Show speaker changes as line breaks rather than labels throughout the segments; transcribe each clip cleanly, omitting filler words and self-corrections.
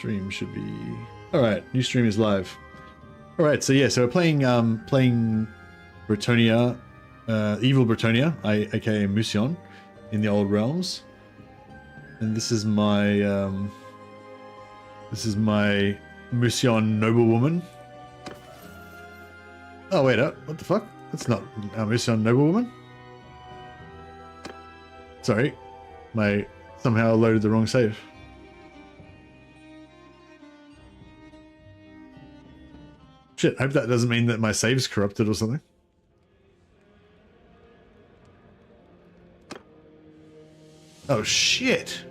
stream should be... Alright, new stream is live. Alright, so yeah, so we're playing Bretonnia, Evil Bretonnia, aka Mousillon, in the Old Realms. And this is my Mousillon noblewoman. Oh wait, what the fuck? That's not a Mousillon noblewoman. Sorry, somehow loaded the wrong save. Shit, I hope that doesn't mean that my save's corrupted or something. Oh shit.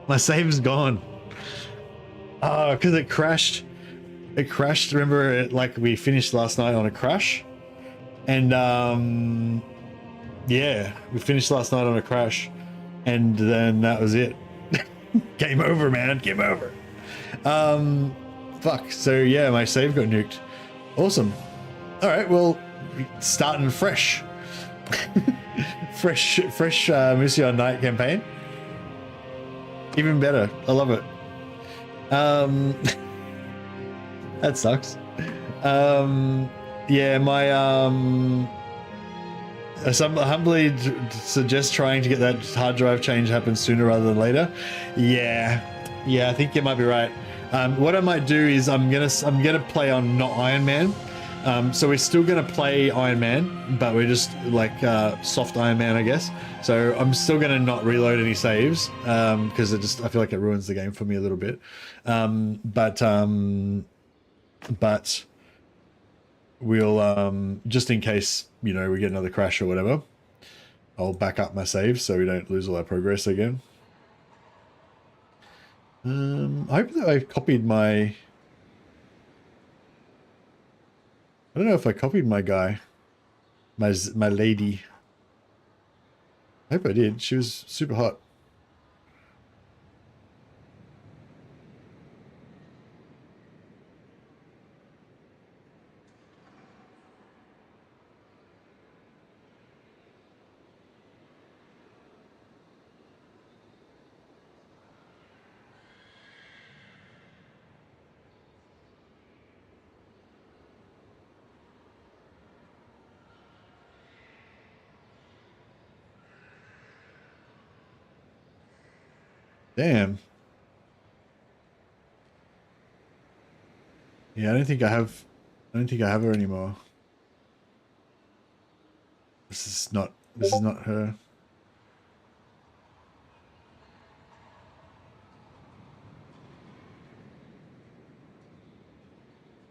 My save's gone. Oh, because it crashed. It crashed. Remember, like we finished last night on a crash, and yeah, we finished last night on a crash, and then that was it. Game over, man. Game over. Fuck. So yeah, my save got nuked. Awesome. All right. Well, starting fresh. fresh Mousillon Night campaign. Even better. I love it. That sucks. Yeah, my some humbly suggest trying to get that hard drive change happen sooner rather than later. Yeah, I think you might be right. What I might do is I'm gonna play on not Iron Man. So we're still gonna play Iron Man, but we're just like soft Iron Man, I guess. So I'm still gonna not reload any saves because I feel like it ruins the game for me a little bit. But we'll just in case, you know, we get another crash or whatever, I'll back up my saves so we don't lose all our progress again. I hope that I copied my... I don't know if I copied my guy, my lady. I hope I did. She was super hot. Damn. Yeah, I don't think I have her anymore. This is not her.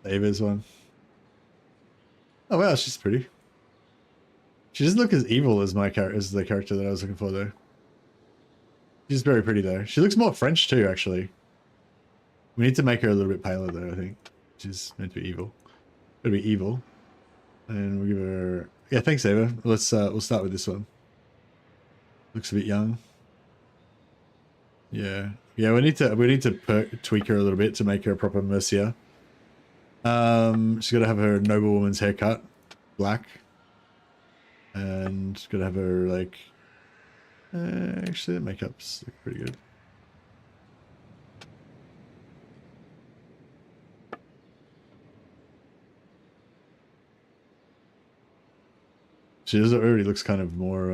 Ava's one. Oh wow, she's pretty. She doesn't look as evil as the character that I was looking for though. She's very pretty though. She looks more French too, actually. We need to make her a little bit paler though, I think. She's meant to be evil. It'll be evil. And we'll give her... Yeah, thanks Ava. Let's we'll start with this one. Looks a bit young. Yeah. Yeah, we need to tweak her a little bit to make her a proper Mercia. She's gotta have her noblewoman's haircut. Black. And gotta have her like... actually, the makeup's pretty good. She already looks kind of more,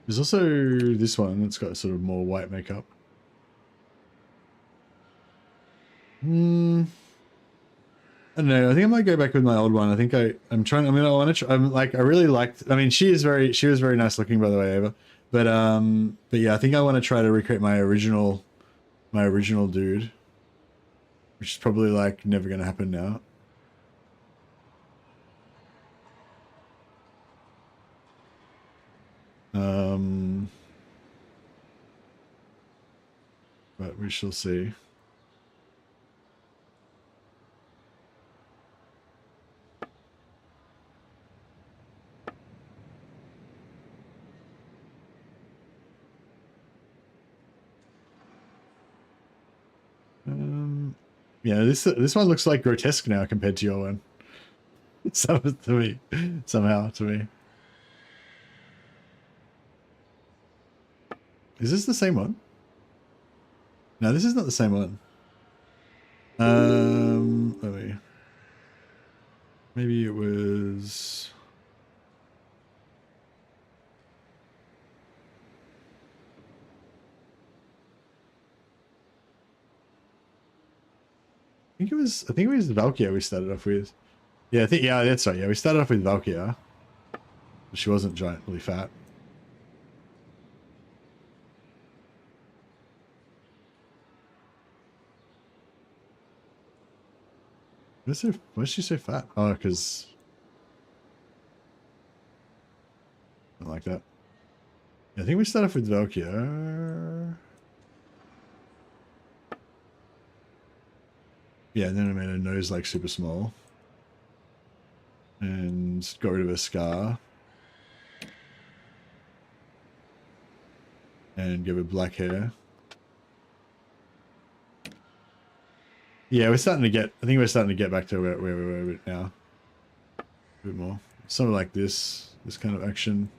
There's also this one that's got sort of more white makeup. I don't know. I think I might go back with my old one. I think I'm trying. I mean, I want to try. I really liked. I mean, she was very nice looking, by the way, Ava. But yeah, I think I want to try to recreate my original dude. which is probably like never going to happen now. But we shall see. Yeah, this one looks like grotesque now compared to your one. To me, somehow to me. Is this the same one? No, this is not the same one. Maybe it was. I think it was Valkyria we started off with. Yeah, yeah, that's right. Yeah, we started off with Valkyria. She wasn't giantly fat. Why is she so fat? Oh, because I don't like that. Yeah, I think we started off with Valkyria. Yeah, and then I made her nose like super small. And got rid of her scar. And give her black hair. Yeah, I think we're starting to get back to where we were now. A bit more. Something like this kind of action.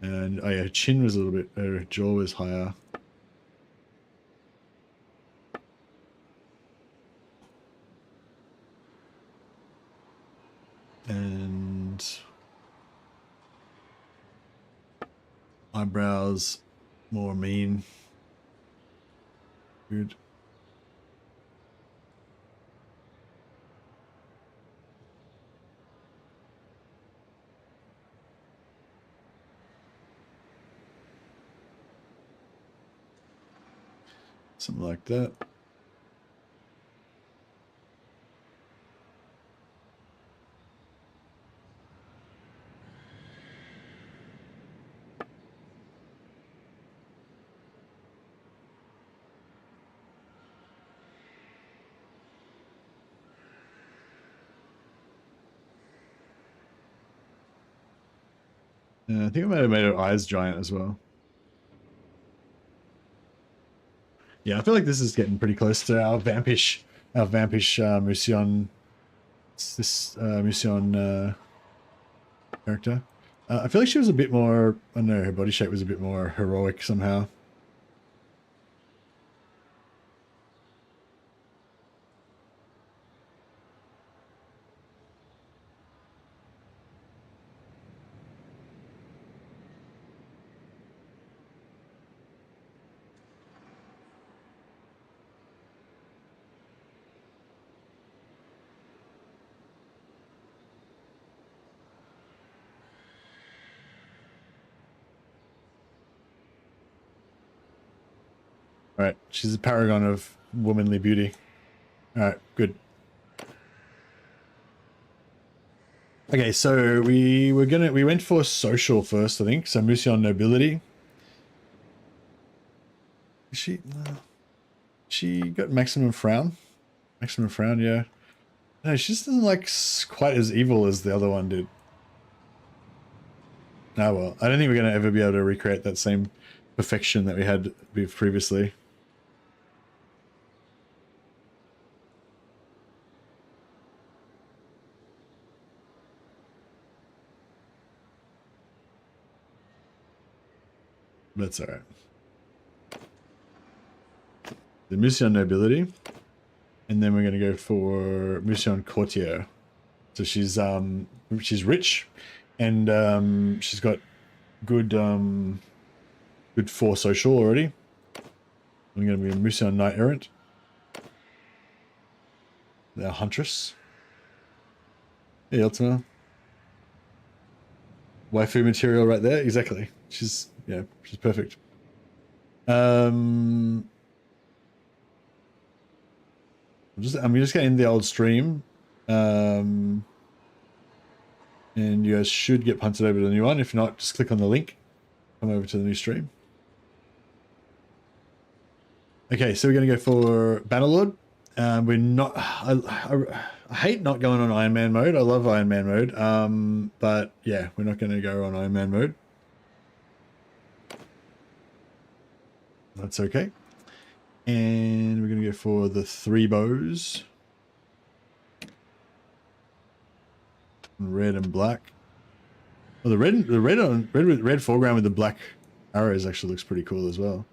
And, oh yeah, her chin was a little bit, her jaw was higher. And eyebrows more mean. Good. Something like that. I think I might have made her eyes giant as well. Yeah, I feel like this is getting pretty close to our vampish Mousillon, Mousillon character. I feel like she was a bit more, I don't know, her body shape was a bit more heroic somehow. Alright, she's a paragon of womanly beauty. Alright, good. Okay, so we went for social first, I think. So Mousillon nobility. She got maximum frown. Maximum frown, yeah. No, she just doesn't like quite as evil as the other one did. Oh well, I don't think we're gonna ever be able to recreate that same perfection that we had previously. That's alright. The Mousillon nobility. And then we're gonna go for Mousillon courtier. So she's rich and she's got good good 4 social already. I'm gonna be a Mousillon knight errant. The Huntress. Hey Ultima. Waifu material right there, exactly. She's perfect. I'm just getting the old stream. And you guys should get punted over to the new one. If not, just click on the link. Come over to the new stream. Okay, so we're going to go for Bannerlord. We're not... I hate not going on Iron Man mode. I love Iron Man mode. But yeah, we're not going to go on Iron Man mode. That's okay. And we're going to go for the 3 bows. Red and black. Well, the red foreground with the black arrows actually looks pretty cool as well.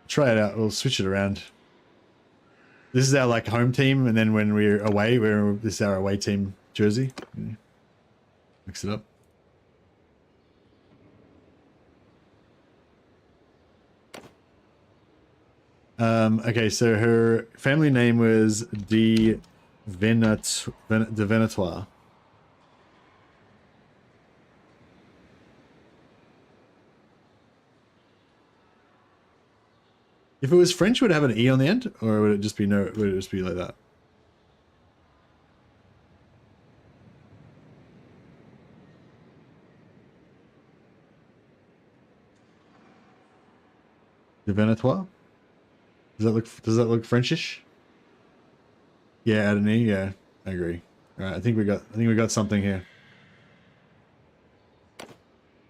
Try it out. We'll switch it around. This is our like home team, and then when we're away, this is our away team jersey. Mix it up. Okay, so her family name was de Venetoire. If it was French, would it have an E on the end, or would it just be no? Would it just be like that? De Venetoire? Does that look Frenchish? Yeah, add an E. Yeah, I agree. All right, I think we got something here.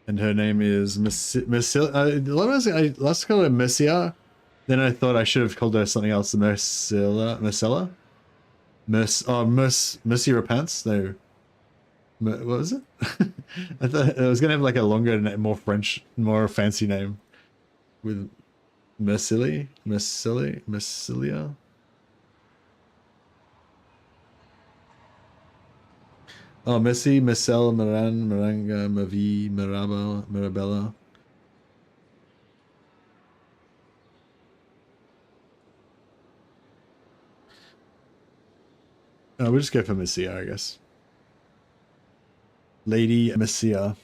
And her name is Mousillon. I last called her Mercia. Then I thought I should have called her something else. Mercella. Mercy Repents. No. What was it? I thought I was gonna have like a longer, more French, more fancy name with Mercilia. Oh, Messi, Marcel, Maran, Maranga, Mavi, Mirabella. We'll just go for Messia, I guess. Lady Messia.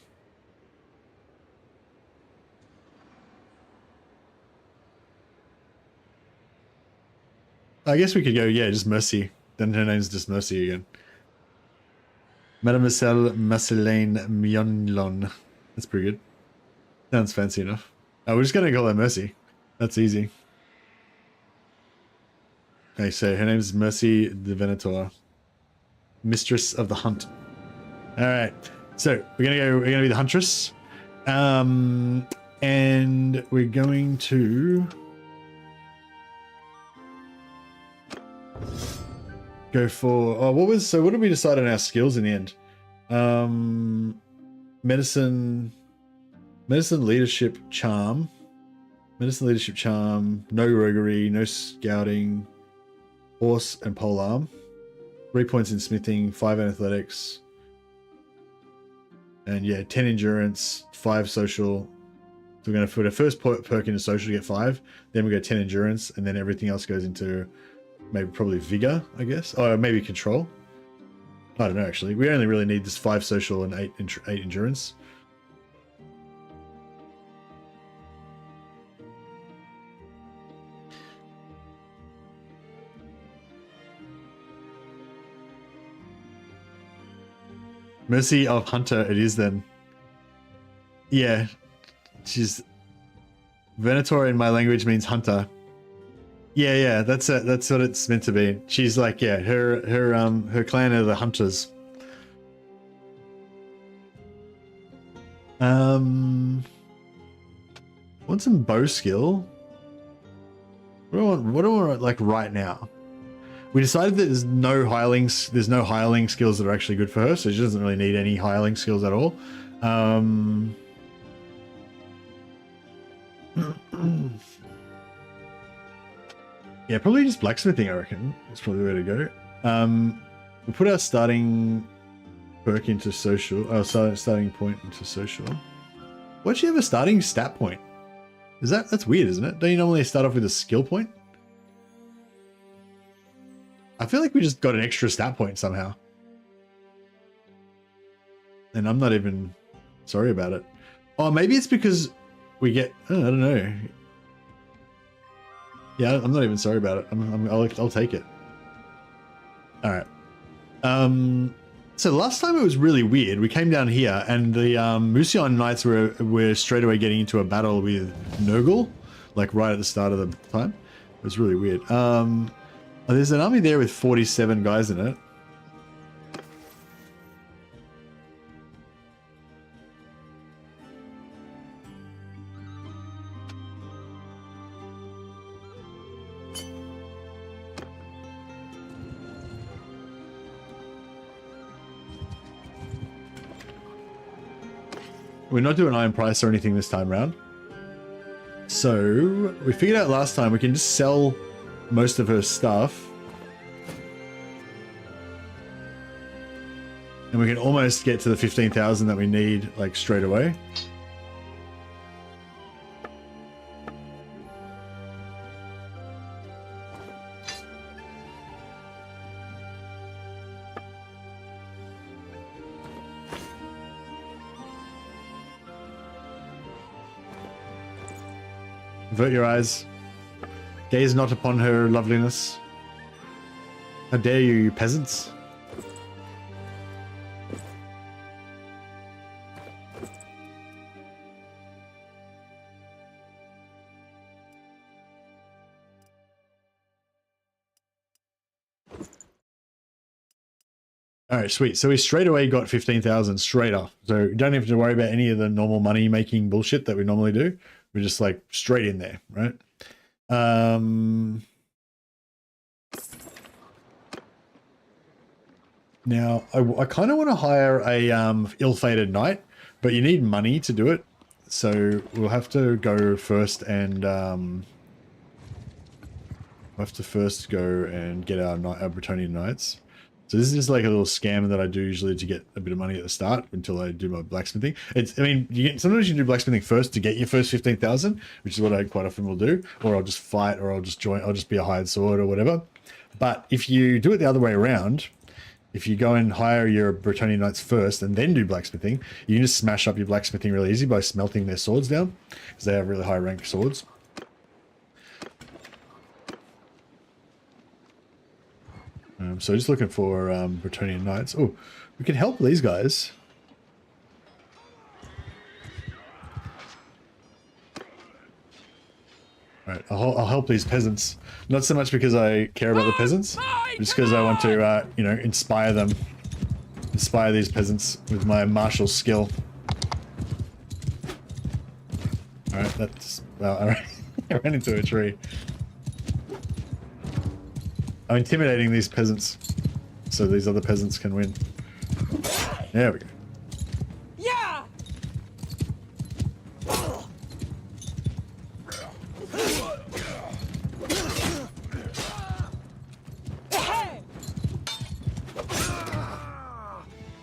I guess we could go, yeah, just Mercy. Then her name's just Mercy again. Mademoiselle Marceline Mionlon. That's pretty good. Sounds fancy enough. Oh, we're just gonna call her Mercy. That's easy. Okay, so her name's Mercy de Venator. Mistress of the Hunt. Alright. So we're gonna be the Huntress. And we're going to go for what did we decide on our skills in the end? Medicine, leadership, charm, no roguery, no scouting, horse and polearm, 3 points in smithing, 5 in athletics, and yeah, 10 endurance, 5 social. So we're going to put our first perk into social to get 5, then we go 10 endurance, and then everything else goes into probably vigor, I guess, or maybe control. I don't know, actually. We only really need this 5 social and 8 endurance. Mercy of Hunter it is then. Yeah. She's... Venator in my language means hunter. Yeah, that's what it's meant to be. She's like, yeah, her clan are the Hunters. Want some bow skill? What do I want like right now? We decided that there's no hireling skills that are actually good for her, so she doesn't really need any hireling skills at all. Yeah, probably just blacksmithing, I reckon. That's probably the way to go. We'll put our starting perk into social. Oh, starting point into social. Why'd she have a starting stat point? That's weird, isn't it? Don't you normally start off with a skill point? I feel like we just got an extra stat point somehow. And I'm not even sorry about it. Oh, maybe it's because we get... Oh, I don't know. Yeah, I'm not even sorry about it. I'll take it. All right. So last time it was really weird. We came down here, and the Mousillon Knights were straight away getting into a battle with Nurgle, like right at the start of the time. It was really weird. There's an army there with 47 guys in it. We're not doing iron price or anything this time around. So we figured out last time we can just sell most of her stuff. And we can almost get to the 15,000 that we need like straight away. Avert your eyes. Gaze not upon her loveliness. How dare you, you peasants? All right, sweet. So we straight away got 15,000 straight off. So you don't have to worry about any of the normal money making bullshit that we normally do. We're just like straight in there, right? Now I kind of want to hire a ill-fated knight, but you need money to do it. So we'll have to go first and we'll have to first go and get our Bretonnian knights. So this is just like a little scam that I do usually to get a bit of money at the start until I do my blacksmithing. I mean, sometimes you do blacksmithing first to get your first 15,000, which is what I quite often will do, or I'll just fight, or I'll just be a hired sword or whatever. But if you do it the other way around, if you go and hire your Bretonnian knights first and then do blacksmithing, you can just smash up your blacksmithing really easy by smelting their swords down, because they have really high rank swords. So just looking for Bretonnian knights. Oh, we can help these guys. All right, I'll help these peasants. Not so much because I care about the peasants, just because I want to, you know, inspire them. Inspire these peasants with my martial skill. All right, that's... Well, I ran into a tree. I'm intimidating these peasants, so these other peasants can win. There we go. Yeah.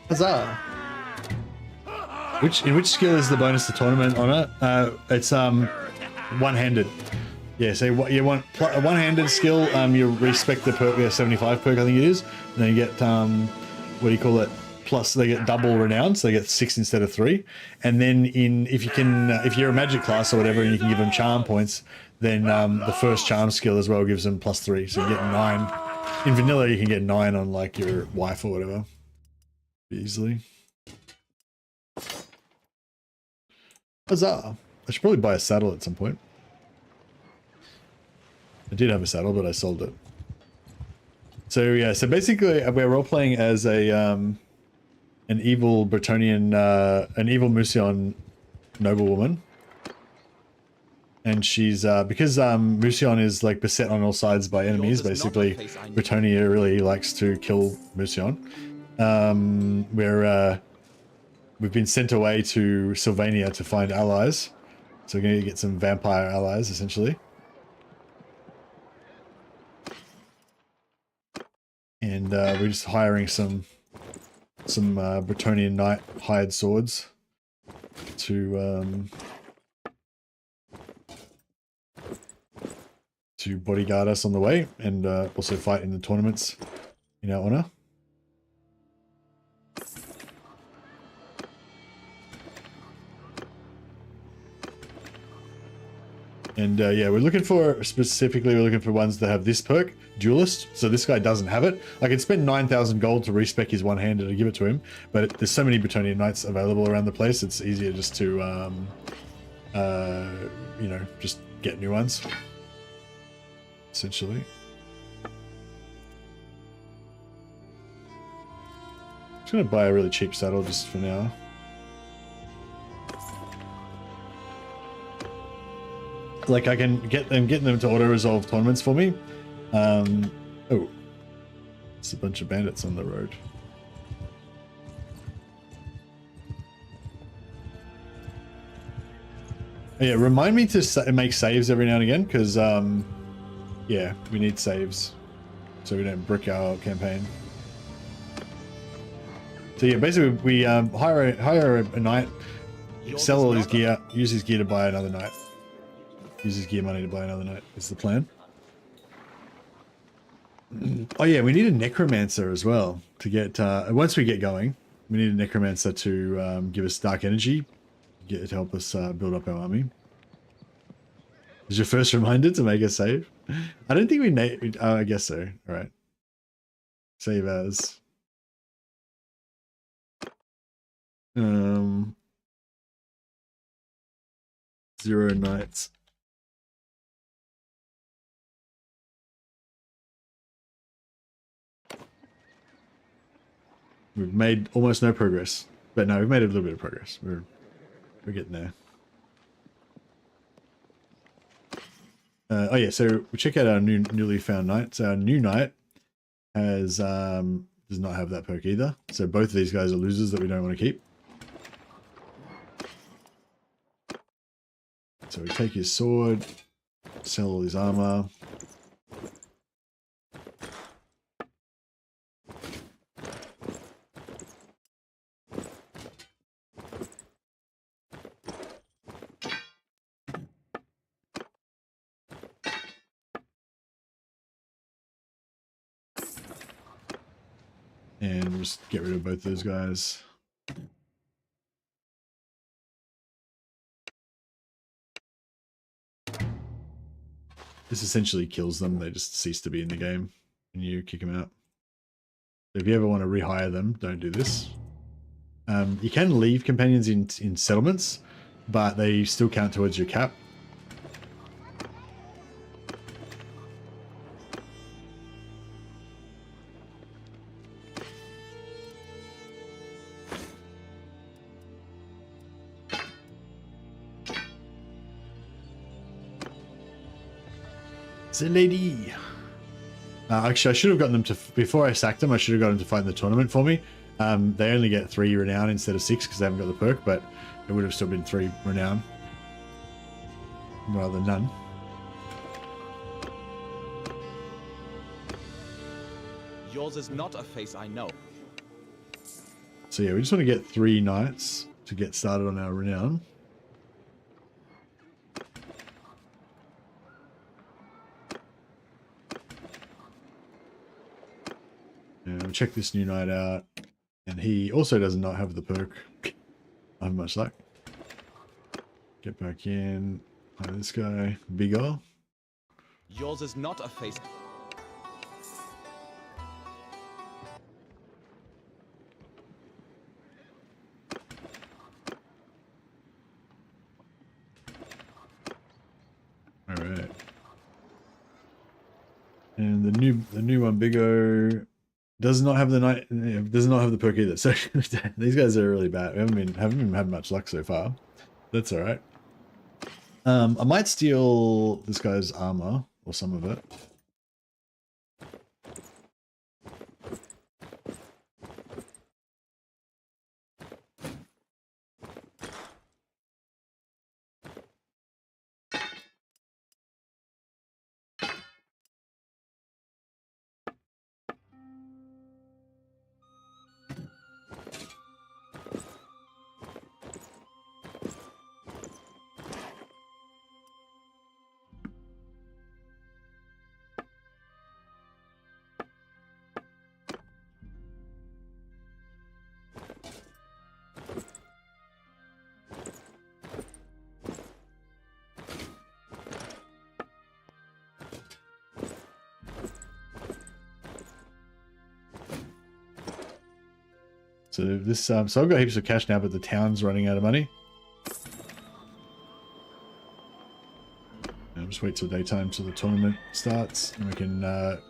Huzzah! In which skill is the bonus to tournament on it? It's one-handed. Yeah, so you want a one-handed skill, you respect the perk, 75 perk I think it is, and then you get, what do you call it, plus they get double renown, so they get 6 instead of 3, and then if you're a magic class or whatever and you can give them charm points, then the first charm skill as well gives them +3, so you get 9. In vanilla you can get 9 on like your wife or whatever, easily. Huzzah! I should probably buy a saddle at some point. I did have a saddle, but I sold it. So yeah, so basically we're role playing as a an evil Bretonnian, an evil Mousillon noblewoman, and she's because Mousillon is like beset on all sides by enemies. Basically, Bretonnia really likes to kill Mousillon. We've been sent away to Sylvania to find allies, so we're going to get some vampire allies essentially. And we're just hiring some Bretonnian knight hired swords to bodyguard us on the way, and also fight in the tournaments in our honor. And yeah, we're looking for ones that have this perk, Duelist. So this guy doesn't have it. I could spend 9,000 gold to respec his one-handed and give it to him, but there's so many Bretonnian Knights available around the place, it's easier just to, you know, just get new ones, essentially. Just gonna buy a really cheap saddle just for now. Like I can getting them to auto-resolve tournaments for me. Oh, there's a bunch of bandits on the road. Oh, yeah, remind me to make saves every now and again, because yeah, we need saves so we don't brick our campaign. So yeah, basically we hire a knight, sell all his gear, use his gear to buy another knight. Use his gear money to buy another knight. Is the plan. Oh yeah, we need a necromancer as well to get. Once we get going, we need a necromancer to give us dark energy, to help us build up our army. Is your first reminder to make a save? I don't think we need. I guess so. All right. Save as. 0 knights. We've made almost no progress, but no, we've made a little bit of progress. We're getting there. Oh yeah, so we check out our newly found knight. So our new knight has does not have that perk either. So both of these guys are losers that we don't want to keep. So we take his sword, sell all his armor. And we'll just get rid of both those guys. This essentially kills them. They just cease to be in the game when you kick them out. So if you ever want to rehire them, don't do this. You can leave companions in settlements, but they still count towards your cap. The lady. Actually, I should have gotten them to, before I sacked them, I should have got them to find the tournament for me. They only get 3 renown instead of 6 because they haven't got the perk, but it would have still been 3 renown rather than none.
Yours is not a face I know.
So yeah, we just want to get 3 knights to get started on our renown. And we'll check this new knight out. And he also does not have the perk. I have much luck. Get back in. Hire this guy. Bigger.
Yours is not a face.
Alright. And the new one, Biggo, does not have the knight, does not have the perk either. So these guys are really bad. We haven't been had much luck so far. That's all right. I might steal this guy's armor or some of it. So this, so I've got heaps of cash now, but the town's running out of money. I'll just wait till daytime till the tournament starts, and we can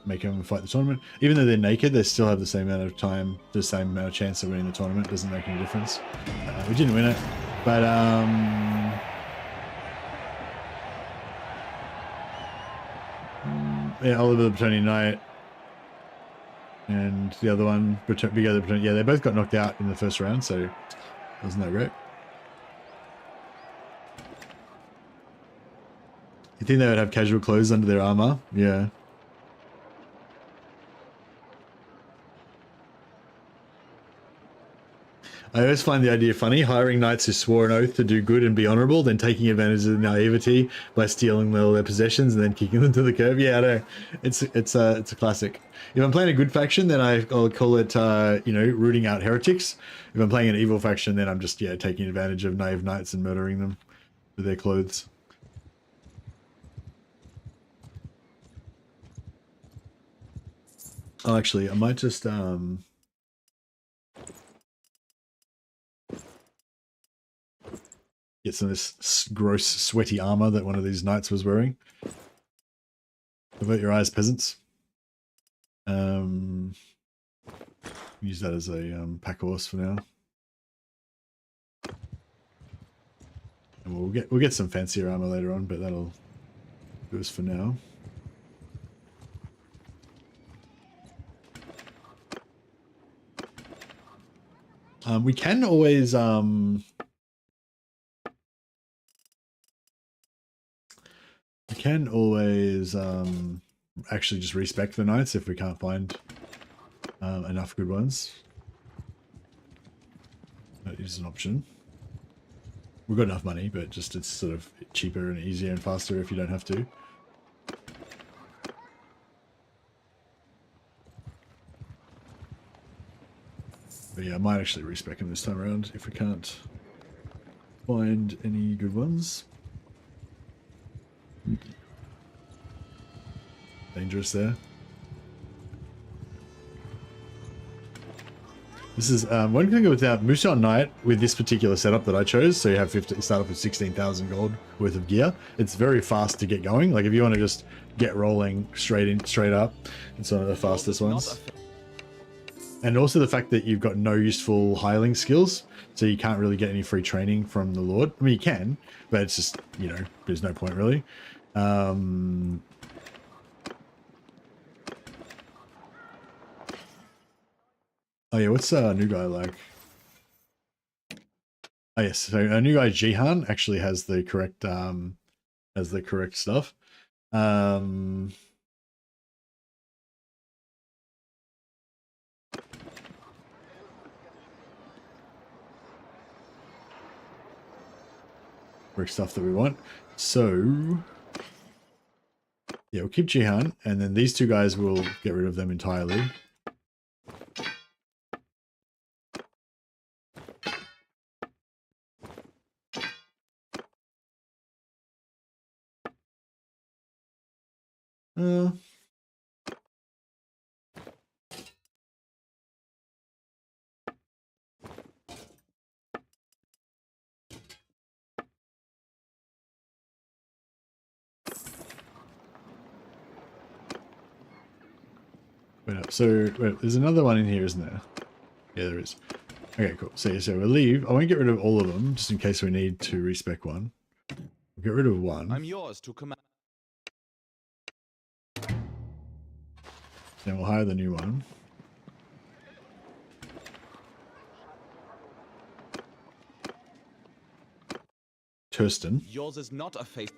make them fight the tournament. Even though they're naked, they still have the same amount of time, the same amount of chance of winning the tournament. Doesn't make any difference. We didn't win it, but yeah, Oliver the Bretonian Knight and the other one, Bigger the Bretonian. Yeah, they both got knocked out in the first round, so wasn't that great? You think they would have casual clothes under their armor? Yeah. I always find the idea funny, hiring knights who swore an oath to do good and be honorable, then taking advantage of the naivety by stealing all their possessions and then kicking them to the curb. Yeah, I know. It's a classic. If I'm playing a good faction, then I'll call it, you know, rooting out heretics. If I'm playing an evil faction, then I'm just, yeah, taking advantage of naive knights and murdering them with their clothes. Oh, actually, I might just, get some of this gross, sweaty armor that one of these knights was wearing. Avert your eyes, peasants. Use that as a pack horse for now. And we'll get some fancier armor later on, but that'll do us for now. We can always actually just respec the knights if we can't find enough good ones. That is an option. We've got enough money, but just it's sort of cheaper and easier and faster if you don't have to. But yeah, I might actually respec them this time around if we can't find any good ones. Dangerous there. This is one can go without Mousillon Knight with this particular setup that I chose. So you have 50, start off with 16,000 gold worth of gear. It's very fast to get going. Like if you want to just get rolling straight up, it's one of the fastest ones. And also the fact that you've got no useful hireling skills, so you can't really get any free training from the Lord. I mean, you can, but it's just, you know, there's no point really. Oh yeah, what's a new guy like? Oh yes, so a new guy Jihan actually has the correct stuff. Correct stuff that we want. So yeah, we'll keep Jihan, and then these two guys will get rid of them entirely. Wait up. So wait, there's another one in here, isn't there? Yeah, there is. Okay, cool. So we'll leave. I won't get rid of all of them, just in case we need to respec one. We'll get rid of one.
I'm yours to command.
Then we'll hire the new one. Tursten.
Yours is not a face.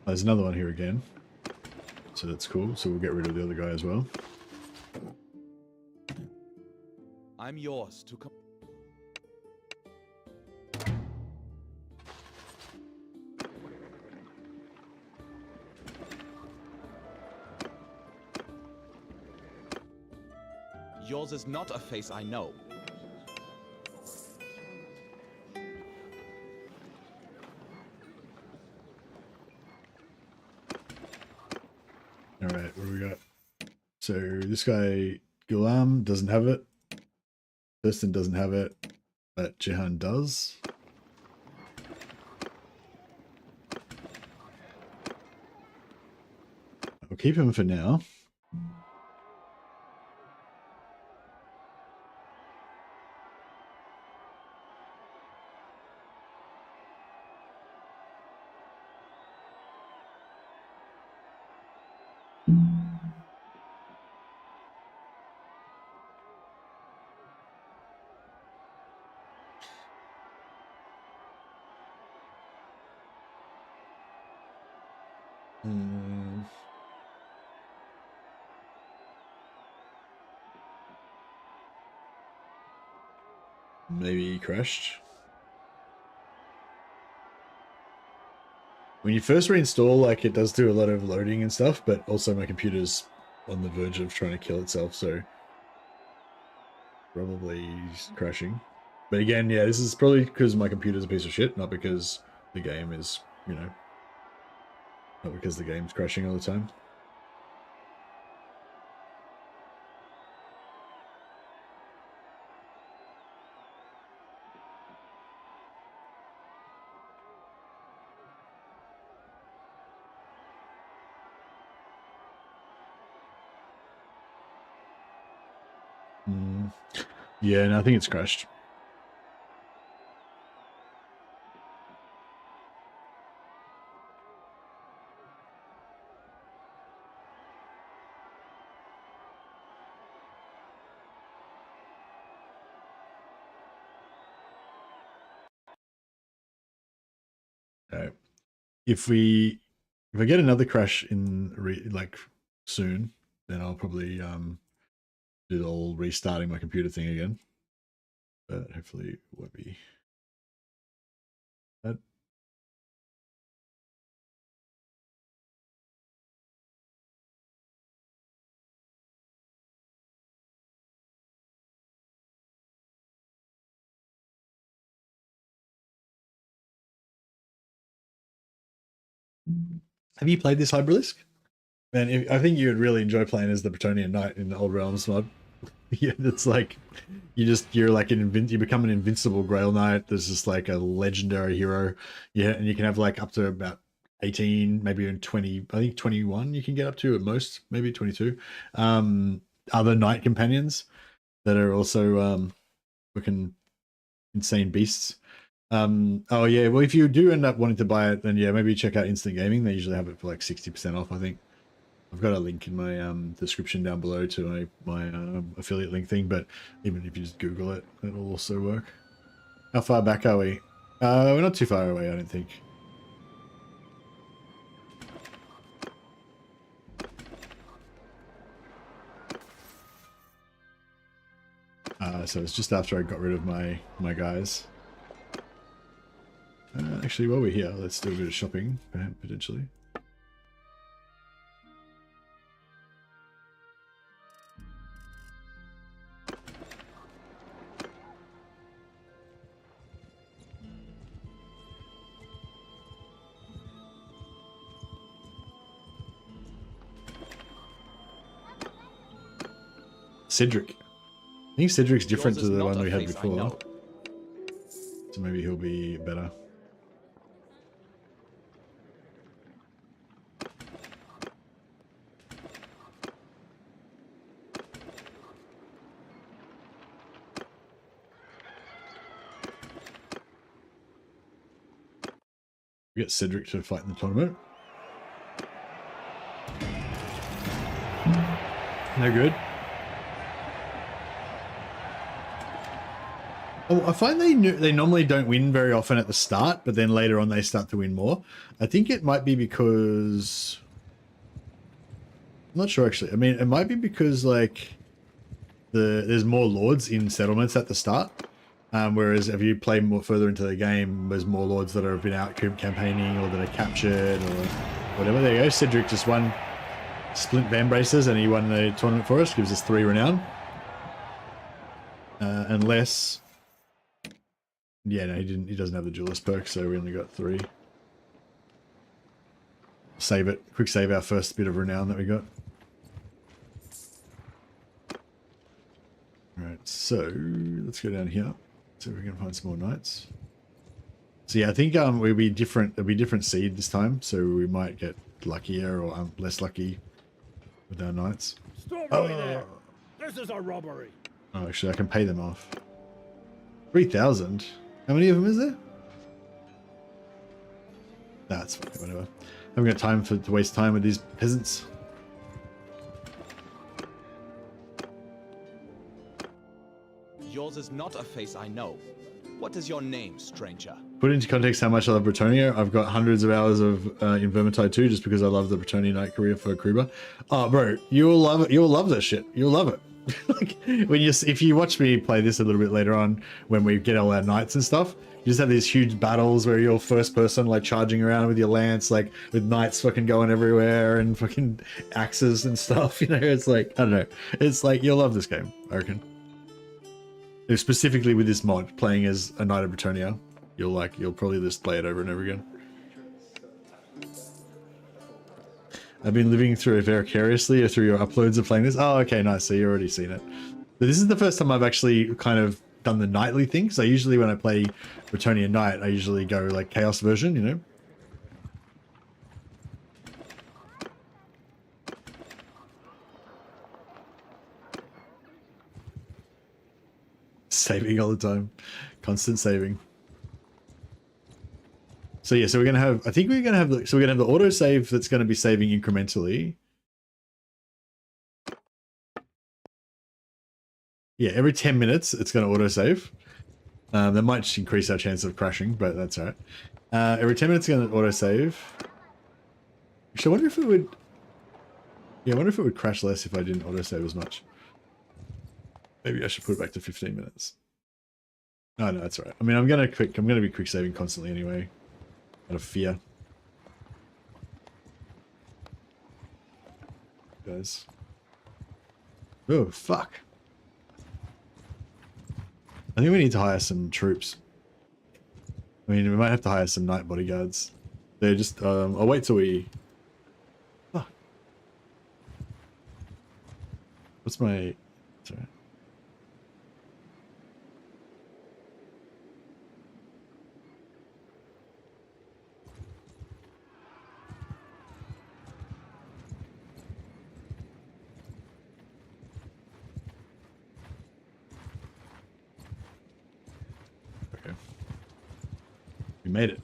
There's another one here again. So that's cool. So we'll get rid of the other guy as well.
I'm yours to come. Yours is not a face I know.
this guy, Gulam, doesn't have it. Thurston doesn't have it, but Jihan does. We'll keep him for now. Maybe he crashed. When you first reinstall, like, it does do a lot of loading and stuff, but also my computer's on the verge of trying to kill itself, so probably crashing. But again, yeah, this is probably because my computer's a piece of shit, not because the game is, you know, not because the game's crashing all the time. Yeah, no, I think it's crashed. Alright. If I get another crash in like soon, then I'll probably do the whole restarting my computer thing again. But hopefully it won't be bad. Have you played this Hybralisk? Man, I think you would really enjoy playing as the Bretonnian Knight in the Old Realms mod. Yeah, it's like you're like you become an invincible Grail Knight. There's just like a legendary hero. Yeah, and you can have like up to about 18, maybe even 20. I think 21 you can get up to at most, maybe 22. Other knight companions that are also looking insane beasts. Oh yeah, well if you do end up wanting to buy it, then yeah, maybe check out Instant Gaming. They usually have it for like 60% off, I think. I've got a link in my description down below to my affiliate link thing, but even if you just Google it, it'll also work. How far back are we? We're not too far away, I don't think. So it's just after I got rid of my guys. Actually, while we're here, let's do a bit of shopping, potentially. Cedric. I think Cedric's different to the one we had before. So maybe he'll be better. We get Cedric to fight in the tournament. No good. Oh, I find they normally don't win very often at the start, but then later on they start to win more. I think it might be because... I'm not sure actually. I mean, it might be because like there's more lords in settlements at the start. Whereas if you play more further into the game, there's more lords that have been out campaigning or that are captured or whatever. There you go. Cedric just won Splint Van Braces and he won the tournament for us. Gives us 3 renown. Unless... Yeah, no, he doesn't have the duelist perk, so we only got 3. Save it. Quick save our first bit of renown that we got. so let's go down here. See if we can find some more knights. So yeah, I think we'll be different. It'll be different seed this time, so we might get luckier or less lucky with our knights.
Stop right there! This is a robbery.
Oh, actually, I can pay them off. 3,000. How many of them is there? That's fine. Whatever. I haven't got time to waste time with these peasants.
Yours is not a face I know. What is your name, stranger?
Put into context how much I love Bretonnia. I've got hundreds of hours of in Vermintide 2 just because I love the Bretonnia Knight career for Kruber. Oh, bro, you'll love it. You'll love this shit. You'll love it. Like when if you watch me play this a little bit later on, when we get all our knights and stuff, you just have these huge battles where you're first person, like charging around with your lance, like with knights fucking going everywhere and fucking axes and stuff. You know, it's like, I don't know. It's like, you'll love this game, I reckon. Specifically with this mod, playing as a Knight of Bretonnia, you'll probably just play it over and over again. I've been living through it vicariously or through your uploads of playing this. Oh, okay, nice. So you've already seen it. But this is the first time I've actually kind of done the knightly thing. So usually when I play Bretonnia Knight, I usually go like Chaos version, you know? Saving all the time. Constant saving. So yeah, so we're gonna have, I think we're gonna have the, so we're gonna have the auto save that's gonna be saving incrementally. Yeah, every 10 minutes it's gonna auto save. That might just increase our chance of crashing, but that's alright. Every 10 minutes it's gonna auto save. Actually, I wonder if it would. Yeah, I wonder if it would crash less if I didn't auto save as much. Maybe I should put it back to 15 minutes. Oh no, that's alright. I mean, I'm gonna be quick saving constantly anyway. Out of fear. Guys. Oh, fuck. I think we need to hire some troops. I mean, we might have to hire some night bodyguards. They're just, I'll wait till we... Fuck. What's my... Sorry. We made it.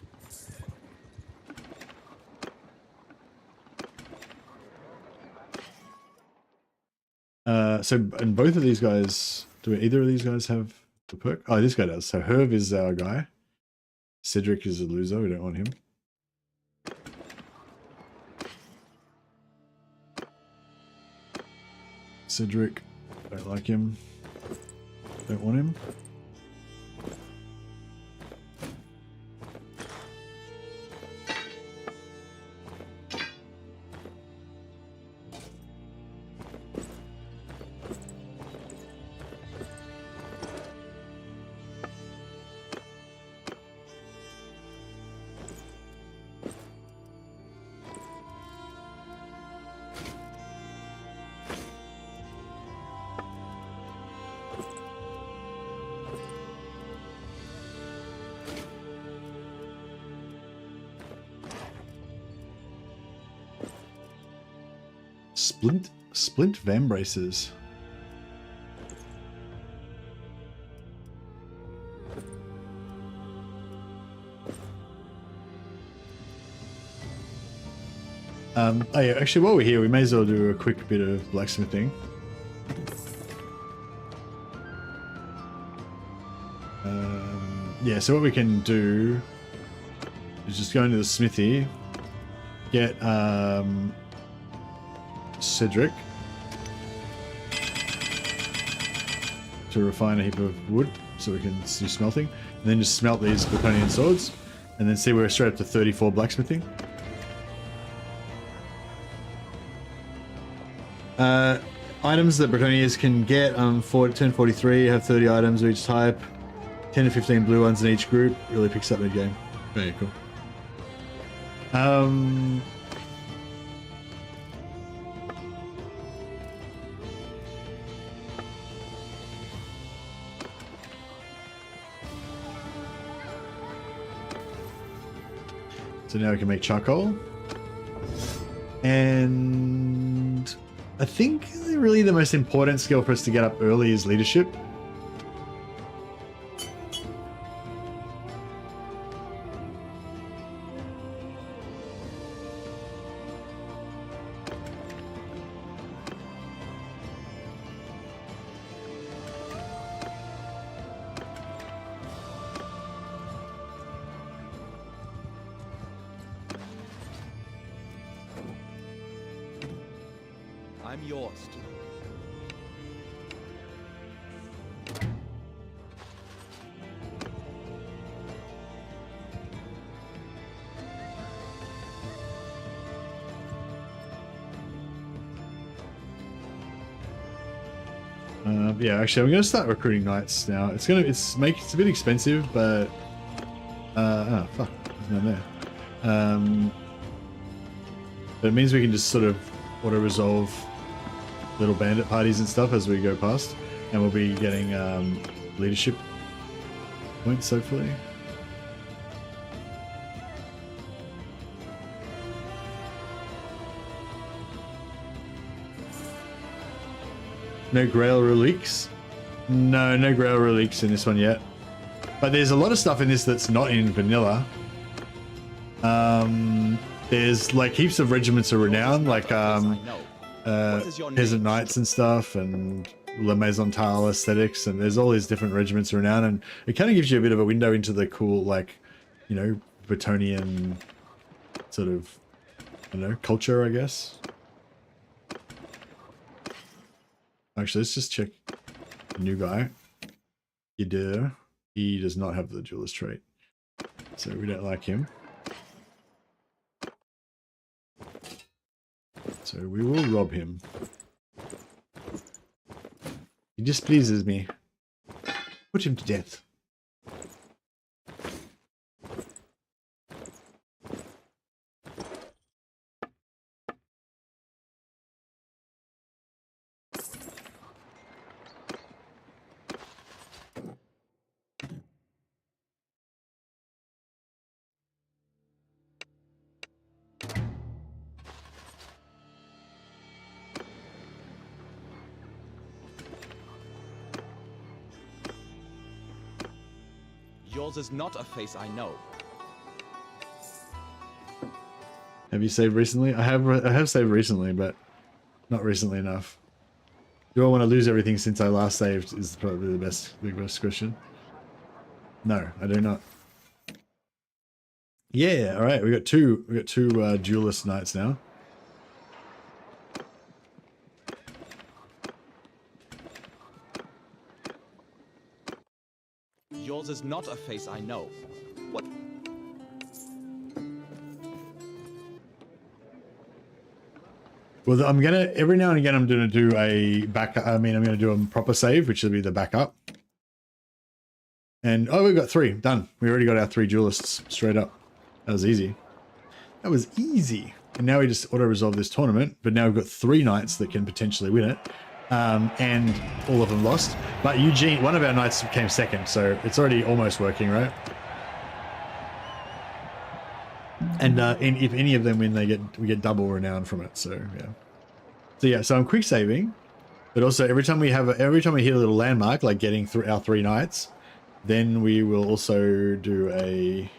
So, and both of these guys, do either of these guys have the perk? Oh, this guy does. So Herb is our guy. Cedric is a loser. We don't want him. Cedric, don't like him. Don't want him. Splint van braces. Oh yeah, actually while we're here, we may as well do a quick bit of blacksmithing. Yeah, so what we can do is just go into the smithy, get Cedric to refine a heap of wood so we can do smelting, and then just smelt these Plutonian swords, and then see we're straight up to 34 blacksmithing. Items that Bretonians can get on turn 43 have 30 items of each type, 10 to 15 blue ones in each group. It really picks up mid-game. Very cool. So now we can make charcoal. And I think really the most important skill for us to get up early is leadership.
I'm yours.
Yeah, actually, I'm gonna start recruiting knights now. It's a bit expensive, but oh fuck, there's none there. But it means we can just sort of auto resolve little bandit parties and stuff as we go past, and we'll be getting leadership points hopefully. No Grail relics? No Grail relics in this one yet. But there's a lot of stuff in this that's not in vanilla. There's like heaps of regiments of renown, like peasant knights and stuff, and La Maison Tile aesthetics, and there's all these different regiments of renown, and it kind of gives you a bit of a window into the cool, like, you know, Bretonnian sort of, I don't know, culture, I guess. Actually, let's just check the new guy. Yadir. He does not have the duelist trait, so we don't like him. So we will rob him. He displeases me. Put him to death.
Yours is not a face I know.
Have you saved recently? I have saved recently, but not recently enough. Do I want to lose everything since I last saved is probably the best question. No, I do not. Yeah, all right. We got two duelist knights now.
Yours is not a face I know. What?
Well, I'm gonna every now and again I'm gonna do a backup. I'm gonna do a proper save, which will be the backup. And oh, we've got 3 done. We already got our 3 duelists straight up. That was easy. That was easy. And now we just auto resolve this tournament. But now we've got 3 knights that can potentially win it. And all of them lost, but Eugene, one of our knights, came second, so it's already almost working, right? And if any of them win, we get double renown from it. So yeah. So I'm quick saving, but also every time we hit a little landmark, like getting through our 3 knights, then we will also do a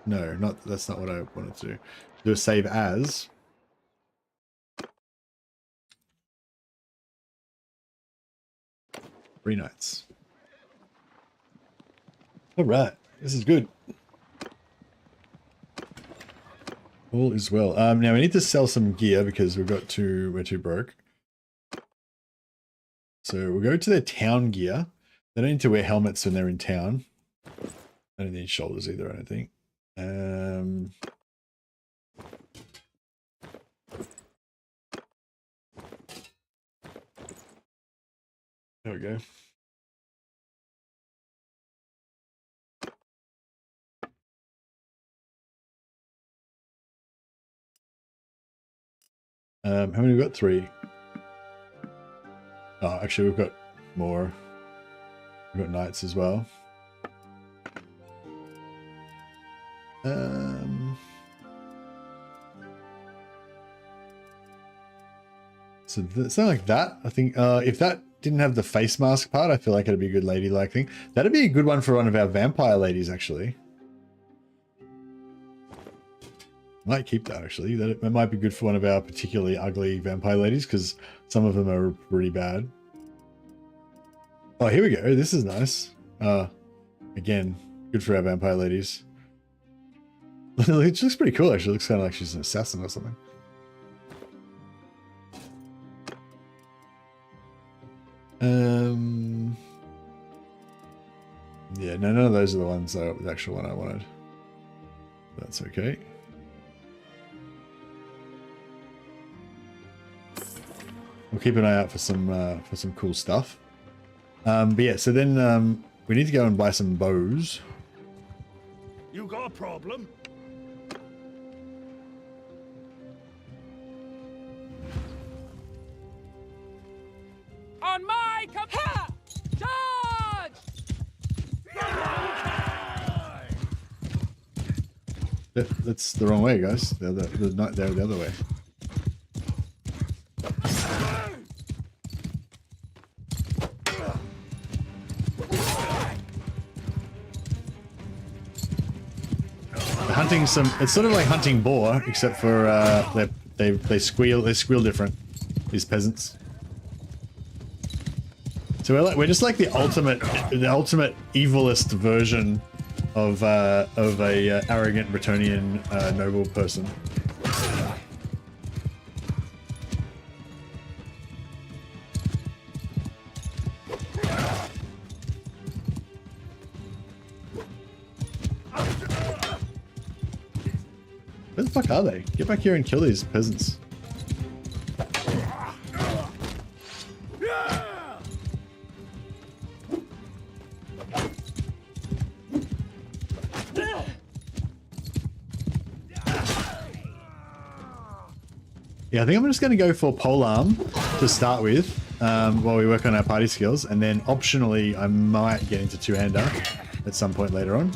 that's not what I wanted to do. Do a save as. 3 knights. All right, this is good. All is well. Now we need to sell some gear because we're too broke. So we'll go to their town gear. They don't need to wear helmets when they're in town. I don't need shoulders either, I don't think. There we go. How many we got? 3. Oh, actually we've got more. We've got knights as well. So something like that. I think if that didn't have the face mask part, I feel like it'd be a good ladylike thing. That'd be a good one for one of our vampire ladies, actually. Might keep that, actually. That might be good for one of our particularly ugly vampire ladies, because some of them are pretty bad. Oh, here we go. This is nice. Again, good for our vampire ladies. It looks pretty cool, actually. It looks kind of like she's an assassin or something. Yeah, no, none of those are the ones that the actual one I wanted. That's okay. We'll keep an eye out for some cool stuff. But yeah, so then we need to go and buy some bows.
You got a problem?
On my ha! Charge!
That's the wrong way, guys. They're the other way. Hunting some, it's sort of like hunting boar, except for they squeal different, these peasants. So we're just like the ultimate evilest version of a arrogant Bretonnian noble person. Where the fuck are they? Get back here and kill these peasants. Yeah, I think I'm just going to go for polearm to start with while we work on our party skills, and then optionally I might get into two-hander at some point later on.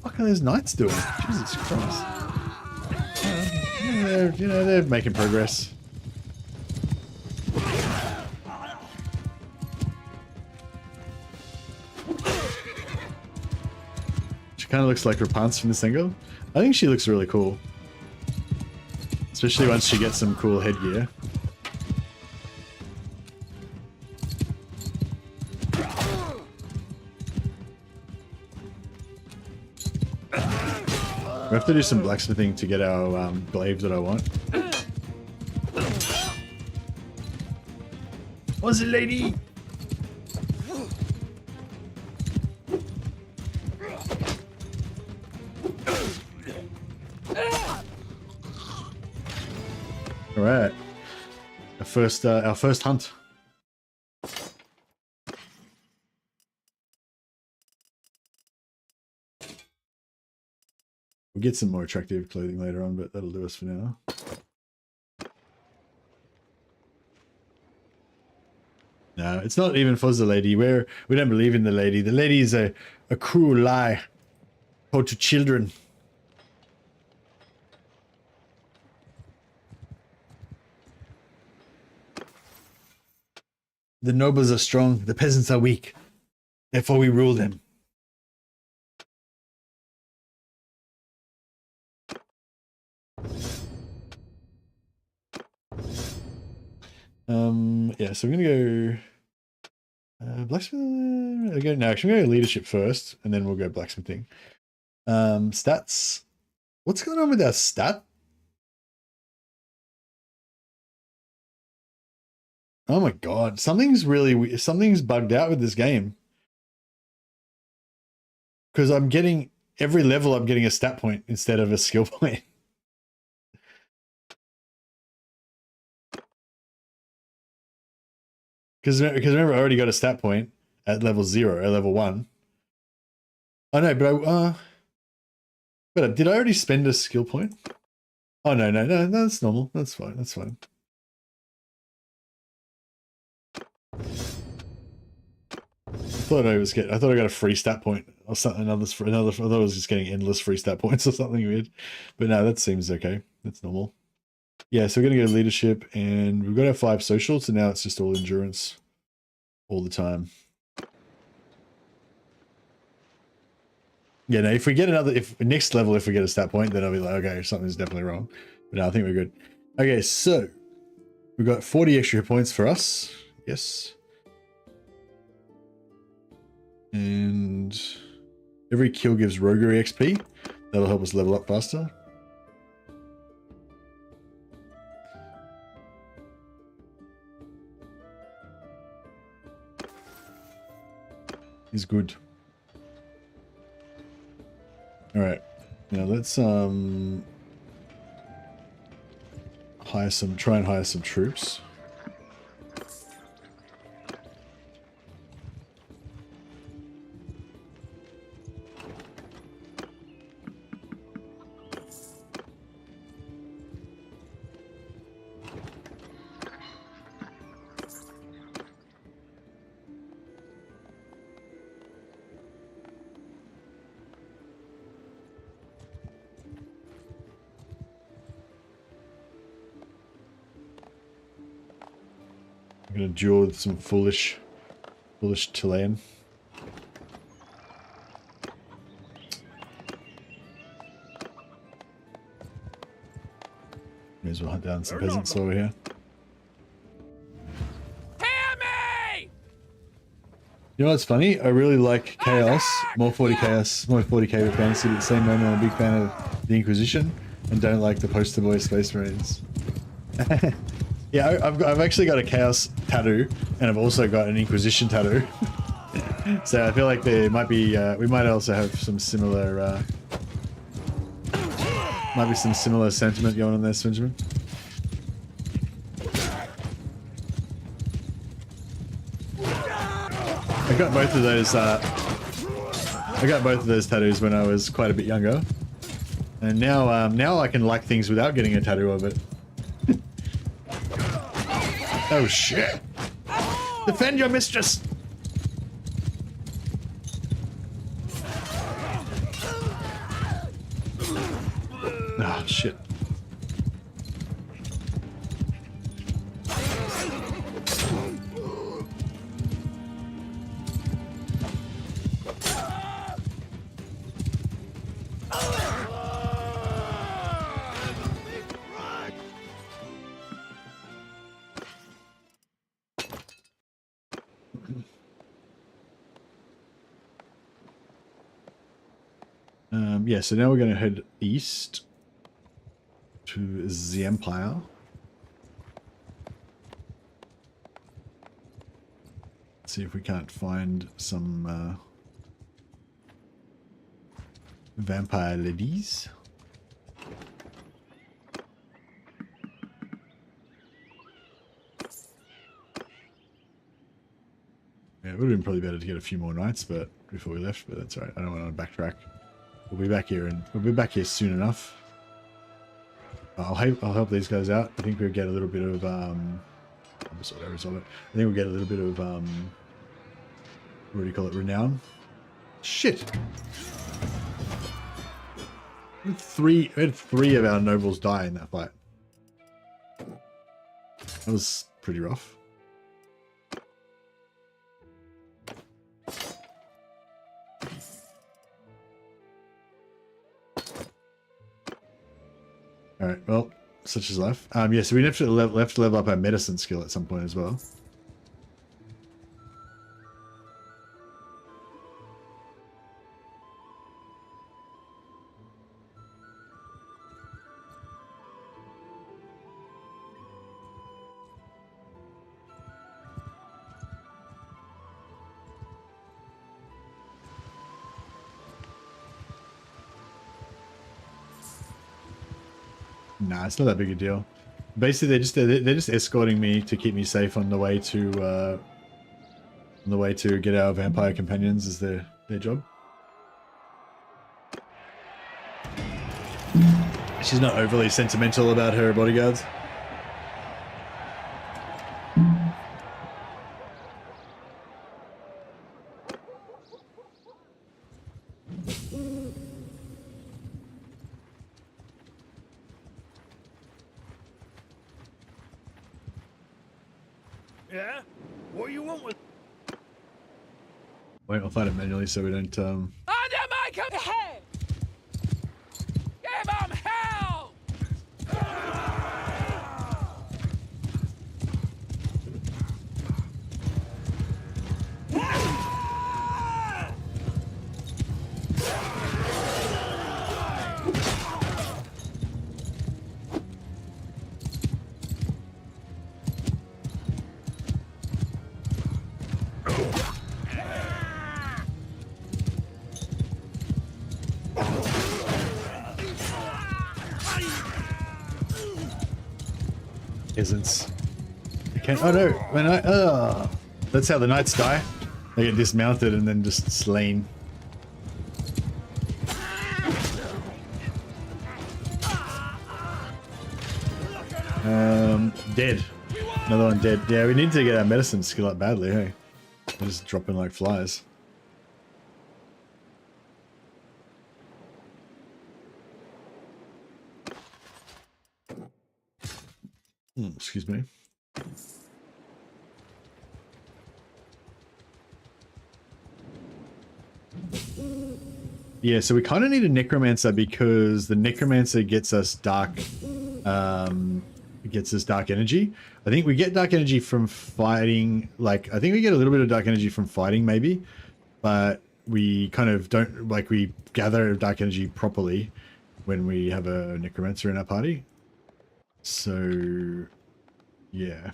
What are those knights doing? Jesus Christ. They're making progress. She kind of looks like Rapunzel from this angle. I think she looks really cool. Especially once she gets some cool headgear. We have to do some blacksmithing to get our glaive that I want. What's it, lady? All right, our first hunt. We'll get some more attractive clothing later on, but that'll do us for now. No, it's not even for the lady. We don't believe in the lady. The lady is a cruel lie told to children. The nobles are strong, the peasants are weak. Therefore we rule them. Yeah, so we're gonna go blacksmith. Actually, we're gonna go leadership first, and then we'll go blacksmithing. Stats. What's going on with our stat? Oh my god, something's bugged out with this game. Because I'm getting every level, I'm getting a stat point instead of a skill point. Because remember, I already got a stat point at level 0, at level 1. Oh no, but did I already spend a skill point? Oh no, that's normal. That's fine. That's fine. thought I got a free stat point or something. I thought I was just getting endless free stat points or something weird. But no, that seems okay. That's normal. Yeah, so we're gonna go leadership, and we've got our 5 social, so now it's just all endurance all the time. Yeah, no, if we get if next level, if we get a stat point, then I'll be like, okay, something's definitely wrong. But no, I think we're good. Okay, so we've got 40 extra hit points for us. Yes. And every kill gives roguery XP. That'll help us level up faster. Is good. All right, now let's try and hire some troops. I'm gonna duel with some foolish Chilean. May as well hunt down some peasants over here.
Hear me!
You know what's funny? I really like Chaos, more 40 Chaos, more 40k with fantasy, but at the same moment I'm a big fan of the Inquisition and don't like the poster boy Space Marines. Yeah, I've actually got a Chaos tattoo, and I've also got an Inquisition tattoo. So I feel like there might be, we might also have some similar, might be some similar sentiment going on there, Swingeman. I got both of those. I got both of those tattoos when I was quite a bit younger, and now, now I can like things without getting a tattoo of it. Oh shit! Defend your mistress! Oh shit. Yeah, so now we're going to head east to the Empire. See if we can't find some vampire ladies. Yeah, it would have been probably better to get a few more nights, but before we left, but that's alright. I don't want to backtrack. We'll be back here, and we'll be back here soon enough. I'll help these guys out. I think we'll get a little bit of I think we'll get a little bit of what do you call it? Renown. Shit. We had three of our nobles die in that fight. That was pretty rough. Alright, well, such is life. Yeah, so we have to level up our medicine skill at some point as well. Nah, it's not that big a deal. Basically, they're just escorting me to keep me safe on the way to get our vampire companions is their job. She's not overly sentimental about her bodyguards.
Yeah? What do you want with...
Wait, I'll fight it manually so we don't
Under my command! Give 'em hell!
peasants. Okay. Oh no, when that's how the knights die. They get dismounted and then just slain. Dead. Another one dead. Yeah, we need to get our medicine skill up badly, hey? They're just dropping like flies. Excuse me. Yeah, so we kind of need a necromancer because the necromancer gets us dark energy. I think we get dark energy from fighting, like I think we get a little bit of dark energy from fighting maybe, but we kind of don't, like, we gather dark energy properly when we have a necromancer in our party. So yeah.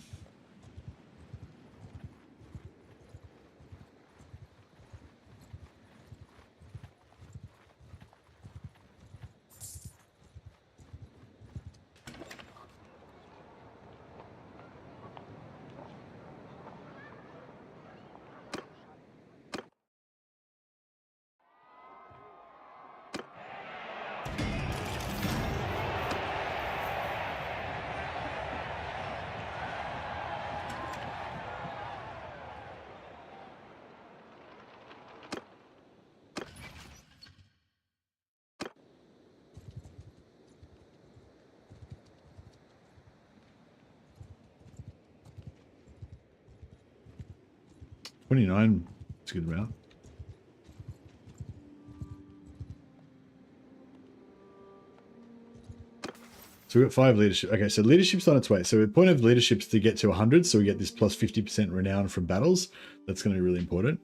$29 is a good amount. So we've got 5 leadership. Okay, so leadership's on its way. So the point of leadership is to get to 100, so we get this plus 50% renown from battles. That's going to be really important.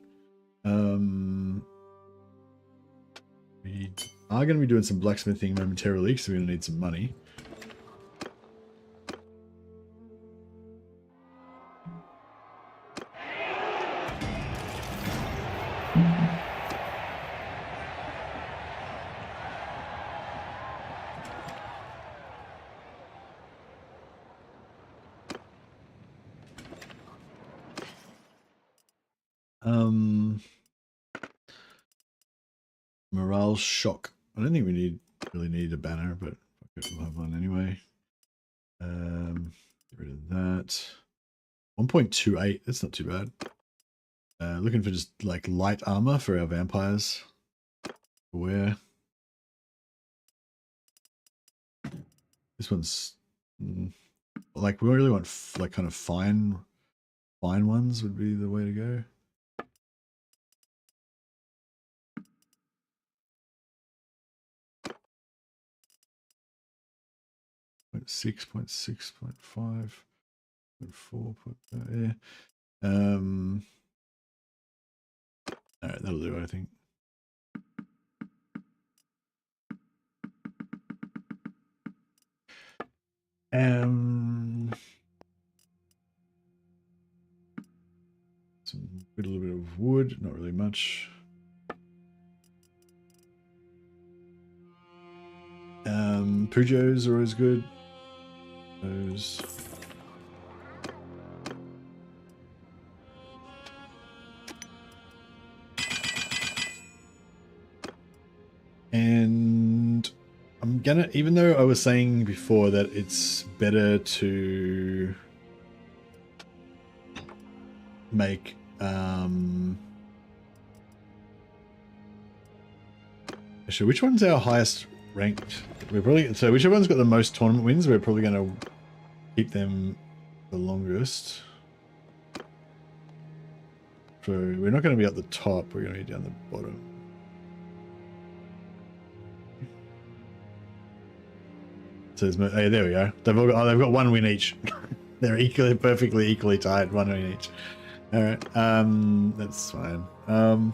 We are going to be doing some blacksmithing momentarily, because we're going to need some money. Morale shock. I don't think we really need a banner, but we'll have one anyway. Get rid of that. 1.28. That's not too bad. Looking for just like light armor for our vampires to wear. This one's like, we really want like kind of fine ones would be the way to go. Point 6, 0.6, 0.5, 0.4, yeah. All right, that'll do, I think. A little bit of wood, not really much. Pujos are always good. Those. And I'm gonna, even though I was saying before that it's better to make actually, which one's our highest ranked? We're probably, so whichever one's got the most tournament wins, we're probably going to keep them the longest. So we're not going to be at the top. We're going to be down the bottom. So hey, there we go. They've all got, they've got one win each. They're perfectly equally tied, one win each. All right, that's fine. I'm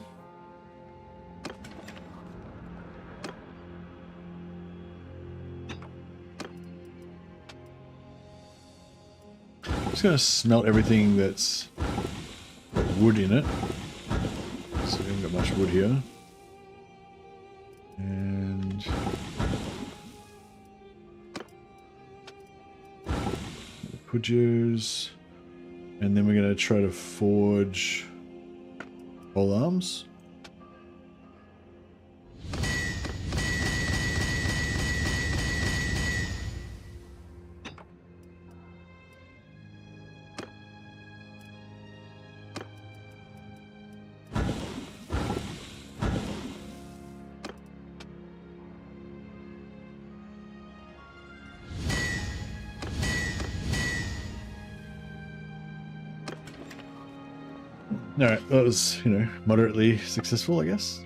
just gonna smelt everything that's got wood in it. So we haven't got much wood here. And Pudgers. And then we're gonna try to forge pole arms. Alright, that was, you know, moderately successful, I guess.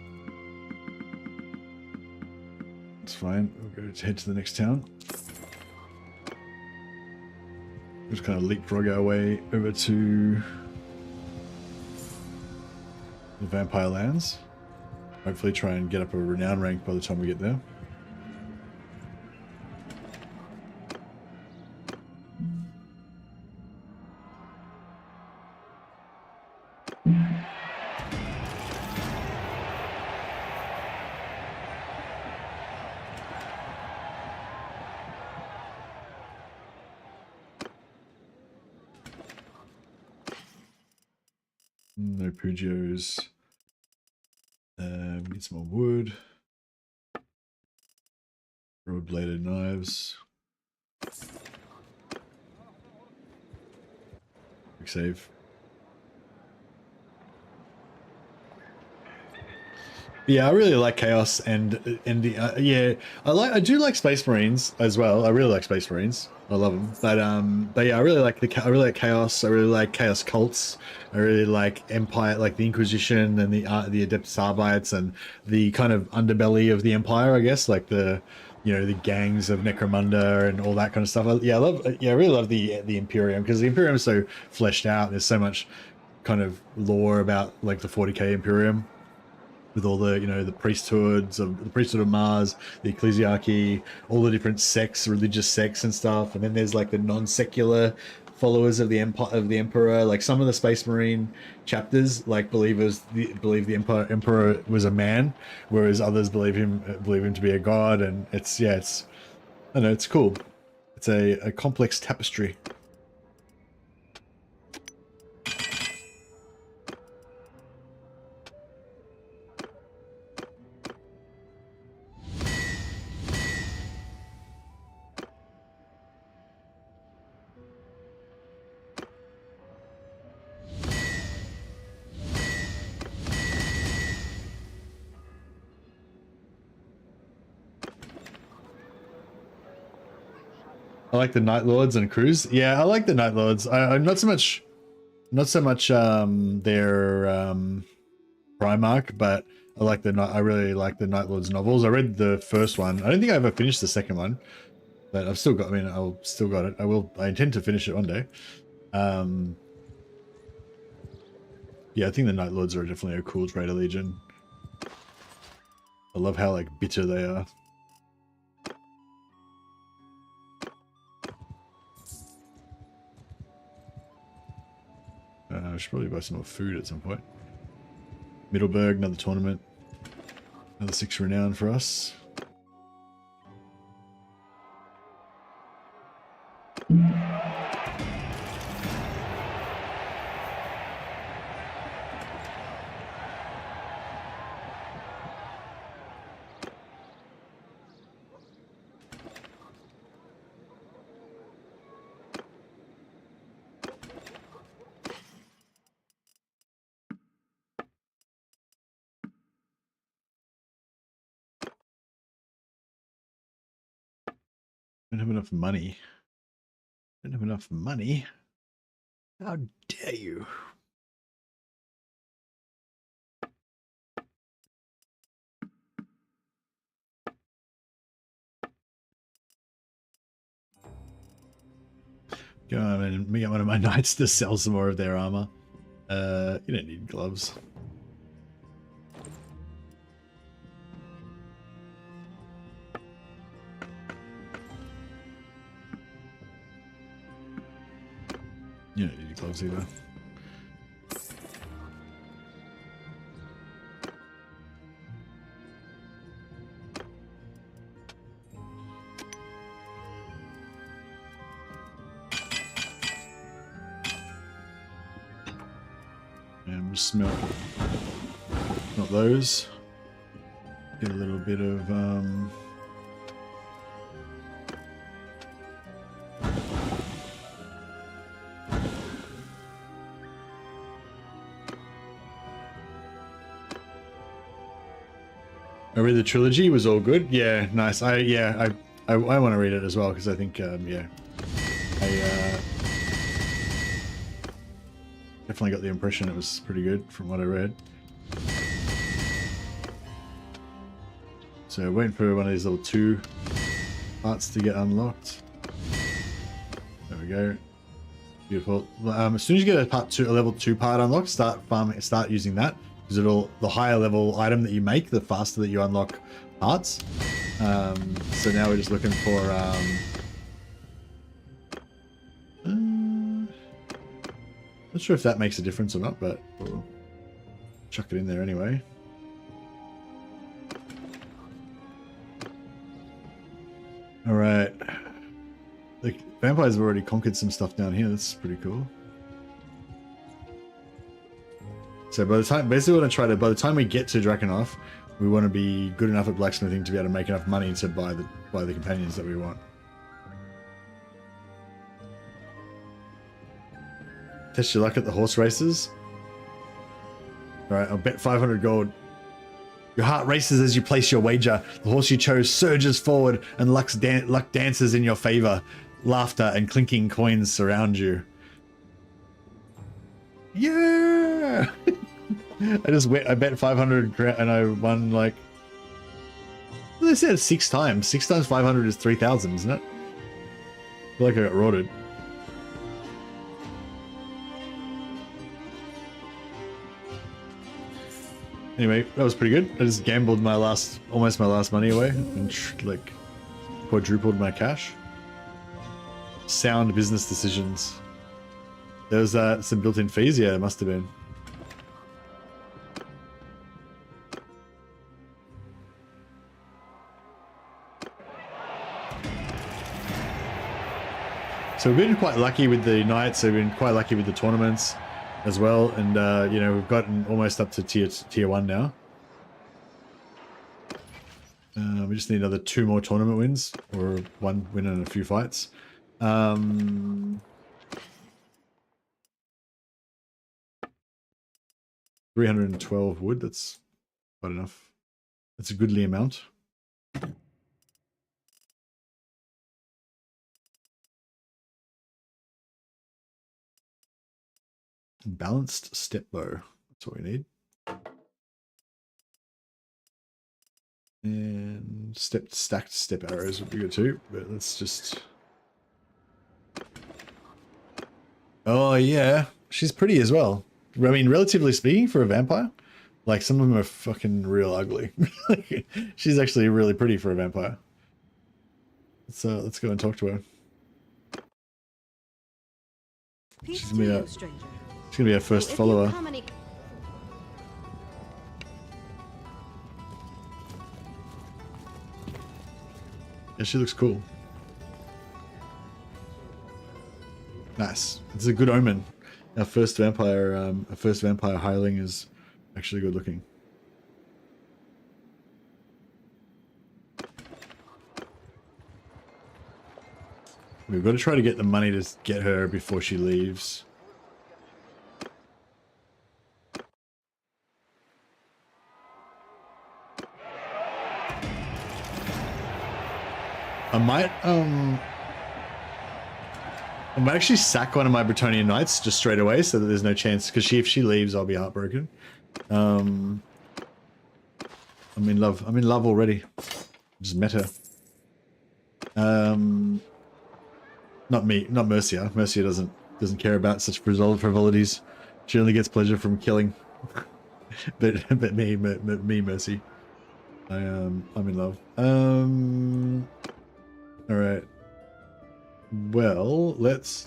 It's fine. We'll go to head to the next town. Just kind of leapfrog our way over to the Vampire Lands. Hopefully try and get up a renown rank by the time we get there. No Pugios. We need some more wood. Broad bladed knives. Quick save. Yeah, I really like Chaos and the yeah, I do like Space Marines as well. I really like Space Marines. I love them. But yeah, I really like Chaos. I really like Chaos cults. I really like Empire, like the Inquisition and the Adeptus Arbites and the kind of underbelly of the Empire, I guess, like the, you know, the gangs of Necromunda and all that kind of stuff. I really love the Imperium, because the Imperium is so fleshed out. There's so much kind of lore about like the 40k Imperium, with all the, you know, the priesthoods of the priesthood of Mars, the ecclesiarchy, all the different sects, religious sects and stuff. And then there's like the non-secular followers of the emperor. Like some of the Space Marine chapters like believe the emperor was a man, whereas others believe him to be a god. And it's, yeah, it's, I don't know, it's cool. It's a complex tapestry. I like the Night Lords and crews. Yeah, I like the Night Lords. I'm not so much their Primarch, but I really like the Night Lords novels. I read the first one. I don't think I ever finished the second one, but I've still got. I mean, I'll still got it. I intend to finish it one day. Yeah, I think the Night Lords are definitely a cool Trader Legion. I love how like bitter they are. I should probably buy some more food at some point. Middleburg, another tournament. Another 6 renown for us. Don't have enough money. Don't have enough money. How dare you? Go on and get one of my knights to sell some more of their armor. You don't need gloves. You don't need gloves either. And smelt not those. Get a little bit of I read the trilogy, was all good. Yeah, nice. I want to read it as well because I think yeah, I definitely got the impression it was pretty good from what I read. So waiting for one of these little 2 parts to get unlocked. There we go. Beautiful. As soon as you get a level 2 part unlocked, start farming. Start using that. Because the higher level item that you make, the faster that you unlock parts. So now we're just looking for not sure if that makes a difference or not, but we'll chuck it in there anyway. All right, the vampires have already conquered some stuff down here. That's pretty cool. So by the time, basically what I try to, by the time we get to Drakenhof, we want to be good enough at blacksmithing to be able to make enough money to buy the companions that we want. Test your luck at the horse races. Alright, I'll bet 500 gold. Your heart races as you place your wager. The horse you chose surges forward and luck dances in your favor. Laughter and clinking coins surround you. Yeah! I bet 500 and I won like, well, they said 6 times. 6 times 500 is 3,000, isn't it? I feel like I got rotted. Anyway, that was pretty good. I just gambled almost my last money away and like quadrupled my cash. Sound business decisions. There was some built-in fees. Yeah, it must have been. So we've been quite lucky with the knights. We've been quite lucky with the tournaments as well, and you know, we've gotten almost up to tier 1 now. We just need another 2 more tournament wins, or 1 win and a few fights. 312 wood. That's quite enough. That's a goodly amount. Balanced step bow. That's what we need. And stacked step arrows would be good too, but let's just... Oh yeah, she's pretty as well. I mean, relatively speaking for a vampire, like some of them are fucking real ugly. She's actually really pretty for a vampire. Let's go and talk to her. She's gonna be our first follower. Yeah, she looks cool. Nice. It's a good omen. Our first vampire hireling is actually good looking. We've got to try to get the money to get her before she leaves. I might actually sack one of my Bretonian knights just straight away so that there's no chance, because if she leaves, I'll be heartbroken. I'm in love. I'm in love already. Just met her. Not me, not Mercia. Mercia doesn't care about such frivolities. She only gets pleasure from killing. but me, Mercy. I'm in love. All right. Well, let's.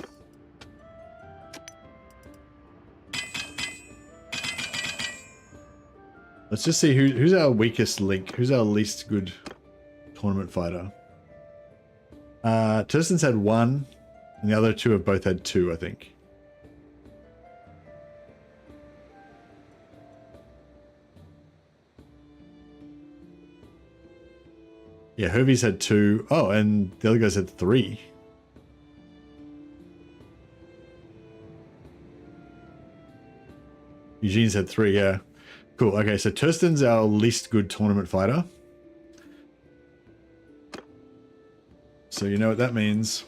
Let's just see who's our weakest link. Who's our least good tournament fighter? Tursten's had 1, and the other 2 have both had 2, I think. Yeah, Hervey's had 2. Oh, and the other guys had 3. Eugene's had 3, yeah. Cool. Okay, so Tursten's our least good tournament fighter. So you know what that means.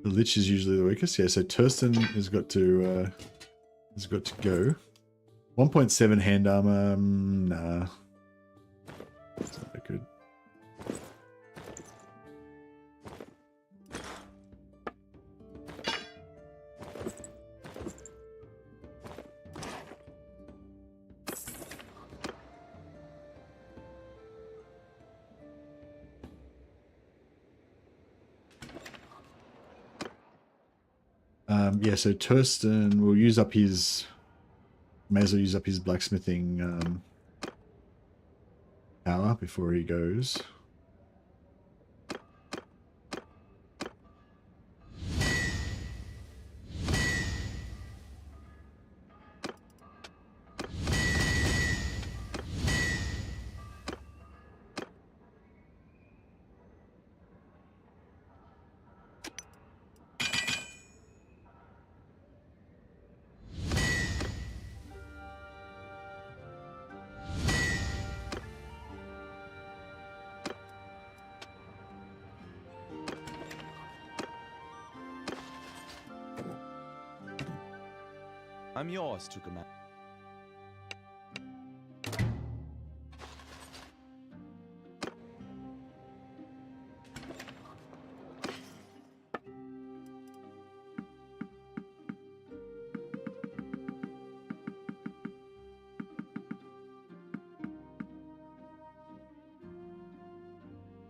The Lich is usually the weakest. Yeah, so Tursten has got to go. 1.7 hand armor. Nah. That's not that good. Yeah, so Tursten will use up his... May as well use up his blacksmithing power before he goes.
I'm yours to command.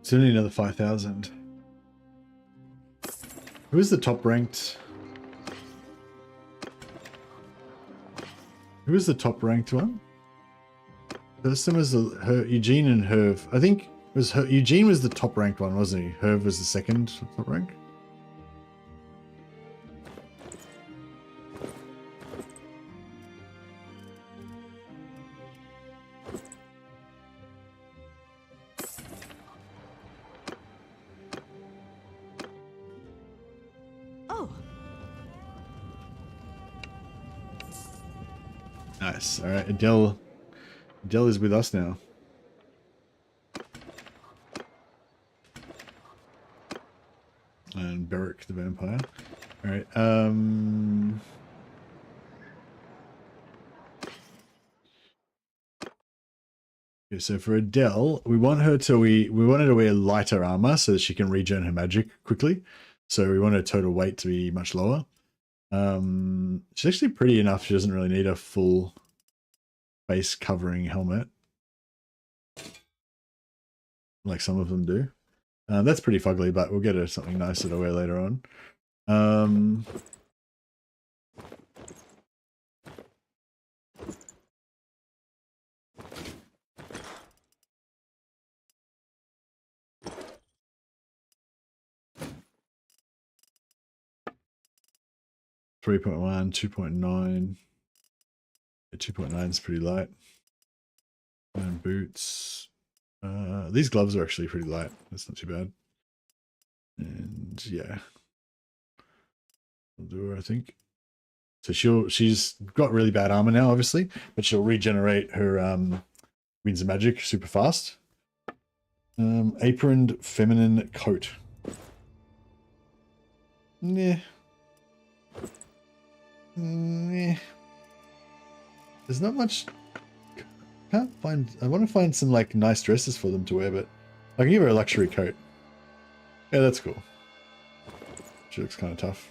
It's only another 5,000. Who is the top ranked? Who is the top ranked one? Tursten was Eugene and Herv. I think it was Eugene was the top ranked one, wasn't he? Herv was the second top rank. Nice. All right, Adele is with us now. And Beric the vampire. All right. Okay, so for Adele, we want her to we wanted to wear lighter armor so that she can regen her magic quickly. So we want her total weight to be much lower. She's actually pretty enough. She doesn't really need a full face covering helmet like some of them do. That's pretty fugly, but we'll get her something nicer to wear later on. 3.1, 2.9. 2.9 is pretty light. And boots. These gloves are actually pretty light. That's not too bad. And yeah, I'll do her, I think. So she's got really bad armor now, obviously, but she'll regenerate her winds of magic super fast. Aproned feminine coat. Nah. Nah. There's not much. Can't find. I want to find some like nice dresses for them to wear, but I can give her a luxury coat. Yeah, that's cool. She looks kind of tough.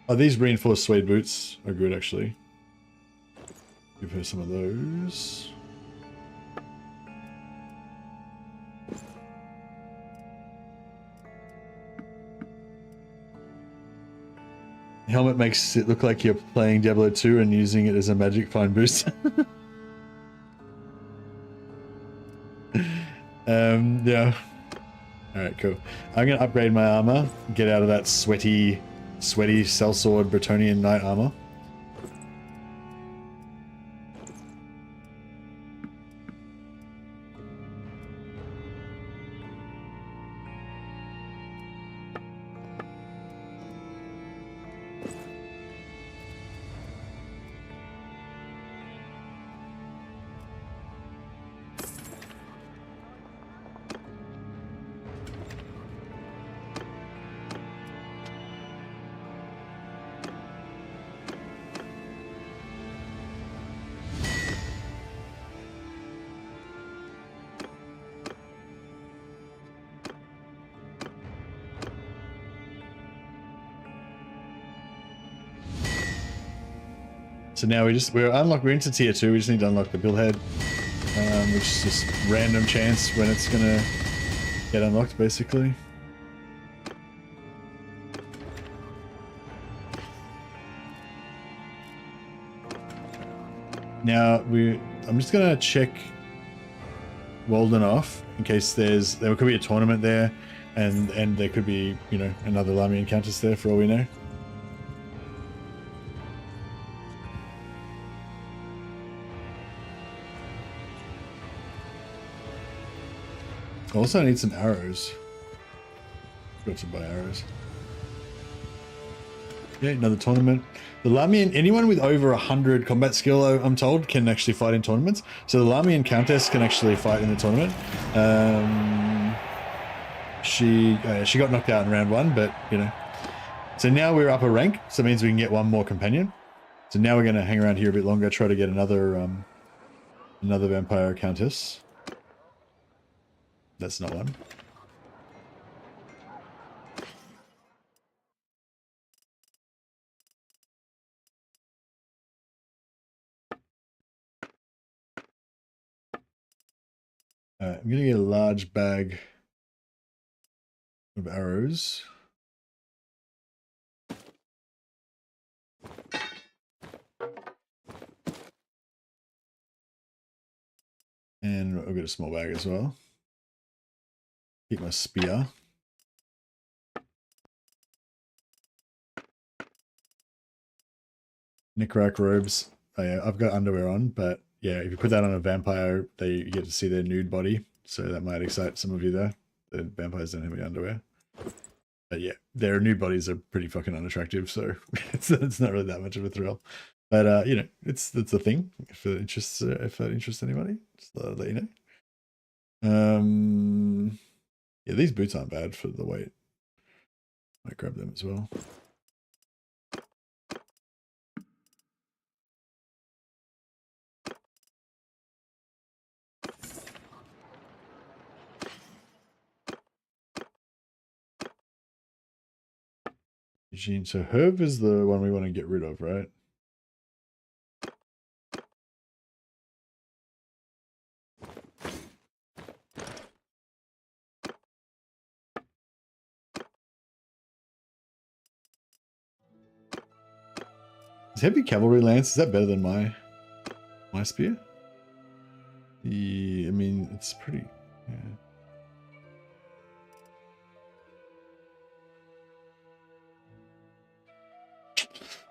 Oh, these reinforced suede boots are good, actually. Give her some of those. The helmet makes it look like you're playing Diablo 2 and using it as a magic find boost. Yeah. Alright, cool. I'm gonna upgrade my armor, get out of that sweaty sellsword Bretonnian knight armor. So now we're into tier 2, we just need to unlock the billhead, which is just random chance when it's gonna get unlocked, basically. Now I'm just gonna check Walden off in case there could be a tournament there, and there could be, you know, another Lamian Countess there for all we know. Also, I need some arrows. Got to buy arrows. Yeah, another tournament. The Lamian, anyone with over 100 combat skill, I'm told, can actually fight in tournaments. So the Lamian Countess can actually fight in the tournament. She got knocked out in round 1, but, you know. So now we're up a rank, so it means we can get one more companion. So now we're going to hang around here a bit longer, try to get another Vampire Countess. That's not one. I'm going to get a large bag of arrows. And I'll get a small bag as well. Keep my spear. Necroac robes. Oh yeah, I've got underwear on, but yeah, if you put that on a vampire, you get to see their nude body. So that might excite some of you there. The vampires don't have any underwear. But yeah, their nude bodies are pretty fucking unattractive, so it's not really that much of a thrill. But you know, it's a thing. If it interests anybody, just let you know. Yeah, these boots aren't bad for the weight. Might grab them as well. Eugene, so Herb is the one we want to get rid of, right? Is heavy cavalry lance, is that better than my spear? Yeah, I mean, it's pretty, yeah.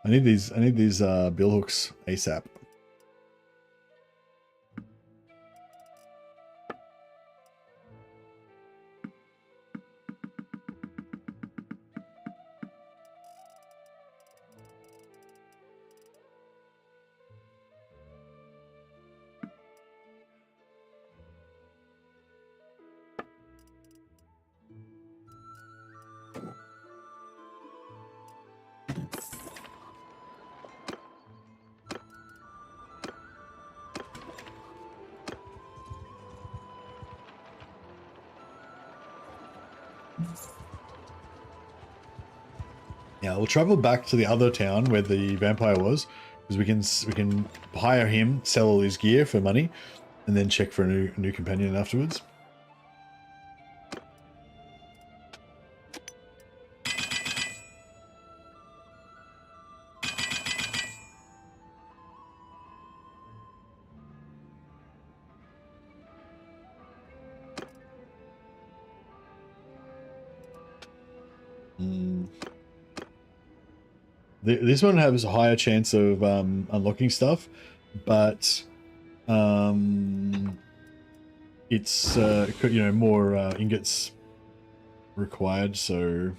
I need these bill hooks ASAP. Yeah, we'll travel back to the other town where the vampire was, because we can hire him, sell all his gear for money, and then check for a new companion afterwards. This one has a higher chance of unlocking stuff, but it's you know, more ingots required, so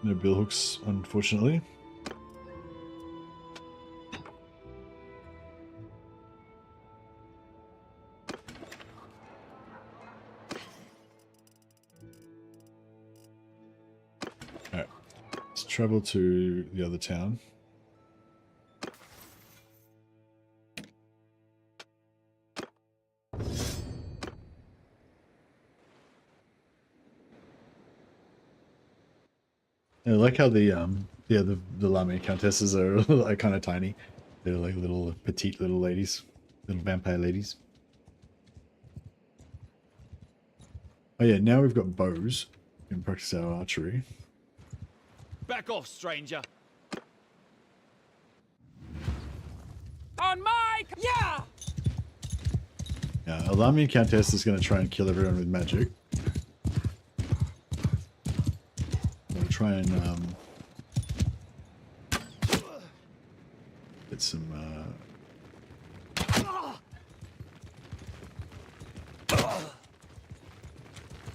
no bill hooks, unfortunately. Alright, let's travel to the other town. I like how the Lamy Countesses are like kind of tiny. They're like little petite little ladies, little vampire ladies. Oh yeah, now we've got bows. We can practice our archery.
Back off, stranger.
On my... Yeah!
Yeah, a Lamy Countess is going to try and kill everyone with magic. We'll try and get some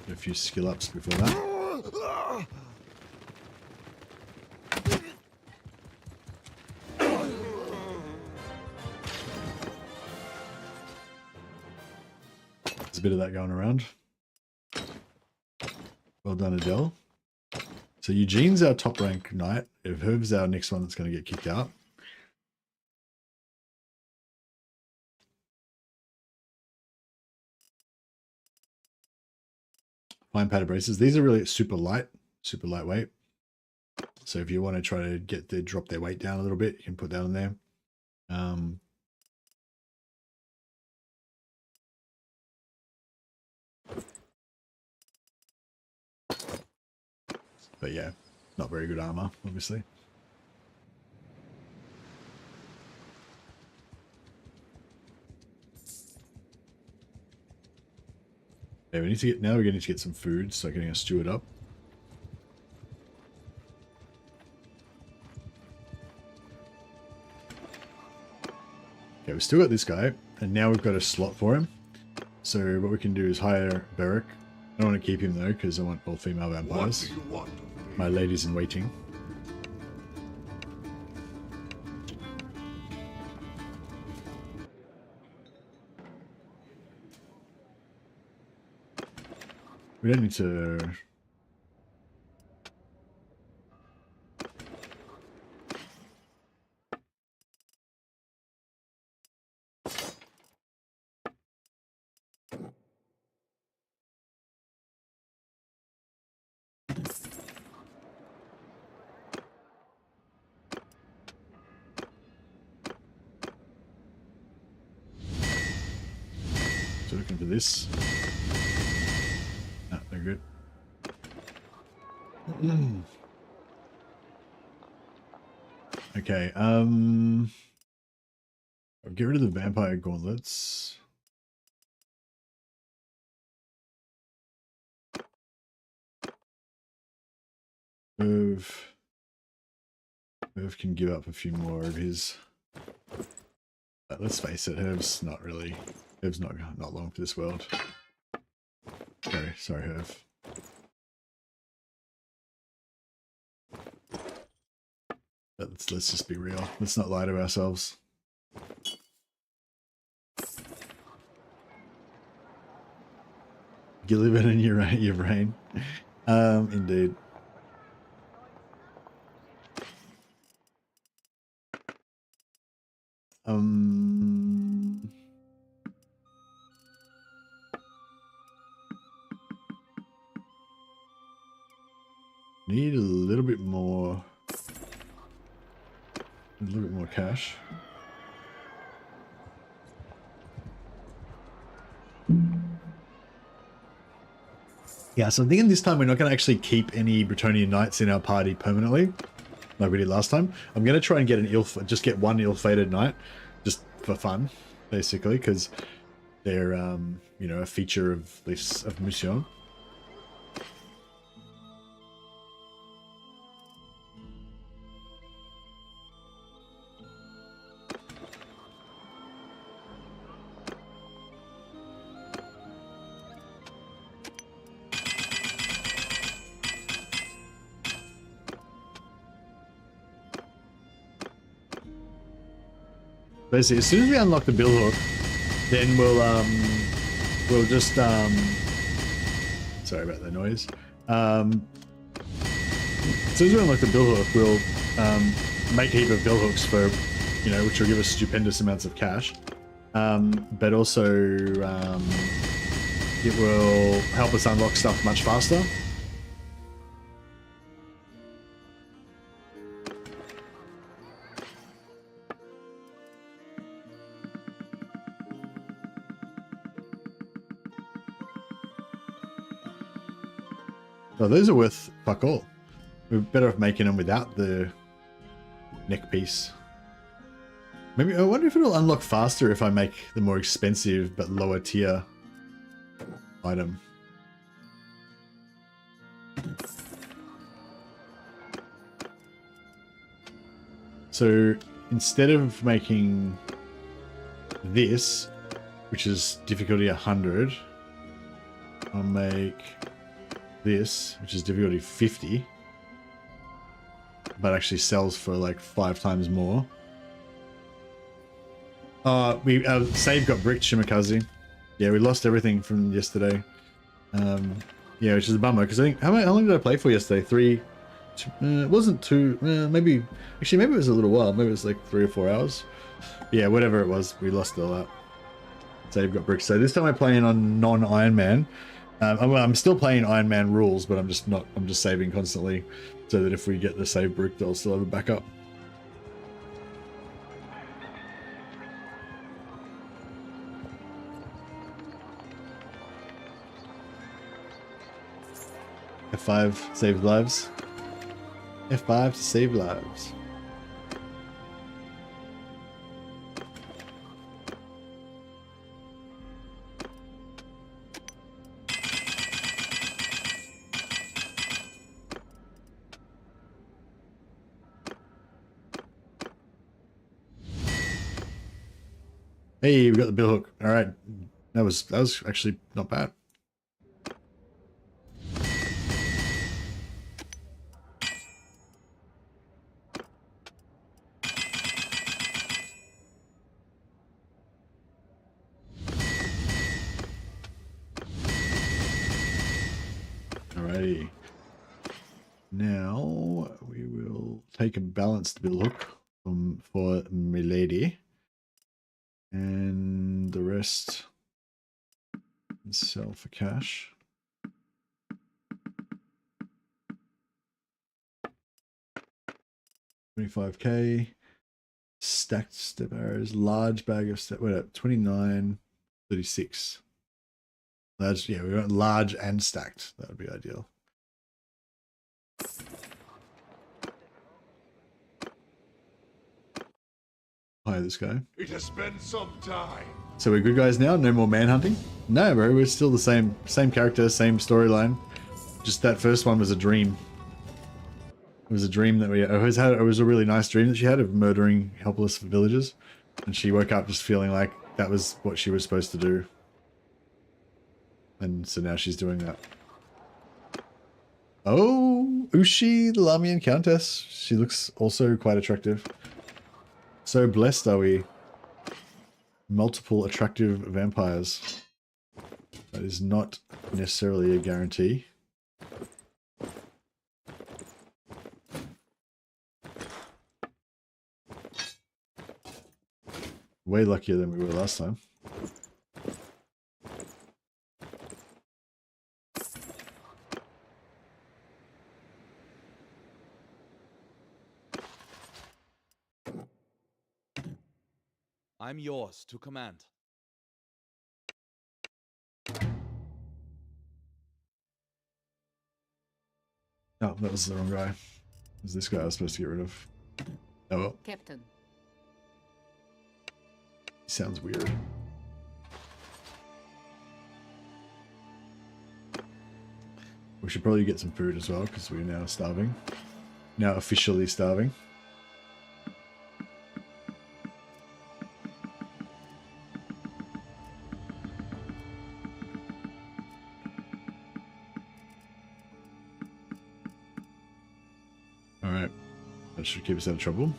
a few skill ups before that. There's a bit of that going around. Well done, Adele. So Eugene's our top rank knight. If Herb's our next one that's going to get kicked out. Fine padded braces. These are really super light, super lightweight. So if you want to try to get drop their weight down a little bit, you can put that on there. But yeah, not very good armor, obviously. Yeah, we need to get, now we're going to get some food, so getting a steward up. Okay, we've still got this guy, and now we've got a slot for him. So what we can do is hire Beric. I don't want to keep him though, because I want all female vampires. My ladies in waiting. We don't need to... So looking for this. No, they're good. Okay, I'll get rid of the vampire gauntlets. Irv can give up a few more of his. But let's face it, Irv's not long for this world. Sorry, Irv. let's just be real. Let's not lie to ourselves. You live it in your brain. Indeed. Need a little bit more cash. Yeah, so I'm thinking this time we're not going to actually keep any Bretonian Knights in our party permanently, like we did last time. I'm going to try and get just get one ill-fated knight, just for fun, basically, because they're, you know, a feature of this of Mousillon. Basically, as soon as we unlock the billhook, then we'll just sorry about the noise. As soon as we unlock the billhook, we'll make a heap of billhooks for, you know, which will give us stupendous amounts of cash. But also it will help us unlock stuff much faster. Oh, those are worth fuck all. We're better off making them without the neck piece. Maybe, I wonder if it'll unlock faster if I make the more expensive but lower tier item. So instead of making this, which is difficulty 100, I'll make this, which is difficulty 50, but actually sells for like 5 times more. We save got bricked, Shimakaze. Yeah, we lost everything from yesterday. Yeah, which is a bummer because I think how long did I play for yesterday? It wasn't too. Maybe it was a little while. Maybe it was like 3 or 4 hours. Yeah, whatever it was, we lost all that. Save got bricked. So this time I'm playing on non-Iron Man. I'm still playing Iron Man rules, but I'm just saving constantly so that if we get the save brick, I'll still have a backup. F5 save lives. F5 to save lives. Hey, we got the billhook. All right, that was actually not bad. Alrighty. Now we will take a balanced billhook for Milady. And the rest sell for cash. 25k. Stacked step arrows. Large bag of step. Wait up. 29. 36. Large. Yeah, we want large and stacked. That would be ideal. Hire this guy.
It has been some time.
So we're good guys now? No more manhunting? No, bro. We're still the same character, same storyline. Just that first one was a dream. It was a dream that we always had. It was a really nice dream that she had of murdering helpless villagers. And she woke up just feeling like that was what she was supposed to do. And so now she's doing that. Oh! Ushi, the Lamian Countess. She looks also quite attractive. So blessed are we. Multiple attractive vampires. That is not necessarily a guarantee. Way luckier than we were last time.
I'm yours to command.
Oh, that was the wrong guy. It was this guy I was supposed to get rid of. Oh well.
Captain.
He sounds weird. We should probably get some food as well, because we're now starving. Now officially starving. Alright. That should keep us out of trouble.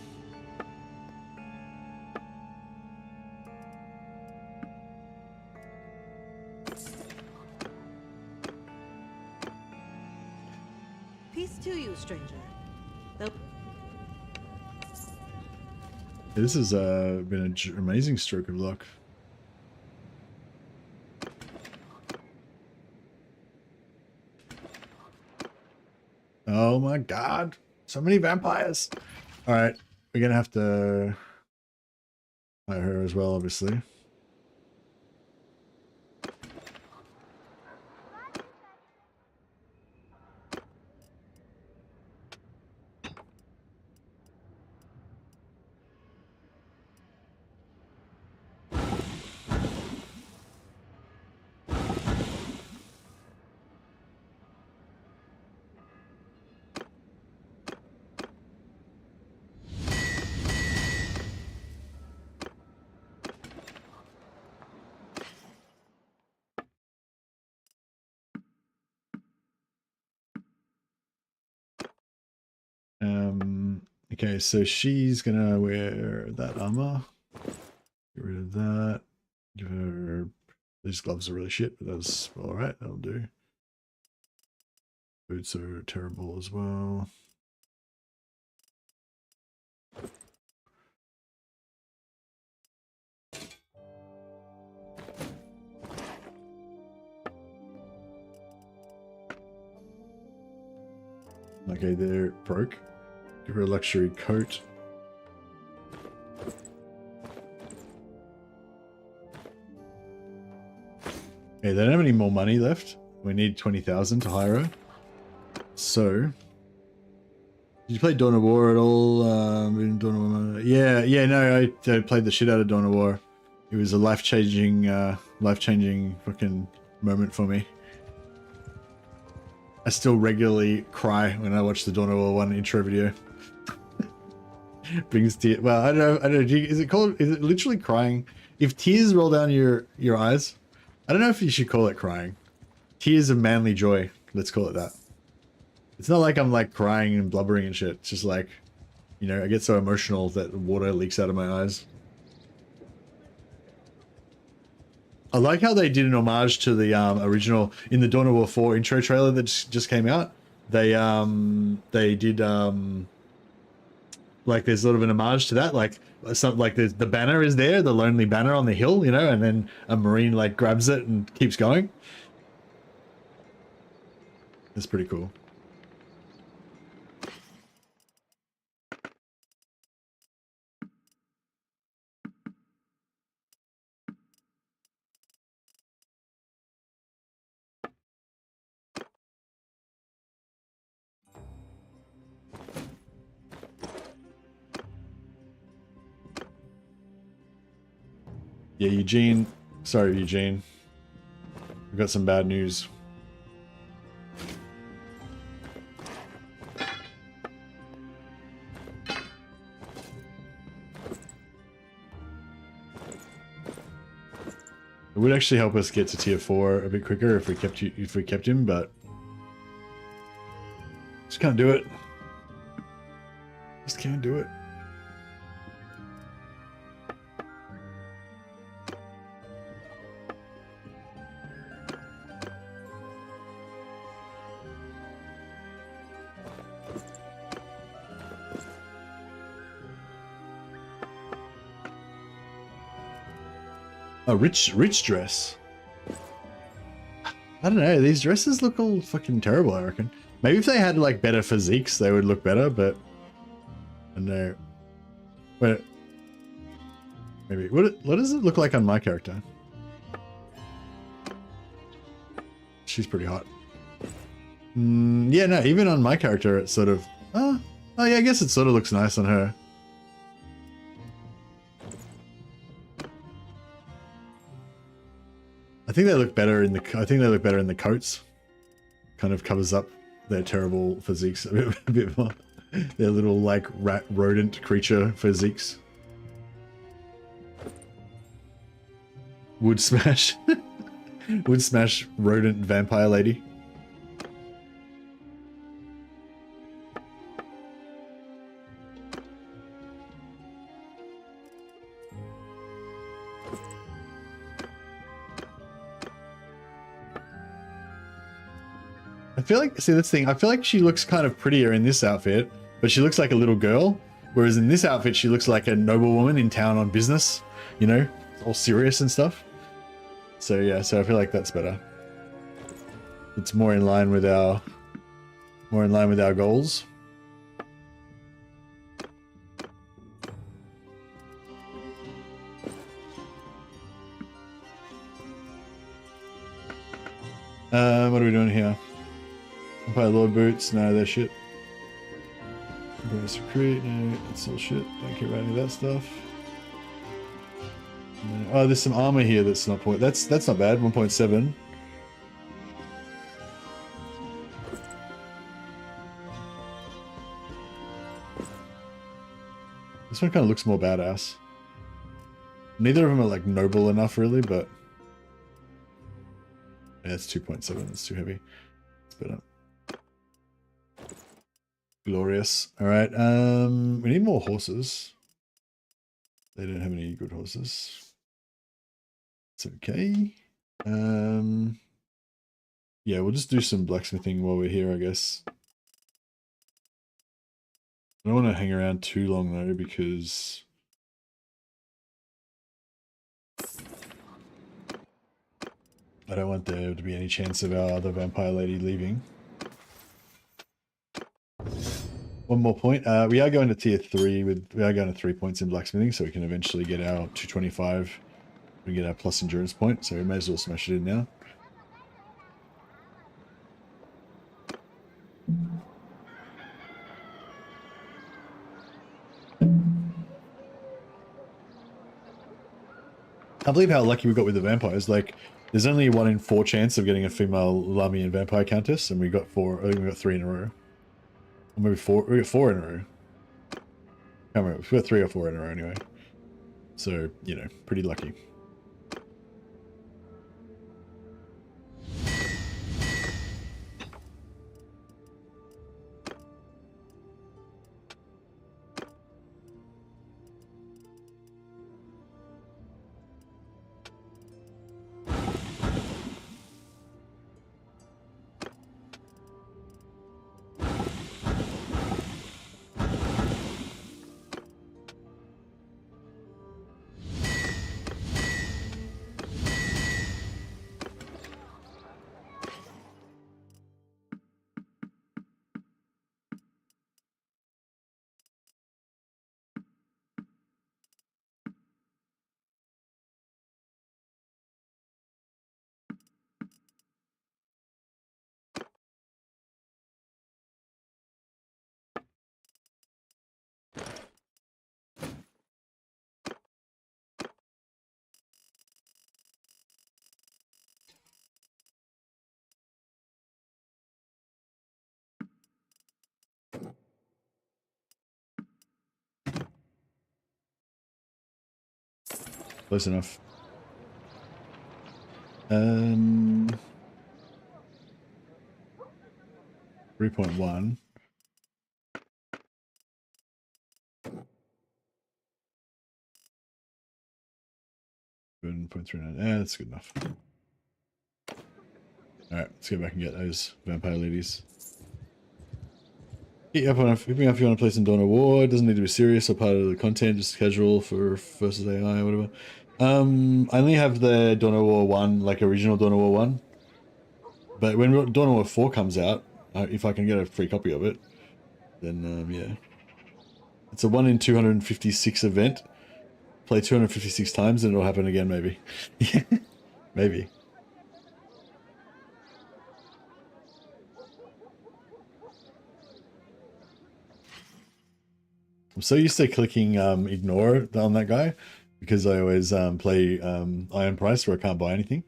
Peace to you, stranger. Nope.
This has been an amazing stroke of luck. Oh my god. So many vampires. Alright. We're gonna have to hire her as well, obviously. Okay, so she's gonna wear that armor. Get rid of that. Give her... These gloves are really shit, but that's alright, that'll do. Boots are terrible as well. Okay, they're broke. Give her a luxury coat. Okay, they don't have any more money left. We need 20,000 to hire her. So, did you play Dawn of War at all? Dawn of War, yeah, no, I played the shit out of Dawn of War. It was a life-changing fucking moment for me. I still regularly cry when I watch the Dawn of War 1 intro video. Brings tears. Well, I don't know. Is it literally crying? If tears roll down your eyes, I don't know if you should call it crying. Tears of manly joy. Let's call it that. It's not like I'm like crying and blubbering and shit. It's just like, you know, I get so emotional that water leaks out of my eyes. I like how they did an homage to the original in the Dawn of War 4 intro trailer that just came out. They did like there's sort of an homage to that, like something like the banner is there, the lonely banner on the hill, you know, and then a marine like grabs it and keeps going. It's pretty cool. Yeah, Eugene. Sorry, Eugene. We've got some bad news. It would actually help us get to tier 4 a bit quicker if we kept him, but Just can't do it. Just can't do it. A rich dress. I don't know. These dresses look all fucking terrible, I reckon. Maybe if they had like better physiques, they would look better, but I don't know. Wait. Maybe. What does it look like on my character? She's pretty hot. Yeah, no, even on my character, it's sort of... oh yeah, I guess it sort of looks nice on her. I think they look better in the coats. Kind of covers up their terrible physiques a bit more. Their little like rodent creature physiques. Wood smash. Wood smash rodent vampire lady. I feel like, see, that's the thing, I feel like she looks kind of prettier in this outfit, but she looks like a little girl, whereas in this outfit she looks like a noblewoman in town on business, you know, all serious and stuff. So yeah, so I feel like that's better. It's more in line with our goals. What are we doing here? Vampire Lord boots, no, they're shit. Bonus recruit, no, that's all shit. Don't care about any of that stuff. No. Oh, there's some armor here that's not point. That's not bad. 1.7. This one kind of looks more badass. Neither of them are like noble enough, really, but yeah, it's 2.7. It's too heavy. It's better. Glorious. All right. We need more horses. They don't have any good horses. It's okay. Yeah, we'll just do some blacksmithing while we're here, I guess. I don't want to hang around too long though, because I don't want there to be any chance of our other vampire lady leaving. One more point. We are going to tier 3 we are going to 3 points in blacksmithing, so we can eventually get our 225. We get our plus endurance point, so we may as well smash it in now. I believe how lucky we got with the vampires. Like, there's only a 1 in 4 chance of getting a female Lamian vampire countess, and we got 4. I think we got 3 in a row. Or maybe 4. We got 4 in a row. I can't remember. We got 3 or 4 in a row anyway. So, you know, pretty lucky. Close enough. 3.1. 7.39. Yeah, that's good enough. Alright, let's go back and get those vampire ladies. Hit me up if you want to play some Dawn of War. It doesn't need to be serious or part of the content, just casual for versus AI or whatever. I only have the Dawn of War 1, like original Dawn of War 1. But when Dawn of War 4 comes out, if I can get a free copy of it, then yeah. It's a 1 in 256 event. Play 256 times and it'll happen again, maybe. Maybe. I'm so used to clicking ignore on that guy because I always play Iron Price where I can't buy anything.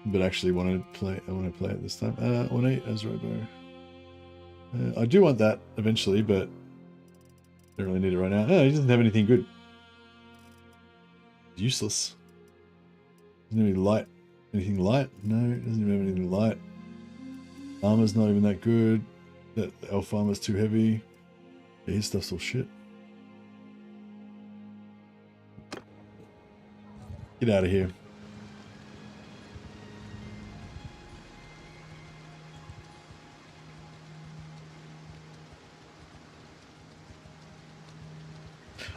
But actually I want to play it this time. Ornate as Robo. I do want that eventually, but don't really need it right now. Oh, he doesn't have anything good. Useless. Doesn't have any light. Anything light? No, it doesn't even have anything light. Armor's not even that good. That elf armor's too heavy. Yeah, his stuff's all shit. Get out of here.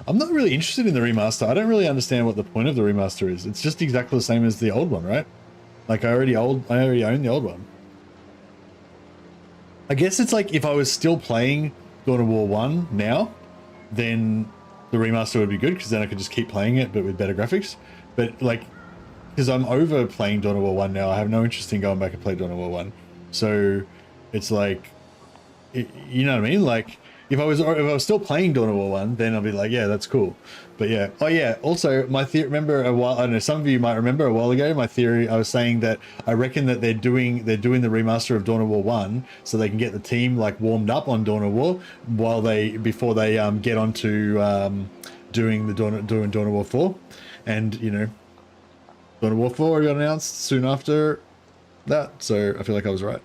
I'm not really interested in the remaster. I don't really understand what the point of the remaster is. It's just exactly the same as the old one, right? Like I already own the old one. I guess it's like if I was still playing Dawn of War 1 now, then the remaster would be good because then I could just keep playing it but with better graphics. But like, because I'm over playing Dawn of War 1 now, I have no interest in going back and play Dawn of War 1. So it's like, you know what I mean? Like, if I was still playing Dawn of War 1, then I'll be like, yeah, that's cool. But yeah. Oh yeah, also my theory, remember a while, I don't know, some of you might remember a while ago, my theory, I was saying that I reckon that they're doing the remaster of Dawn of War 1 so they can get the team like warmed up on Dawn of War before they get onto doing Dawn of War 4. And you know, Dawn of War 4 got announced soon after that, so I feel like I was right.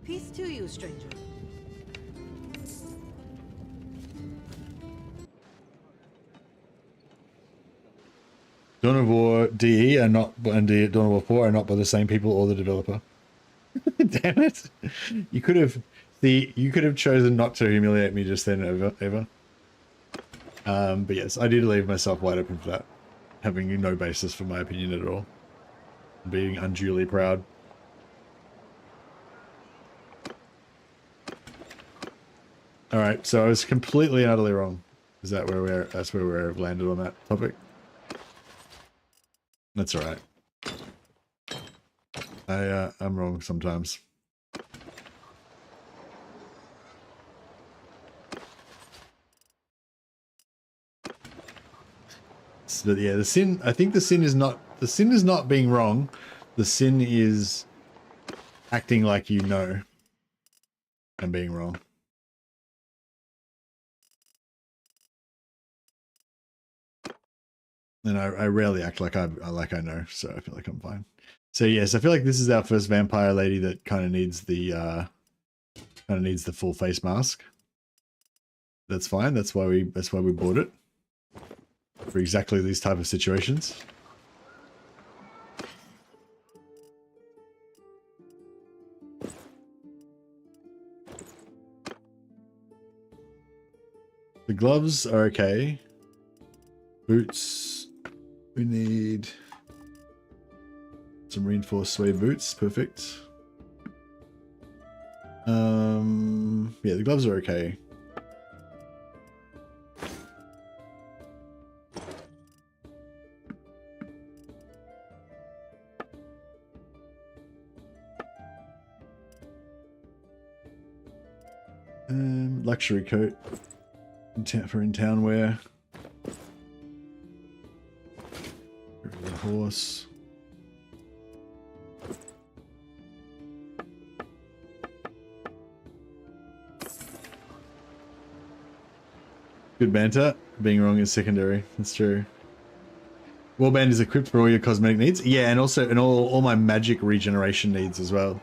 Peace to you, stranger.
Dawn of War DE and Dawn of War 4 are not by the same people or the developer. Damn it! You could have chosen not to humiliate me just then, ever. But yes, I did leave myself wide open for that, having no basis for my opinion at all, being unduly proud. All right, so I was completely and utterly wrong. Is that where that's where we've landed on that topic? That's all right. I'm wrong sometimes. But yeah, the sin, I think the sin is not being wrong. The sin is acting like you know and being wrong. And I rarely act like I know, so I feel like I'm fine. So yes, I feel like this is our first vampire lady that kind of needs the full face mask. That's fine. That's why we bought it, for exactly these type of situations. The gloves are okay. Boots. We need some reinforced suede boots. Perfect. Yeah, the gloves are okay. Luxury coat for in-town wear. The horse. Good banter. Being wrong is secondary. That's true. Warband is equipped for all your cosmetic needs. Yeah, and also and all my magic regeneration needs as well.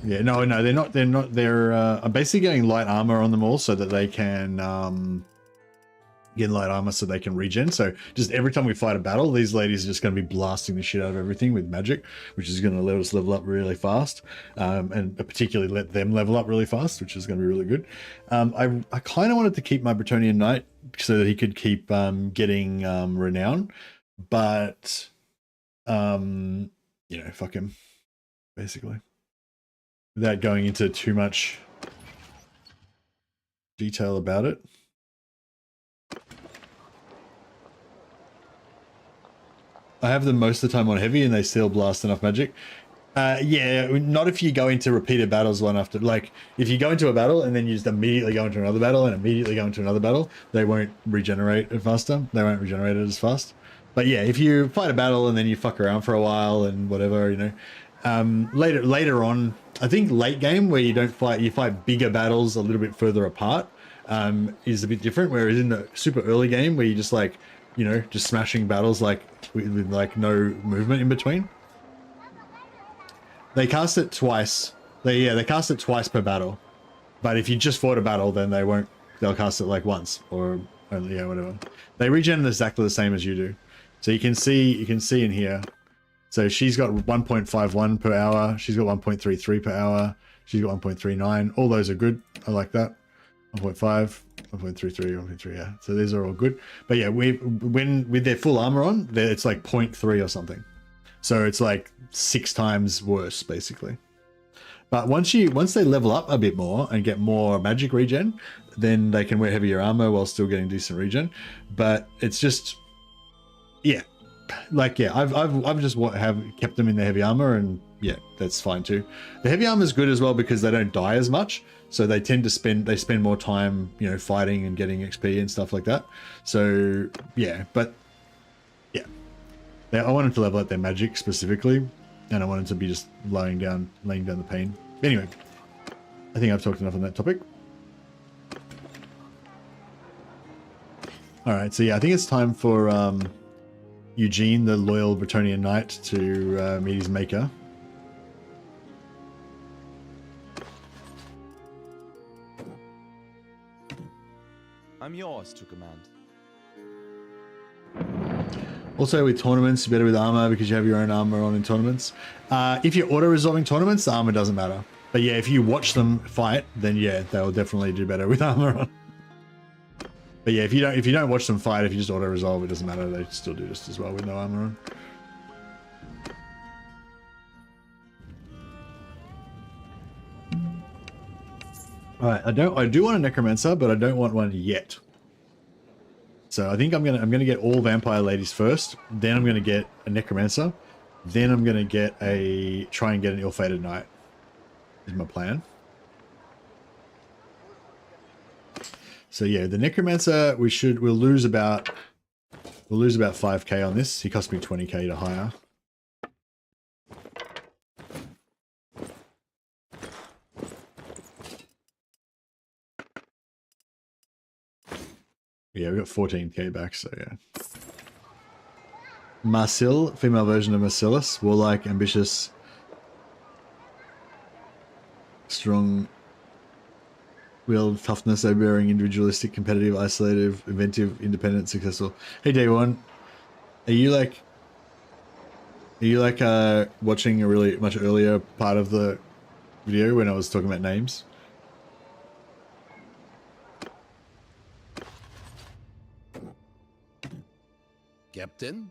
Yeah, no, they're not. I'm basically getting light armor on them all so that they can get light armor so they can regen. So just every time we fight a battle, these ladies are just going to be blasting the shit out of everything with magic, which is going to let us level up really fast, and particularly let them level up really fast, which is going to be really good. I kind of wanted to keep my Bretonian Knight so that he could keep getting renown, but you know, fuck him, basically. Without going into too much detail about it. I have them most of the time on heavy and they still blast enough magic. Yeah, not if you go into repeated battles one after. Like, if you go into a battle and then you just immediately go into another battle and immediately go into another battle, they won't regenerate it faster. They won't regenerate it as fast. But yeah, if you fight a battle and then you fuck around for a while and whatever, you know. Later on, I think late game where you don't fight, you fight bigger battles a little bit further apart, is a bit different. Whereas in the super early game where you just like, you know, just smashing battles like with like no movement in between. They cast it twice. They cast it twice per battle. But if you just fought a battle, then they won't. They'll cast it like once or only, yeah, whatever. They regen exactly the same as you do. So you can see in here. So she's got 1.51 per hour. She's got 1.33 per hour. She's got 1.39. All those are good. I like that. 1.5, 1.33, 1.3. Yeah. So these are all good. But yeah, when with their full armor on, it's like 0.3 or something. So it's like 6 times worse, basically. But once they level up a bit more and get more magic regen, then they can wear heavier armor while still getting decent regen. But it's just, yeah. Like, yeah, I've just have kept them in the heavy armor, and yeah, that's fine too. The heavy armor is good as well because they don't die as much, so they tend to spend more time, you know, fighting and getting XP and stuff like that. So yeah, but yeah, I wanted to level up their magic specifically, and I wanted to be just laying down the pain. Anyway, I think I've talked enough on that topic. All right, so yeah, I think it's time for Eugene, the loyal Bretonian knight, to meet his maker.
I'm yours to command.
Also with tournaments, you're better with armor because you have your own armor on in tournaments. If you're auto-resolving tournaments, the armor doesn't matter. But yeah, if you watch them fight, then yeah, they'll definitely do better with armor on. But yeah, if you don't watch them fight, if you just auto-resolve, it doesn't matter. They still do just as well with no armor on. Alright, I do want a necromancer, but I don't want one yet. So I think I'm gonna get all vampire ladies first, then I'm gonna get a necromancer, then I'm gonna try and get an ill-fated knight. Is my plan. So yeah, the necromancer we'll lose about 5k on this. He cost me 20k to hire. Yeah, we got 14k back, so yeah. Marcel, female version of Marcellus, warlike, ambitious, strong, will, toughness, overbearing, individualistic, competitive, isolated, inventive, independent, successful. Hey Day One, are you like watching a really much earlier part of the video when I was talking about names?
Captain?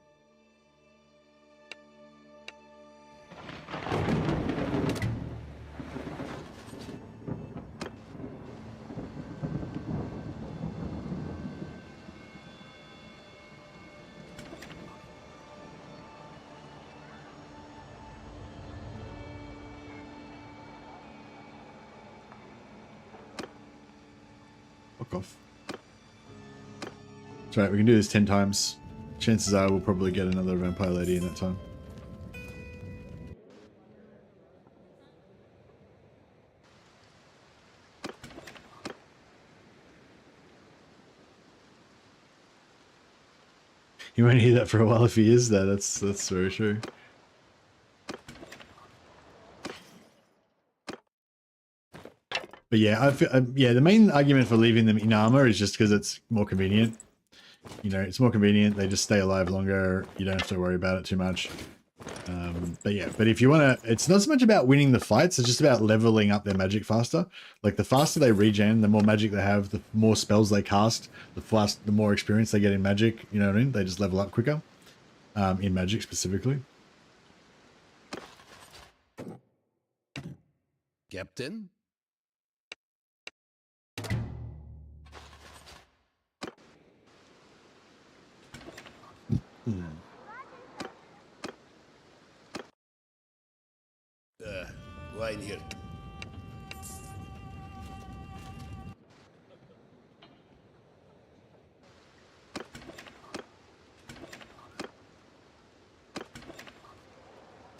Fuck off. That's right, we can do this 10 times. Chances are we'll probably get another vampire lady in that time. You won't hear that for a while if he is there. That's very true. But yeah, yeah, the main argument for leaving them in armor is just because it's more convenient. You know, it's more convenient. They just stay alive longer. You don't have to worry about it too much. But yeah, but if you want to, it's not so much about winning the fights. It's just about leveling up their magic faster. Like the faster they regen, the more magic they have, the more spells they cast, the more experience they get in magic. You know what I mean? They just level up quicker. In magic specifically.
Captain? Wine here.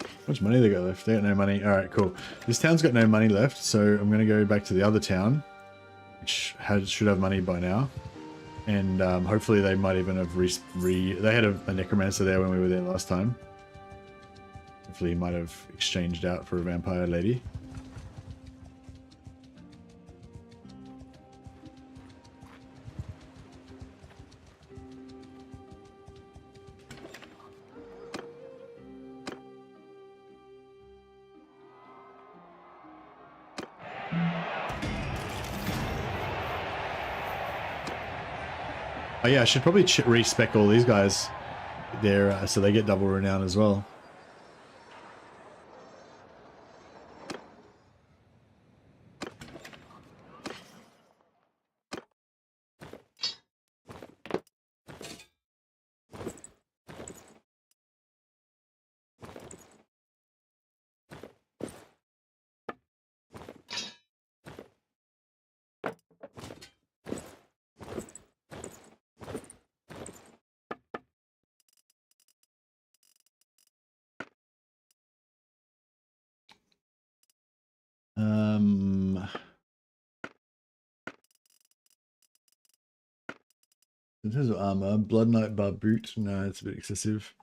How much money they got left? They got no money. All right, cool. This town's got no money left, so I'm going to go back to the other town, which should have money by now. And hopefully they might even have they had a necromancer there when we were there last time. Hopefully he might have exchanged out for a vampire lady. Oh yeah, I should probably respec all these guys there so they get double renown as well. In terms of armor, Blood Knight Bar Boot, no, it's a bit excessive.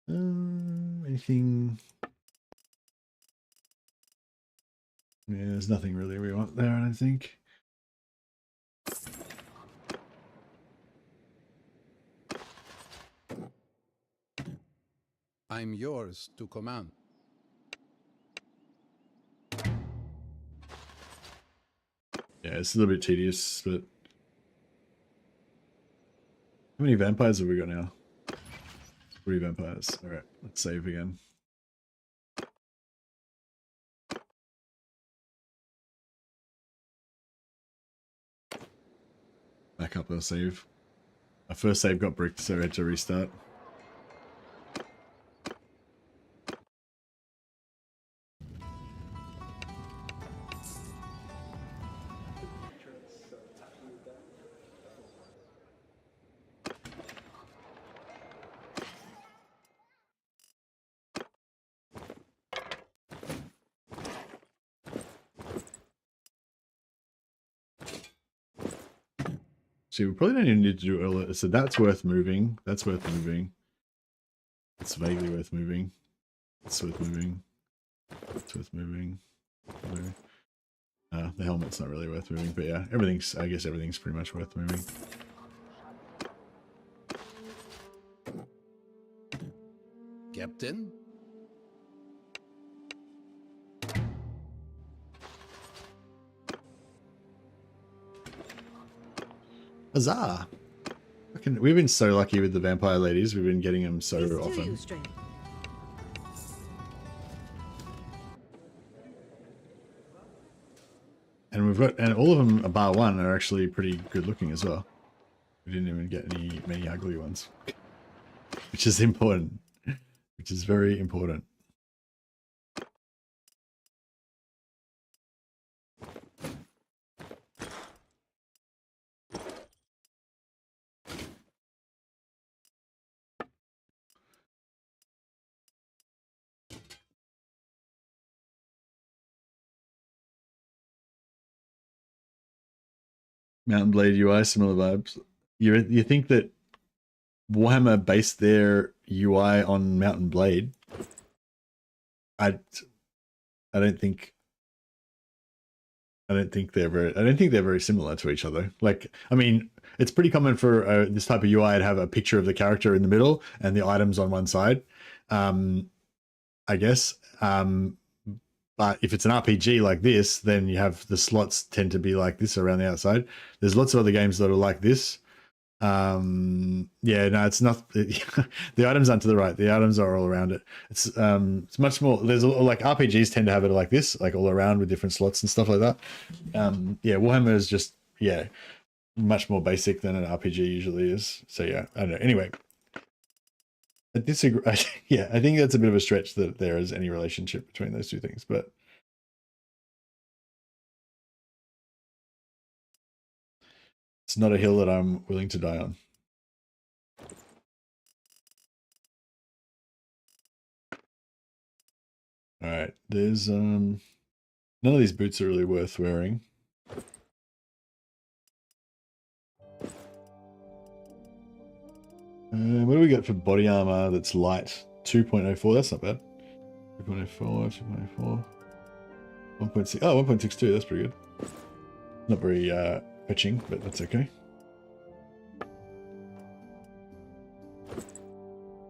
Anything? Yeah, there's nothing really we want there, I don't think.
I'm yours to command.
Yeah, it's a little bit tedious, but how many vampires have we got now? 3 vampires. Alright, let's save again. Back up our save. Our first save got bricked, so we had to restart. See, we probably don't even need to do earlier. So that's worth moving. That's worth moving. It's vaguely worth moving. It's worth moving. It's worth moving. The helmet's not really worth moving, but yeah, I guess everything's pretty much worth moving.
Captain?
Huzzah! We've been so lucky with the vampire ladies. We've been getting them so
Peace to
often.
you, stranger.
And all of them, bar one, are actually pretty good looking as well. We didn't even get many ugly ones, which is important. Which is very important. Mountain Blade UI, similar vibes. You think that Warhammer based their UI on Mountain Blade, I don't think they're very similar to each other. Like, I mean, it's pretty common for this type of UI to have a picture of the character in the middle and the items on one side, I guess. But if it's an RPG like this, then you have the slots tend to be like this around the outside. There's lots of other games that are like this. Yeah, no, it's not. The items aren't to the right. The items are all around it. It's much more. There's like RPGs tend to have it like this, like all around with different slots and stuff like that. Yeah, Warhammer is just much more basic than an RPG usually is. So yeah, I don't know. Anyway, I disagree. Yeah, I think that's a bit of a stretch that there is any relationship between those two things, but it's not a hill that I'm willing to die on. All right, there's none of these boots are really worth wearing. What do we got for body armor that's light? 2.04, that's not bad. 2.04, 2.04. 1.6, oh, 1.62, that's pretty good. Not very fetching, but that's okay.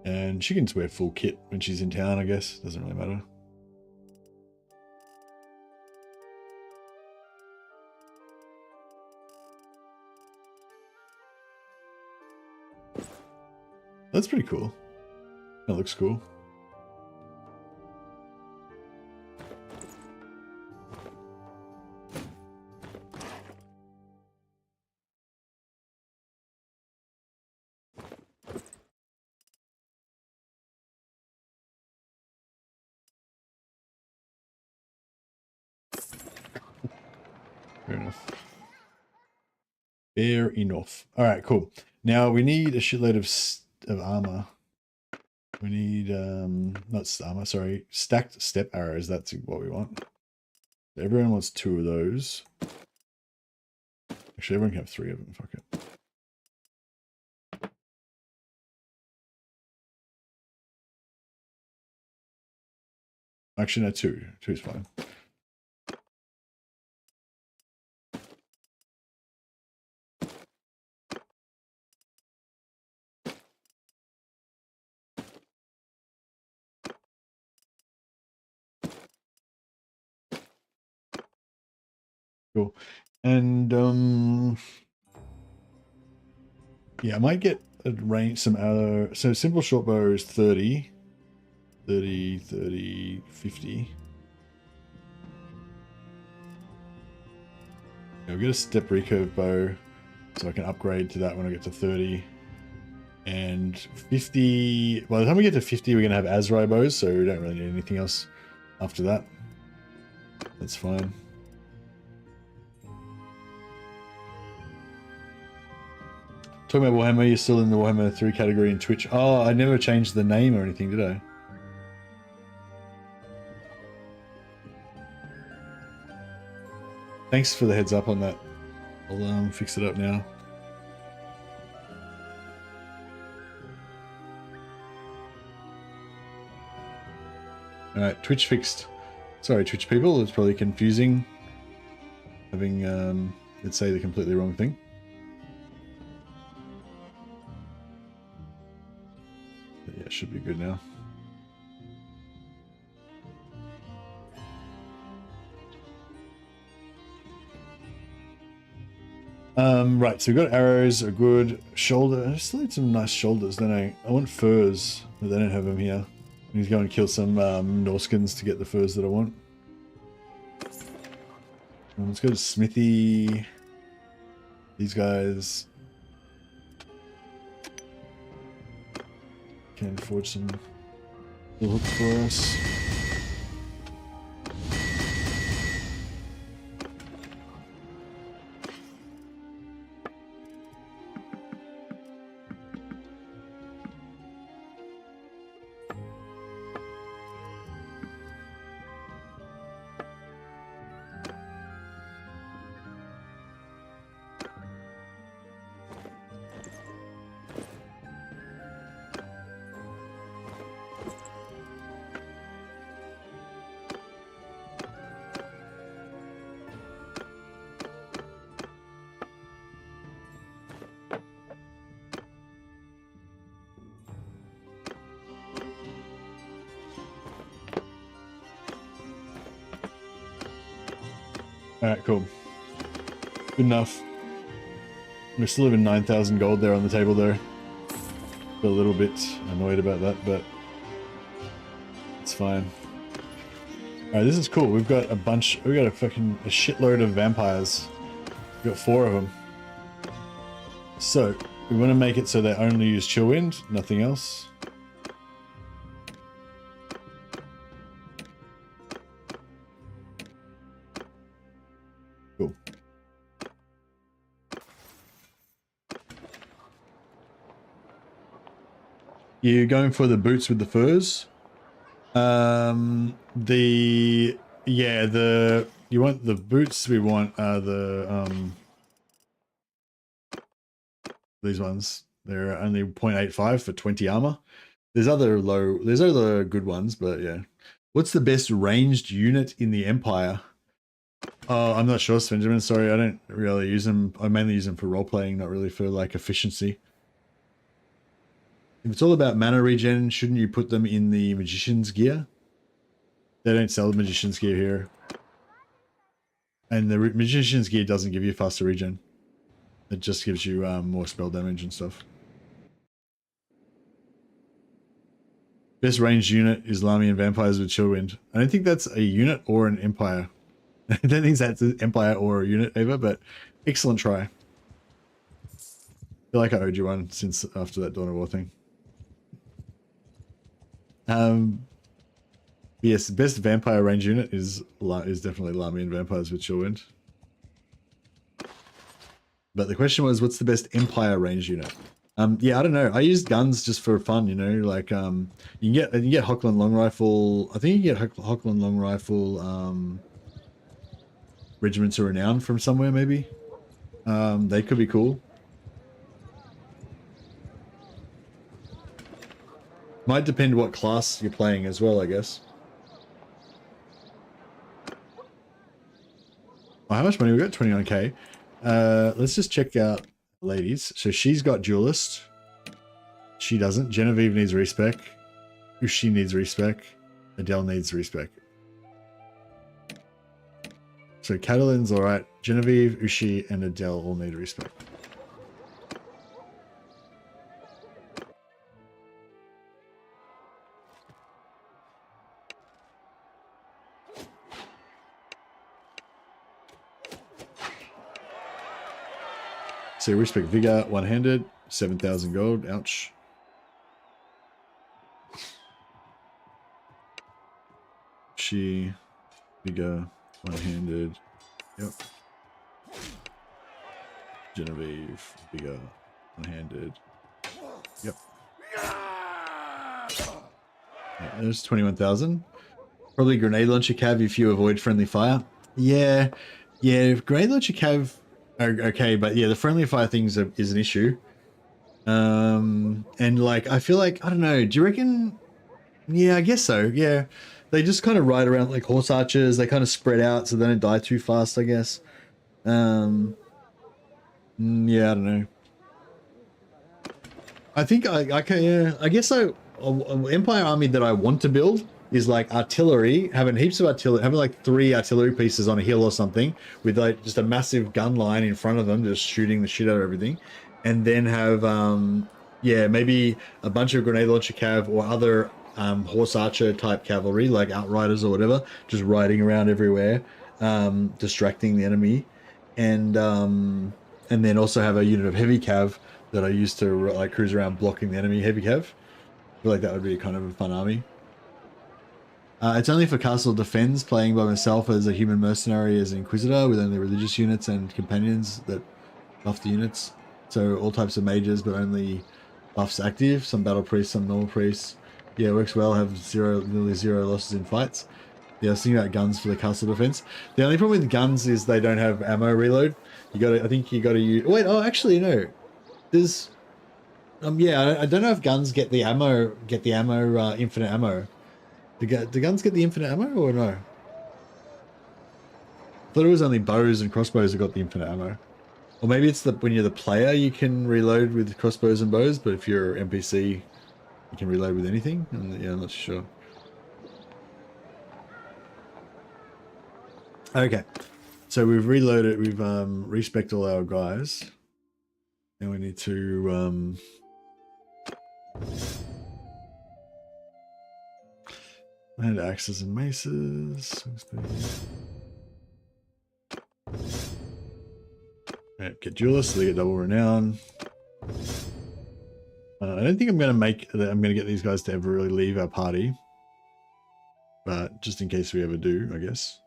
And she can just wear full kit when she's in town, I guess. Doesn't really matter. That's pretty cool. That looks cool. Fair enough. Fair enough. All right, cool. Now we need a shitload of armor. We need not armor, sorry, stacked step arrows. That's what we want. Everyone wants 2 of those. Actually, everyone can have 3 of them. Fuck it. Actually, no, 2. 2 is fine. Cool. And yeah, I might get a range some other. So simple short bow is 30, 30, 30, 50. I'll get a step recurve bow so I can upgrade to that when I get to 30. And 50, by the time we get to 50, we're going to have Azrai bows, so we don't really need anything else after that. That's fine. Talking about Warhammer, you're still in the Warhammer 3 category in Twitch. Oh, I never changed the name or anything, did I? Thanks for the heads up on that. I'll fix it up now. Alright, Twitch fixed. Sorry, Twitch people, it's probably confusing having it say the completely wrong thing. But yeah, it should be good now. Right, so we've got arrows, a good shoulder. I still need some nice shoulders, don't I? I want furs, but they don't have them here. I need to go and kill some Norskins to get the furs that I want. Let's go to Smithy. These guys can forge some little hooks for us. Alright, cool. Good enough. We're still having 9,000 gold there on the table though. Feel a little bit annoyed about that, but it's fine. Alright, this is cool. We've got a shitload of vampires. We've got 4 of them. So, we want to make it so they only use chill wind, nothing else. Cool. You're going for the boots with the furs? You want the boots we want are these ones. They're only 0.85 for 20 armor. There's other good ones, but yeah. What's the best ranged unit in the Empire? Oh, I'm not sure, Benjamin. Sorry, I don't really use them. I mainly use them for role playing, not really for like efficiency. If it's all about mana regen, shouldn't you put them in the Magician's gear? They don't sell the Magician's gear here. And the Magician's gear doesn't give you faster regen. It just gives you more spell damage and stuff. Best ranged unit is Lamian Vampires with Chillwind. I don't think that's a unit or an Empire. I don't think that's an Empire or a unit either, but excellent try. I feel like I owed you one since after that Dawn of War thing. Yes, the best vampire range unit is definitely Lamian Vampires with Chillwind. But the question was, what's the best Empire range unit? Yeah, I don't know. I use guns just for fun, you know. Like, you can get Hochland Long Rifle. I think you can get Hochland Long Rifle Regiments of Renown from somewhere, maybe. They could be cool. Might depend what class you're playing as well, I guess. Oh, how much money we got? 29k. Let's just check out ladies. So she's got Duelist. She doesn't. Genevieve needs respec. Ushi needs respec. Adele needs respec. So Catalin's alright. Genevieve, Ushi, and Adele all need respec. So respect Vigor, one-handed, 7,000 gold, ouch. She, Vigor, one-handed, yep. Genevieve, Vigor, one-handed, yep. Yeah, there's 21,000. Probably grenade launcher cav if you avoid friendly fire. Yeah, grenade launcher cav. Okay, but yeah, the friendly fire things is an issue. And like, I feel like, I don't know, do you reckon? Yeah, I guess so, yeah. They just kind of ride around like horse archers, they kind of spread out so they don't die too fast, I guess. Yeah, I don't know. I think I can, yeah, I guess so. Empire army that I want to build is like artillery, having heaps of artillery, having like 3 artillery pieces on a hill or something with like just a massive gun line in front of them, just shooting the shit out of everything. And then have, yeah, maybe a bunch of grenade launcher cav or other horse archer type cavalry, like outriders or whatever, just riding around everywhere, distracting the enemy. And then also have a unit of heavy cav that I use to like cruise around blocking the enemy heavy cav. I feel like that would be kind of a fun army. It's only for Castle Defense, playing by myself as a human mercenary as an Inquisitor with only religious units and companions that buff the units. So all types of mages, but only buffs active. Some battle priests, some normal priests. Yeah, it works well. Have nearly zero losses in fights. Yeah, I was thinking about guns for the Castle Defense. The only problem with guns is they don't have ammo reload. I think you gotta use, wait, oh, actually, no. There's, yeah, I don't know if guns get the ammo, infinite ammo. Do guns get the infinite ammo or no? I thought it was only bows and crossbows that got the infinite ammo. Or maybe it's when you're the player you can reload with crossbows and bows, but if you're NPC you can reload with anything? Yeah, I'm not sure. Okay. So we've reloaded, we've respec'd all our guys. And we need to and axes and maces. Right, get duelists, so they get double renown. I don't think I'm gonna get these guys to ever really leave our party. But just in case we ever do, I guess.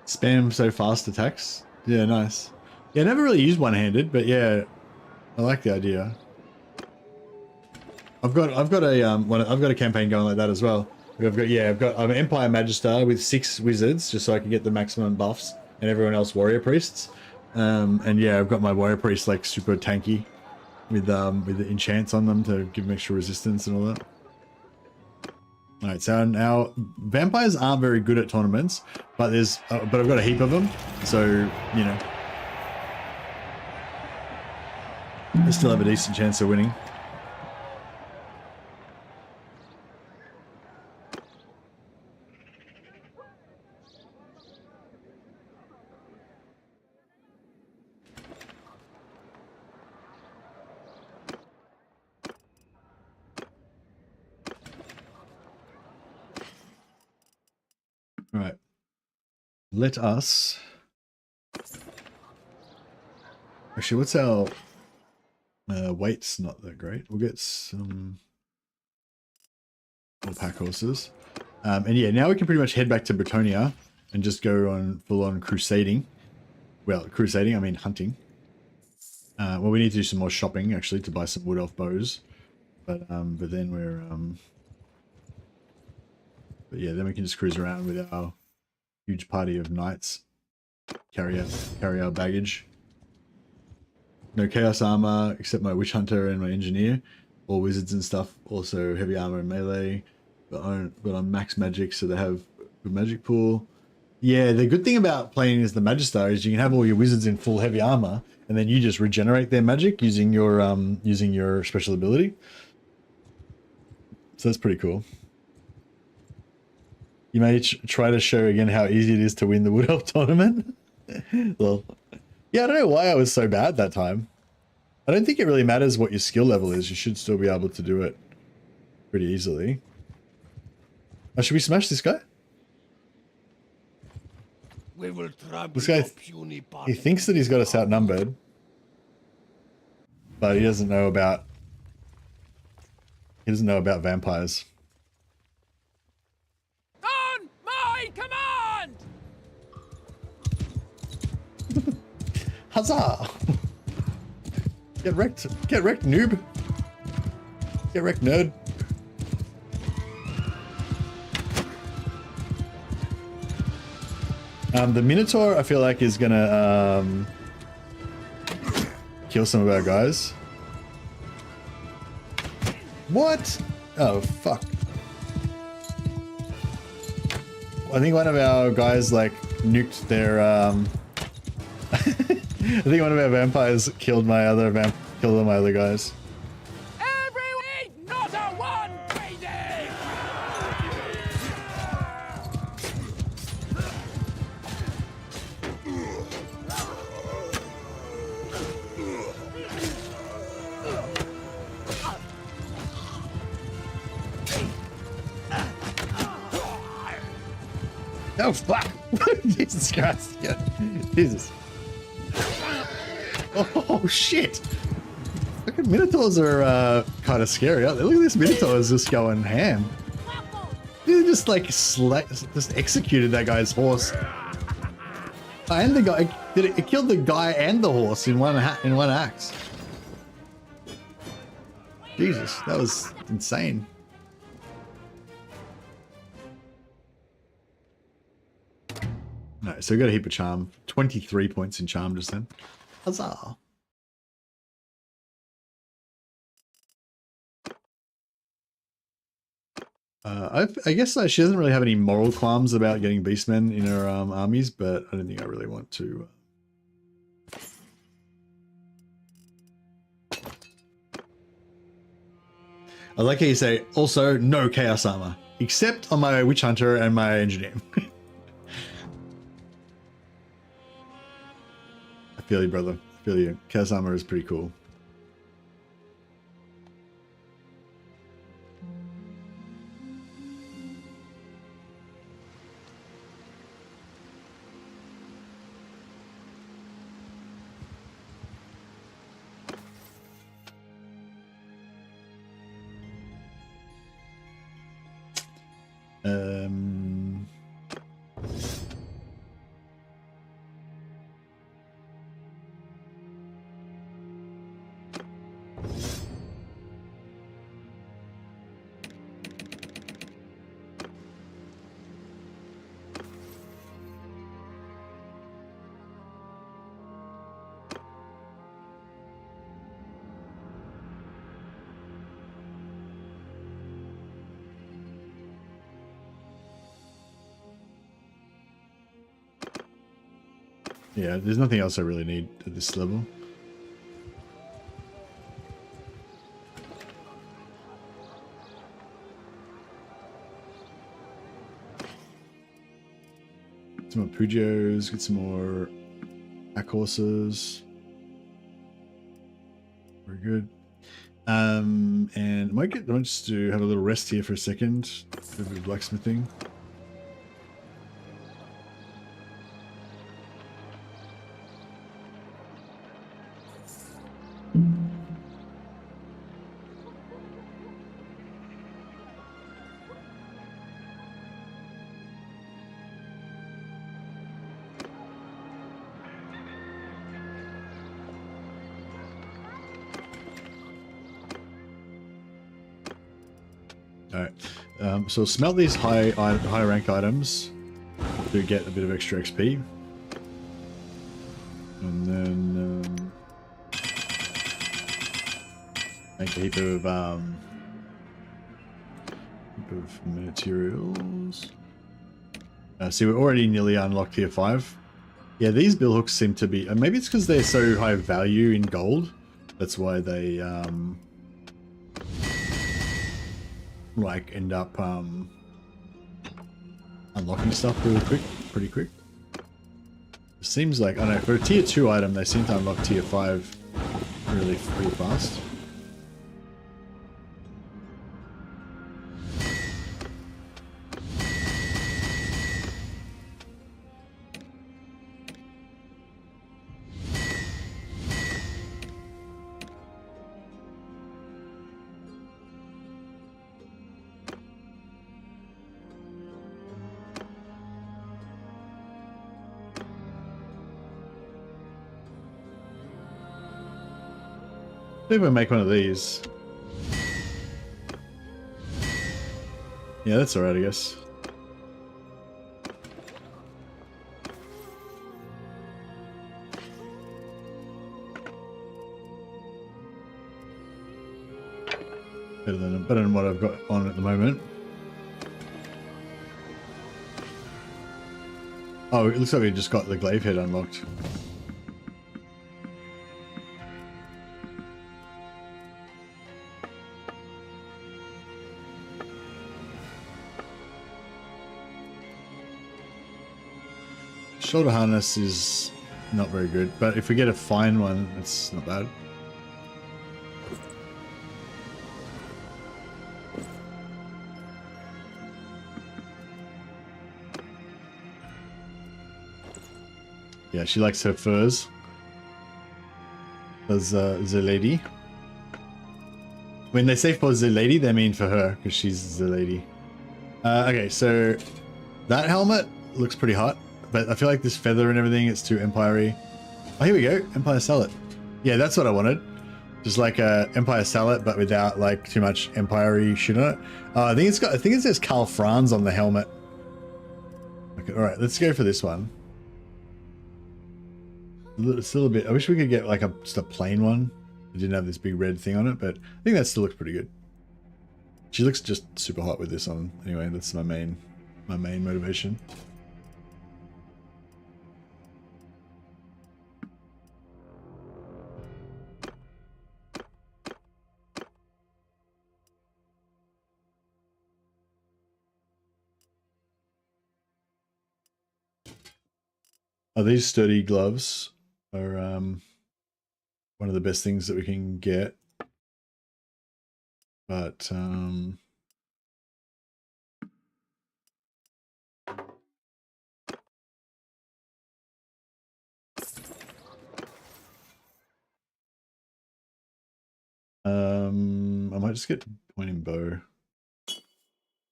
Spam so fast attacks. Yeah, nice. Yeah, I never really used one-handed, but yeah, I like the idea. I've got a campaign going like that as well. I'm an Empire Magister with 6 wizards just so I can get the maximum buffs, and everyone else warrior priests. And yeah, I've got my warrior priests like super tanky with the enchants on them to give them extra resistance and all that. Alright, so now vampires aren't very good at tournaments, but I've got a heap of them, so you know, I still have a decent chance of winning. Right. Let us... Actually, what's our... weight's not that great. We'll get some... more pack horses. And yeah, now we can pretty much head back to Bretonia and just go on full-on crusading. Well, crusading, I mean hunting. Well, we need to do some more shopping, actually, to buy some wood elf bows. But then we're... But yeah, then we can just cruise around with our huge party of knights. Carry our baggage. No chaos armor, except my witch hunter and my engineer. All wizards and stuff. Also heavy armor and melee. But on max magic, so they have good magic pool. Yeah, the good thing about playing as the Magister is you can have all your wizards in full heavy armor, and then you just regenerate their magic using your special ability. So that's pretty cool. You may try to show again how easy it is to win the Wood Elf tournament. Well, yeah, I don't know why I was so bad that time. I don't think it really matters what your skill level is. You should still be able to do it pretty easily. Oh, should we smash this guy?
We will
This guy, he thinks that he's got us outnumbered, but he doesn't know about vampires.
On my command!
Huzzah! Get wrecked, noob. Get wrecked, nerd. The Minotaur, I feel like, is gonna kill some of our guys. What? Oh, fuck. I think one of our guys, like, nuked their, I think one of our vampires killed my other guys.
Every week, not a one, crazy!
Oh, fuck! Jesus Christ. Yeah. Jesus. Oh, shit! Fucking Minotaurs are kind of scary, aren't they? Look at this Minotaur's just going ham. He just like just executed that guy's horse. And the guy it killed the guy and the horse in one axe. Jesus, that was insane. No, so we got a heap of charm. 23 points in charm just then. Huzzah. I guess she doesn't really have any moral qualms about getting beastmen in her armies, but I don't think I really want to. I like how you say, also no chaos armor, except on my witch hunter and my engineer. I feel you, brother. I feel you. Chaos armor is pretty cool. Yeah, there's nothing else I really need at this level. Some more Pugios, get some more pack horses. Very good. And I might just to have a little rest here for a second. Do a bit of blacksmithing. Alright, so smelt these high rank items to get a bit of extra XP. And then make a heap of materials. See, we're already nearly unlocked tier 5. Yeah, these bill hooks seem to be, maybe it's because they're so high value in gold. That's why they like end up unlocking stuff pretty quick. It seems like, I don't know, for a tier 2 item they seem to unlock tier 5 really pretty fast. Maybe we'll make one of these. Yeah, that's alright, I guess. Better than what I've got on at the moment. Oh, it looks like we just got the glaive head unlocked. Shoulder harness is not very good, but if we get a fine one, it's not bad. Yeah, she likes her furs. As the lady. When they say for the lady, they mean for her, because she's the lady. Okay, so that helmet looks pretty hot. But I feel like this feather and everything, it's too Empire-y. Oh, here we go. Empire sell it. Yeah, that's what I wanted. Just like a Empire salad, but without like too much Empire-y shit on it. I think it says Karl Franz on the helmet. Okay, all right, let's go for this one. Still a bit. I wish we could get like just a plain one. It didn't have this big red thing on it, but I think that still looks pretty good. She looks just super hot with this on. Anyway, that's my main motivation. Oh, these sturdy gloves are one of the best things that we can get. But I might just get to pointing bow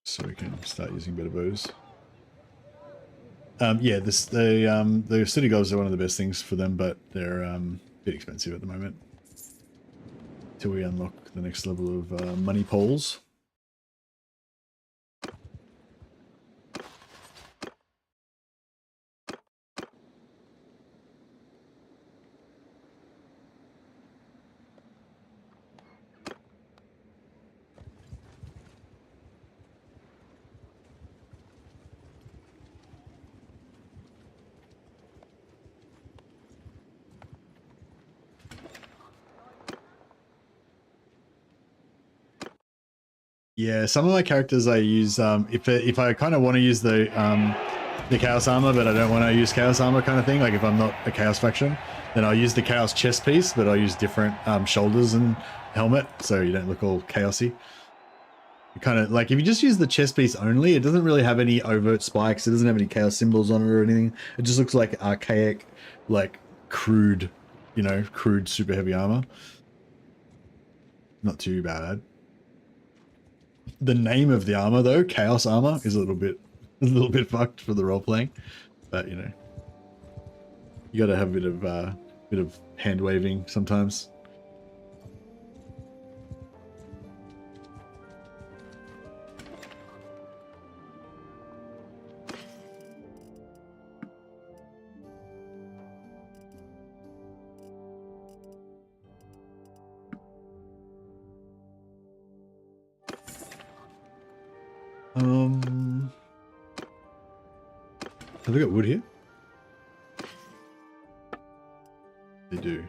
so we can start using better bows. Yeah, the city gloves are one of the best things for them, but they're a bit expensive at the moment till we unlock the next level of money poles. Yeah, some of my characters I use if I kind of want to use the chaos armor, but I don't want to use chaos armor kind of thing. Like if I'm not a chaos faction, then I'll use the chaos chest piece, but I'll use different shoulders and helmet, so you don't look all chaosy. Kind of like if you just use the chest piece only, it doesn't really have any overt spikes. It doesn't have any chaos symbols on it or anything. It just looks like archaic, like crude, you know, crude super heavy armor. Not too bad. The name of the armor though, Chaos Armor, is a little bit fucked for the role playing, but you know, you got to have a bit of hand waving sometimes. Have we got wood here? They do.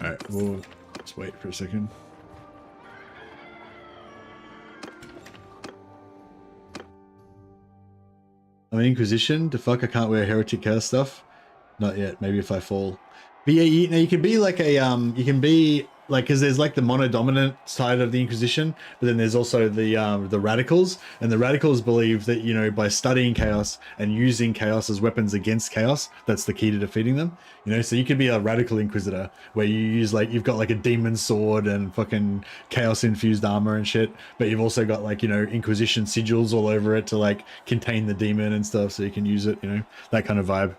Alright, we'll just wait for a second. I'm an Inquisition. The fuck, I can't wear heretic chaos stuff. Not yet. Maybe if I fall. But yeah, you can be like a you can be like, because there's like the mono-dominant side of the Inquisition, but then there's also the radicals, and the radicals believe that, you know, by studying chaos and using chaos as weapons against chaos, that's the key to defeating them. You know, so you could be a radical Inquisitor where you use like, you've got like a demon sword and fucking chaos infused armor and shit, but you've also got like, you know, Inquisition sigils all over it to like contain the demon and stuff, so you can use it, you know, that kind of vibe.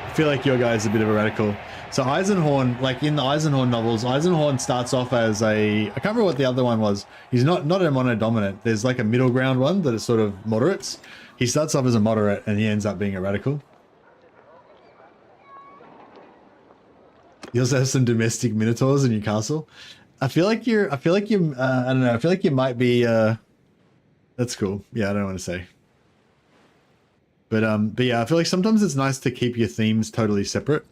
I feel like your guy's a bit of a radical. So Eisenhorn, like in the Eisenhorn novels, Eisenhorn starts off as I can't remember what the other one was. He's not a mono-dominant. There's like a middle ground one that is sort of moderates. He starts off as a moderate and he ends up being a radical. You also have some domestic minotaurs in your castle. I feel like you're, I don't know, I feel like you might be, that's cool. Yeah, I don't want to say. But yeah, I feel like sometimes it's nice to keep your themes totally separate.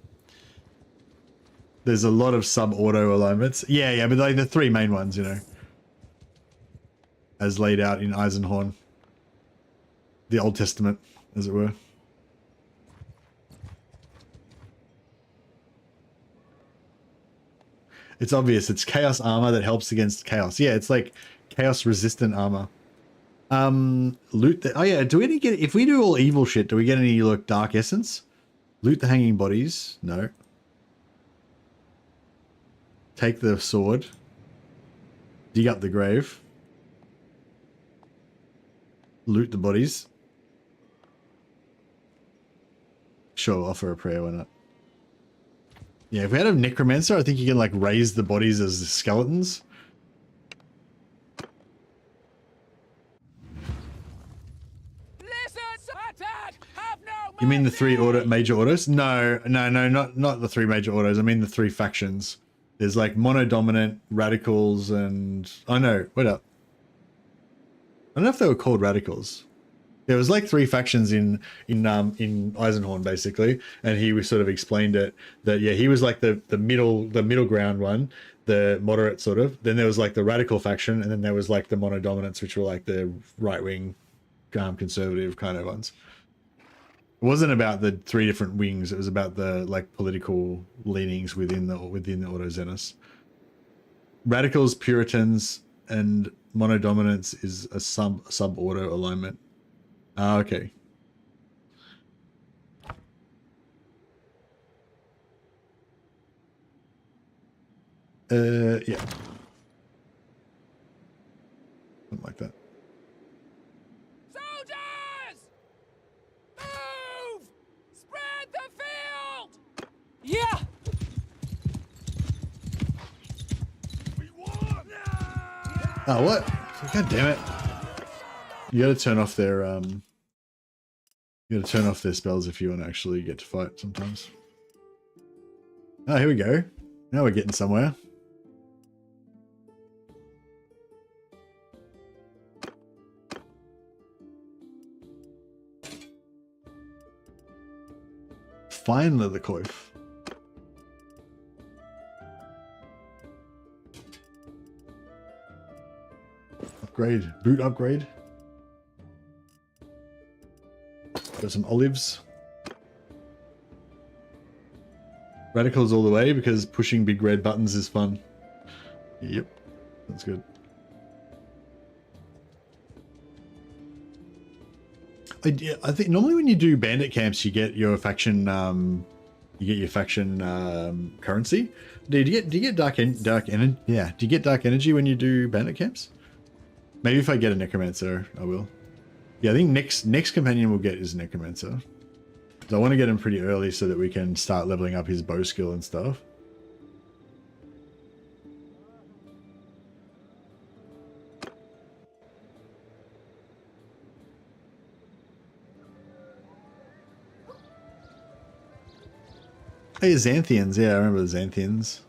There's a lot of sub-auto alignments. Yeah, but like the three main ones, you know, as laid out in Eisenhorn, the Old Testament, as it were. It's obvious. It's chaos armor that helps against chaos. Yeah, it's like chaos resistant armor. Loot the, oh yeah, do we get, if we do all evil shit, do we get any like dark essence? Loot the hanging bodies? No. Take the sword. Dig up the grave. Loot the bodies. Sure, offer a prayer, why not? Yeah, if we had a necromancer, I think you can like raise the bodies as skeletons.
Listen, attack! Have no
You mean the three
mercy!
major autos? No, not the three major autos. I mean the three factions. There's like mono-dominant, radicals, and oh no, wait up. I don't know if they were called radicals. There was like three factions in Eisenhorn basically, and he sort of explained it that yeah, he was like the middle ground one, the moderate sort of. Then there was like the radical faction, and then there was like the mono-dominants, which were like the right wing, conservative kind of ones. It wasn't about the three different wings. It was about the like political leanings within the Autoxenos. Radicals, Puritans, and mono-dominance is a sub auto alignment. Ah, okay. Yeah. Something like that.
Soldiers! Move! Spread the field! Yeah!
Oh, what? God damn it. You gotta turn off their, you gotta turn off their spells if you want to actually get to fight sometimes. Oh, here we go. Now we're getting somewhere. Fine leather coif. Upgrade. Boot upgrade. Got some olives. Radicals all the way because pushing big red buttons is fun. Yep. That's good. I think normally when you do bandit camps, you get your faction, currency. Do you get dark energy? Yeah. Do you get dark energy when you do bandit camps? Maybe if I get a necromancer, I will. Yeah, I think next companion we'll get is necromancer. So I want to get him pretty early so that we can start leveling up his bow skill and stuff. Hey, Xanthians. Yeah, I remember the Xanthians.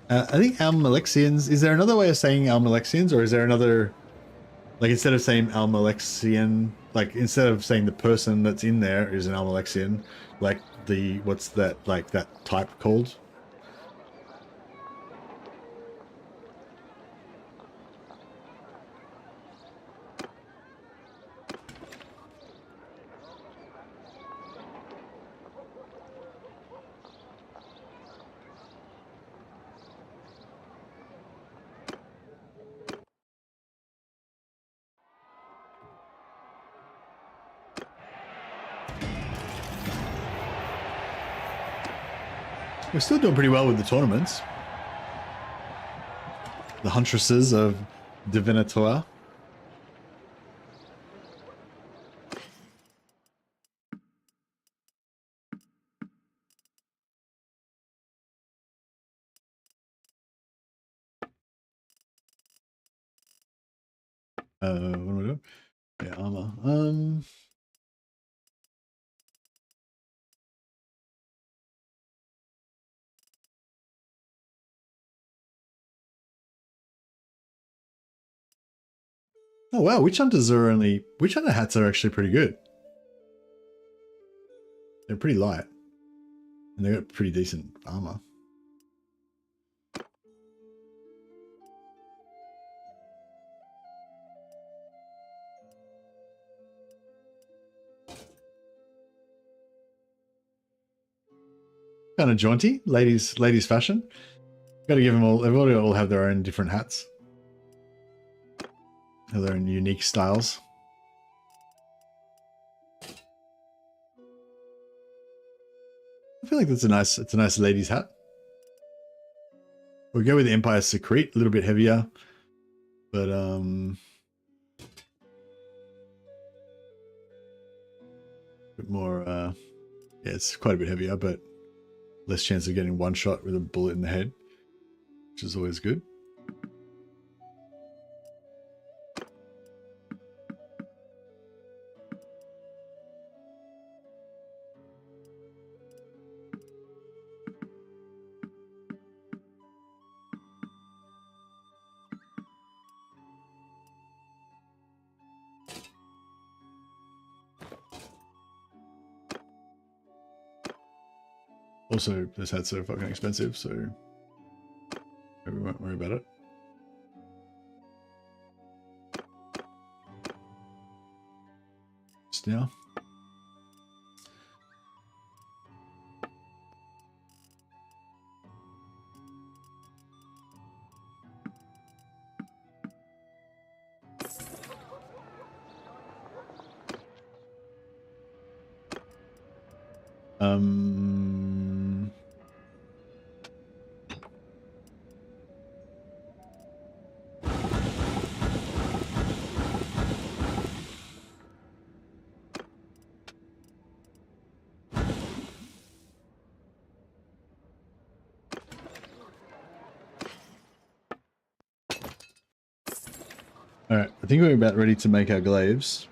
I think Almalexians. Is there another way of saying Almalexians, or is there another, like instead of saying Almalexian, like instead of saying the person that's in there is an Almalexian, like the what's that like that type called? We're still doing pretty well with the tournaments. The Huntresses of Divinatoire. What am I doing? Yeah, armor. Oh wow, witch hunter hats are actually pretty good. They're pretty light. And they got pretty decent armor. Kind of jaunty, ladies fashion. Got to give them all. They've all have their own different hats. Have their own unique styles. I feel like it's a nice lady's hat. We'll go with the Empire Secret, a little bit heavier, but bit more. Yeah, it's quite a bit heavier, but Less chance of getting one shot with a bullet in the head, which is always good. Also, this hat's so fucking expensive, so maybe we won't worry about it. Just now. Alright, I think we're about ready to make our glaives.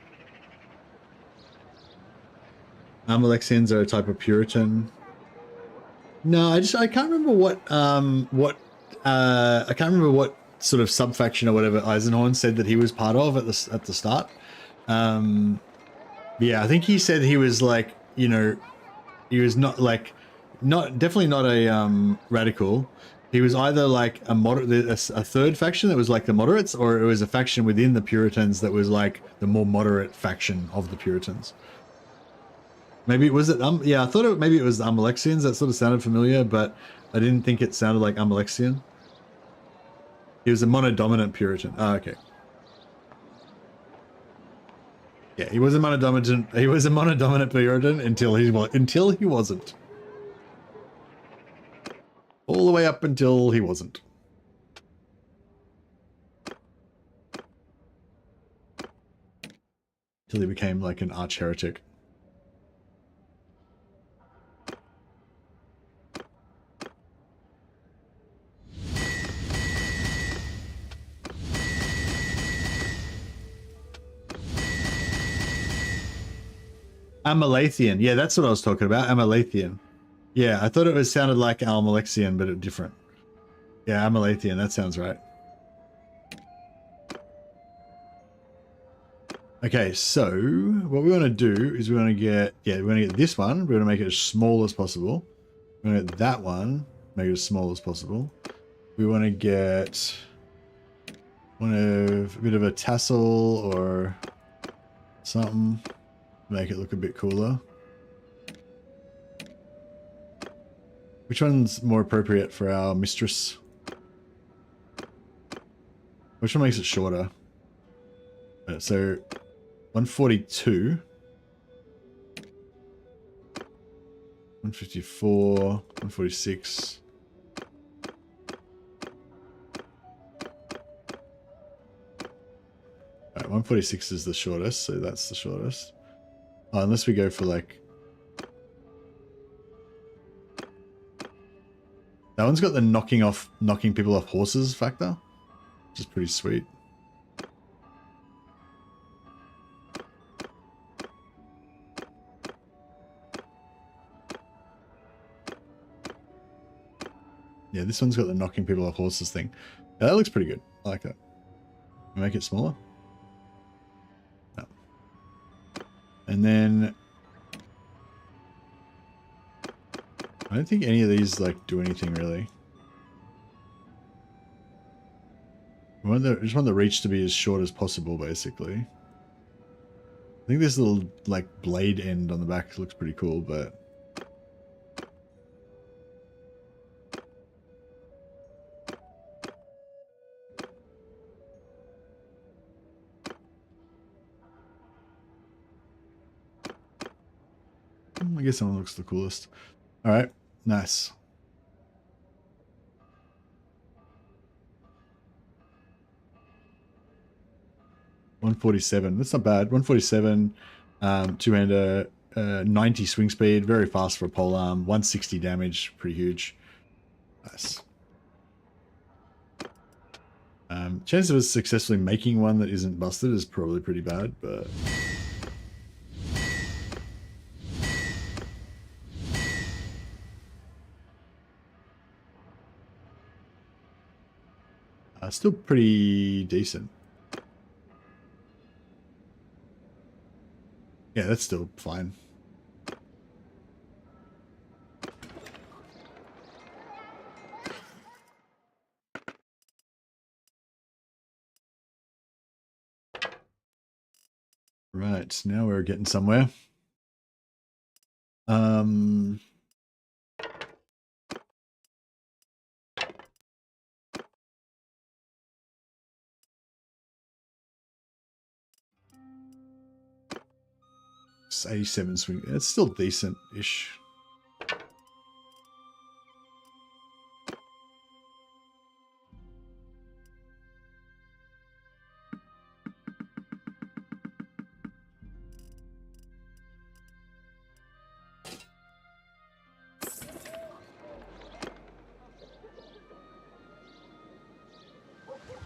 Amalexians are a type of Puritan. No, I can't remember what I can't remember what sort of subfaction or whatever Eisenhorn said that he was part of at the start. Yeah, I think he said he was like, you know, he was definitely not a radical. He was either like a third faction that was like the moderates, or it was a faction within the Puritans that was like the more moderate faction of the Puritans. Maybe it was yeah, I thought maybe it was the Amalexians. That sort of sounded familiar, but I didn't think it sounded like Amalexian. He was a monodominant Puritan. Oh, okay. Yeah, he was a monodominant. He was a monodominant Puritan until he wasn't. All the way up until he wasn't. Until he became like an arch heretic. Amalathian. Yeah, that's what I was talking about. Amalathian. Yeah, I thought it sounded like Almalexian, but it's different. Yeah, Amalathian. That sounds right. Okay, so what we want to do is we want to get this one. We're going to make it as small as possible. We're going to get that one, make it as small as possible. We want to get a bit of a tassel or something. Make it look a bit cooler. Which one's more appropriate for our mistress? Which one makes it shorter? So 142, 154, 146. Alright, 146 is the shortest, so that's the shortest. Oh, unless we go for like... That one's got the knocking people off horses factor, which is pretty sweet. Yeah, this one's got the knocking people off horses thing. Yeah, that looks pretty good. I like that. Make it smaller. No. And then I don't think any of these like do anything really. I just want the reach to be as short as possible, basically. I think this little like blade end on the back looks pretty cool, but I guess that one looks the coolest. All right, nice. $147. That's not bad. $147, two-hander, 90 swing speed, very fast for a polearm, 160 damage, pretty huge. Nice. Chance of us successfully making one that isn't busted is probably pretty bad, but... still pretty decent. Yeah, that's still fine. Right, now we're getting somewhere. It's 87 swing. It's still decent-ish.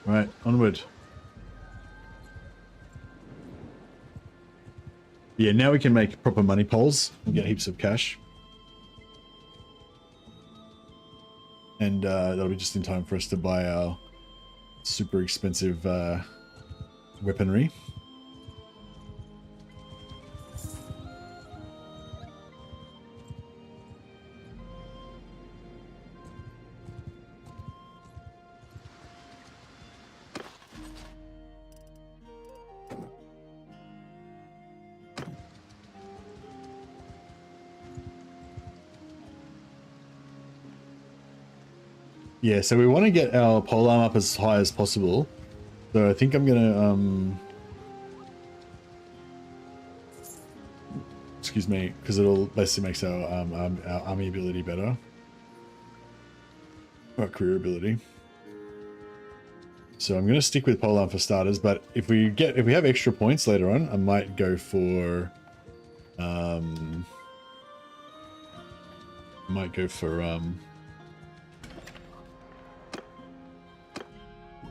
Right, onward. Yeah, now we can make proper money polls and get heaps of cash. And that'll be just in time for us to buy our super expensive weaponry. Yeah, so we want to get our polearm up as high as possible. So I think I'm gonna excuse me, because it'll basically makes our army ability better. Our career ability. So I'm gonna stick with polearm for starters, but if we have extra points later on, I might go for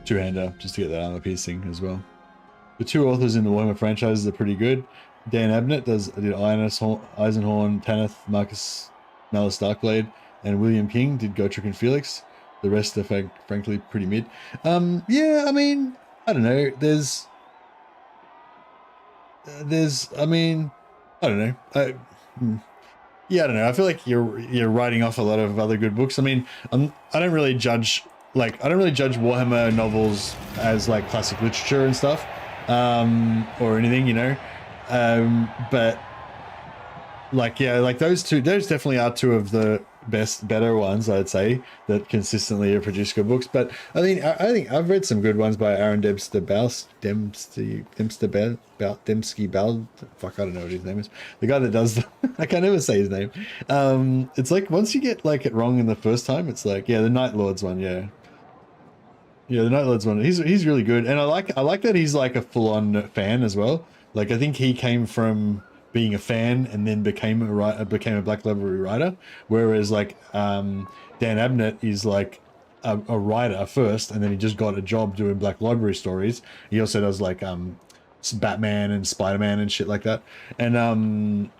two-hander, just to get that armor piercing as well. The two authors in the Warhammer franchises are pretty good. Dan Abnett did Eisenhorn, Tanith, Marcus Malus Darkblade, and William King did Gotrek and Felix. The rest are frankly pretty mid. Yeah, I mean, I don't know. I mean, I don't know. Yeah, I don't know. I feel like you're writing off a lot of other good books. I mean, I don't really judge Warhammer novels as like classic literature and stuff, or anything, you know. But like, yeah, like those definitely are two of the better ones, I'd say, that consistently produce good books. But I think I've read some good ones by Aaron Dembski Bald. Fuck, I don't know what his name is. The guy that does the I can never say his name. It's like once you get like it wrong in the first time, it's like, yeah, the Night Lords one, yeah. Yeah, the Night Lords one. He's really good, and I like that he's like a full-on fan as well. Like I think he came from being a fan and then became a Black Library writer, whereas like Dan Abnett is like a writer first, and then he just got a job doing Black Library stories. He also does like Batman and Spider-Man and shit like that, and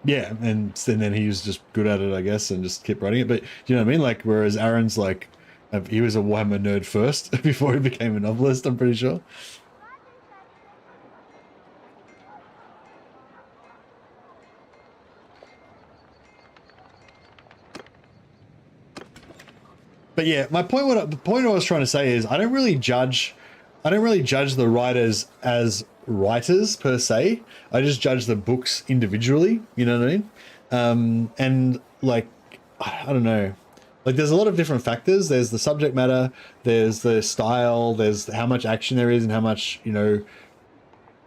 yeah, and then he was just good at it, I guess, and just kept writing it. But you know what I mean? Like whereas Aaron's like he was a Warhammer nerd first before he became a novelist, I'm pretty sure. But yeah, the point I was trying to say is I don't really judge the writers as writers per se. I just judge the books individually. You know what I mean? And like, I don't know. Like, there's a lot of different factors. There's the subject matter. There's the style. There's how much action there is, and how much, you know,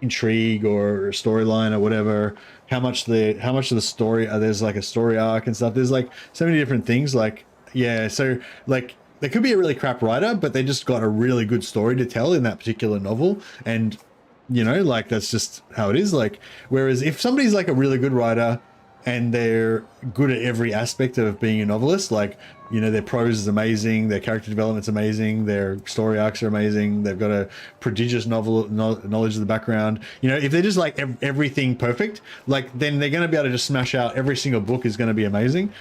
intrigue or storyline or whatever. How much of the story? There's like a story arc and stuff. There's like so many different things. Like. Yeah, so like they could be a really crap writer, but they just got a really good story to tell in that particular novel, and You know, like that's just how it is. Like, whereas if somebody's like a really good writer and they're good at every aspect of being a novelist, like, you know, their prose is amazing, their character development's amazing, their story arcs are amazing, they've got a prodigious knowledge of the background. You know, if they're just like everything perfect, like then they're going to be able to just smash out every single book is going to be amazing.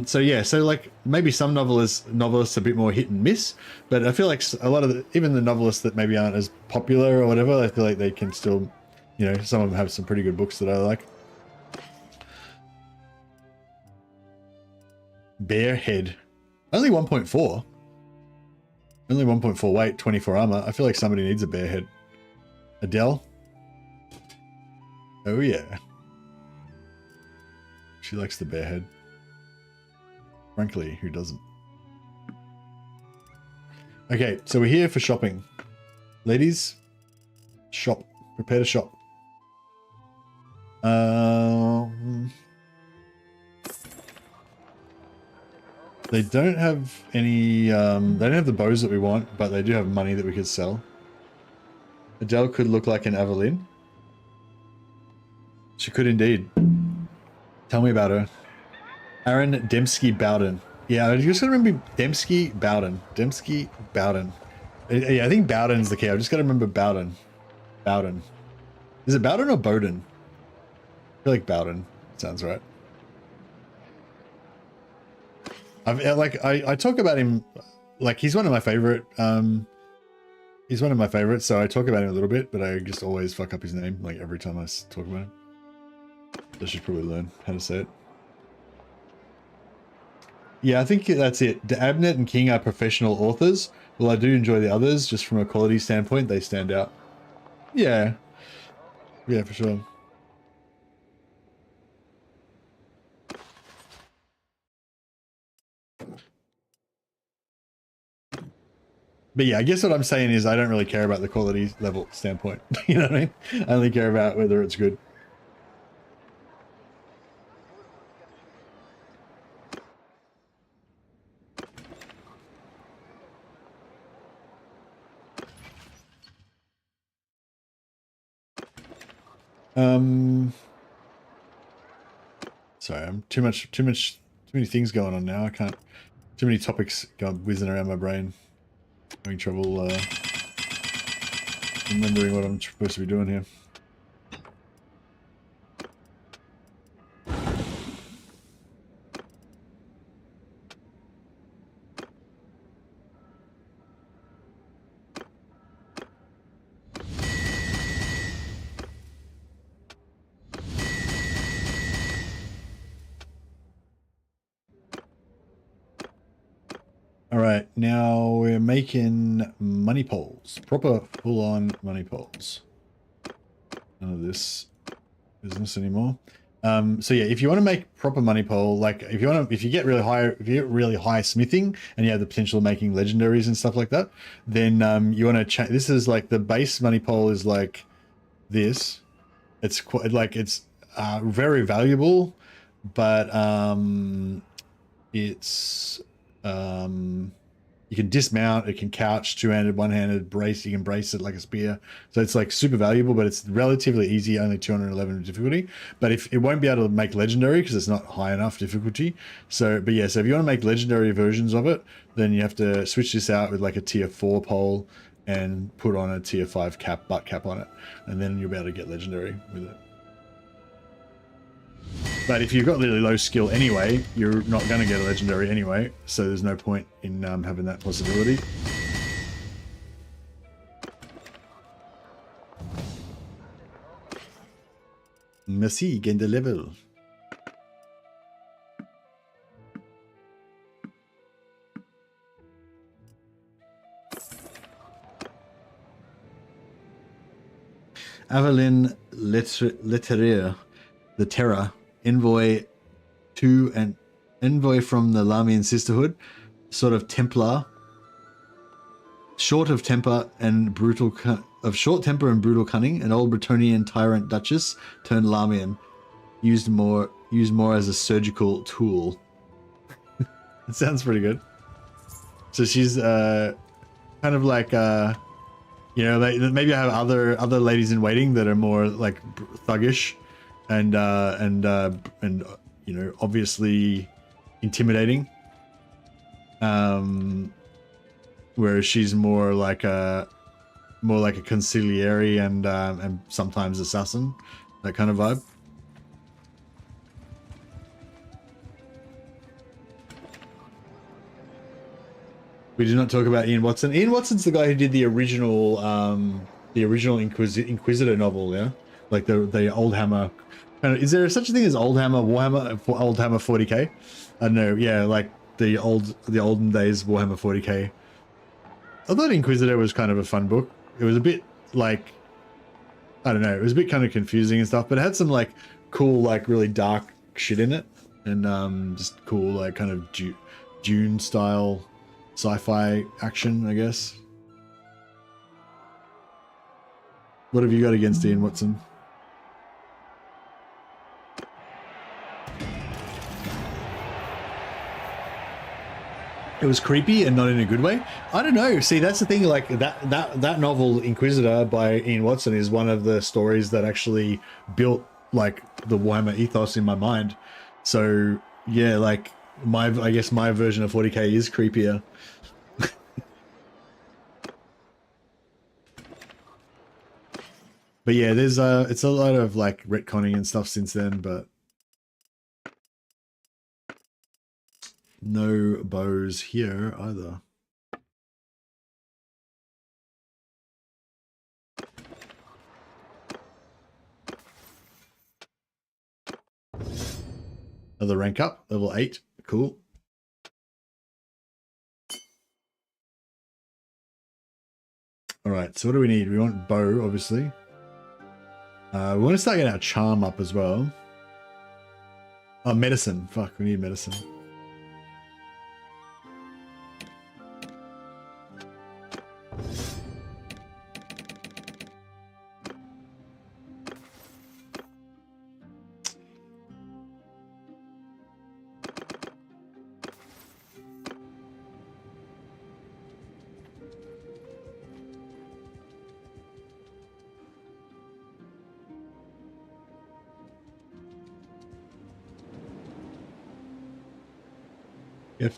So yeah, so like maybe some novelists are a bit more hit and miss, but I feel like a lot of even the novelists that maybe aren't as popular or whatever, I feel like they can still, you know, some of them have some pretty good books that I like. Bear head. Only 1.4. Only 1.4 weight, 24 armor. I feel like somebody needs a bear head. Adele? Oh yeah. She likes the bear head. Frankly, who doesn't? Okay, so we're here for shopping. Ladies, shop. Prepare to shop. They don't have any, they don't have the bows that we want, but they do have money that we could sell. Adele could look like an Evelyn. She could indeed. Tell me about her. Aaron Dembski Bowden. Yeah, I just gotta remember Dembski Bowden. Dembski Bowden. Yeah, I think Bowden's the key. I just gotta remember Bowden. Bowden. Is it Bowden or Bowden? I feel like Bowden sounds right. I talk about him, like he's one of my favorite. He's one of my favorites, so I talk about him a little bit, but I just always fuck up his name, like every time I talk about him. I should probably learn how to say it. Yeah, I think that's it. Abnett and King are professional authors. Well, I do enjoy the others, just from a quality standpoint, they stand out. Yeah. Yeah, for sure. But yeah, I guess what I'm saying is I don't really care about the quality level standpoint. You know what I mean? I only care about whether it's good. Sorry, I'm too many things going on now. I can't, too many topics going whizzing around my brain. Having trouble remembering what I'm supposed to be doing here. Alright, now we're making money poles. Proper full-on money poles. None of this business anymore. So yeah, if you want to make proper money pole, like if you get really high smithing and you have the potential of making legendaries and stuff like that, then you want to change. This is like the base money pole is like this. It's quite like it's very valuable, but it's you can dismount, it can couch, two-handed, one-handed, brace, you can brace it like a spear. So it's like super valuable, but it's relatively easy, only 211 difficulty. But if it won't be able to make legendary because it's not high enough difficulty. So, but yeah, so if you want to make legendary versions of it, then you have to switch this out with like a tier 4 pole and put on a tier 5 butt cap on it. And then you'll be able to get legendary with it. But if you've got really low skill anyway, you're not going to get a legendary anyway, so there's no point in having that possibility. Merci, gain the level. Avalyn Literaire, the Terror. Envoy to an envoy from the Lamian Sisterhood, sort of Templar, short temper and brutal cunning, an old Bretonnian tyrant duchess turned Lamian, used more as a surgical tool. It sounds pretty good. So she's kind of like You know, maybe I have other ladies in waiting that are more like thuggish, and you know, obviously intimidating. Whereas she's more like a conciliary and sometimes assassin, that kind of vibe. We did not talk about Ian Watson. Ian Watson's the guy who did the original Inquisitor novel, yeah, like the Old Hammer. Is there such a thing as Old Hammer Warhammer for Old Hammer 40k? I don't know. Yeah, like the olden days Warhammer 40k. I thought Inquisitor was kind of a fun book. It was a bit like, I don't know, it was a bit kind of confusing and stuff, but it had some like cool, like really dark shit in it, and just cool like kind of Dune style sci-fi action, I guess. What have you got against Ian Watson? It was creepy and not in a good way. I don't know. See, that's the thing. Like that novel Inquisitor by Ian Watson is one of the stories that actually built like the Warhammer ethos in my mind. So yeah, like I guess my version of 40k is creepier. But yeah, there's it's a lot of like retconning and stuff since then, but no bows here either. Another rank up, level 8. Cool. All right, so what do we need? We want bow, obviously. We want to start getting our charm up as well. Oh, medicine. Fuck, we need medicine.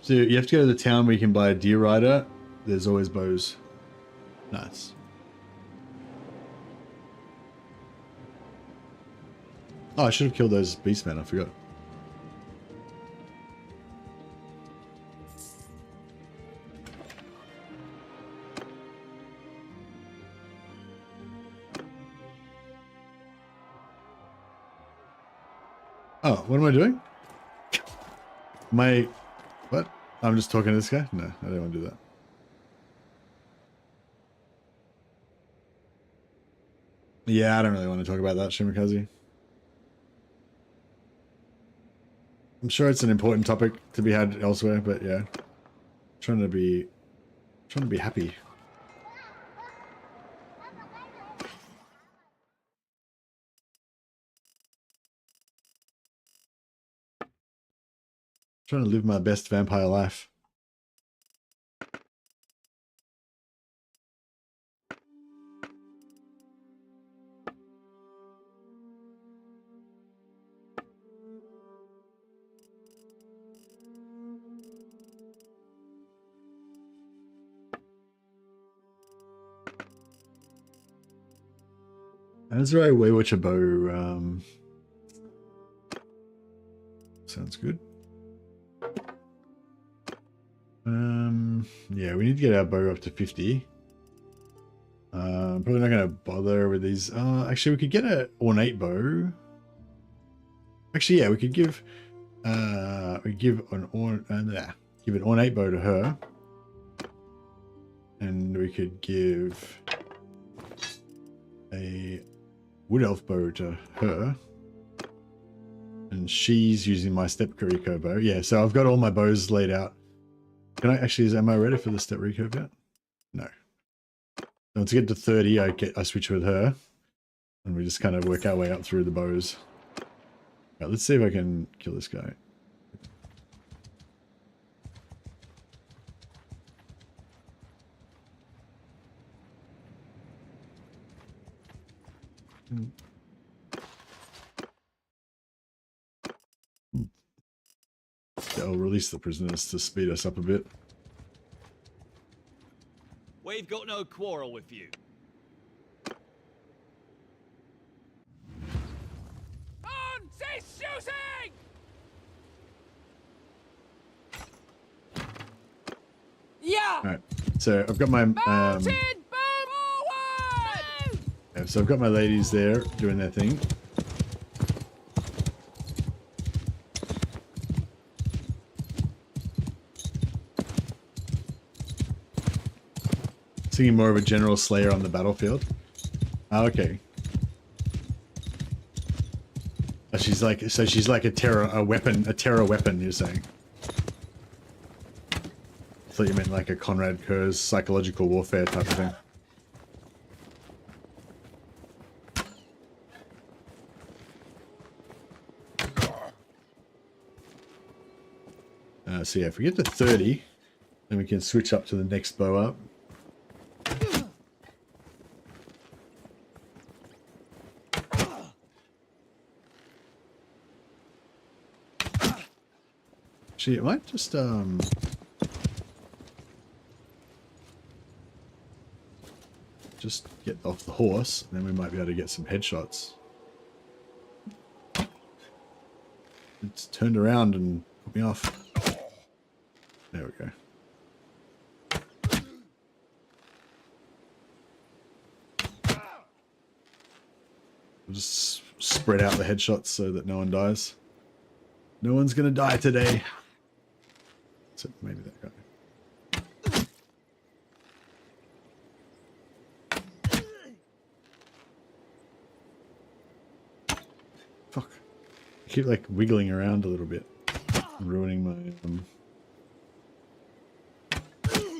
You have to go to the town where you can buy a deer rider. There's always bows. Nice. Oh, I should have killed those beastmen. I forgot. Oh, what am I doing? What? I'm just talking to this guy? No, I don't want to do that. Yeah, I don't really want to talk about that, Shimakaze. I'm sure it's an important topic to be had elsewhere, but yeah. Trying to be happy. Trying to live my best vampire life. Azrai Waywatcher bow. Sounds good. Yeah, we need to get our bow up to 50. Probably not going to bother with these. Actually, we could get an ornate bow. Actually, yeah, we could give give an ornate bow to her, and we could give a wood elf bow to her, and she's using my step recurve bow. Yeah, so I've got all my bows laid out. Can I actually? Am I ready for the step recurve yet? No. Once I get to 30, I switch with her, and we just kind of work our way up through the bows. Right, let's see if I can kill this guy. Yeah, I'll release the prisoners to speed us up a bit.
We've got no quarrel with you.
On! Cease shooting! Yeah!
All right, so I've got my
Mountain! Boom! Forward!
yeah, so I've got my ladies there doing their thing. Singing more of a general slayer on the battlefield. Oh, okay. She's like, so she's like a terror weapon, you're saying? I thought you meant like a Conrad Kurz psychological warfare type of thing. So yeah, if we get to 30, then we can switch up to the next bow up. Actually, it might just get off the horse, and then we might be able to get some headshots. It's turned around and put me off. There we go. We'll just spread out the headshots so that no one dies. No one's gonna die today. Except maybe that guy. Fuck. I keep like wiggling around a little bit. I'm ruining my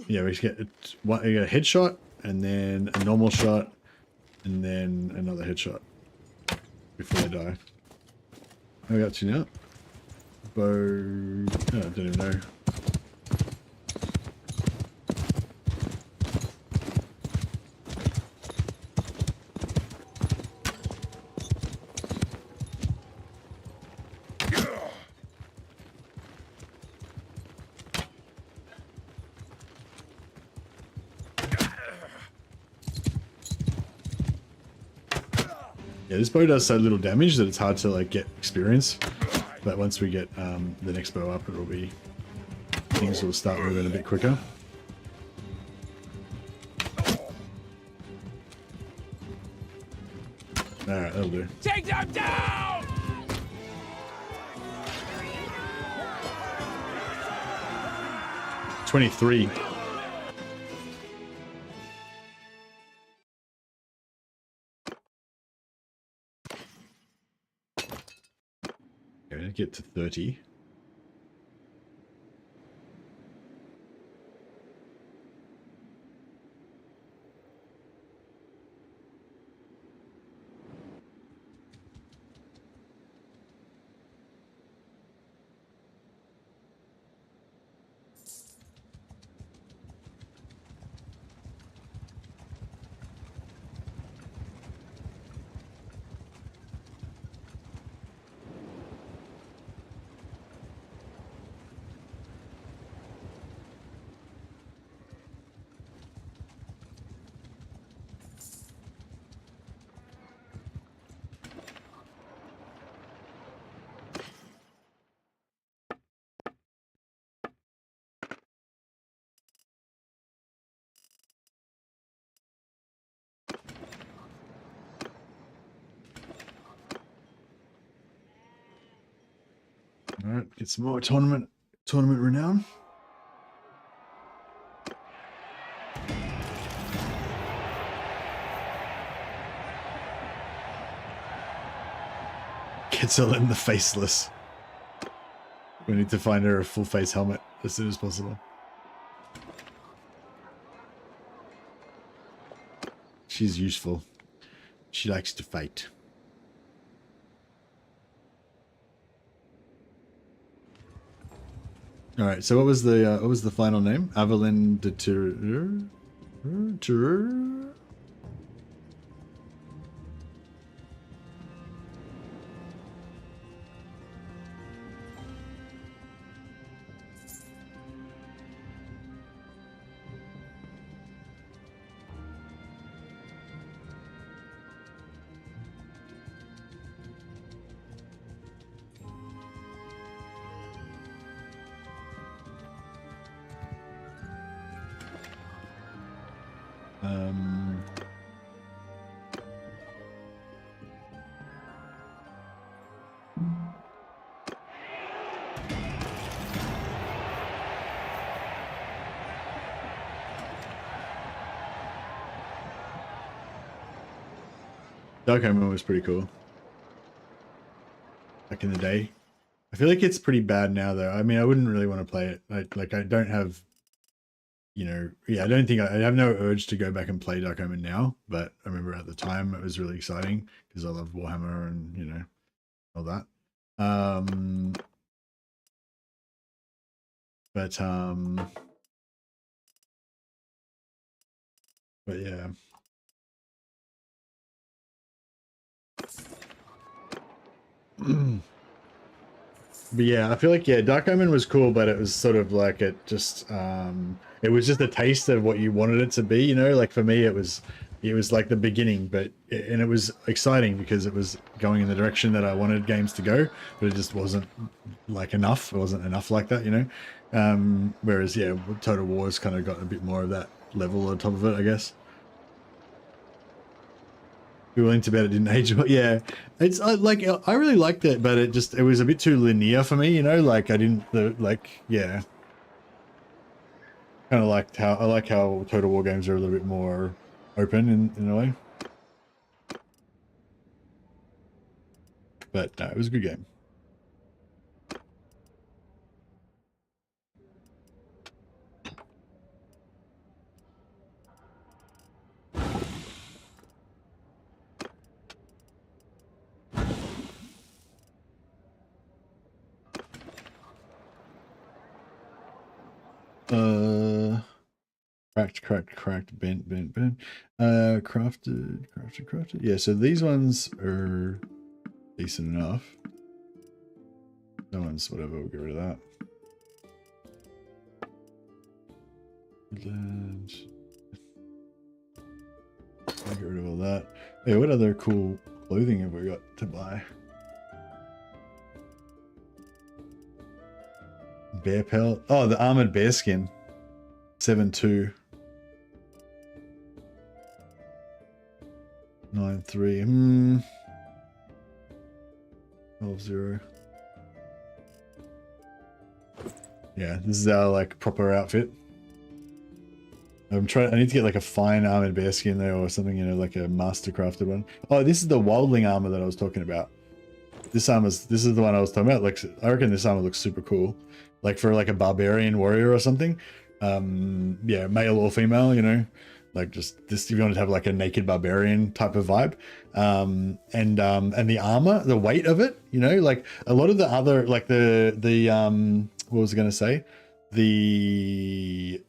yeah, we just get one, you get a headshot, and then a normal shot, and then another headshot before they die. I got you now. Bow. Oh, I don't even know. Yeah, this bow does so little damage that it's hard to like get experience. But once we get the next bow up, it'll be things will start moving a bit quicker. All right, that'll do.
Take them down!
$23. Okay, get to 30. All right, get some more tournament renown. Quetzalcoatl the Faceless. We need to find her a full face helmet as soon as possible. She's useful. She likes to fight. All right. So what was the final name? Evelyn de Terreur. Um, Dark Omen was pretty cool back in the day. I feel like it's pretty bad now, though. I mean, I wouldn't really want to play it. I don't have, you know, yeah, I don't think I have no urge to go back and play Dark Omen now. But I remember at the time it was really exciting because I loved Warhammer and, you know, all that. But yeah. But yeah, I feel like, yeah, Dark Omen was cool, but it was sort of like it just it was just a taste of what you wanted it to be, you know. Like for me it was like the beginning, but and it was exciting because it was going in the direction that I wanted games to go, but it just wasn't like enough. It wasn't enough like that, you know. Whereas yeah, Total War's kind of got a bit more of that level on top of it, I guess. Be willing to bet it didn't age well. Yeah, it's like I really liked it, but it was a bit too linear for me, you know. Like I didn't yeah. Kind of liked how I like how Total War games are a little bit more open in a way. But no, it was a good game. Cracked, bent. Crafted. Yeah, so these ones are decent enough. That one's whatever, we'll get rid of that. I'll get rid of all that. Hey, what other cool clothing have we got to buy? Bear pelt. Oh, the armored bear skin. 7.2. 9.3. 12.0. Yeah, this is our like proper outfit. I need to get like a fine armored bear skin there or something, you know, like a master crafted one. Oh, this is the wildling armor that I was talking about. This is the one I was talking about. Like, I reckon this armor looks super cool. Like for like a barbarian warrior or something. Yeah, male or female, you know, like just this, if you want to have like a naked barbarian type of vibe. And the armor, the weight of it, you know, like a lot of the other, like the what was I going to say? The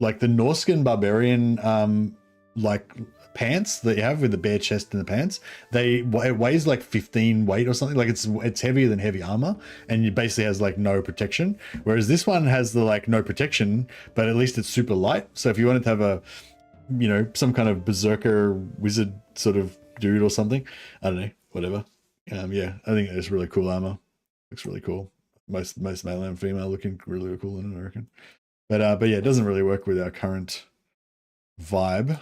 Norscan barbarian, like pants that you have with the bare chest and the pants, it weighs like 15 weight or something. Like it's heavier than heavy armor, and it basically has like no protection. Whereas this one has the like no protection, but at least it's super light. So if you wanted to have a, you know, some kind of berserker wizard sort of dude or something, I don't know, whatever. Yeah, I think it's really cool armor. Looks really cool. Most male and female looking really cool in it, I reckon. But yeah, it doesn't really work with our current vibe.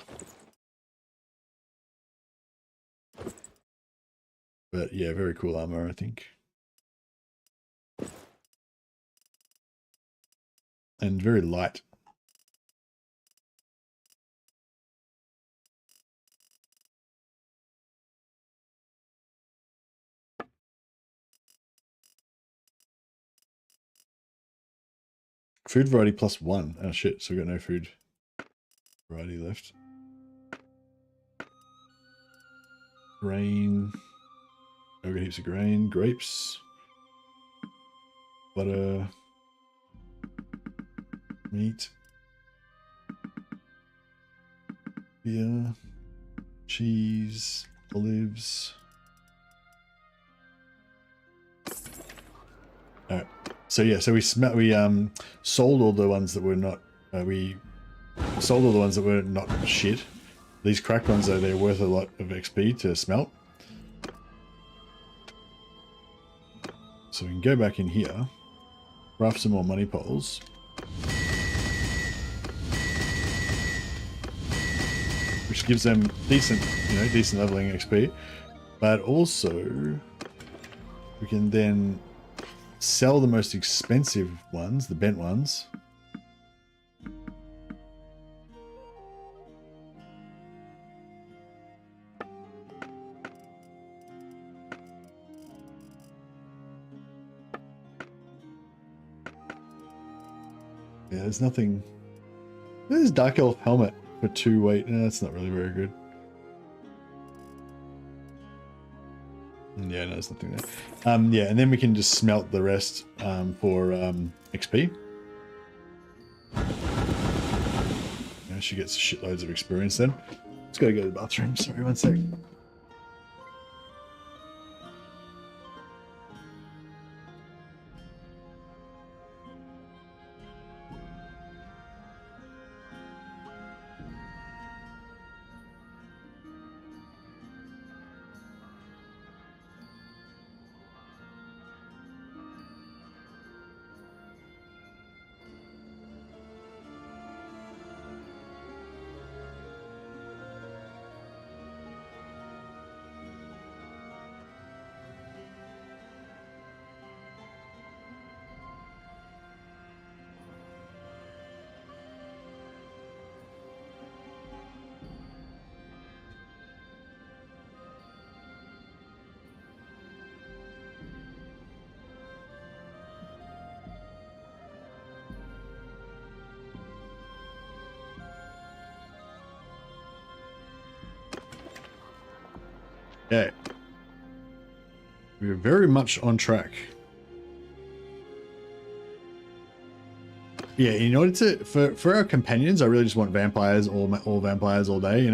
But yeah, very cool armor, I think. And very light. Food variety +1. Oh shit, so we got no food variety left. Grain. I've got heaps of grain. Grapes. Butter. Meat. Beer. Cheese. Olives. Alright. So yeah, so we sold all the ones that were not sold all the ones that were not shit. These cracked ones though, they're worth a lot of XP to smelt. So we can go back in here, craft some more money poles. which gives them decent, decent leveling XP. But also, we can then sell the most expensive ones, the bent ones. Yeah, there's nothing. There's Dark Elf helmet for 2 weight. No, that's not really very good. Yeah, no, there's nothing there. Yeah, and then we can just smelt the rest for XP. Yeah, she gets shitloads of experience then. Let's go to the bathroom. Sorry, one sec. Okay. We're very much on track. Yeah, in order to for our companions, I really just want vampires, all vampires all day,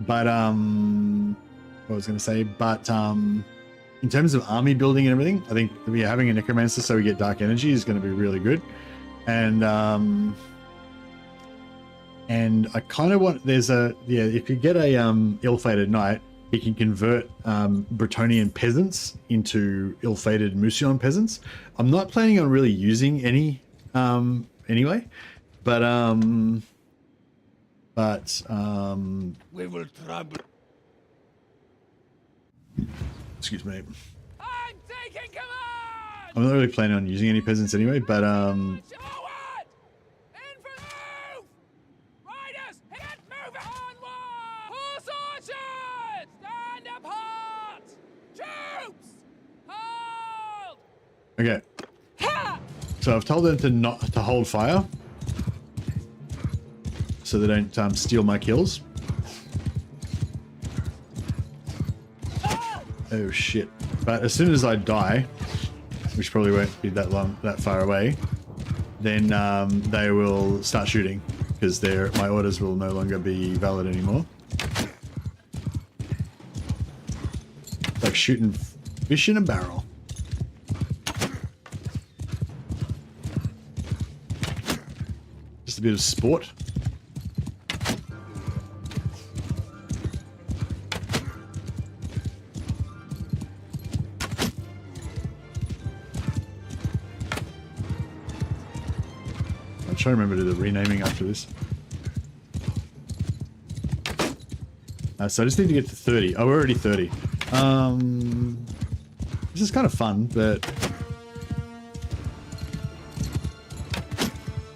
But what I was gonna say, but in terms of army building and everything, I think having a necromancer so we get dark energy is gonna be really good. And I kind of want if you get a ill-fated knight, he can convert Bretonnian peasants into ill-fated Mousillon peasants. I'm not planning on really using any anyway, but
We will trouble.
excuse me.
I'm taking command!
I'm not really planning on using any peasants anyway, but
Forward! In for the move! Riders, get moving! Onward! Horse archers! Stand apart! Troops! Hold!
okay.
Ha!
So I've told them to hold fire, so they don't steal my kills. Oh shit! But as soon as I die, which probably won't be that far away, then they will start shooting because my orders will no longer be valid anymore. It's like shooting fish in a barrel. Just a bit of sport. I'm trying to remember to do the renaming after this. So I just need to get to 30. Oh, we're already 30. This is kind of fun, but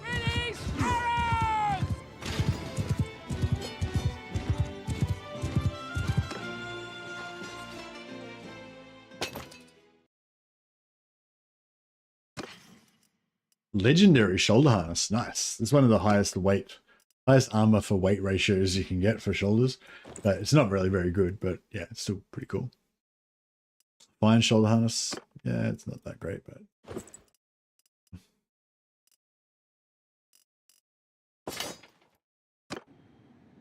Release arrows!
legendary shoulder harness. Nice. It's one of the highest armor for weight ratios you can get for shoulders. But it's not really very good, but yeah, it's still pretty cool. Fine shoulder harness. Yeah, it's not that great, but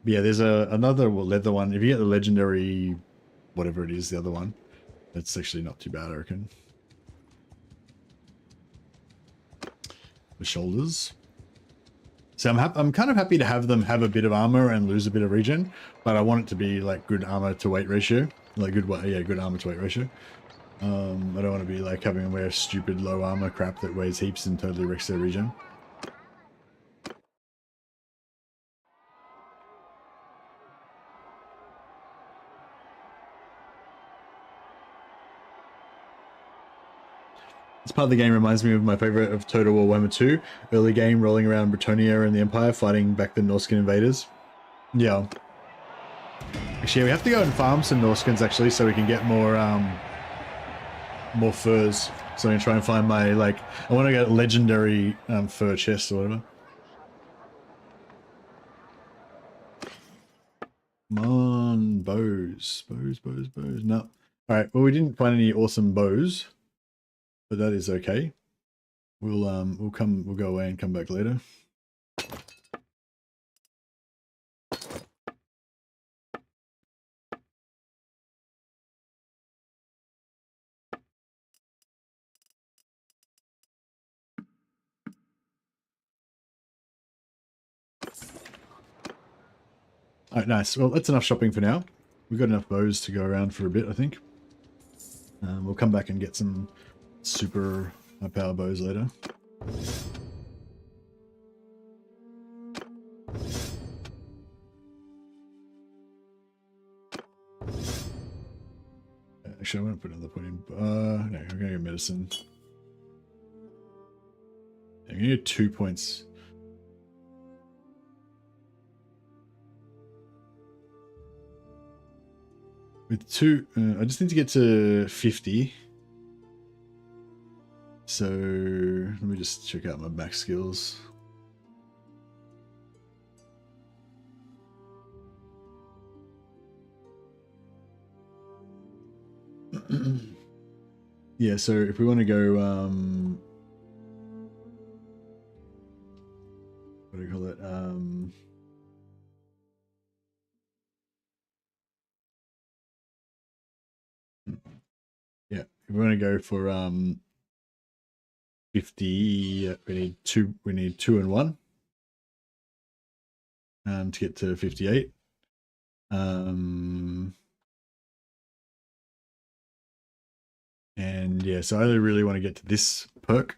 yeah, there's another leather one. If you get the legendary, whatever it is, the other one, it's actually not too bad, I reckon. The shoulders. So I'm kind of happy to have them have a bit of armor and lose a bit of regen, but I want it to be like good armor to weight ratio, like good armor to weight ratio. I don't want to be like having them wear stupid low armor crap that weighs heaps and totally wrecks their regen. This part of the game reminds me of my favorite of Total War Warhammer 2. Early game, rolling around Bretonnia and the Empire, fighting back the Norscan invaders. Yeah. Actually, we have to go and farm some Norscans, actually, so we can get more furs. So I'm going to try and find my, like, I want to get legendary fur chest or whatever. Come on, bows. Bows. No. Alright, well, we didn't find any awesome bows, but that is okay. We'll go away and come back later. Alright, nice. Well, that's enough shopping for now. We've got enough bows to go around for a bit, I think. We'll come back and get some super high power bows later. Actually, I want to put another point in. No, we're going to get medicine. I'm going to get 2 points. With 2, I just need to get to 50. So let me just check out my max skills. Yeah, so if we want to go, what do you call it? Yeah, if we want to go for 50, we need 2 and 1 to get to 58. And yeah, so I really want to get to this perk,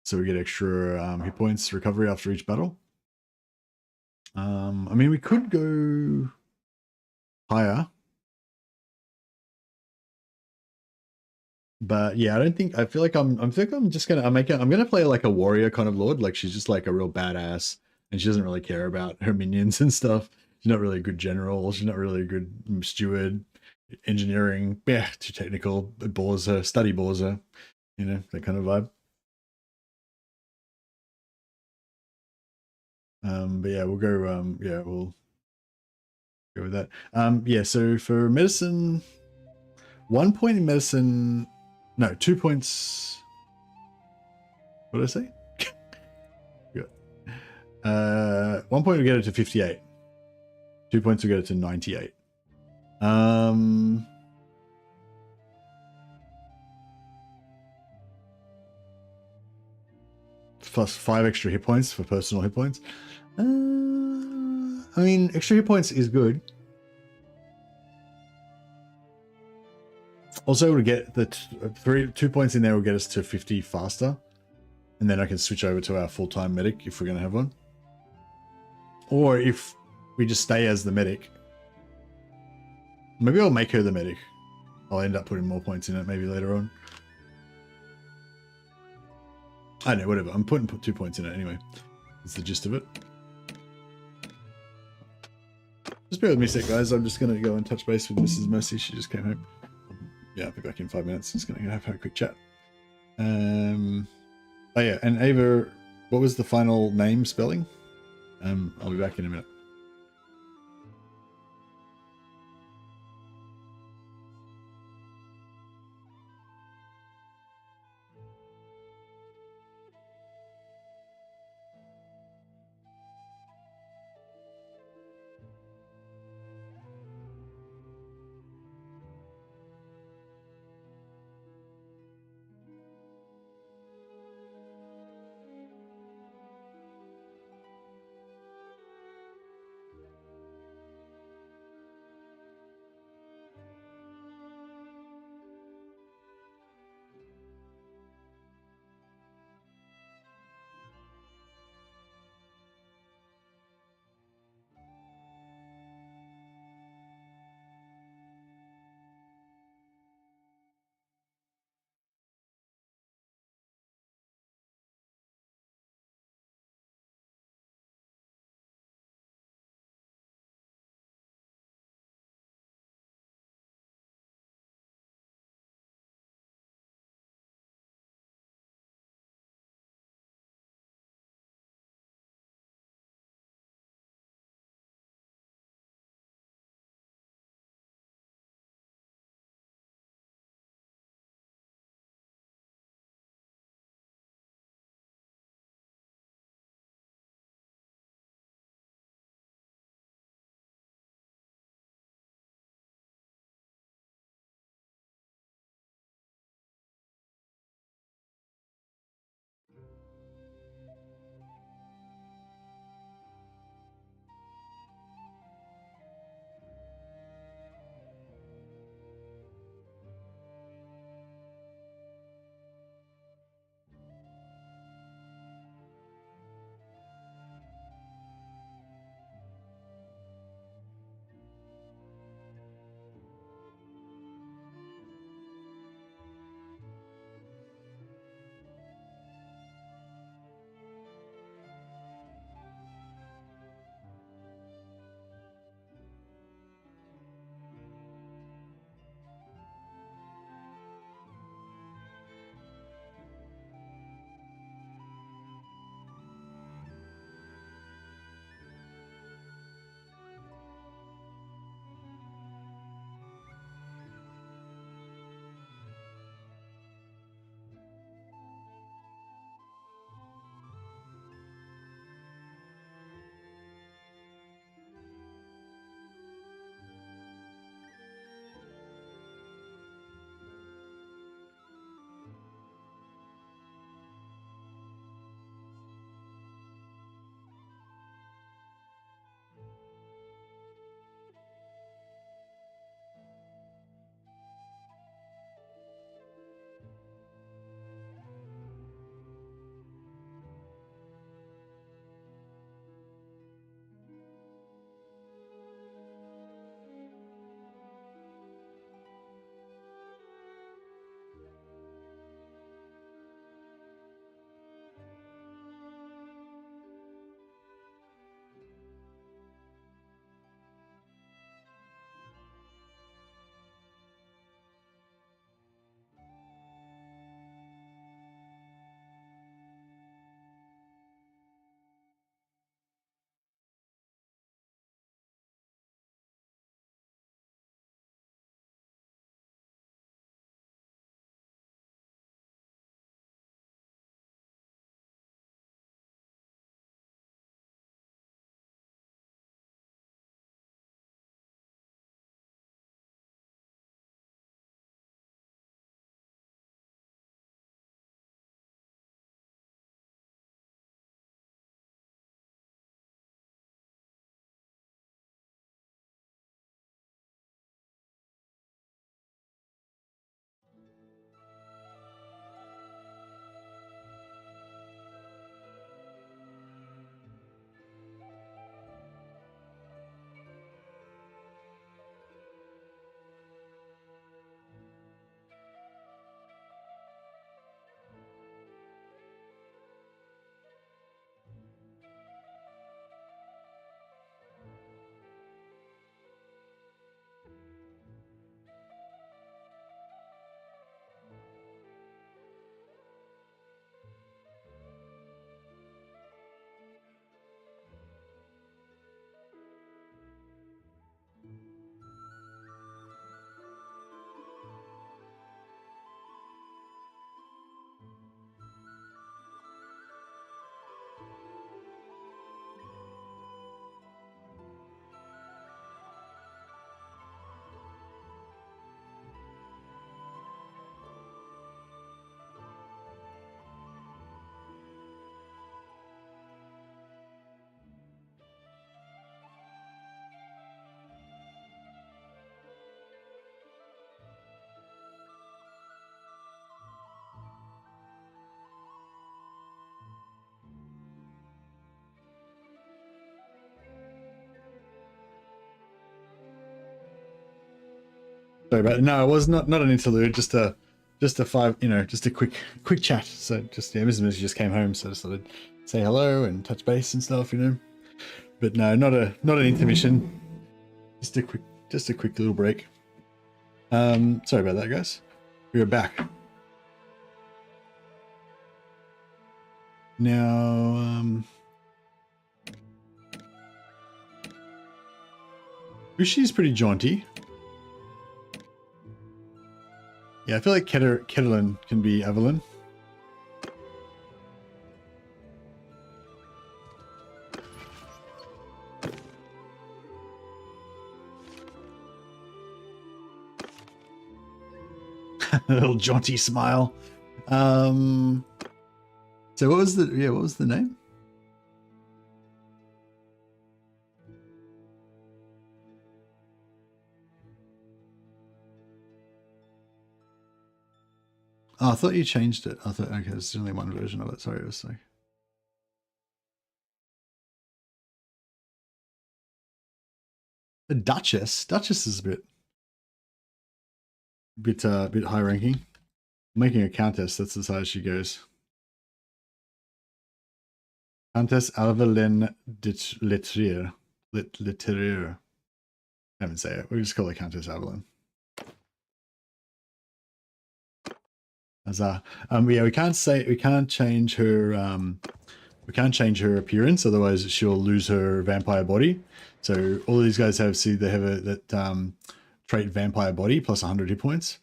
so we get extra hit points recovery after each battle. I mean, we could go higher, but yeah, I feel like I'm gonna play like a warrior kind of lord. Like, she's just like a real badass, and she doesn't really care about her minions and stuff. She's not really a good general. She's not really a good steward. Engineering, yeah, too technical. It bores her. Study bores her. You know, that kind of vibe. But yeah, we'll go. Yeah, we'll go with that. Yeah. So for medicine, 1 point in medicine. No, 2 points. What did I say? Good. 1 point will get it to 58. 2 points will get it to 98. Plus 5 extra hit points for personal hit points. I mean, extra hit points is good. Also, to get the 2 points in there will get us to 50 faster. And then I can switch over to our full-time medic if we're going to have one. Or if we just stay as the medic. Maybe I'll make her the medic. I'll end up putting more points in it maybe later on. I don't know, whatever. I'm putting 2 points in it anyway. That's the gist of it. Just bear with me a sec, guys. I'm just going to go and touch base with Mrs. Mercy. She just came home. Yeah, I'll be back in 5 minutes. Just going to have a quick chat. Oh yeah, and Ava, what was the final name spelling? I'll be back in a minute. Sorry about it. No, it was not an interlude. Just a five, just a quick chat. So just Mrs. Missy just came home, so I just thought I'd say hello and touch base and stuff, But no, not an intermission. Just a quick little break. Sorry about that, guys. We're back. Now, Rishi's pretty jaunty. Yeah, I feel like Ketterlin can be Evelyn. A little jaunty smile. So what was the name? Oh, I thought you changed it. I thought, okay, there's only one version of it. Sorry, it was like the Duchess. Duchess is a bit high ranking. Making a countess. That's as high as she goes. Countess Alvelin de Lettrier. Lettrier. I haven't say it. We just call her Countess Evelyn. Yeah, we can't change her appearance, otherwise she'll lose her vampire body. So all of these guys have that trait vampire body plus 100 hit points.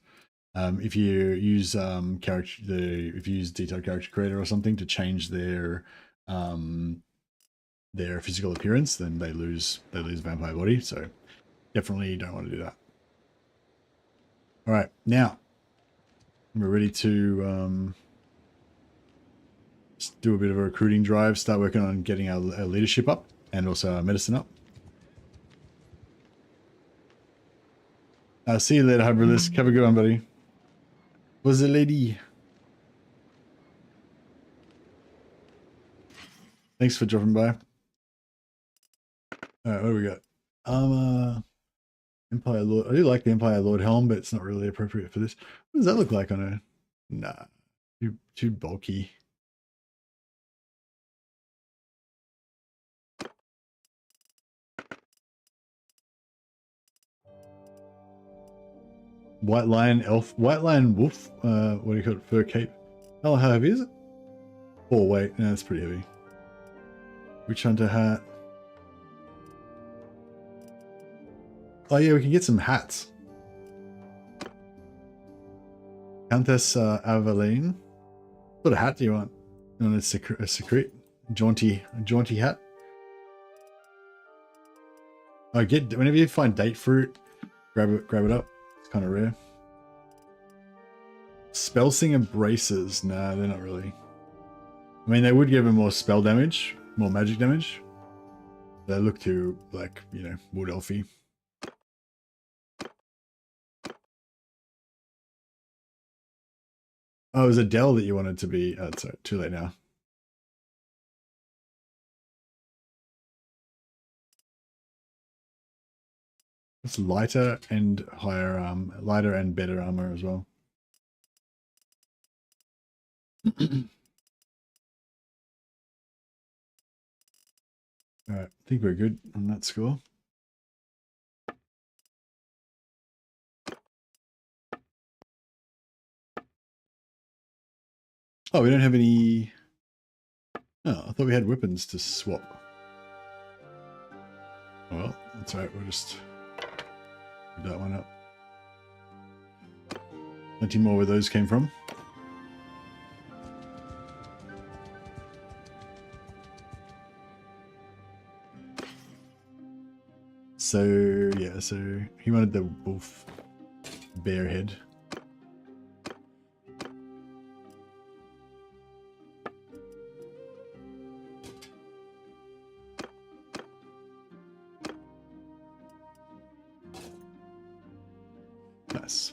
If you use detailed character creator or something to change their physical appearance, then they lose vampire body. So definitely don't want to do that. All right, now we're ready to just do a bit of a recruiting drive, start working on getting our leadership up and also our medicine up. See you later, Hybrilis. Have a good one, buddy. Was the lady? Thanks for dropping by. All right, what do we got? Empire Lord. I do like the Empire Lord helm, but it's not really appropriate for this. What does that look like on a? Nah, too bulky. White lion wolf. What do you call it? Fur cape. Oh, how heavy is it? Oh wait, no, that's pretty heavy. Witch hunter hat. Oh yeah, we can get some hats. Countess Aveline. What hat do you want? You want a secret jaunty hat? Oh, whenever you find date fruit, grab it up. It's kind of rare. Spellsinger braces. Nah, they're not really. I mean, they would give him more spell damage, more magic damage. They look too, like, wood elfy. Oh, it was Adele that you wanted to be. Oh, sorry, too late now. It's lighter and lighter and better armor as well. All right, I think we're good on that score. Oh, we don't have any. Oh, I thought we had weapons to swap. Well, that's right. We'll just do that one up. Plenty more where those came from. So yeah, so he wanted the wolf bear head. Nice.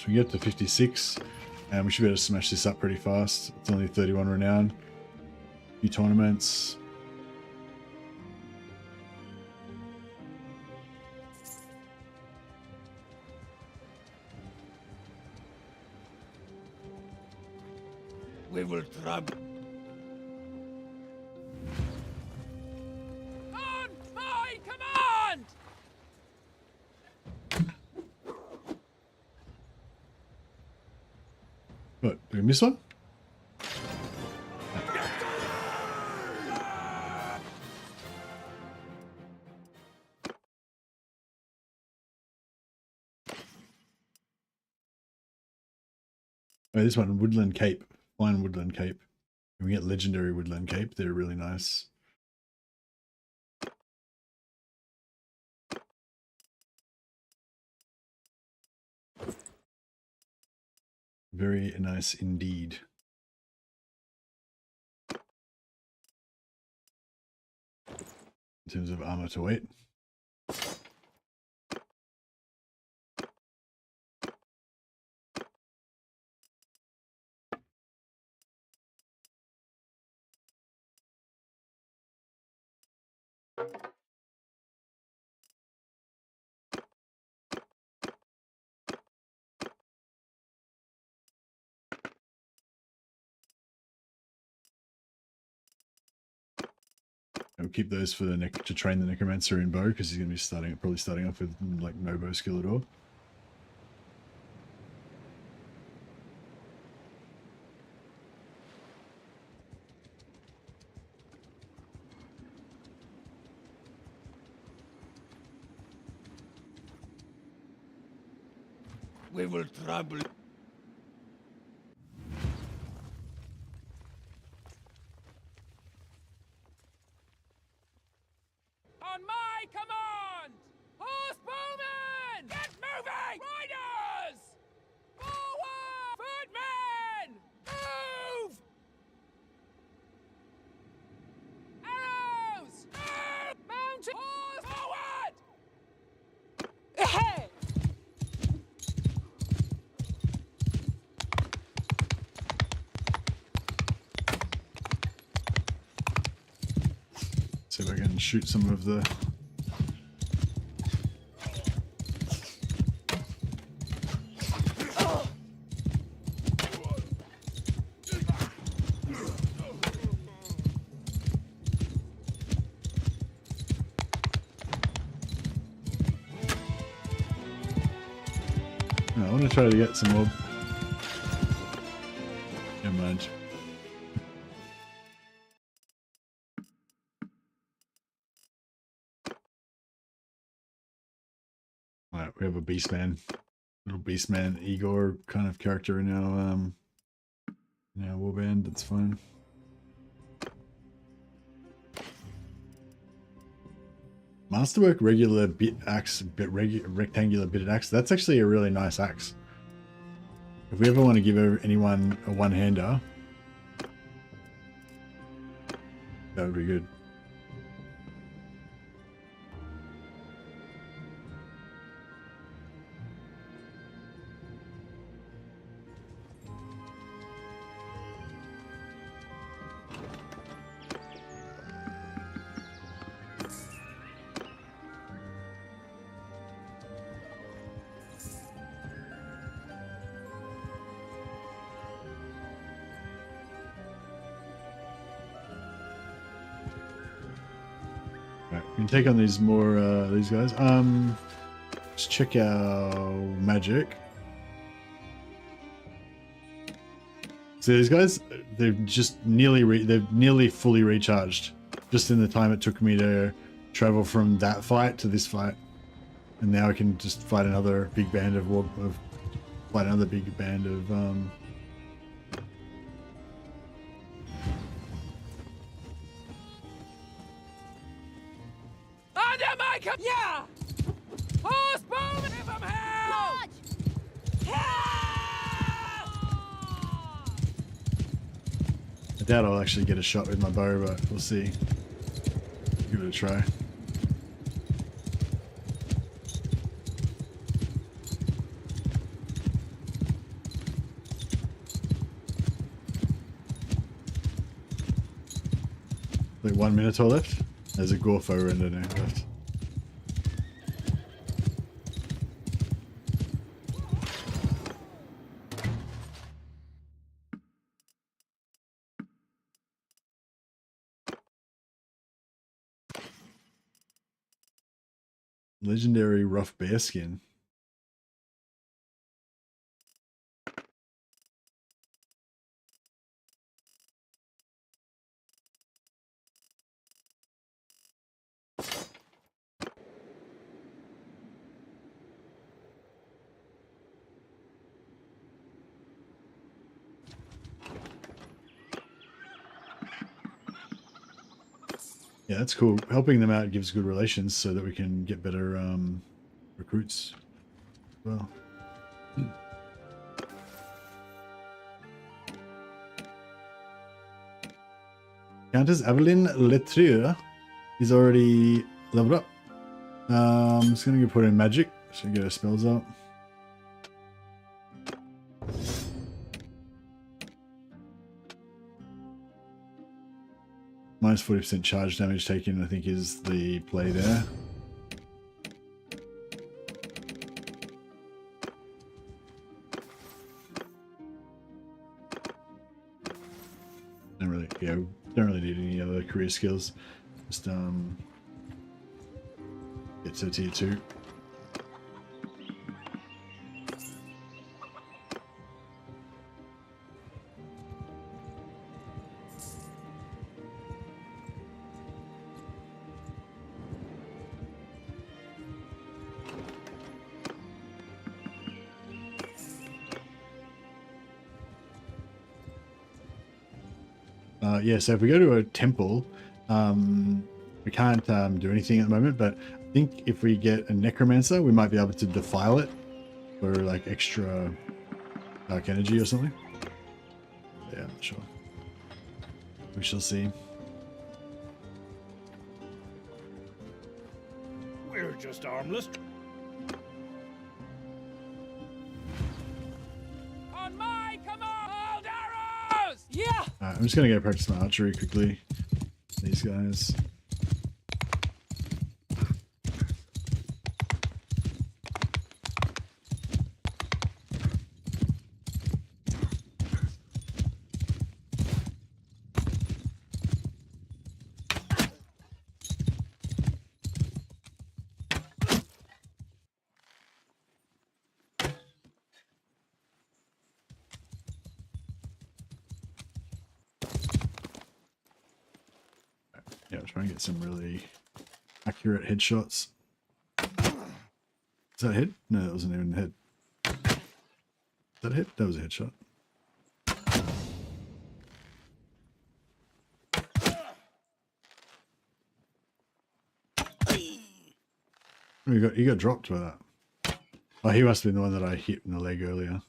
So we get to 56, and we should be able to smash this up pretty fast. It's only 31 renown. A few tournaments.
We will trouble.
On my command!
What, did we miss one? Oh, this one, Woodland Cape. Fine Woodland Cape. We get Legendary Woodland Cape. They're really nice. Very nice indeed. In terms of armor to weight. We'll keep those for the to train the Necromancer in bow, because he's going to be probably starting off with like no bow skill at all.
We will trouble.
On my command! Horsemen! Get moving! Riders! Forward! Footmen! Move! Arrows! Move! Mounted horse! Forward! Ahead!
See if I can shoot some of the... No, I want to try to get some more... Never mind. Alright, we have a Beastman. Little Beastman Igor kind of character in our warband, that's fine. Masterwork regular bit axe, rectangular bitted axe. That's actually a really nice axe. If we ever want to give anyone a one-hander, that would be good. Right, we can take on these more these guys. Let's check our magic. So these guys, they've just nearly fully recharged, just in the time it took me to travel from that fight to this fight, and now I can just fight another big band of
Under my command! Yeah! Horsemen! Give them hell!
I doubt I'll actually get a shot with my bow, but we'll see. Give it a try. 1 Minotaur left. There's a Gorfo render now left. Legendary rough bear skin. Yeah, that's cool. Helping them out gives good relations so that we can get better recruits as well. Countess Evelyn Letrier is already leveled up. I'm just going to go put in magic so we get her spells up. Minus 40% charge damage taken, I think, is the play there. Don't really need any other career skills. Just get to tier 2. Yeah, so if we go to a temple, we can't do anything at the moment, but I think if we get a necromancer, we might be able to defile it for like extra dark energy or something. Yeah, I'm not sure. We shall see.
We're just harmless.
On my command, arrows! Yeah!
I'm just going to go practice my archery quickly. These guys. Yeah, I'll try and get some really accurate headshots. Is that a hit? No, that wasn't even a hit. Is that a hit? That was a headshot. Oh, you got dropped by that. Oh, he must have been the one that I hit in the leg earlier.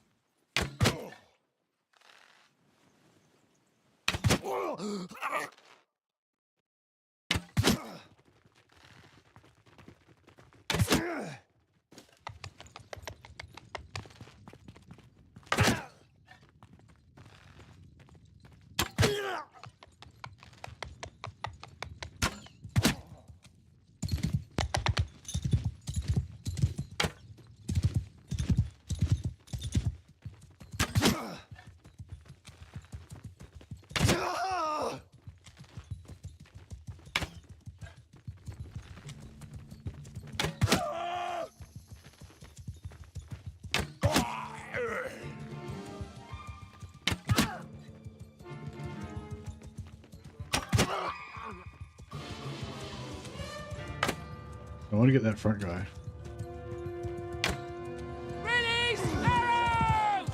I want to get that front guy.
Release arrows!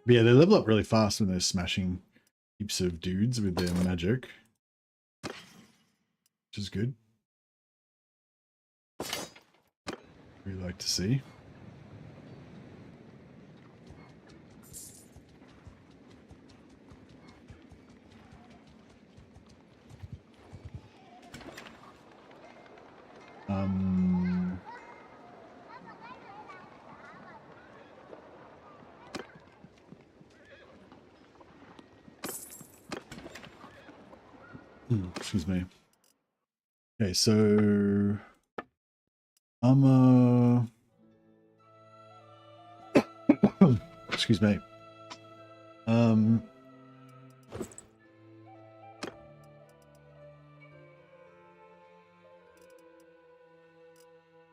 But yeah, they level up really fast when they're smashing heaps of dudes with their magic, which is good. We like to see. Excuse me. Okay, so armor. Excuse me.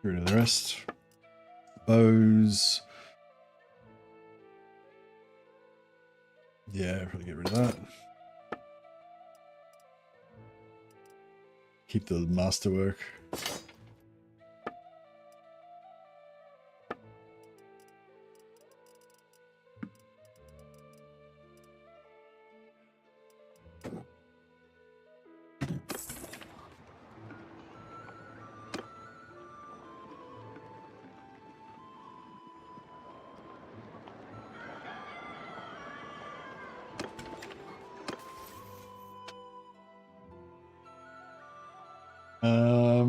Get rid of the rest. Bows. Yeah, probably get rid of that. Keep the masterwork.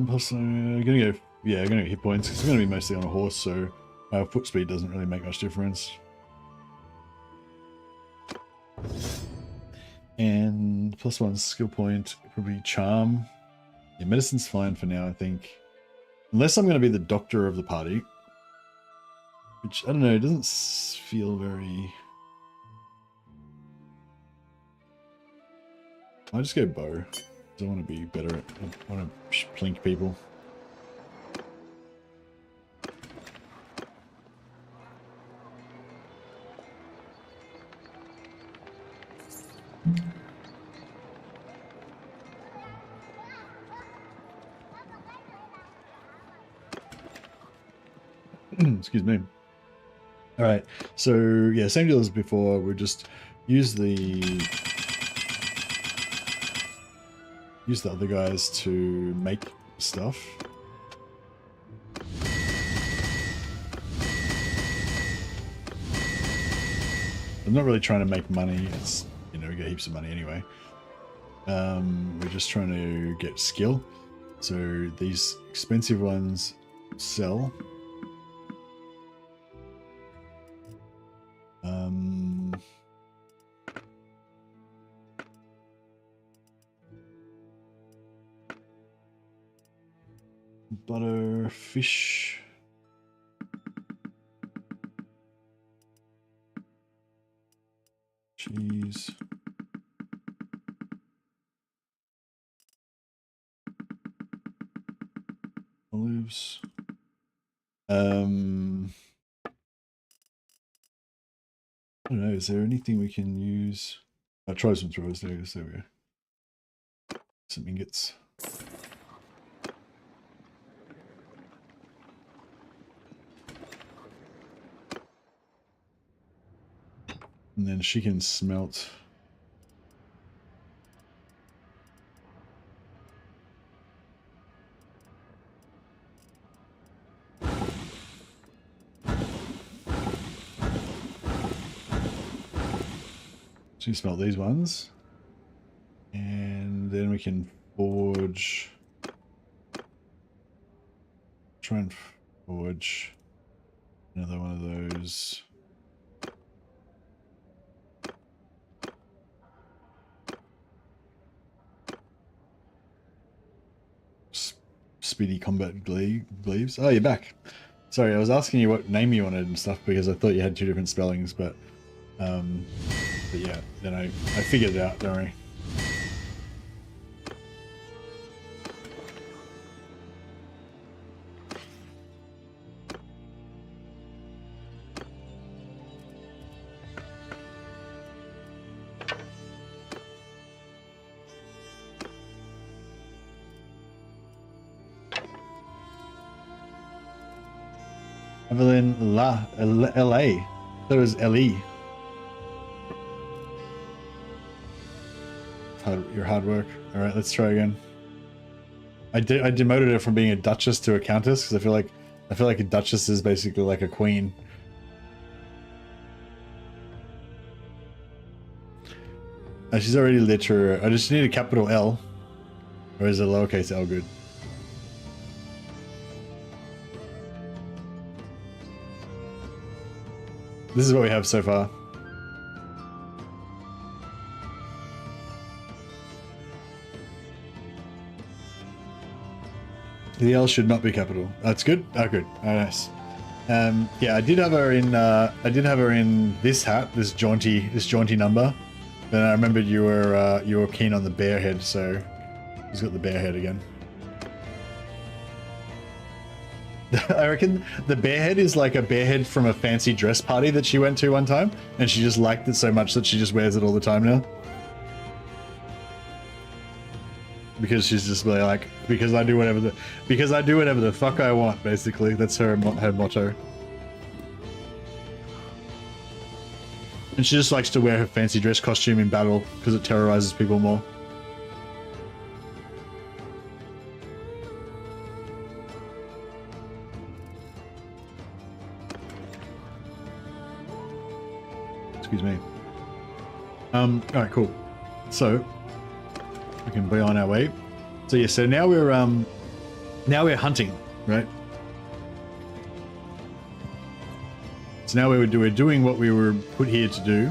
Plus I'm gonna go, yeah, I'm gonna go hit points because I'm gonna be mostly on a horse, so foot speed doesn't really make much difference. And +1 skill point, probably charm. Yeah, medicine's fine for now, I think. Unless I'm gonna be the doctor of the party. Which, I don't know, it doesn't feel very... I'll just go bow. I want to be better at, I want to plink people. Excuse me. All right, so yeah, same deal as before. We'll just use the other guys to make stuff. I'm not really trying to make money. It's, you know, we get heaps of money anyway. We're just trying to get skill. So these expensive ones sell. Butter, fish. Cheese. Olives. I don't know, is there anything we can use? I'll try some throws there, so we go. Some ingots. And then she can smelt. She can smelt these ones. And then we can forge. Try and forge another one of those. Speedy combat glaives. Oh, you're back. Sorry, I was asking you what name you wanted and stuff because I thought you had two different spellings, but yeah, then I figured it out, don't worry. Evelyn LA. I thought it was LE. Your hard work. All right, let's try again. I demoted her from being a duchess to a countess because I feel like a duchess is basically like a queen. She's already literate. I just need a capital L, or is it lowercase L good? This is what we have so far. The L should not be capital. That's good. Oh, good. Oh, nice. Yeah, I did have her in. I did have her in this hat, this jaunty number. Then I remembered you were keen on the bear head, so he's got the bear head again. I reckon the bear head is like a bear head from a fancy dress party that she went to one time, and she just liked it so much that she just wears it all the time now. Because she's just really like, because I do whatever the fuck I want, basically. That's her motto. And she just likes to wear her fancy dress costume in battle because it terrorizes people more. Excuse me. Alright, cool. So we can be on our way. So yeah, so now we're hunting, right? So now we're doing what we were put here to do,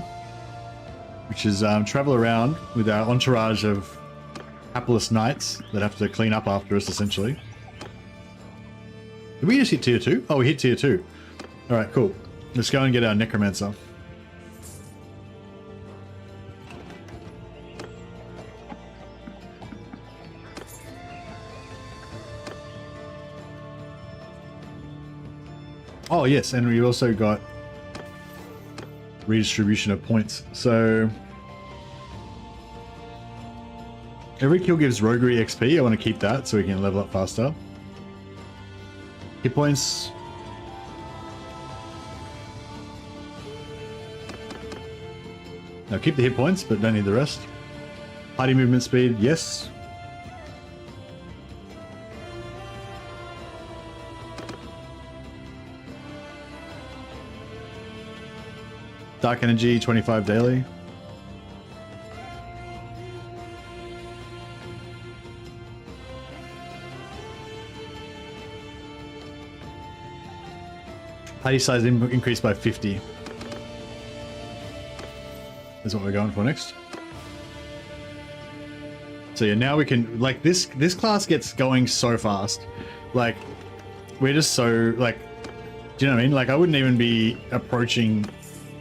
which is travel around with our entourage of hapless knights that have to clean up after us, essentially. Did we just hit tier 2? Oh, we hit tier 2. Alright, cool. Let's go and get our necromancer. Oh yes, and we also got redistribution of points. So every kill gives roguery XP. I want to keep that so we can level up faster. Hit points. Now keep the hit points, but don't need the rest. Party movement speed, yes. Dark energy, 25 daily. Party size increased by 50. Is what we're going for next. So yeah, now we can, like, this class gets going so fast. Like, we're just so, like, do you know what I mean? Like, I wouldn't even be approaching,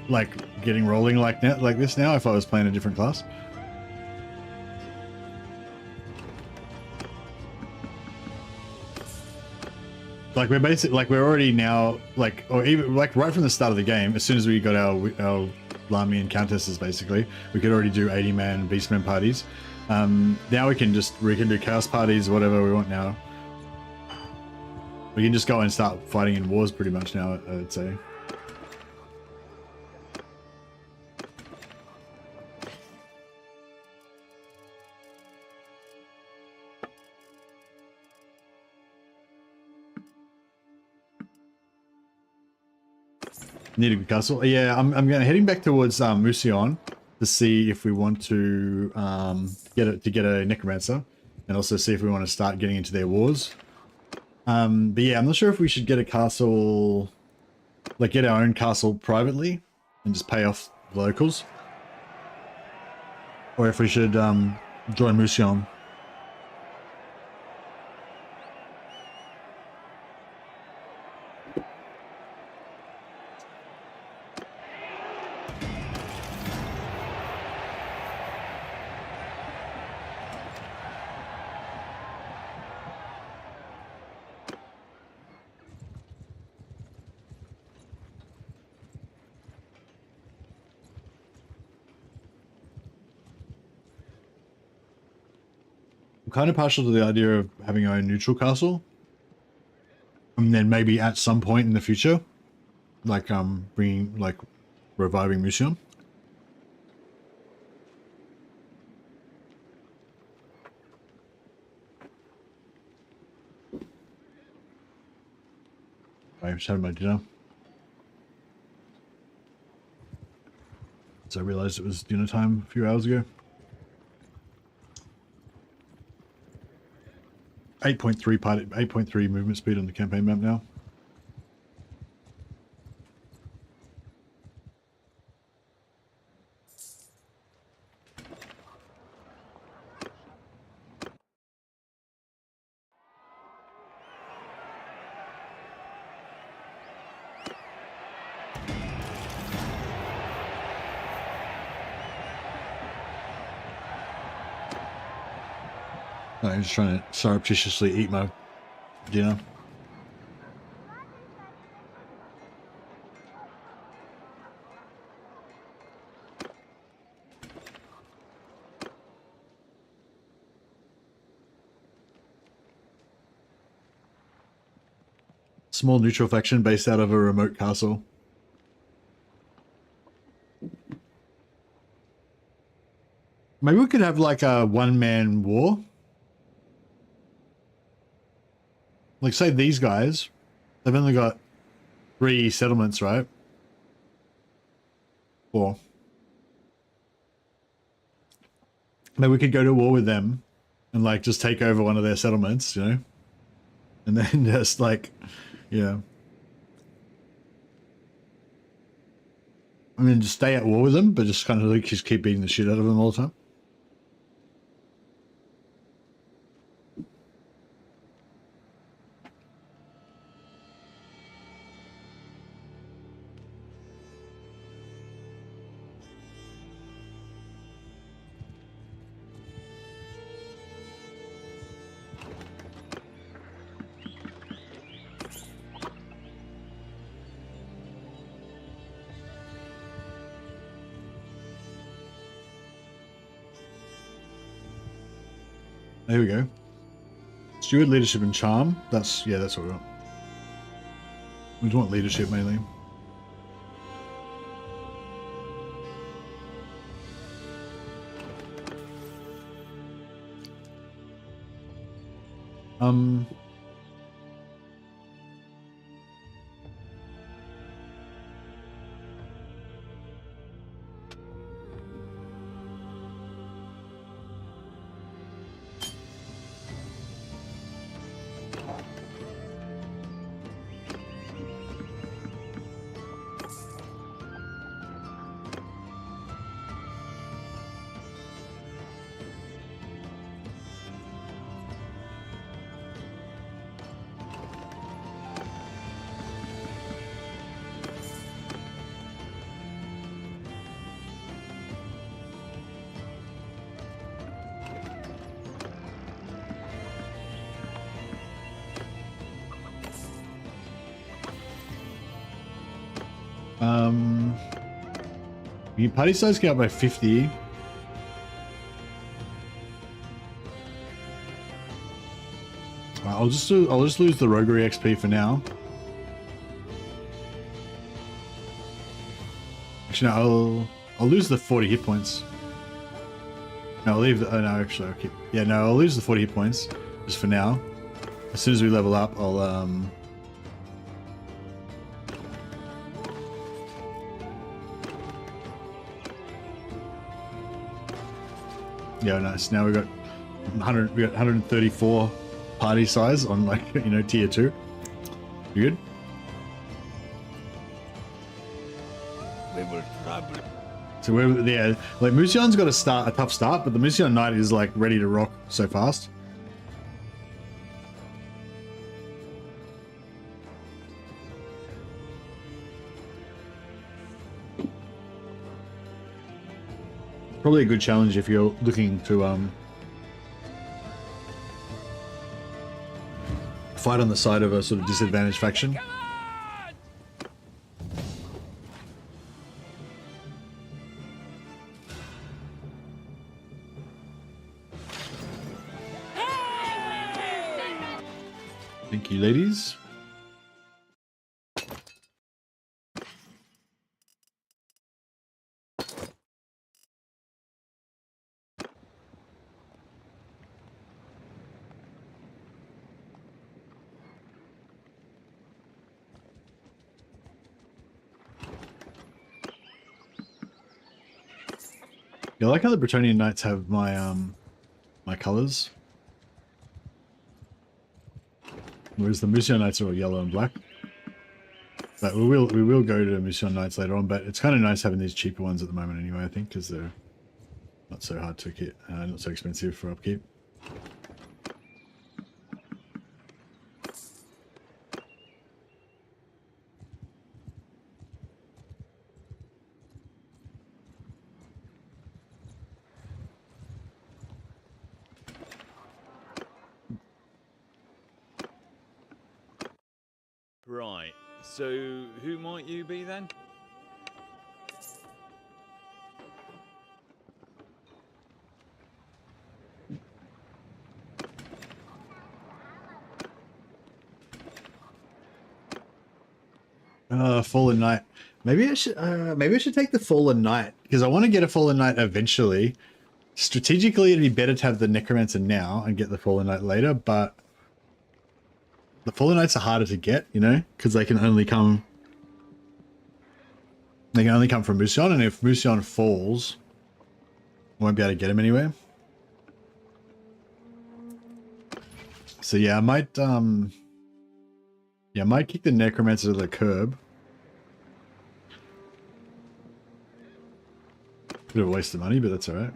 like, getting rolling like this now if I was playing a different class. Like, we're basically, like, we're already now, like, or even, like, right from the start of the game, as soon as we got our Lamy and Countesses, basically, we could already do 80-man Beastmen parties. Now we can do Chaos parties, whatever we want now. We can just go and start fighting in wars pretty much now, I'd say. Need a good castle. Yeah, I'm heading back towards Mousillon to see if we want to get a necromancer, and also see if we want to start getting into their wars. But yeah, I'm not sure if we should get a castle, like get our own castle privately and just pay off the locals, or if we should join Mousillon. Kind of partial to the idea of having our own neutral castle, and then maybe at some point in the future, like reviving Mousillon. I just had my dinner, so I realized it was dinner time a few hours ago. 8.3 movement speed on the campaign map now. I'm just trying to surreptitiously eat my dinner. Small neutral faction based out of a remote castle. Maybe we could have like a one-man war. Like, say these guys, they've only got 3 settlements, right? 4. Maybe we could go to war with them and like just take over one of their settlements, you know? And then just like, yeah. I mean, just stay at war with them, but just kind of like just keep beating the shit out of them all the time. There we go. Steward, leadership, and charm. That's, yeah, that's what we want. We just want leadership mainly. Your party size get up by 50. I'll just lose the roguery XP for now. Actually, no, I'll lose the 40 hit points. No, I'll leave the, oh no, actually, I'll keep, yeah, no, I'll lose the 40 hit points just for now. As soon as we level up, I'll, yeah, nice. Now we got 134 party size on, like, you know, tier 2. You good?
We will trouble.
So we're, yeah, like Mousillon's got a tough start, but the Mousillon Knight is like ready to rock so fast. Probably a good challenge if you're looking to fight on the side of a sort of disadvantaged faction. Thank you, ladies. Yeah, I like how the Bretonnian Knights have my my colors, whereas the Mousillon Knights are all yellow and black. But we will go to Mousillon Knights later on. But it's kind of nice having these cheaper ones at the moment, anyway. I think because they're not so hard to get, not so expensive for upkeep.
So, who might you be then?
Fallen Knight. Maybe I should take the Fallen Knight because I want to get a Fallen Knight eventually. Strategically, it'd be better to have the Necromancer now and get the Fallen Knight later, but the Fallen Knights are harder to get, you know, because they can only come from Mousillon, and if Mousillon falls, I won't be able to get him anywhere. So yeah, I might kick the Necromancer to the curb. Bit of a waste of money, but that's alright.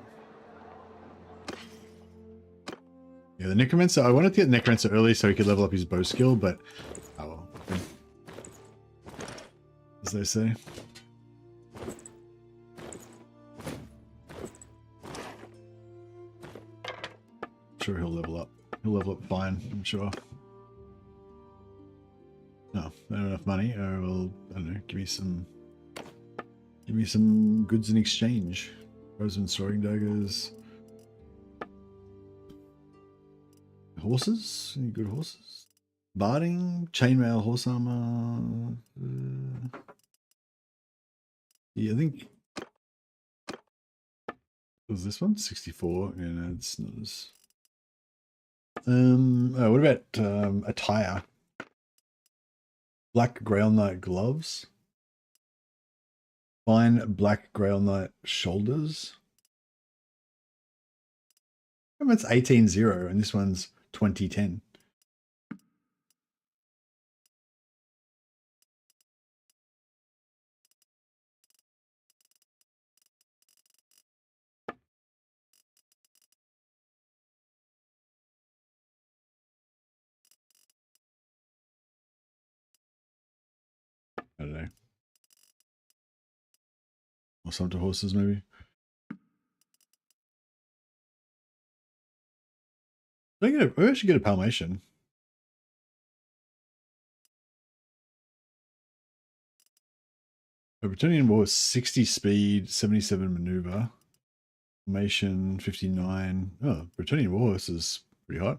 Yeah, the Necromancer, I wanted to get Necromancer early so he could level up his bow skill, but oh well. As they say. I'm sure he'll level up. He'll level up fine, I'm sure. No, not enough money. Well, I don't know, give me some goods in exchange. Frozen soaring daggers. Horses? Any good horses? Barding, chainmail, horse armor. Yeah, I think. Was this one 64? Yeah, no, it's not as. What about attire? Black Grail Knight gloves. Fine black Grail Knight shoulders. It's 18-0 and this one's 2010. I don't know. Or some to horses, maybe. Maybe I should get a Palmation. A Bretonian War is 60 speed, 77 maneuver. Palmation 59. Oh, Bretonian War is pretty hot.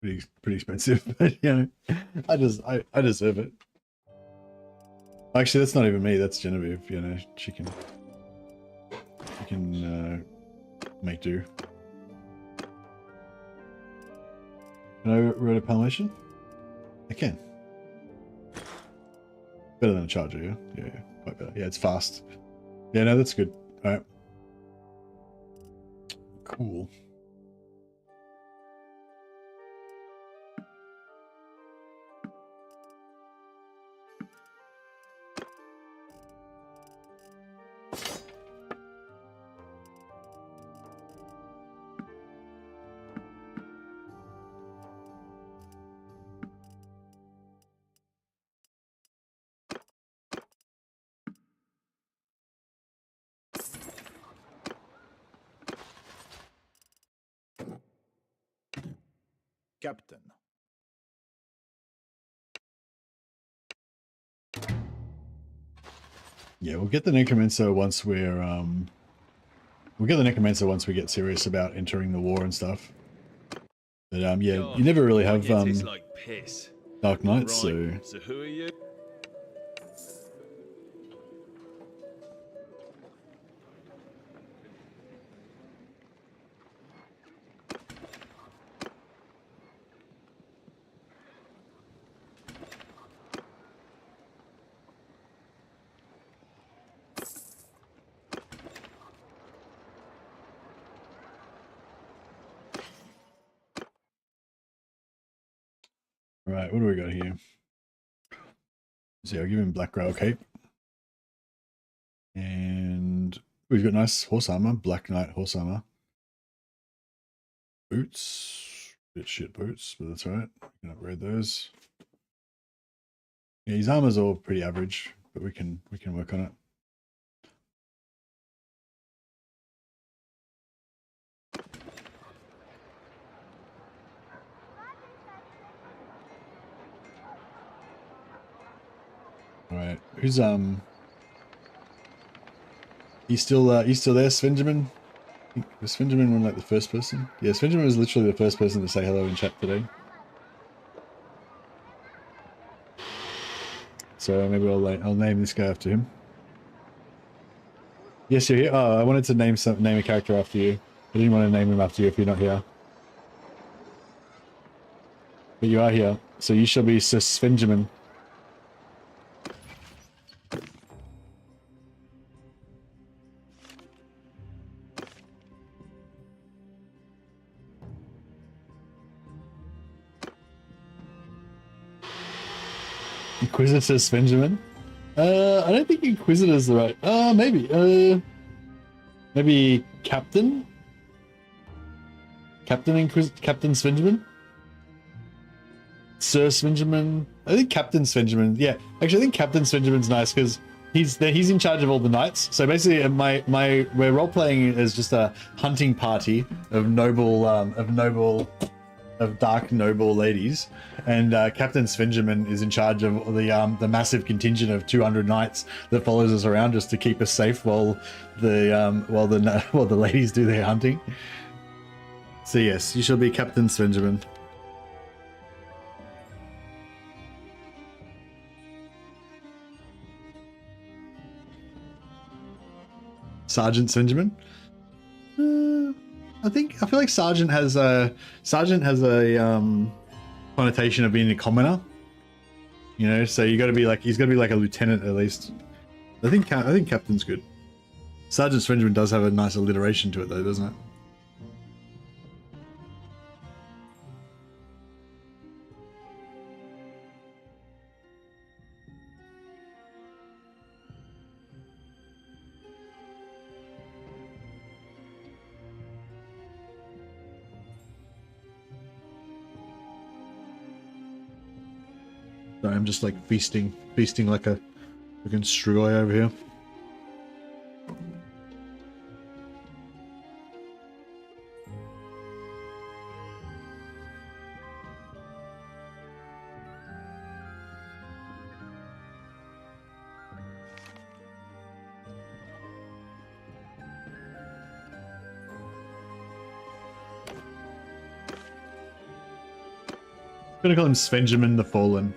Pretty expensive, but you know, I deserve it. Actually, that's not even me. That's Genevieve. You know, she can make do. Can I ride a Palmation? I can. Better than a Charger, yeah? Yeah, quite better. Yeah, it's fast. Yeah, no, that's good. All right. Cool.
Captain.
Yeah, we'll get the Necromancer once we're we'll get the Necromancer once we get serious about entering the war and stuff. But yeah,
God,
you never really have
it tastes like piss.
Dark Knights,
Right, so who are you?
Right, what do we got here? So I'll give him Black Grail Cape. And we've got nice horse armor, Black Knight horse armor. Boots. Bit shit boots, but that's alright. We can upgrade those. Yeah, his armor's all pretty average, but we can work on it. All right. Who's You still there, Svenjamin? Was Svenjamin one like the first person? Yeah, Svenjamin was literally the first person to say hello in chat today. So maybe I'll name this guy after him. Yes, you're here. Oh, I wanted to name a character after you. I didn't want to name him after you if you're not here. But you are here, so you shall be Sir Svenjamin. Inquisitor Svenjamin? I don't think Inquisitor is the right. Maybe. Maybe Captain? Captain Svenjamin? Sir Svenjamin? I think Captain Svenjamin. Yeah, actually, I think Captain Svenjamin's nice because he's in charge of all the knights. So basically, we're role playing as just a hunting party of dark noble ladies, and Captain Svenjamin is in charge of the massive contingent of 200 knights that follows us around just to keep us safe while the ladies do their hunting. So yes, you shall be Captain Svenjamin. Sergeant Svenjamin? I feel like Sergeant has a connotation of being a commoner. You know, so he's got to be like a lieutenant at least. I think Captain's good. Sergeant Svenjamin does have a nice alliteration to it though, doesn't it? Sorry, I'm just like feasting like a freaking strugoi over here. I'm gonna call him Svenjamin the Fallen.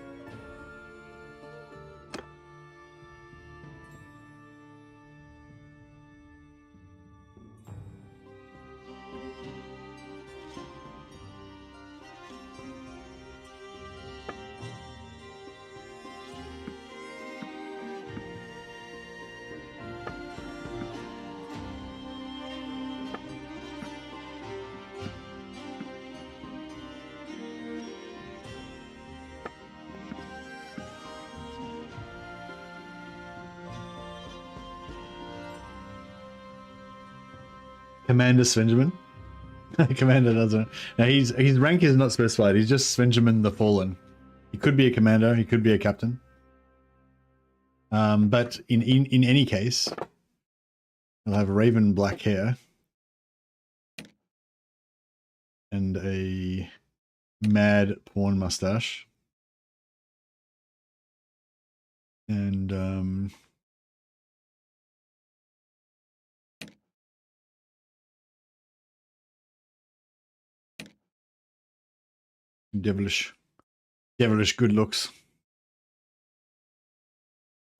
Commander Svenjamin. Commander doesn't. Now his rank is not specified. He's just Svenjamin the Fallen. He could be a commander. He could be a captain. But in any case, he'll have raven black hair and a mad porn mustache, and devilish good looks.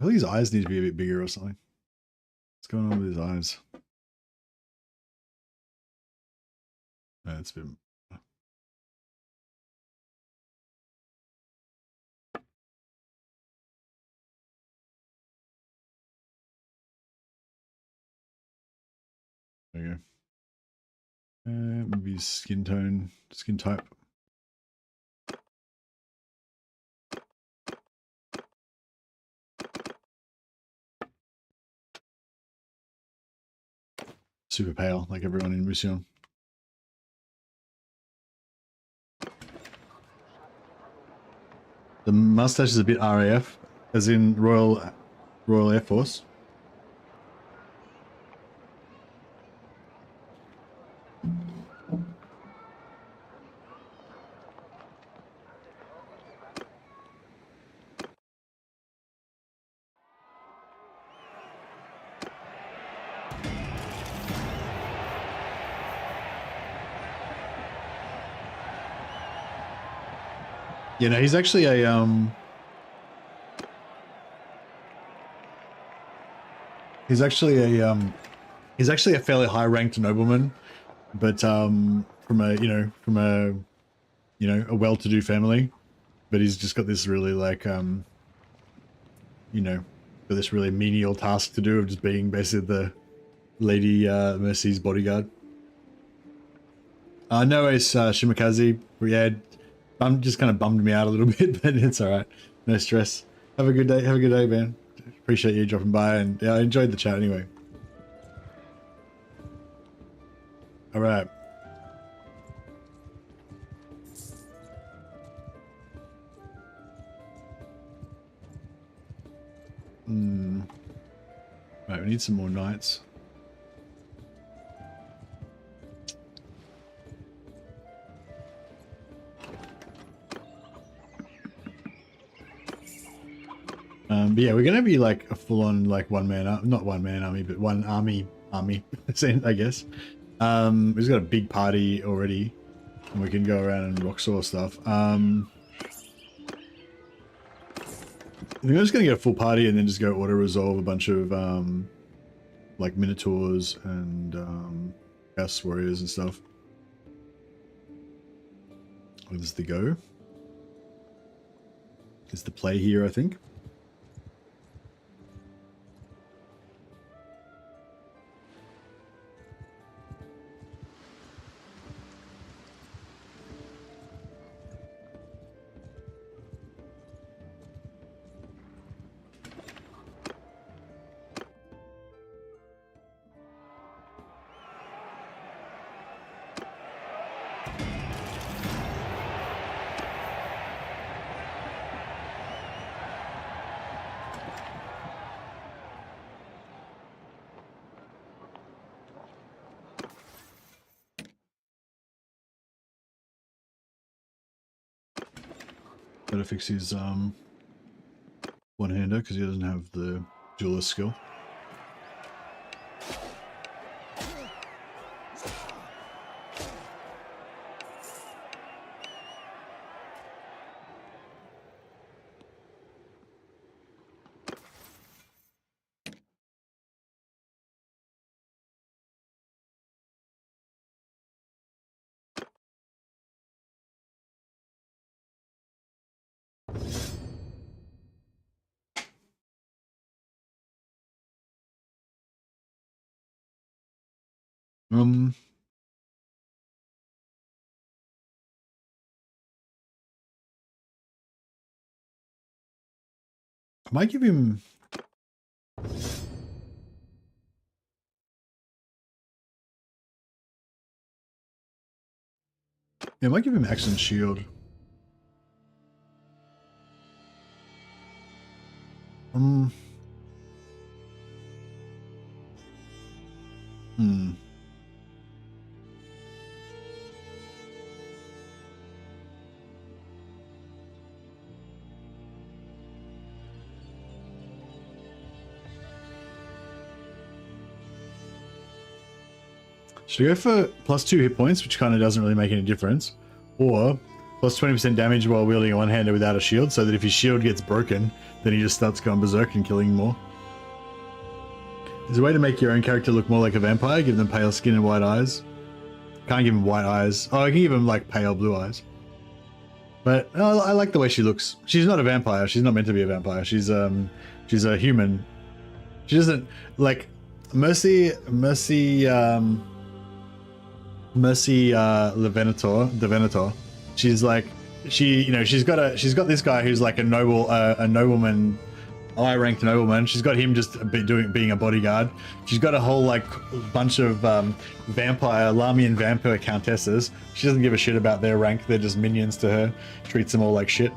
I think his eyes need to be a bit bigger or something. What's going on with his eyes? Oh, it's a bit. There you go. Maybe his skin tone, skin type. Super pale, like everyone in Mousillon. The mustache is a bit RAF, as in Royal Air Force. You know, he's actually a he's actually a fairly high ranked nobleman, but from a well-to-do family, but he's just got this really like got this really menial task to do of just being basically the Lady Mercy's bodyguard. No, it's Shimakaze. Yeah, just kind of bummed me out a little bit, but it's all right. No stress. Have a good day. Have a good day, man. Appreciate you dropping by, and yeah, I enjoyed the chat anyway. All right. Right, we need some more knights. But yeah, we're gonna be like a full-on like not one-man army, but one army, I guess. We've got a big party already, and we can go around and rock saw stuff. I think I'm just gonna get a full party and then just go auto-resolve a bunch of like minotaurs and chaos warriors and stuff. What is the go? Is the play here, I think. Better fix his one-hander because he doesn't have the duelist skill. I might give him... Yeah, I might give him Axe and Shield. Should I go for +2 hit points, which kind of doesn't really make any difference, or plus 20% damage while wielding a one-hander without a shield, so that if his shield gets broken, then he just starts going berserk and killing more? There's a way to make your own character look more like a vampire. Give them pale skin and white eyes. Can't give him white eyes. Oh, I can give him like pale blue eyes. But I like the way she looks. She's not a vampire. She's not meant to be a vampire. She's a human. She doesn't like Mercy the She's like she's got this guy who's like a nobleman, high-ranked nobleman. She's got him just being a bodyguard. She's got a whole like bunch of Lamian vampire countesses. She doesn't give a shit about their rank. They're just minions to her. Treats them all like shit.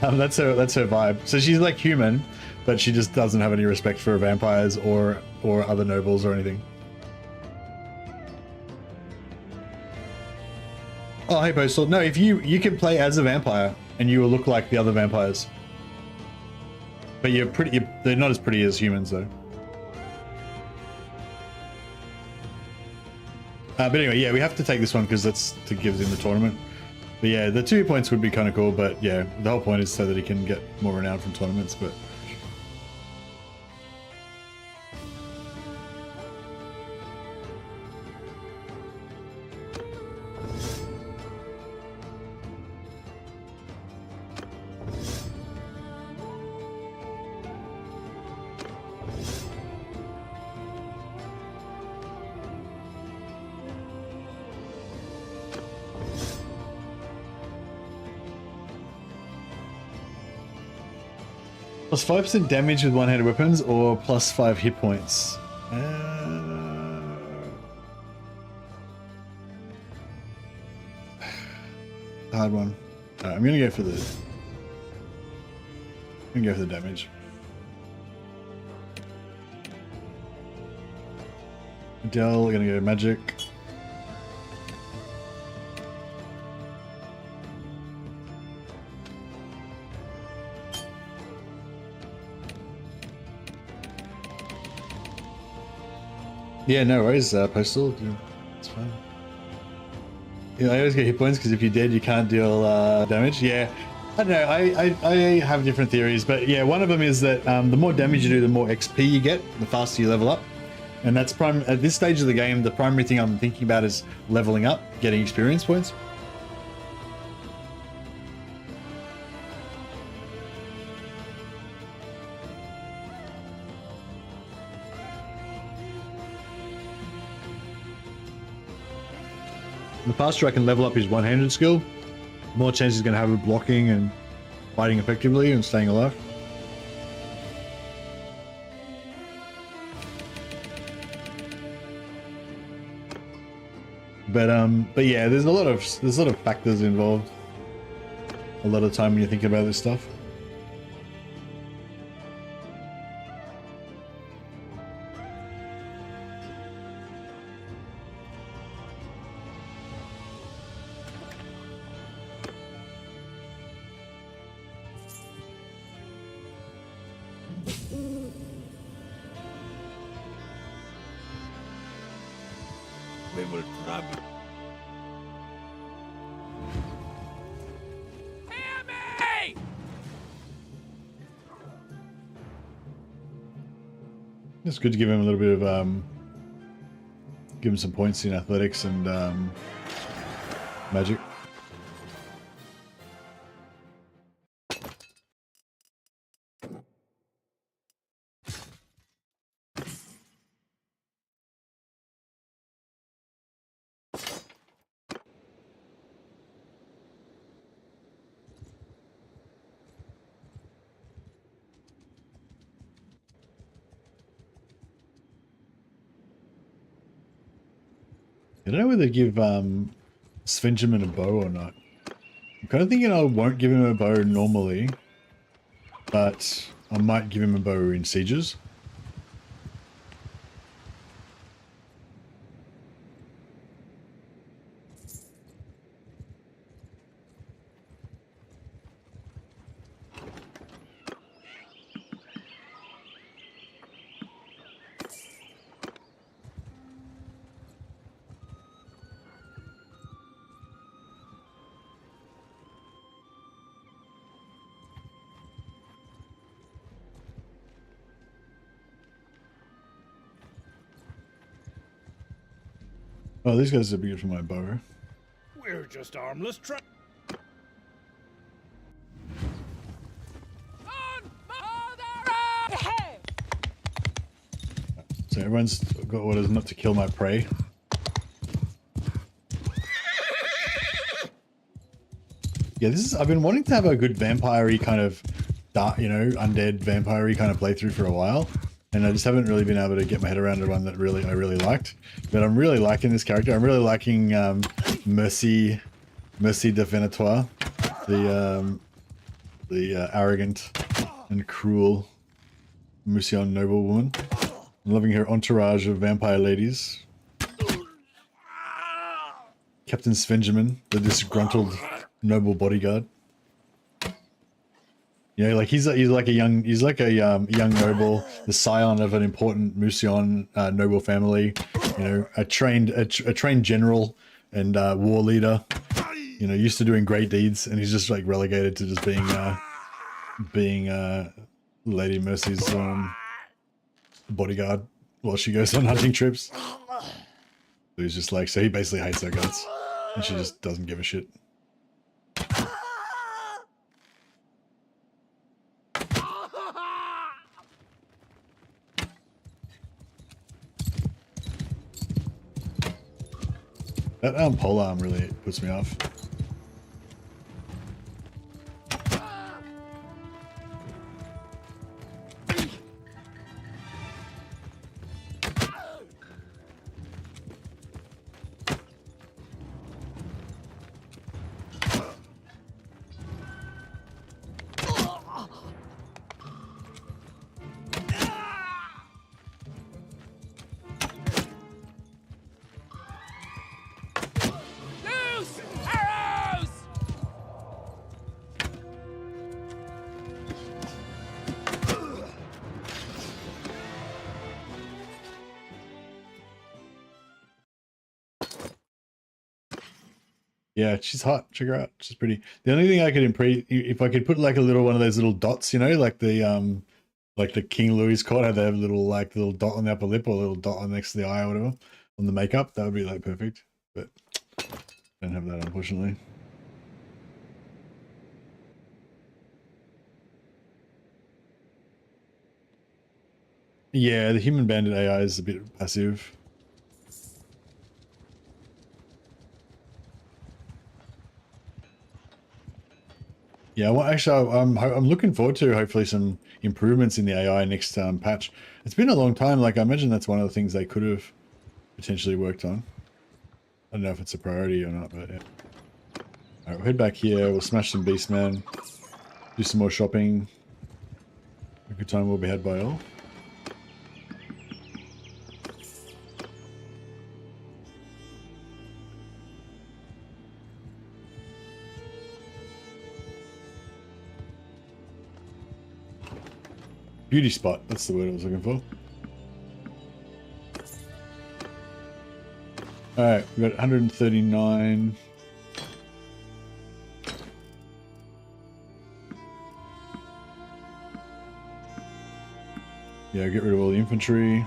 That's her vibe. So she's like human, but she just doesn't have any respect for vampires or other nobles or anything. Oh, hey, Postal. No, if you can play as a vampire and you will look like the other vampires. But they're not as pretty as humans, though. But anyway, yeah, we have to take this one because that's to give him the tournament. But yeah, the 2 hit points would be kind of cool, but yeah, the whole point is so that he can get more renown from tournaments, but... Plus 5% damage with one-handed weapons or plus 5 hit points? Hard one. I'm gonna go for the... I'm gonna go for the damage. Adele, gonna go magic. Yeah, no worries, Postal. It's fine. Yeah, I always get hit points because if you're dead, you can't deal damage. Yeah, I don't know. I have different theories, but yeah, one of them is that the more damage you do, the more XP you get, the faster you level up. And that's at this stage of the game, the primary thing I'm thinking about is leveling up, getting experience points. The faster I can level up his one-handed skill, the more chance he's going to have of blocking and fighting effectively and staying alive. But yeah, there's a lot of factors involved. A lot of time when you're thinking about this stuff.
We will travel.
Hear me!
It's good to give him a little bit of give him some points in athletics and magic. I don't know whether to give Svenjamin a bow or not. I'm kind of thinking I won't give him a bow normally, but I might give him a bow in sieges. Oh, these guys are good for my bow.
We're just armless
So everyone's got orders not to kill my prey. Yeah, I've been wanting to have a good vampire-y kind of dark, you know, undead vampire-y kind of playthrough for a while. And I just haven't really been able to get my head around the one that I really liked. But I'm really liking this character. I'm really liking Mercy de Venatoire, the arrogant and cruel Mousillon noblewoman. I'm loving her entourage of vampire ladies. Captain Svenjamin, the disgruntled noble bodyguard. You know, like he's like a young noble, the scion of an important Mousillon noble family. You know, a trained general and war leader. you know, used to doing great deeds, and he's just like relegated to just being Lady Mercy's bodyguard while she goes on hunting trips. So he's just like, so he basically hates her guts, and she just doesn't give a shit. That polearm really puts me off.
Loose arrows!
Yeah, she's hot. Check her out. She's pretty. The only thing I could improve, if I could put like a little one of those little dots, you know, like the King Louis court had that little dot on the upper lip or a little dot on next to the eye or whatever on the makeup. That would be like perfect. But don't have that, unfortunately. Yeah, the human bandit AI is a bit passive. Yeah, well, actually, I'm looking forward to hopefully some improvements in the AI next patch. It's been a long time. Like, I imagine that's one of the things they could have potentially worked on. I don't know if it's a priority or not, but yeah. All right, we'll head back here. We'll smash some Beastmen, do some more shopping. A good time will be had by all. Beauty spot, that's the word I was looking for. Alright, we've got 139. Yeah, get rid of all the infantry.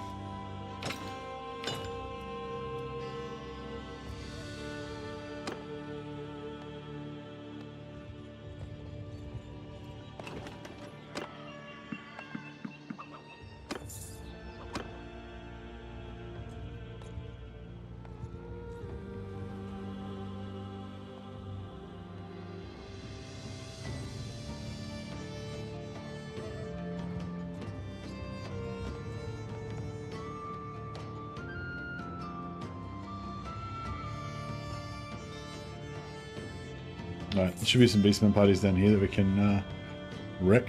Alright, there should be some Beastman parties down here that we can wreck.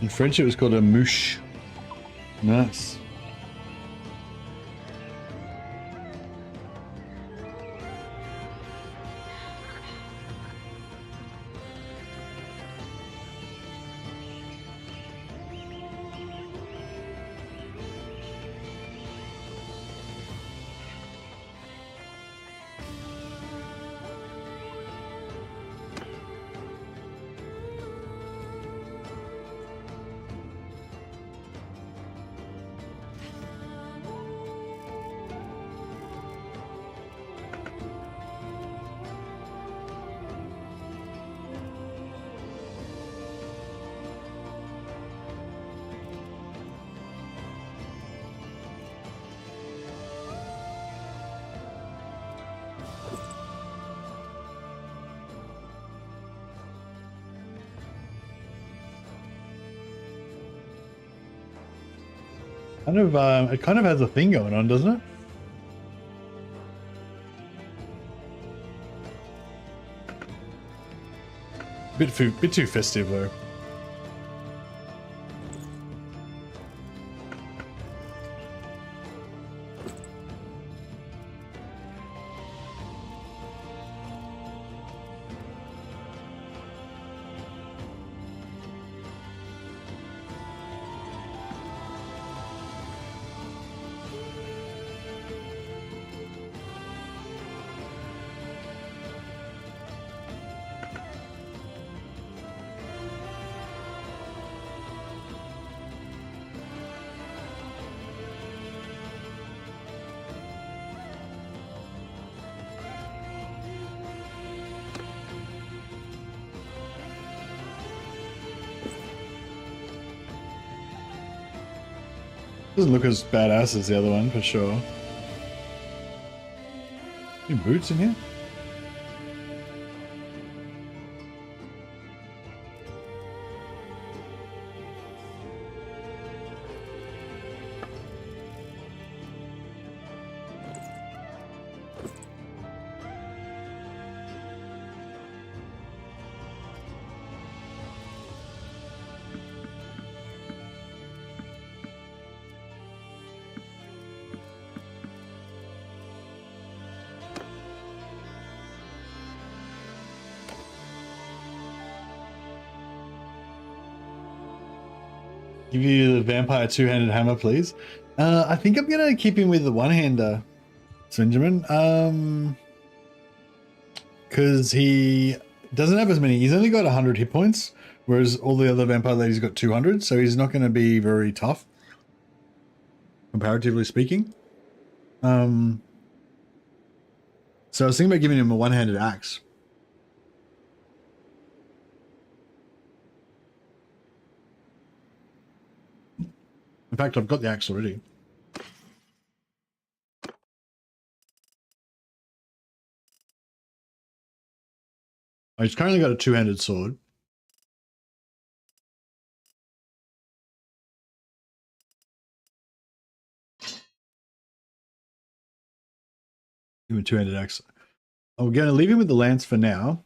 In French it was called a mouche. Nice. It kind of has a thing going on, doesn't it? Bit too festive though. Doesn't look as badass as the other one, for sure. Any boots in here? Give you the vampire two-handed hammer, please. I think I'm gonna keep him with the one-hander, Benjamin. Because he doesn't have as many. He's only got 100 hit points, whereas all the other vampire ladies got 200. So he's not going to be very tough, comparatively speaking. So I was thinking about giving him a one-handed axe. In fact, I've got the axe already. He's currently got a two-handed sword. Give him a two-handed axe. I'm going to leave him with the lance for now.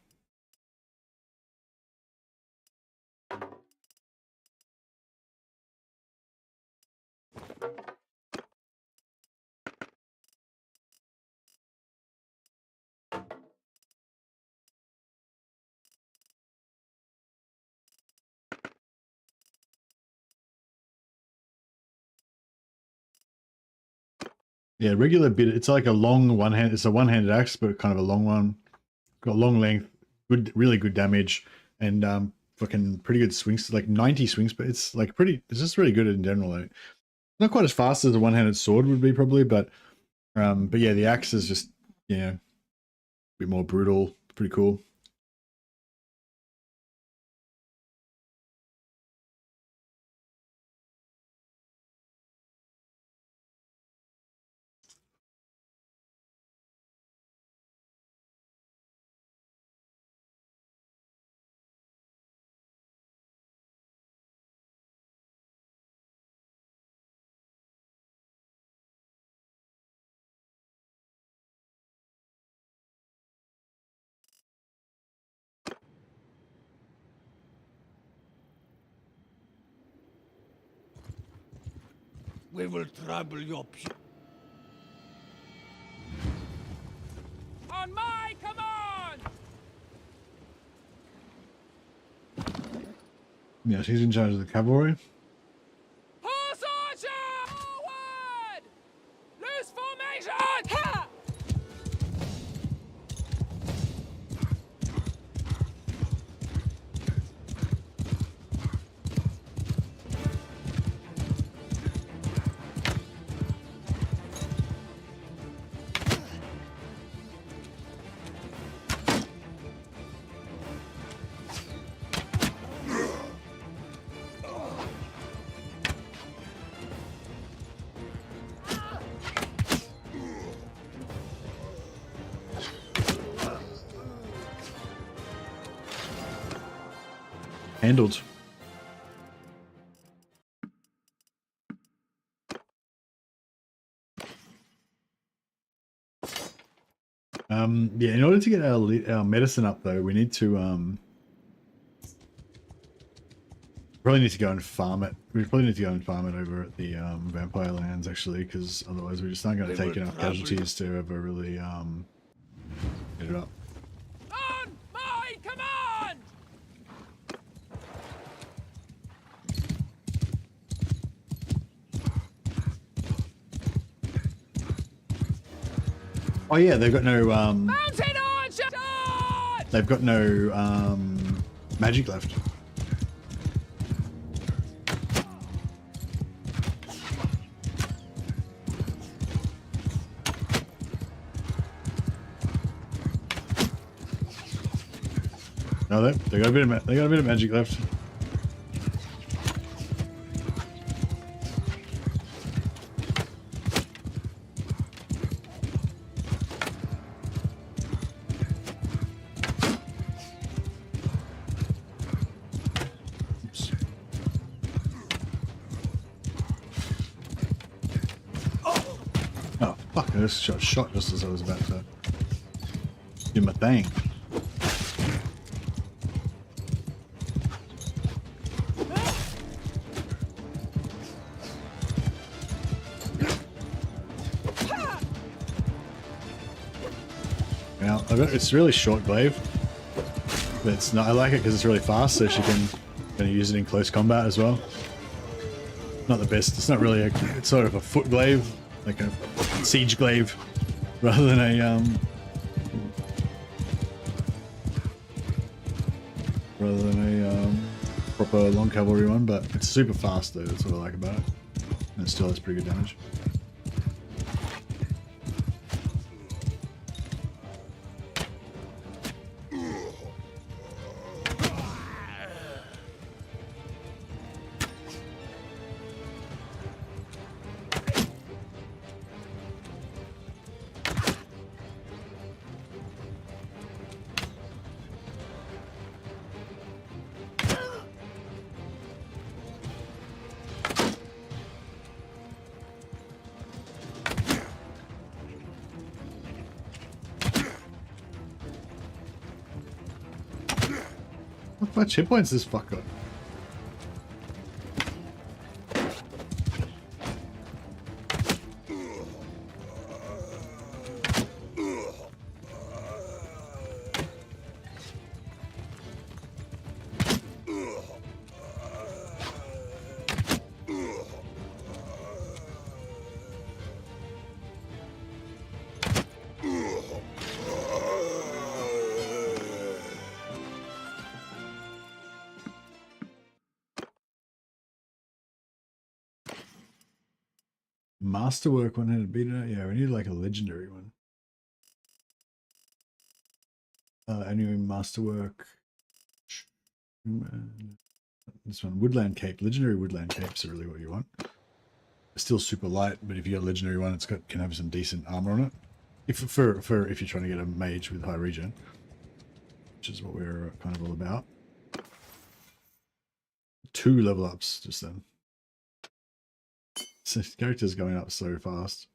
Yeah, regular bit. It's like a long one-hand. It's a one-handed axe, but kind of a long one. Got long length, good, really good damage, and fucking pretty good swings. Like 90 swings, but it's like pretty. It's just really good in general. Like, not quite as fast as a one-handed sword would be probably, but yeah, the axe is just a bit more brutal. Pretty cool.
We will trouble your
On my command!
Yes, he's in charge of the cavalry.
Horse archer! Forward! Loose formation! Ha!
Handled. Yeah, in order to get our medicine up though, we need to probably need to go and farm it. We probably need to go and farm it over at the vampire lands actually, because otherwise we just aren't going to take enough casualties to ever really get it up.
On my command!
Oh yeah, they've got no
Mountain archer! Charge!
they've got no magic left. No, they got a bit of magic left. Fuck, I just got shot just as I was about to do my thing. Now, it's really short glaive, but it's not. I like it because it's really fast, so she can use it in close combat as well. Not the best. It's not really it's sort of a foot glaive, like a siege glaive, rather than a proper long cavalry one. But it's super fast though. That's what I like about it, and it still has pretty good damage. How much hit points this fuck got? Masterwork one had to beat it out. Yeah, we need like a legendary one. Anyway, Masterwork. This one, Woodland Cape. Legendary Woodland Capes are really what you want. It's still super light, but if you got a legendary one, can have some decent armor on it. If you're trying to get a mage with high regen, which is what we're kind of all about. 2 level ups just then. So characters going up so fast.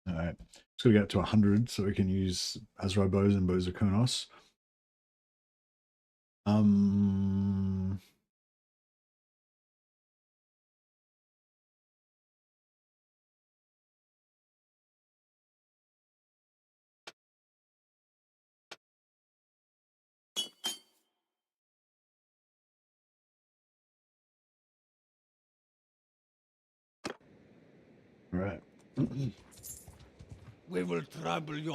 Alright, just gotta get to 100 so we can use Azrai bows and bows of Konos. Alright.
We will trouble you.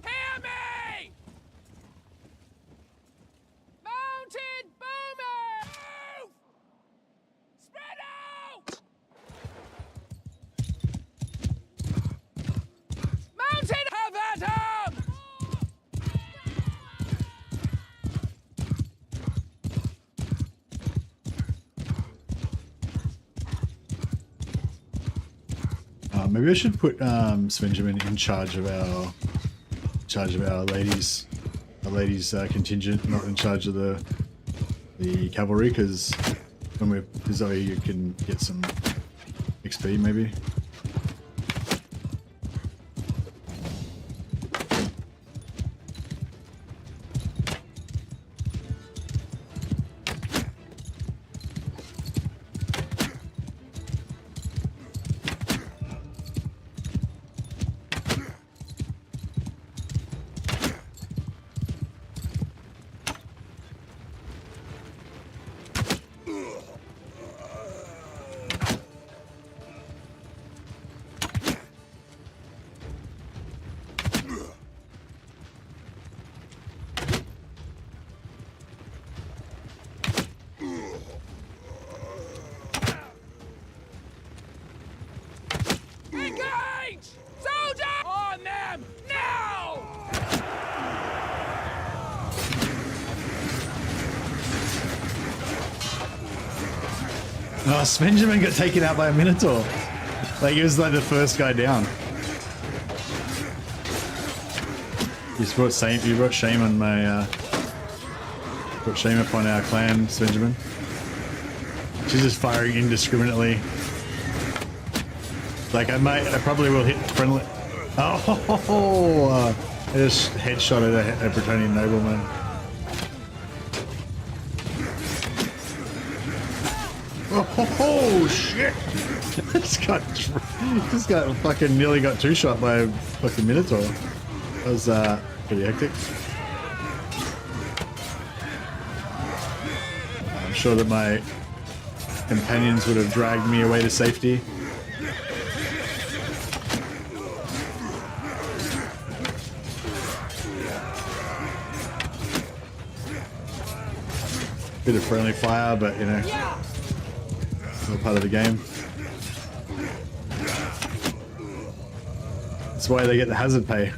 Hear me! Mounted boomer! Move! Spread out! Mounted, have at 'em!
Maybe I should put Svenjamin in charge of our ladies contingent, not in charge of the cavalry, because when we're Zoe, you can get some XP maybe. Oh, Svenjamin got taken out by a Minotaur. Like, he was like the first guy down. You brought shame on my, brought shame upon our clan, Svenjamin. She's just firing indiscriminately. Like, I probably will hit friendly. Oh, I just headshot at a Bretonnian nobleman. Oh shit! just got fucking nearly got two-shot by a fucking Minotaur. That was pretty hectic. I'm sure that my companions would have dragged me away to safety. Bit of friendly fire, but you know, it's all part of the game. That's why they get the hazard pay.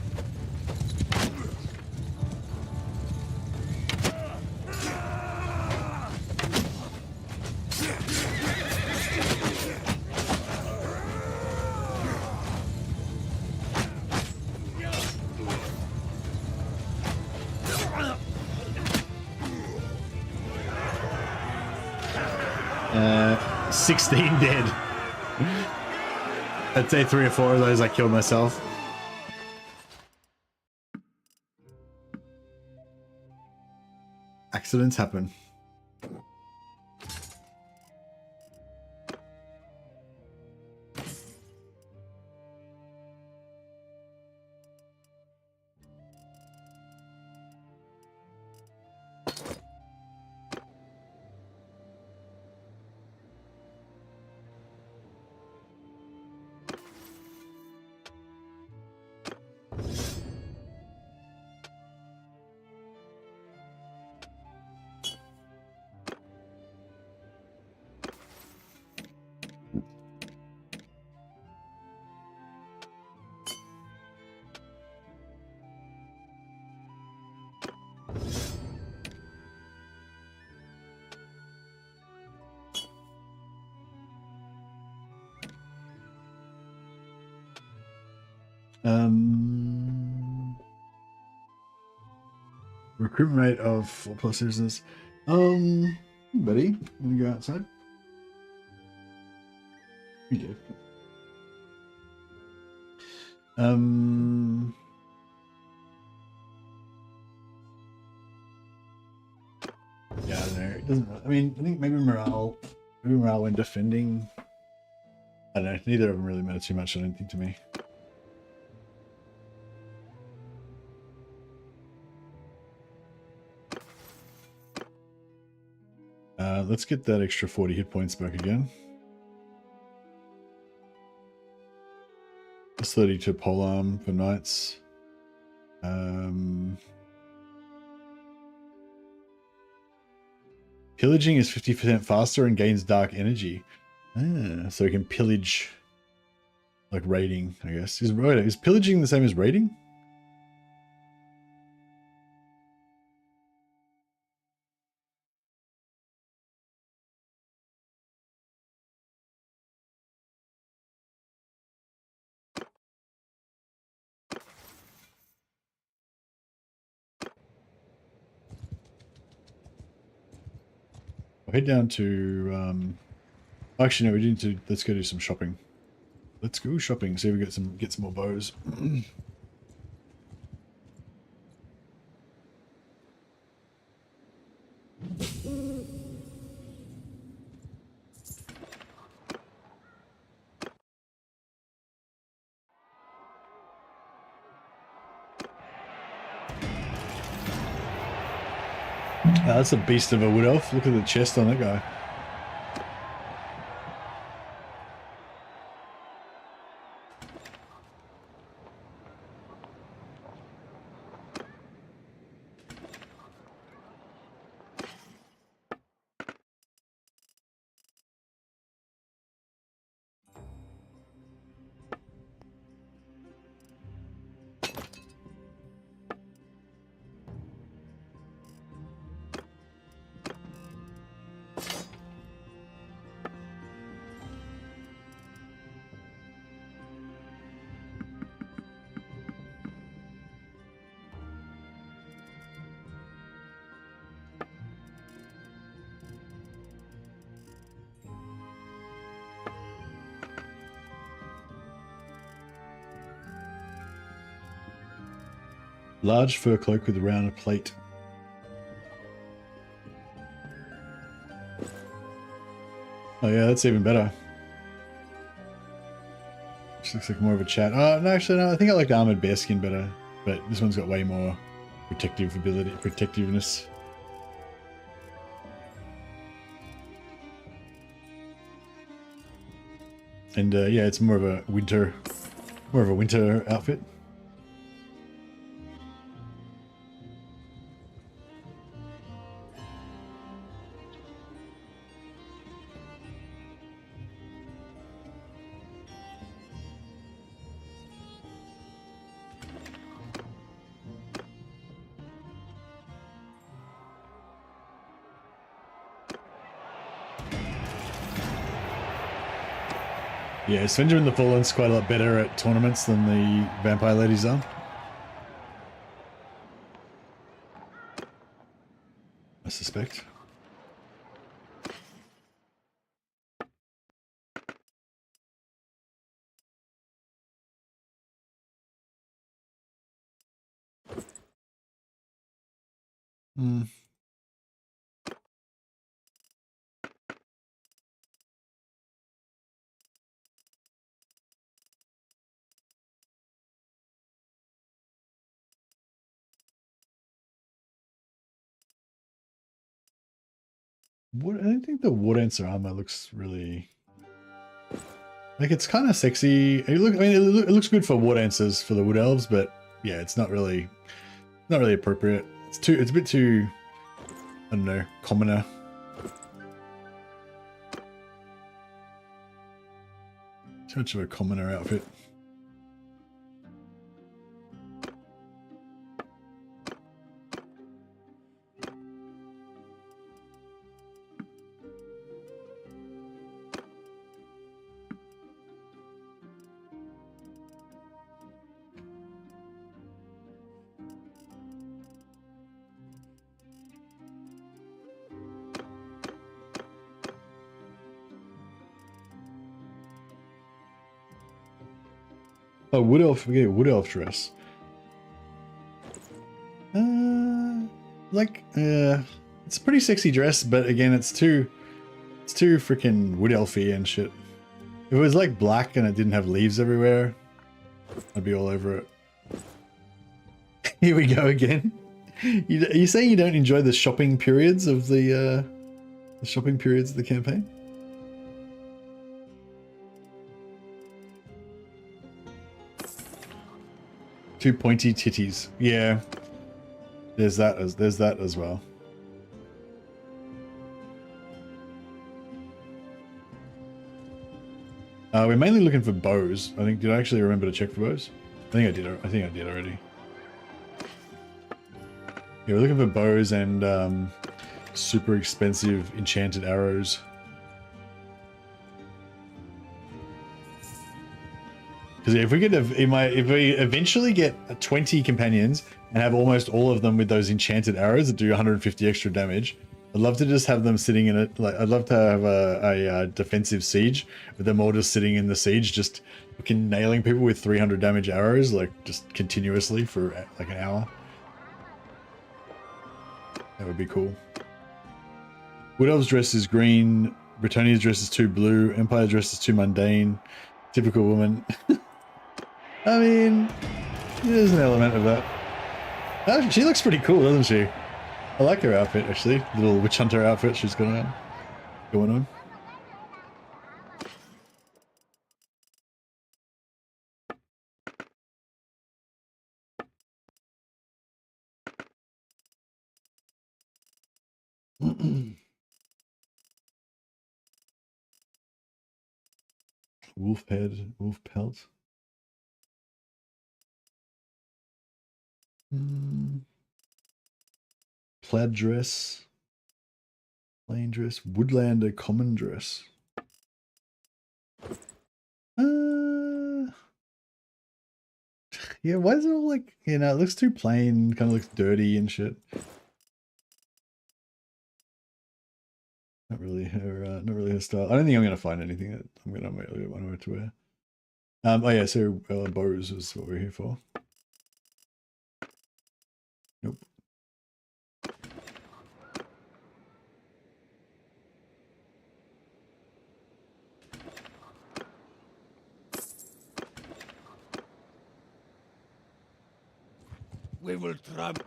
Uh, 16 dead. I'd say 3 or 4 of those I killed myself. Accidents happen. Recruitment rate of 4+ citizens. Buddy, you wanna go outside? You do. Yeah, I don't know. It doesn't. I mean, I think maybe morale when defending. I don't know. Neither of them really matter too much. I don't think to me. Let's get that extra 40 hit points back again. It's 32 polearm for knights. Pillaging is 50% faster and gains dark energy. So we can pillage like raiding, I guess. Is pillaging the same as raiding? I'll head down to actually no, we need to let's go do some shopping. Let's go shopping, see if we get some more bows. That's a beast of a wood elf. Look at the chest on that guy. Large fur cloak with a round plate. Oh yeah, that's even better. This looks like more of a chat. Oh, no, actually, no. I think I like the armored bearskin better, but this one's got way more protectiveness. And yeah, it's more of a winter outfit. Yeah, Svenger and the Fallen's quite a lot better at tournaments than the vampire ladies are. I suspect. Hmm. I don't think the War Dancer armor looks really... Like, it's kind of sexy. I mean, it looks good for War Dancers for the Wood Elves, but yeah, it's not really appropriate. It's a bit too, I don't know, commoner. Too much of a commoner outfit. Oh, Wood Elf, we get a Wood Elf dress. It's a pretty sexy dress, but again, it's too freaking Wood Elfy and shit. If it was like black and it didn't have leaves everywhere, I'd be all over it. Here we go again. Are you saying you don't enjoy the shopping periods of the campaign? Two pointy titties. Yeah. There's that as well. We're mainly looking for bows. I think, did I actually remember to check for bows? I think I did already. Yeah, we're looking for bows and super expensive enchanted arrows. Because if we eventually get 20 companions and have almost all of them with those enchanted arrows that do 150 extra damage, I'd love to just have them sitting in it. Like, I'd love to have a defensive siege with them all just sitting in the siege, just fucking nailing people with 300 damage arrows, like just continuously for like an hour. That would be cool. Wood Elf's dress is green. Bretonia's dress is too blue. Empire's dress is too mundane. Typical woman. I mean, there's an element of that. Oh, she looks pretty cool, doesn't she? I like her outfit, actually. Little witch hunter outfit she's got going on. Wolf head, wolf pelt. Plaid dress. Plain dress. Woodlander common dress. Yeah, why is it all like, you know, it looks too plain, kind of looks dirty and shit. Not really her style. I don't think I'm gonna find anything that I'm gonna really want her to wear. Oh yeah, so bows is what we're here for. Nope.
We will travel.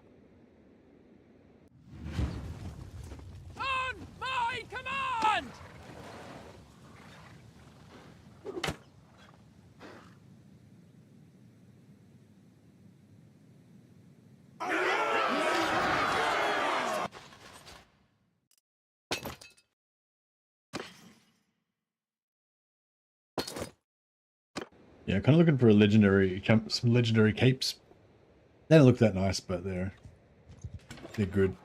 On my command!
Yeah, kind of looking for a legendary, some legendary capes. They don't look that nice, but they're good.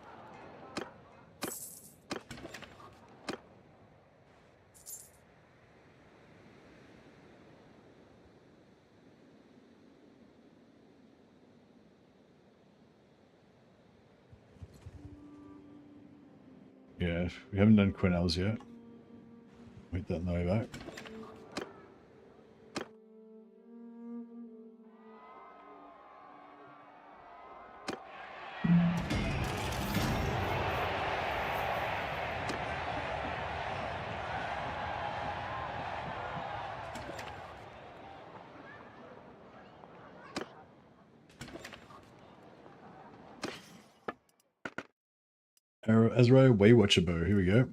Yeah, we haven't done Quenelles yet. Wait that on the way back. Ezra Waywatcher Bow, here we go.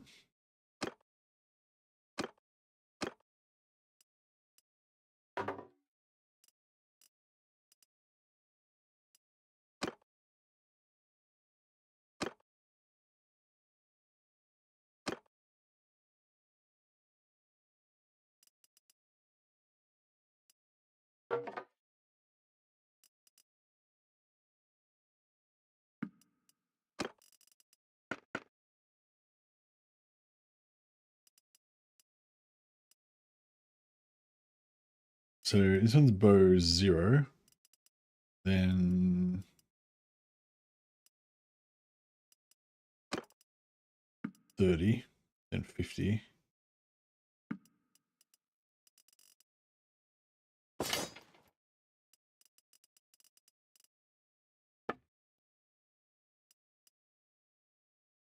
So this one's bow 0. Then 30, then 50.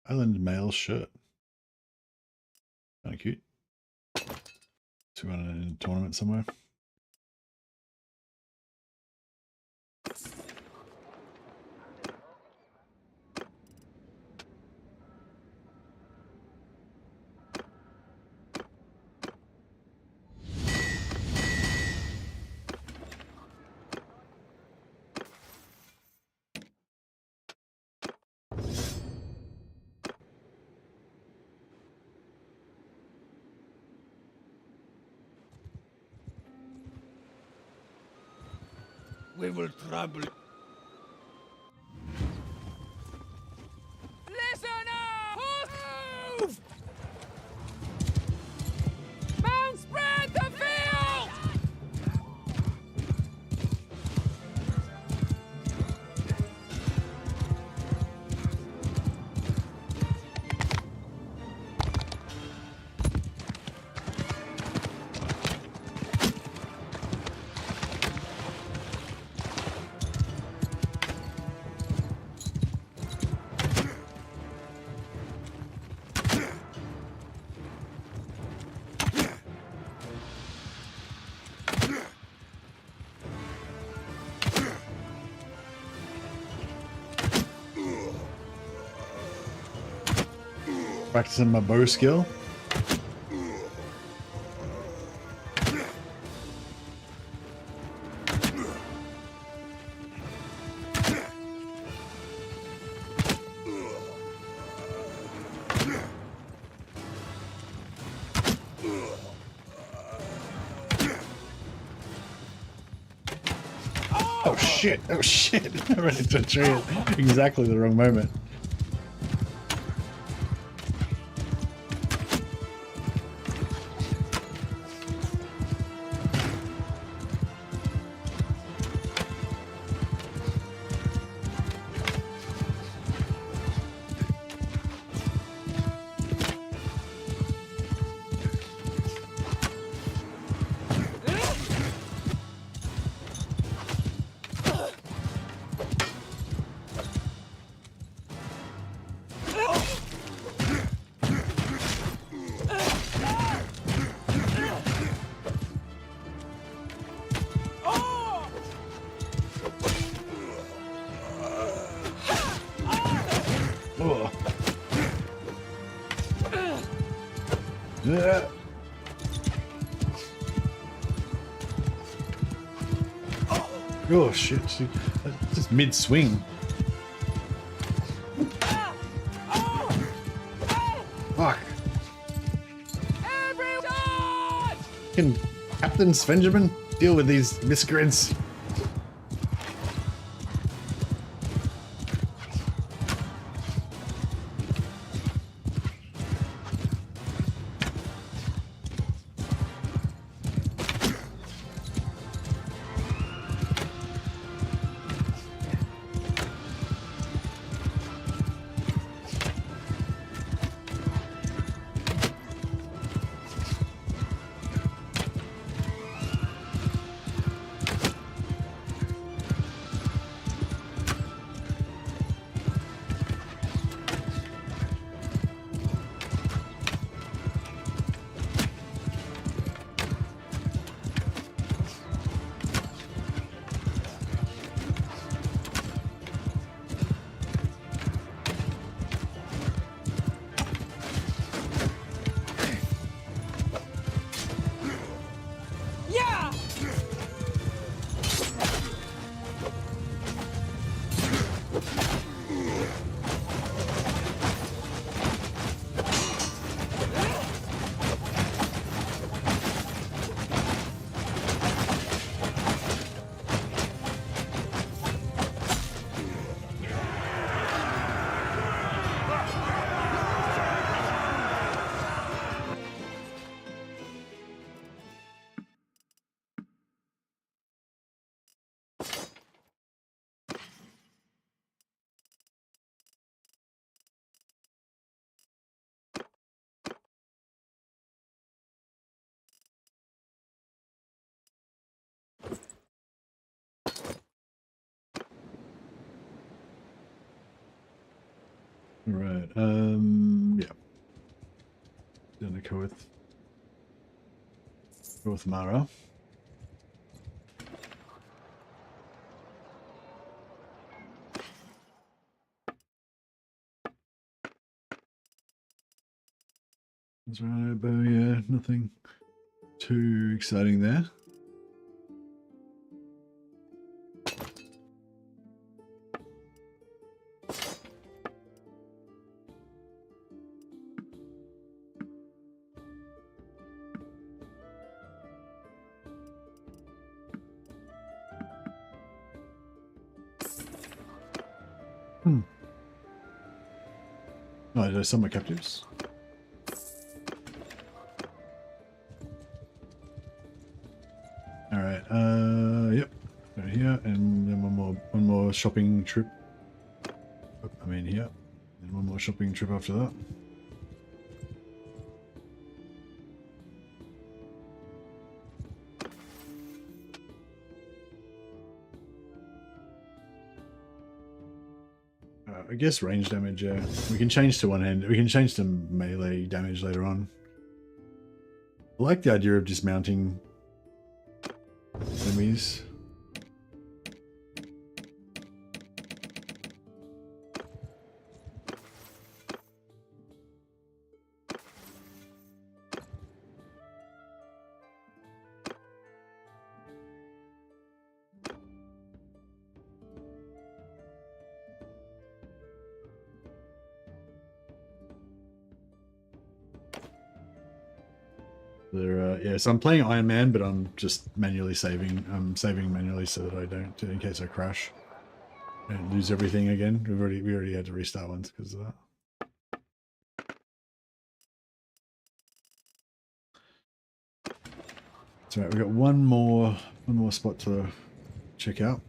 Island Mail shirt. Kind of cute. To run in a tournament somewhere.
We will travel.
Listen up! Move! Man, spread the field!
Practicing my bow skill. Oh shit! Oh shit! I ran into a tree at exactly the wrong moment. Oh shit! Just mid swing. Fuck!
Everyone!
Can Captain Svenjamin deal with these miscreants?
Yeah!
Right. Yeah. Gonna go with Mara. That's right, but yeah, nothing too exciting there. Oh, did I sell my captives? Alright, yep. Go here, and then one more shopping trip. Oh, I mean here. And one more shopping trip after that. I guess range damage, yeah. We can change to one hand. We can change to melee damage later on. I like the idea of dismounting enemies. Yeah, so I'm playing Iron Man, but I'm just manually saving. I'm saving manually so that I don't, in case I crash and lose everything again. We already had to restart once because of that. That's right. We got one more spot to check out.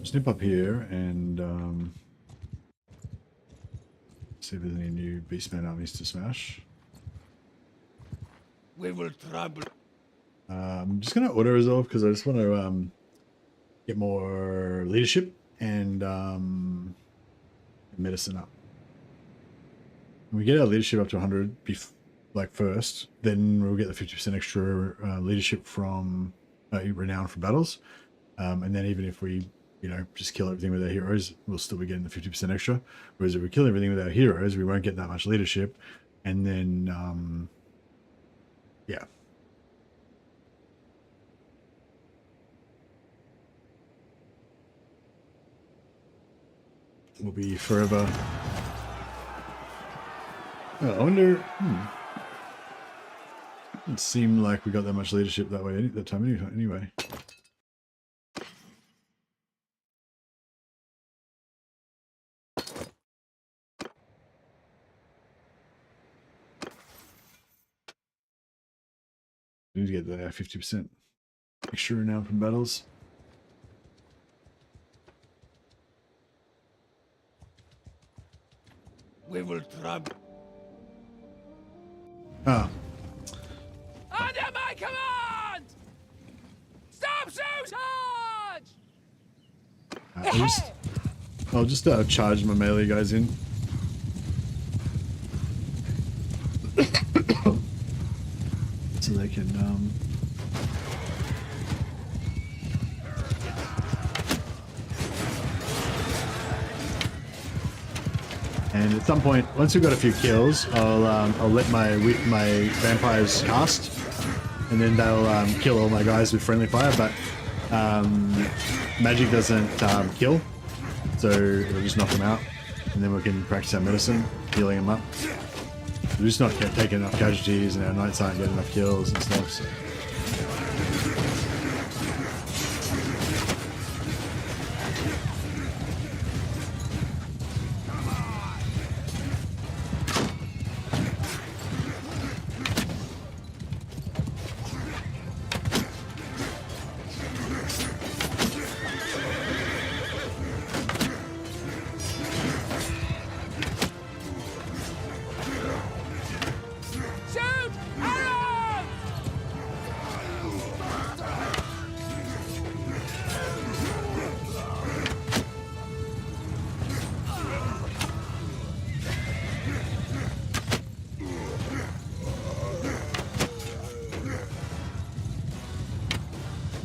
Snip up here and see if there's any new Beastman armies to smash.
We will trouble.
I'm just gonna auto resolve because I just want to get more leadership and medicine up. When we get our leadership up to 100, like first, then we'll get the 50% extra leadership from renown for battles, and then even if we, you know, just kill everything with our heroes, we'll still be getting the 50% extra. Whereas if we kill everything with our heroes, we won't get that much leadership, and then yeah. We'll be forever. Oh, I wonder. It seemed like we got that much leadership that way that time anyway. We need to get the 50% extra renown from battles.
We will trouble.
Ah.
Under my command! Stop, shoot, charge!
I'll just charge my melee guys in. So they can and at some point, once we've got a few kills, I'll let my vampires cast, and then they'll kill all my guys with friendly fire. But magic doesn't kill, so it'll just knock them out, and then we can practice our medicine, healing them up. We're just not taking enough casualties, and our knights aren't getting enough kills and stuff. So.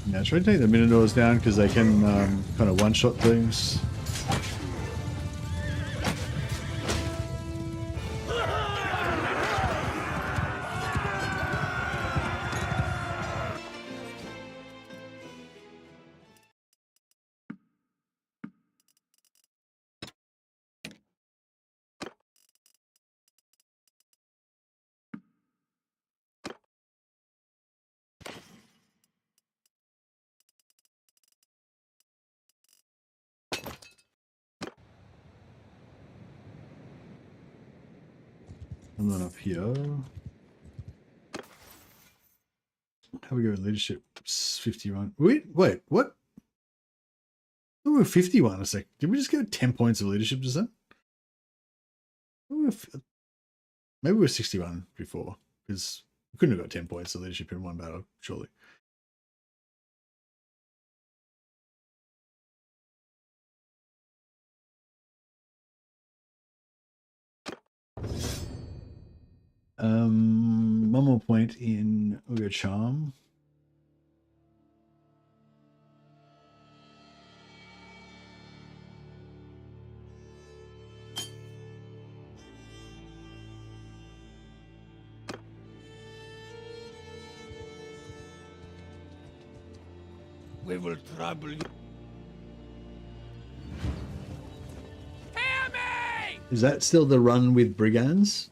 Yeah, try to take the Minotaurs down because they can kind of one-shot things. And then up here. How we go with leadership? 51. Wait, what? We were 51 a sec. Did we just get 10 points of leadership just then? Maybe we were 61 before, because we couldn't have got 10 points of leadership in one battle, surely. One more point in Ugo Charm.
We will trouble you.
Hear me!
Is that still the run with Brigands?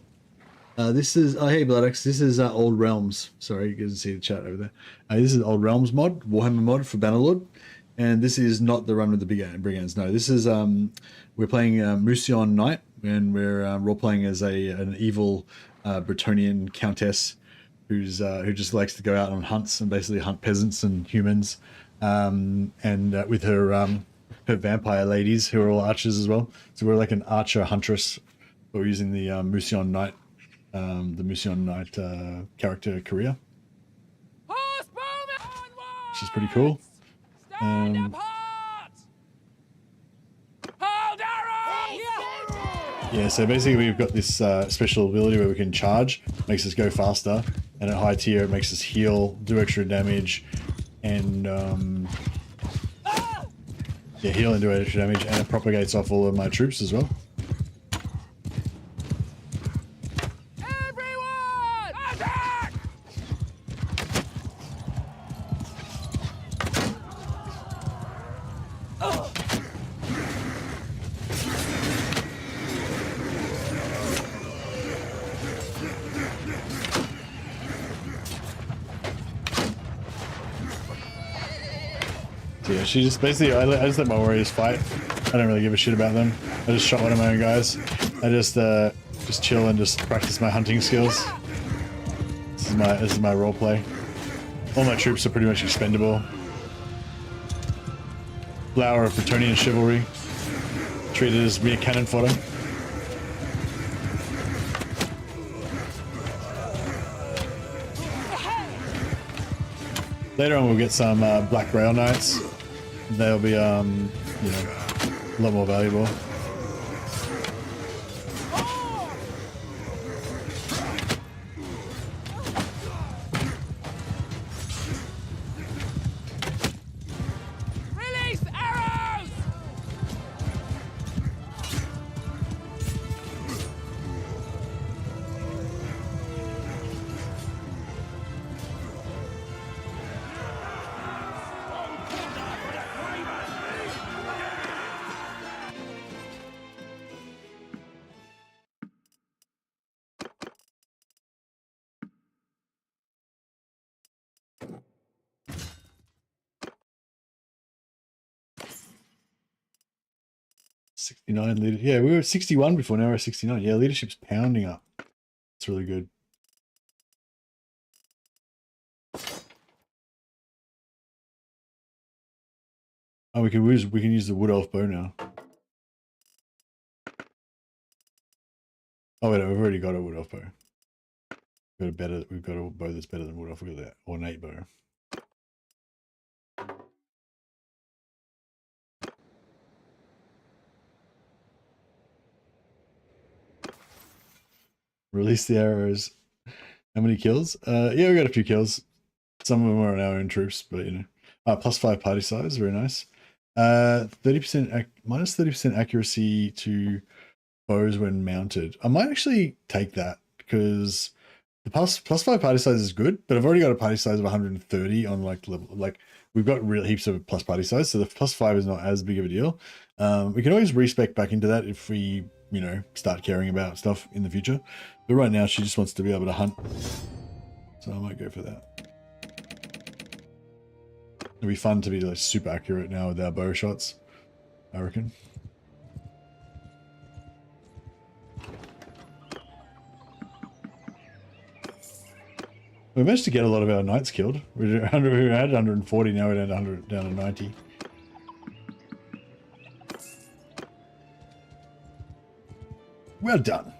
This is, oh hey Bloodaxe, this is Old Realms. Sorry, you can see the chat over there. This is Old Realms mod, Warhammer mod for Bannerlord. And this is not the run with the Brigands. No, this is, we're playing Mousillon Knight, and we're role-playing as an evil Bretonnian countess who just likes to go out on hunts and basically hunt peasants and humans. And with her vampire ladies who are all archers as well. So we're like an archer huntress. We're using the Mousillon Knight the Mousillon Knight character career.
Horsebowmen onwards!
She's pretty cool.
Stand apart! Hold arrows!
Yeah, so basically we've got this special ability where we can charge, makes us go faster, and at high tier it makes us heal, do extra damage, and yeah, heal and do extra damage, and it propagates off all of my troops as well.
Everyone! Attack!
So yeah, she just basically, I just let my warriors fight. I don't really give a shit about them. I just shot one of my own guys. I just chill and just practice my hunting skills. This is my role play. All my troops are pretty much expendable. Flower of Bretonian chivalry. Treated as mere cannon fodder. Later on we'll get some Black Grail Knights. They'll be, you know, a lot more valuable.
Release arrows!
'69 leader. Yeah, we were at 61 before. Now we're at 69. Yeah, leadership's pounding up. It's really good. Oh, we can use the wood elf bow now. Oh wait, we've already got a wood elf bow. We've got a bow that's better than wood elf. We've got that ornate bow. Release the arrows. How many kills? Yeah, we got a few kills. Some of them are on our own troops, but you know. +5 party size, very nice. 30% minus 30% accuracy to bows when mounted. I might actually take that because the +5 party size is good, but I've already got a party size of 130 on like level. Like we've got real heaps of plus party size, so the +5 is not as big of a deal. We can always respec back into that if we, you know, start caring about stuff in the future. But right now, she just wants to be able to hunt, so I might go for that. It'll be fun to be like super accurate now with our bow shots, I reckon. We managed to get a lot of our knights killed. We had 140, now we're down to 90. Well done.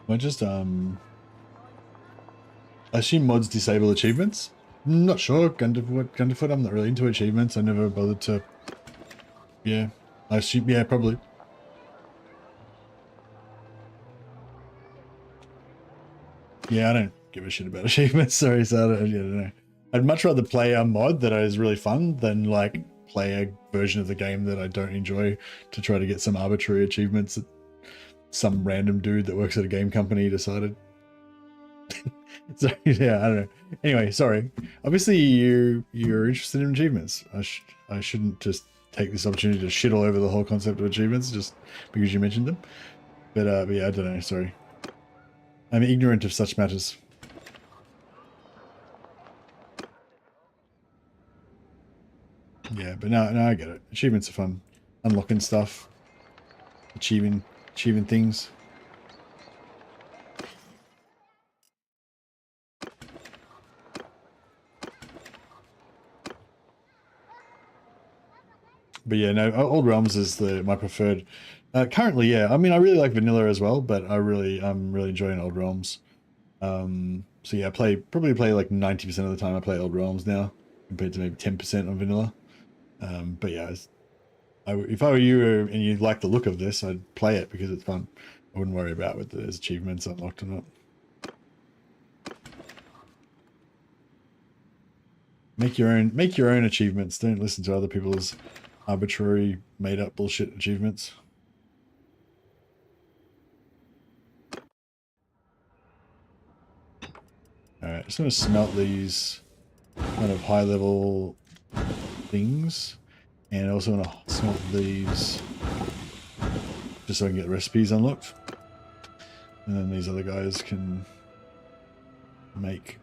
I just I assume mods disable achievements. I'm not sure. Gunderfoot, I'm not really into achievements. I never bothered to. Yeah, I assume. Yeah, probably. Yeah, I don't give a shit about achievements. Sorry, so I don't know. I'd much rather play a mod that is really fun than like play a version of the game that I don't enjoy to try to get some arbitrary achievements that some random dude that works at a game company decided. So yeah, I don't know. Anyway, sorry. Obviously, you're interested in achievements. I shouldn't just take this opportunity to shit all over the whole concept of achievements just because you mentioned them. But yeah, I don't know. Sorry, I'm ignorant of such matters. Yeah, but no, I get it. Achievements are fun. Unlocking stuff, achieving things. But yeah, no, Old Realms is my preferred. Currently, yeah. I mean, I really like vanilla as well, but I'm really enjoying Old Realms. So yeah, probably play like 90% of the time I play Old Realms now, compared to maybe 10% on vanilla. But yeah, if I were you and you like the look of this, I'd play it because it's fun. I wouldn't worry about whether there's achievements unlocked or not. Make your own achievements. Don't listen to other people's arbitrary made up bullshit achievements. Alright, just gonna smelt these kind of high level things. And I also want to smelt these just so I can get recipes unlocked. And then these other guys can make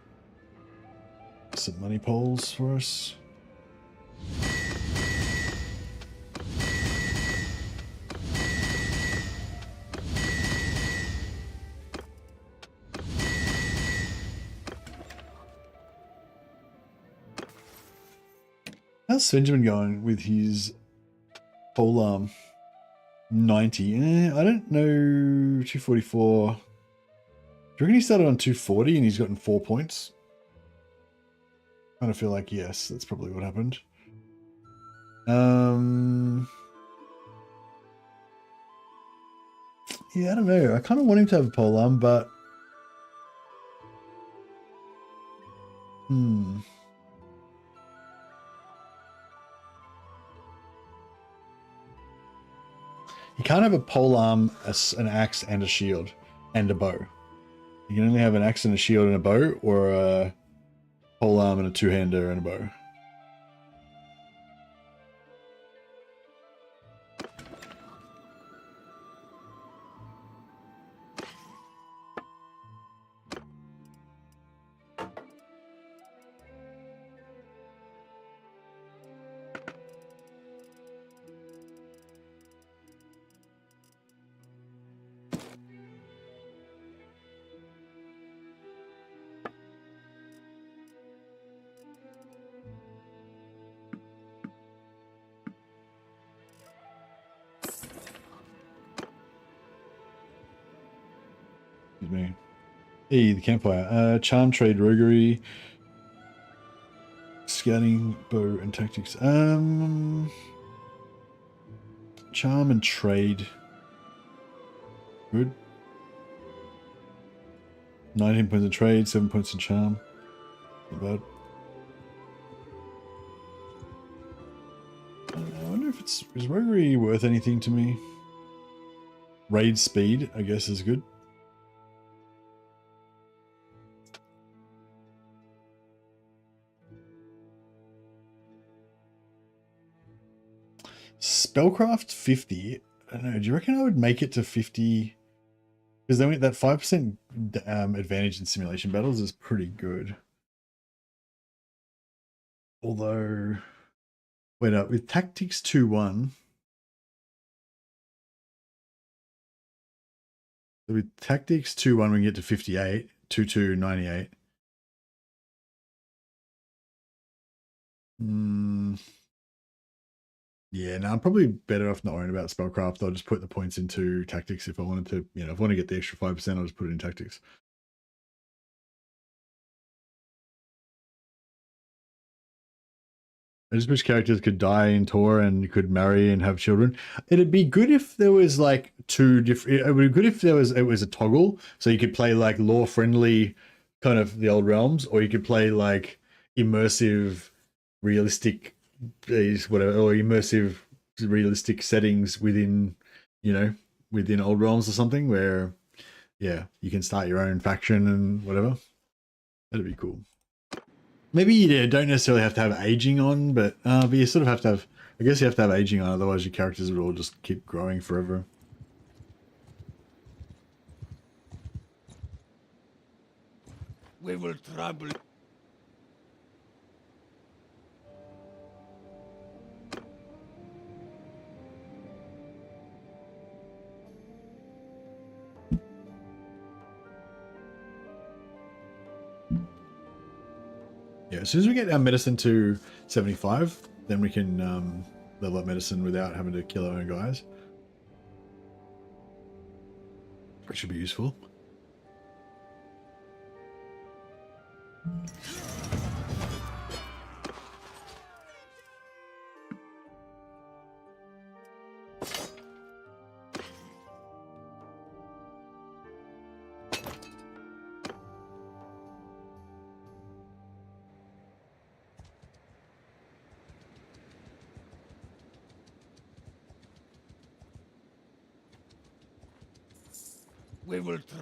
some money poles for us. How's Benjamin going with his polearm? 90. I don't know. 244. Do you reckon he started on 240 and he's gotten 4 points? I kind of feel like yes, that's probably what happened. Yeah, I don't know. I kind of want him to have a polearm, but You can't have a polearm, an axe, and a shield, and a bow. You can only have an axe and a shield and a bow, or a polearm and a two-hander and a bow. Me. Hey, the campfire. Charm, trade, roguery, scouting, bow, and tactics. Charm and trade. Good. 19 points in trade, 7 points in charm. Not bad. I wonder if is roguery worth anything to me? Raid speed, I guess, is good. Spellcraft 50. I don't know. Do you reckon I would make it to 50? Because then that 5% advantage in simulation battles is pretty good. Although, wait up with tactics 2-1. With tactics 2-1, we can get to 58. 2-2, 98. Yeah, no, I'm probably better off not worrying about spellcraft. I'll just put the points into tactics if I wanted to. You know, if I want to get the extra 5%, I'll just put it in tactics. I just wish characters could die in Tor and could marry and have children. It'd be good if there was like two different. It would be good if there was a toggle, so you could play like lore friendly, kind of the Old Realms, or you could play like immersive, realistic, whatever, or immersive, realistic settings within, within Old Realms or something, where, yeah, you can start your own faction and whatever. That'd be cool. Maybe you don't necessarily have to have aging on, but you sort of have to have, I guess you have to have aging on, otherwise your characters would all just keep growing forever.
We will trouble.
Yeah, as soon as we get our medicine to 75, then we can level up medicine without having to kill our own guys. Which should be useful.
We will try.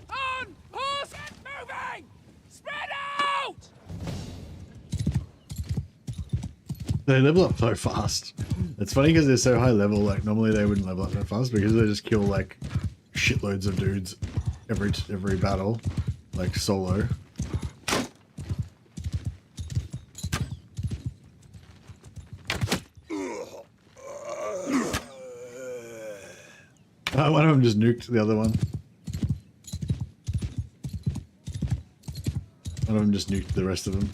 On! Horse! Get moving! Spread out!
They level up so fast. It's funny because they're so high level, like normally they wouldn't level up that fast because they just kill like shitloads of dudes every battle, like solo. One of them just nuked the other one. One of them just nuked the rest of them.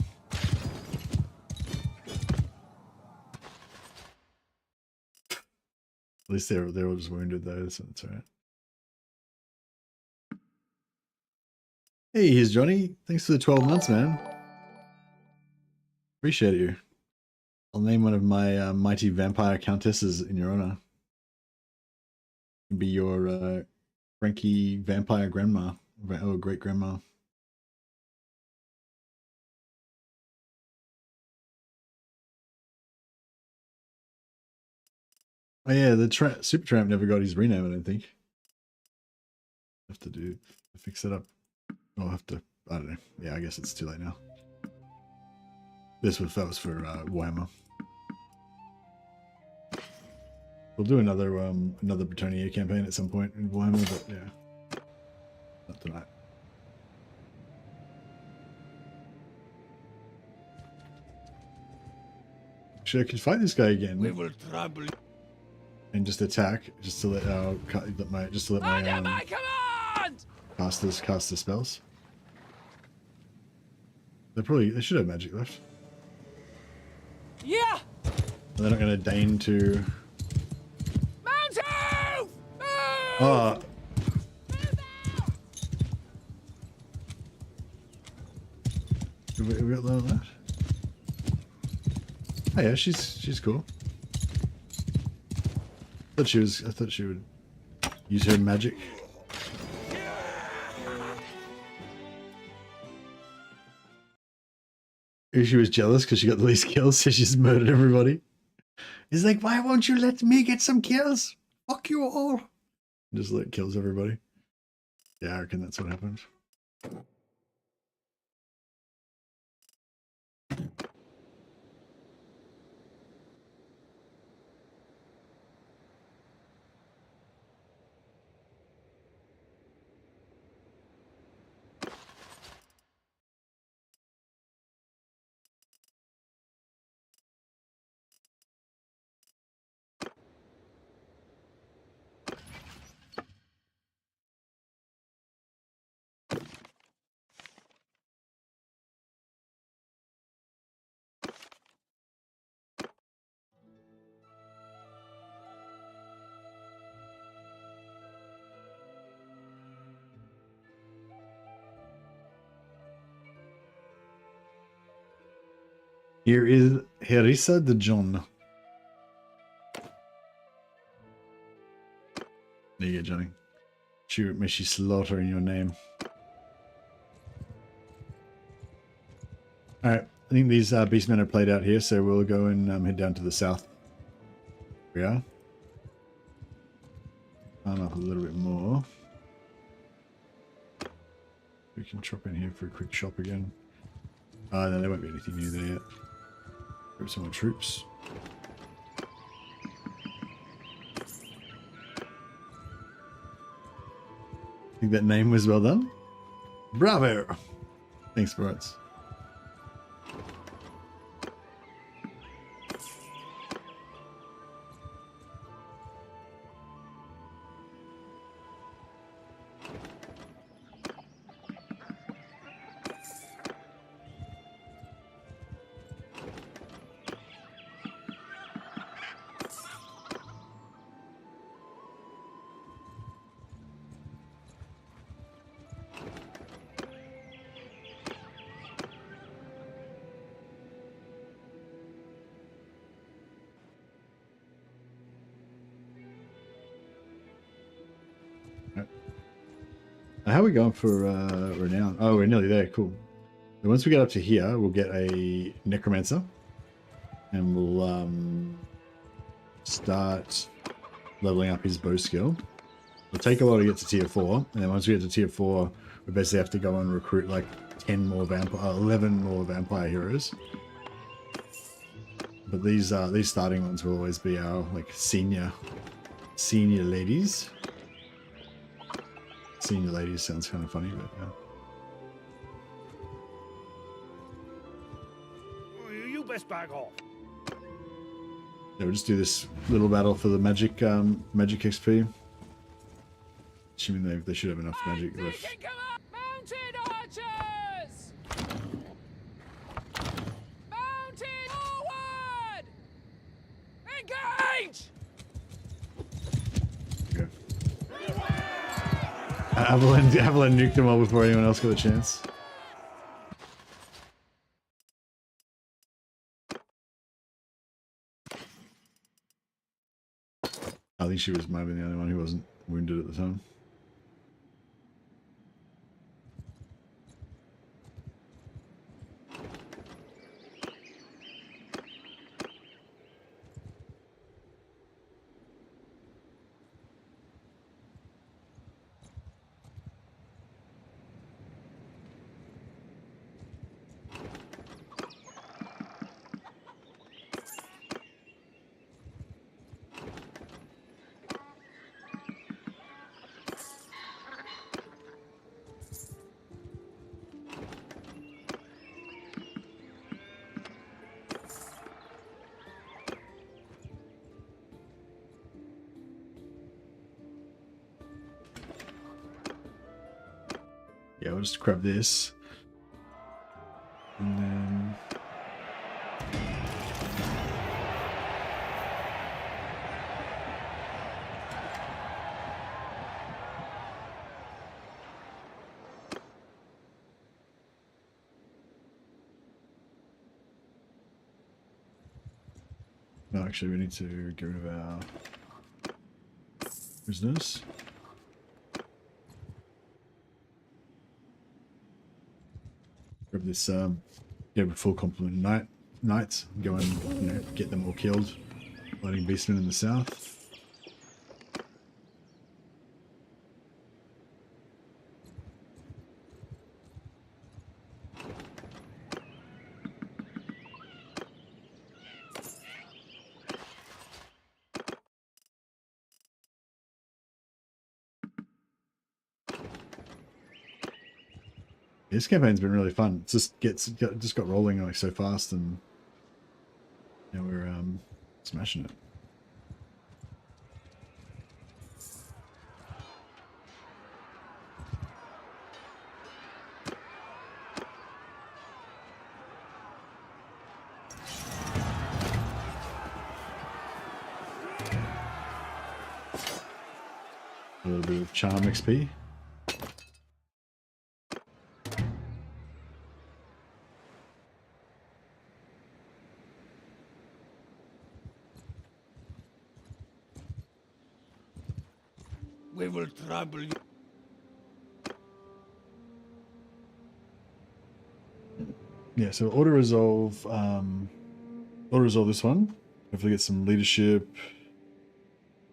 At least they're all just wounded though, so that's alright. Hey, here's Johnny. Thanks for the 12 months, man. Appreciate you. I'll name one of my mighty vampire countesses in your honor. Be your Frankie vampire grandma or great grandma. Oh yeah, the Super Tramp never got his rename, I don't think. Have to fix it up. I'll have to, I don't know. Yeah, I guess it's too late now. That was for Warhammer. We'll do another Bretonnia campaign at some point in Warhammer, but yeah, not tonight. Actually, I could fight this guy again.
We will trouble.
And just attack, just to let my
Under my command!
casters cast the spells. They should have magic left.
Yeah!
They're not going to deign to.
Move! Move!
Oh, have we got none of that? Oh yeah, she's cool. I thought she would use her magic. She was jealous because she got the least kills, so she's murdered everybody. He's like, why won't you let me get some kills? Fuck you all. Just like kills everybody. Yeah, I reckon that's what happened. Here is Herissa de John. There you go, Johnny. May she slaughter in your name. Alright, I think these beastmen are played out here, so we'll go and head down to the south. Here we are. Arm up a little bit more. We can drop in here for a quick shop again. No, there won't be anything new there yet. Grab some more troops. I think that name was well done. Bravo! Thanks, Brats. How are we going for renown? Oh, we're nearly there. Cool. And once we get up to here, we'll get a necromancer, and we'll start leveling up his bow skill. It'll take a while to get to tier 4, and then once we get to tier 4, we basically have to go and recruit like 11 more vampire heroes. But these starting ones will always be our like senior ladies. Senior ladies sounds kind of funny, but yeah.
You best back off.
Yeah, we'll just do this little battle for the magic XP. Assuming they should have enough magic left.
Mounted archers! Mounted forward! Engage!
Okay. Avalon nuked them all before anyone else got a chance. I think she was maybe the only one who wasn't wounded at the time. Yeah, we'll just grab this. And then... No, actually we need to get rid of our prisoners. Grab this, yeah, full complement of knights. Go and get them all killed. Fighting beastmen in the south. This campaign's been really fun. It just got rolling like so fast, and yeah, we're smashing it. A little bit of charm XP.
We will trample you.
Yeah, so auto resolve this one. Hopefully get some leadership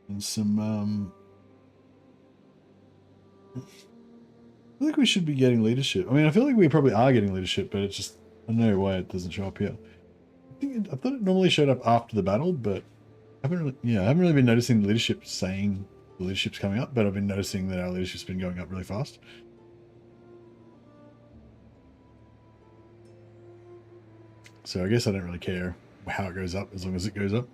and some feel like we should be getting leadership. I mean, I feel like we probably are getting leadership, but it's just, I don't know why it doesn't show up here. I thought it normally showed up after the battle, but I haven't really been noticing the leadership saying the leadership's coming up, but I've been noticing that our leadership's been going up really fast. So I guess I don't really care how it goes up as long as it goes up.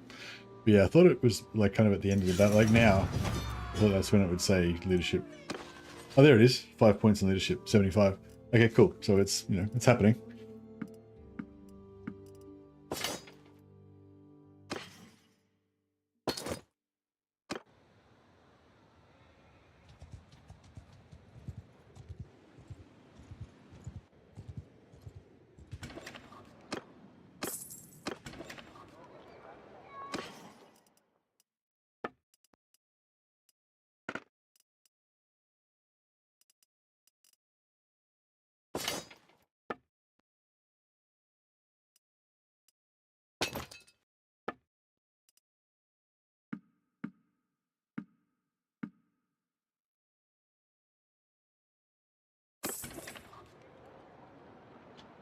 But yeah, I thought it was like kind of at the end of the battle. Like now, I thought that's when it would say leadership. Oh, there it is. 5 points in leadership, 75. Okay, cool. So it's, you know, it's happening.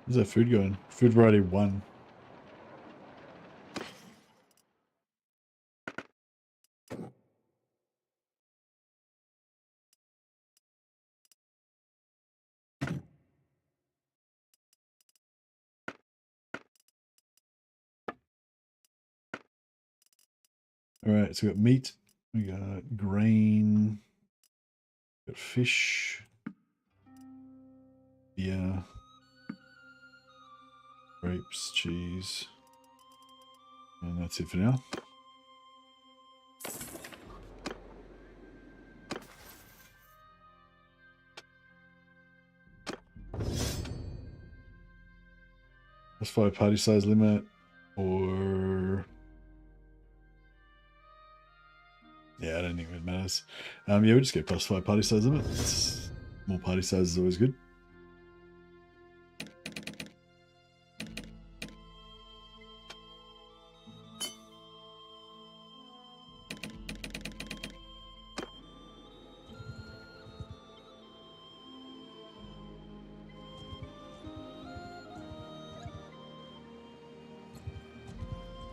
Where's that food going? Food variety 1. All right, so we got meat, we got grain, we got fish, yeah, grapes, cheese, and that's it for now. +5 party size limit, or yeah, I don't think it matters. Yeah, we'll just get +5 party size limit. More party size is always good.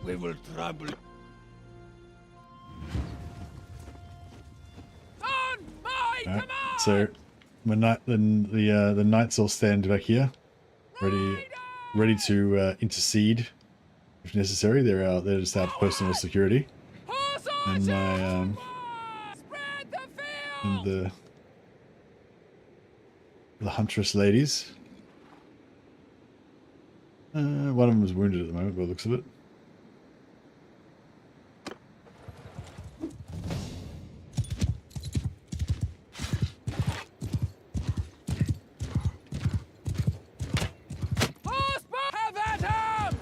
We will trample.
On my command!
So the knights all stand back here, ready to intercede if necessary. They're out there just out of personal security. And my and the Huntress ladies. One of them is wounded at the moment, by the looks of it.
Have at him!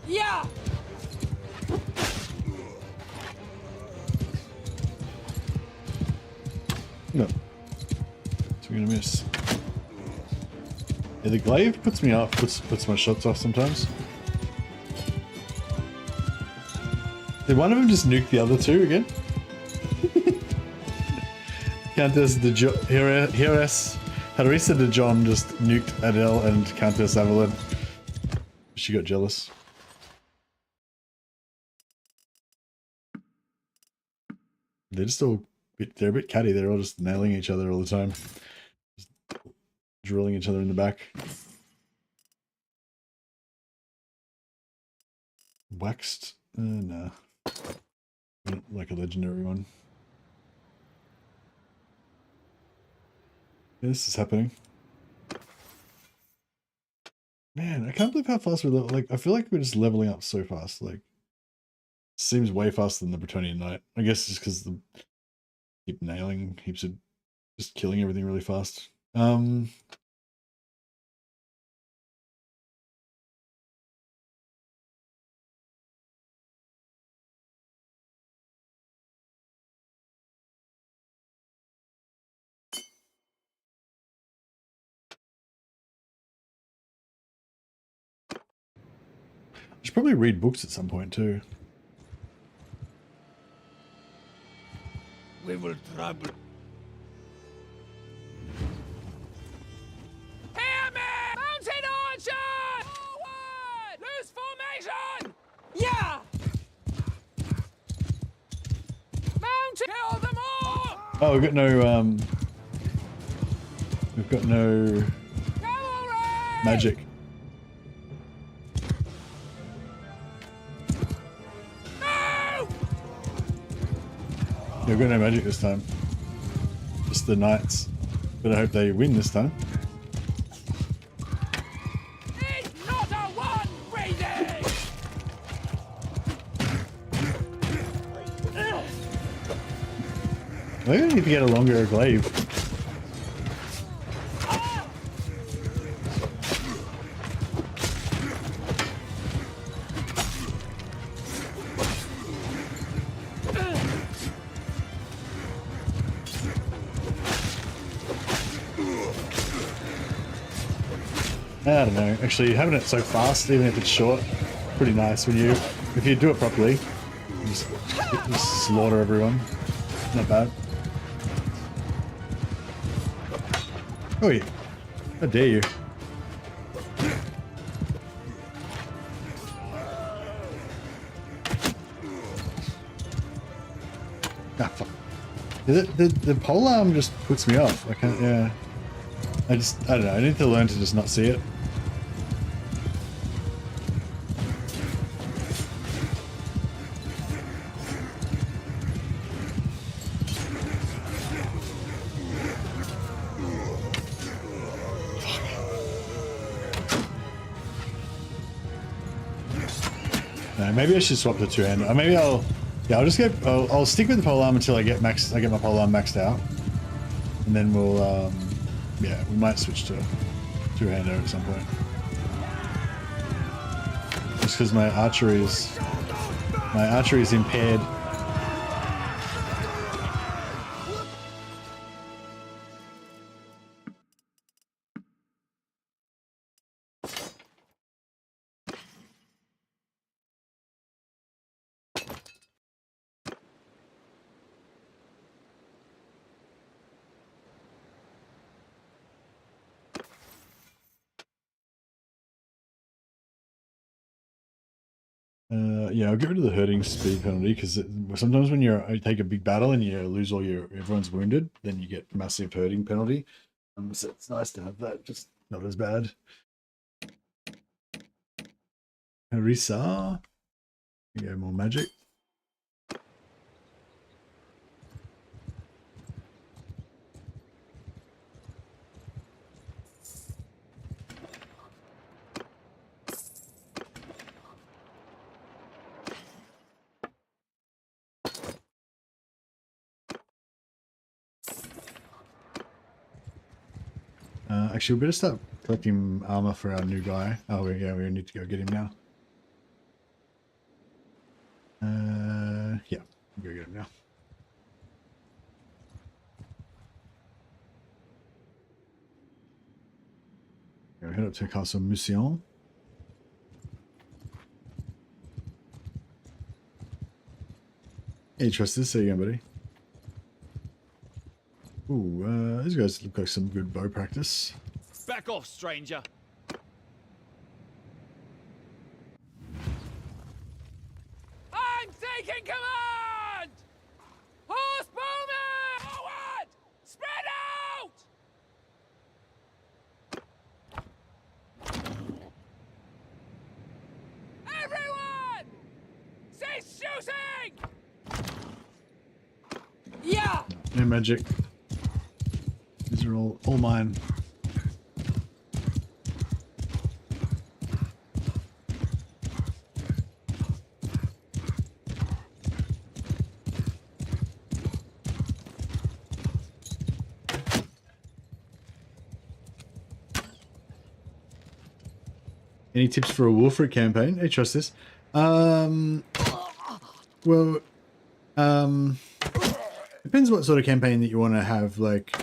Yeah!
No. So we're gonna miss. Yeah, the glaive puts me off, puts my shots off sometimes. Did one of them just nuke the other two again? Countess de Harissa de John just nuked Adele and Countess Avalon. She got jealous. They're just all they're a bit catty. They're all just nailing each other all the time. Just drilling each other in the back. Waxed? Nah. Like a legendary one. Yeah, this is happening. Man, I can't believe how fast we're like. I feel like we're just leveling up so fast. Like, seems way faster than the Bretonian Knight. I guess just because the keep nailing heaps of, just killing everything really fast. should probably read books at some point too.
We will trouble.
Hear me! Mountain archers! Forward! Loose formation! Yeah! Mountain! Kill them all!
Oh, we've got no
Cavalry!
magic.
No!
Yeah, we've got no magic this time. Just the knights. But I hope they win this time.
It's not a one breathing!
Maybe I need to get a longer glaive. I don't know. Actually, having it so fast, even if it's short, pretty nice. If you do it properly, you just slaughter everyone. Not bad. Oh yeah. How dare you? Ah, fuck. The polearm just puts me off. I can't, yeah. I don't know. I need to learn to just not see it. No, maybe I should swap the two-hand. Or maybe I'll stick with the polearm until I get my polearm maxed out, and then we'll yeah, we might switch to two-hander at some point. Just because my archery is impaired. Yeah, I'll get rid of the hurting speed penalty because sometimes when you take a big battle and you lose everyone's wounded, then you get massive hurting penalty. So it's nice to have that, just not as bad. Harissa. Yeah, more magic. Actually, we better start collecting armor for our new guy. Oh, yeah, we need to go get him now. Yeah, we'll go get him now. Okay, we head up to Castle Mousillon. Hey, trust this. How you going, buddy? Ooh, these guys look like some good bow practice.
Back off, stranger.
I'm taking command! Horse-bowmen! Forward! Spread out! Everyone! Cease shooting! Yeah!
No magic. These are all mine. Any tips for a Wolfric campaign? Hey, trust this. Well, depends what sort of campaign that you want to have. Like,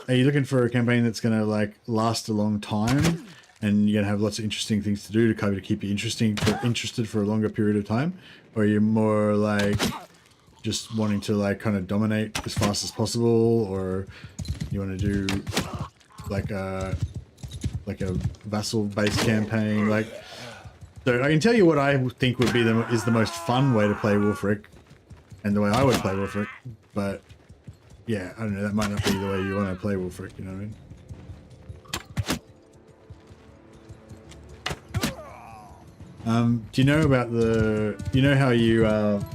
are you looking for a campaign that's going to like last a long time, and you're gonna have lots of interesting things to do to kind of keep you interested for a longer period of time, or you're more like just wanting to like kind of dominate as fast as possible, or you want to do like a vassal based campaign. Like, so I can tell you what I think would be the most fun way to play Wolfric, and the way I would play Wolfric. But yeah, I don't know, that might not be the way you want to play Wolfric, you know what I mean? Do you know about you know how you, and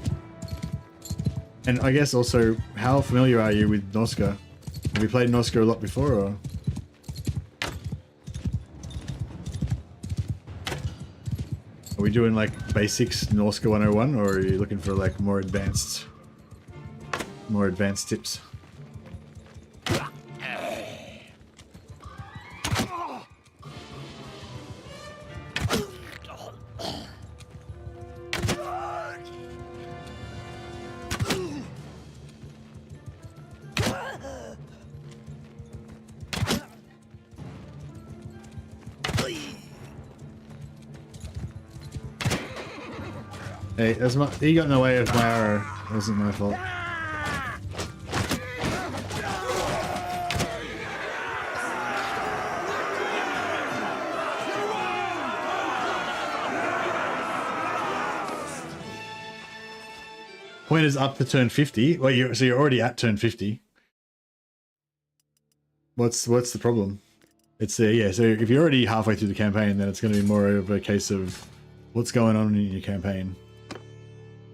I guess also, how familiar are you with Norsca? Have you played Norsca a lot before, or? Are we doing like basics Norsca 101, or are you looking for like more advanced tips? Hey, he got in the way of my arrow. It wasn't my fault. Point is up to turn 50. Well, so you're already at turn 50. What's the problem? It's yeah. So if you're already halfway through the campaign, then it's going to be more of a case of what's going on in your campaign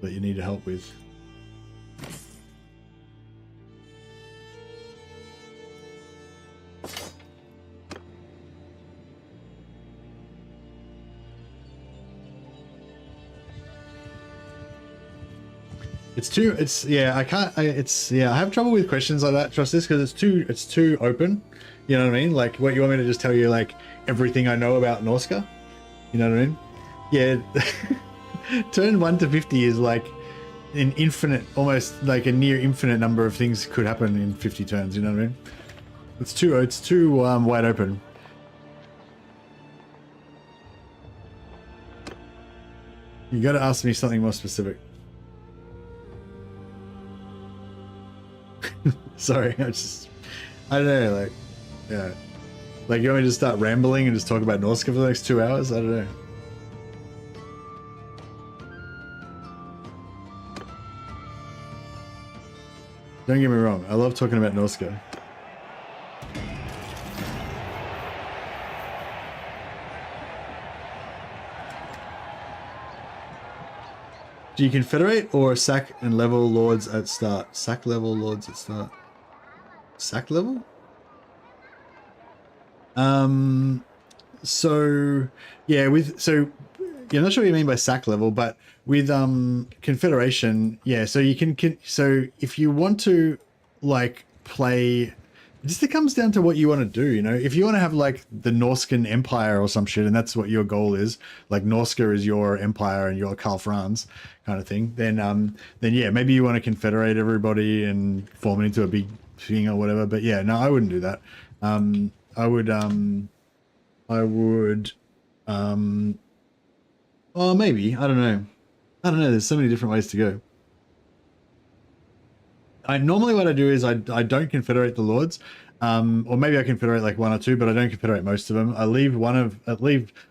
that you need help with. I have trouble with questions like that, trust this, because it's too open. You know what I mean? Like, what, you want me to just tell you like everything I know about Norsca? You know what I mean? Yeah. Turn 1 to 50 is like an infinite, almost like a near infinite number of things could happen in 50 turns, you know what I mean? It's too wide open. You gotta ask me something more specific. Sorry, I don't know, like, yeah. Like, you want me to just start rambling and just talk about Norsca for the next 2 hours? I don't know. Don't get me wrong, I love talking about Norsca. Do you confederate or sack and level lords at start? Sack level lords at start. Sack level? So yeah, you're not sure what you mean by sack level, but with confederation, yeah, so you can so if you want to like play, it just comes down to what you want to do, you know. If you want to have like the Norscan Empire or some shit, and that's what your goal is, like Norsca is your empire and your Karl Franz kind of thing, then yeah, maybe you want to confederate everybody and form it into a big thing or whatever. But yeah, no, I wouldn't do that. I would well, maybe, I don't know, there's so many different ways to go. Normally what I do is I don't confederate the lords, or maybe I confederate like 1 or 2, but I don't confederate most of them. I leave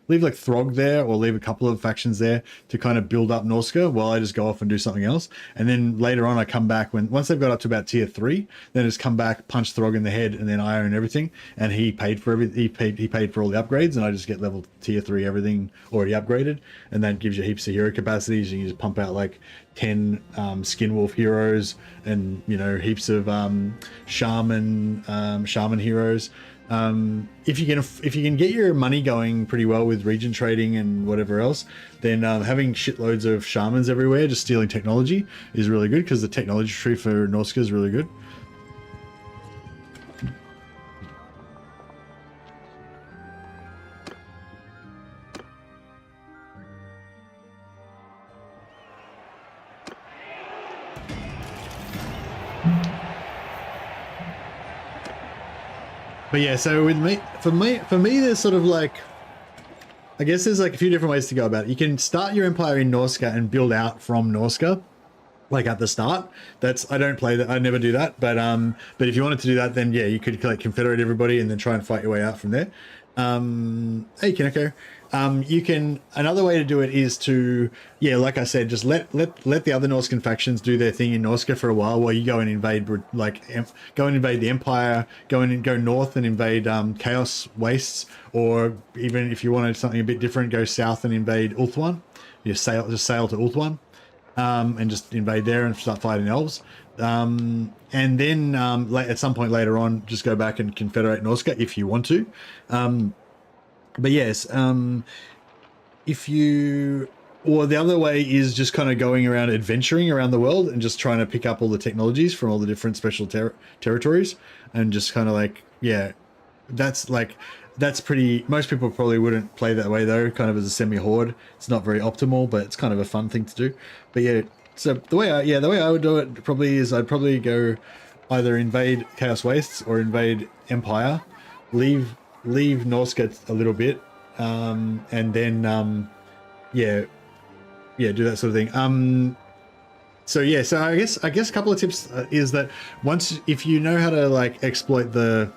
leave like Throg there, or leave a couple of factions there to kind of build up Norsca while I just go off and do something else. And then later on I come back once they've got up to about tier 3, then I just come back, punch Throg in the head, and then I own everything. And he paid for everything. He paid for all the upgrades, and I just get level tier 3 everything already upgraded, and that gives you heaps of hero capacities. You can just pump out like 10 Skinwolf heroes, and you know, heaps of shaman heroes. If you can get your money going pretty well with region trading and whatever else, then having shitloads of shamans everywhere just stealing technology is really good, because the technology tree for Norsca is really good. But yeah, so with me, for me, there's sort of like, I guess there's like a few different ways to go about it. You can start your empire in Norsca and build out from Norsca, like at the start. I don't play that. I never do that. But if you wanted to do that, then yeah, you could like confederate everybody and then try and fight your way out from there. Hey Kineko. You can, another way to do it is to, yeah, like I said, just let the other Norscan factions do their thing in Norsca for a while you go and invade, like, go and invade the Empire, go north and invade Chaos Wastes, or even if you wanted something a bit different, go south and invade Ulthuan. You sail to Ulthuan, and just invade there and start fighting elves. And then at some point later on, just go back and confederate Norsca if you want to. But yes, if you, or the other way is just kind of going around adventuring around the world and just trying to pick up all the technologies from all the different special territories, and just kind of like, yeah, that's pretty, most people probably wouldn't play that way though, kind of as a semi-horde. It's not very optimal, but it's kind of a fun thing to do. But yeah, so the way I would do it probably is I'd probably go either invade Chaos Wastes or invade Empire, leave Norsca a little bit, and then yeah, do that sort of thing. So I guess a couple of tips is that if you know how to like exploit the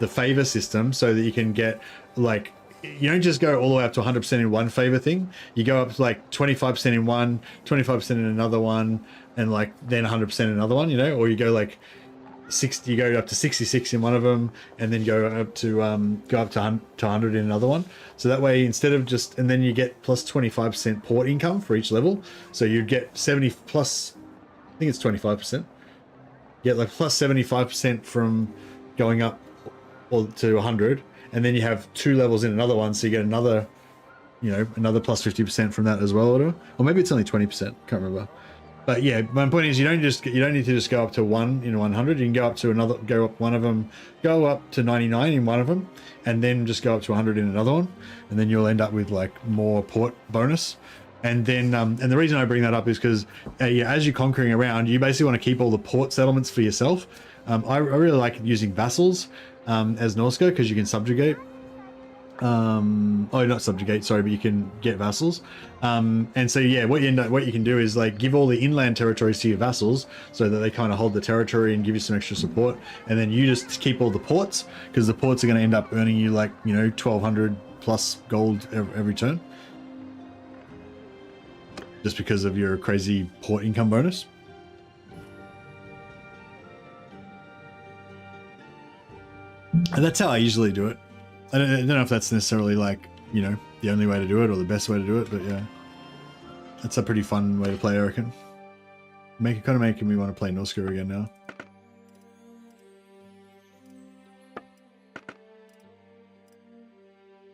favor system, so that you can get, like, you don't just go all the way up to 100% in one favor thing. You go up to like 25% in one, 25% in another one, and like then 100% in another one, you know, or you go like 60, you go up to 66 in one of them, and then go up to 100 in another one. So that way, instead of just, and then you get plus 25% port income for each level. So you get 70 plus, I think it's 25%. You get like plus 75% from going up or to 100, and then you have 2 levels in another one, so you get another, you know, another plus 50% from that as well, or maybe it's only 20%. Can't remember. But yeah, my point is you don't need to just go up to 1 in 100. You can go up to another, go up one of them, go up to 99 in one of them, and then just go up to 100 in another one, and then you'll end up with like more port bonus. And then and the reason I bring that up is because as you're conquering around, you basically want to keep all the port settlements for yourself. I really like using vassals as Norsca, because you can subjugate. Not subjugate, sorry, but you can get vassals. And so yeah, what you can do is like give all the inland territories to your vassals, so that they kind of hold the territory and give you some extra support, and then you just keep all the ports, because the ports are going to end up earning you like, you know, 1200 plus gold every turn, just because of your crazy port income bonus. And that's how I usually do it. I don't know if that's necessarily like, you know, the only way to do it or the best way to do it, but yeah, that's a pretty fun way to play, I reckon. Kind of making me want to play Norsca again now.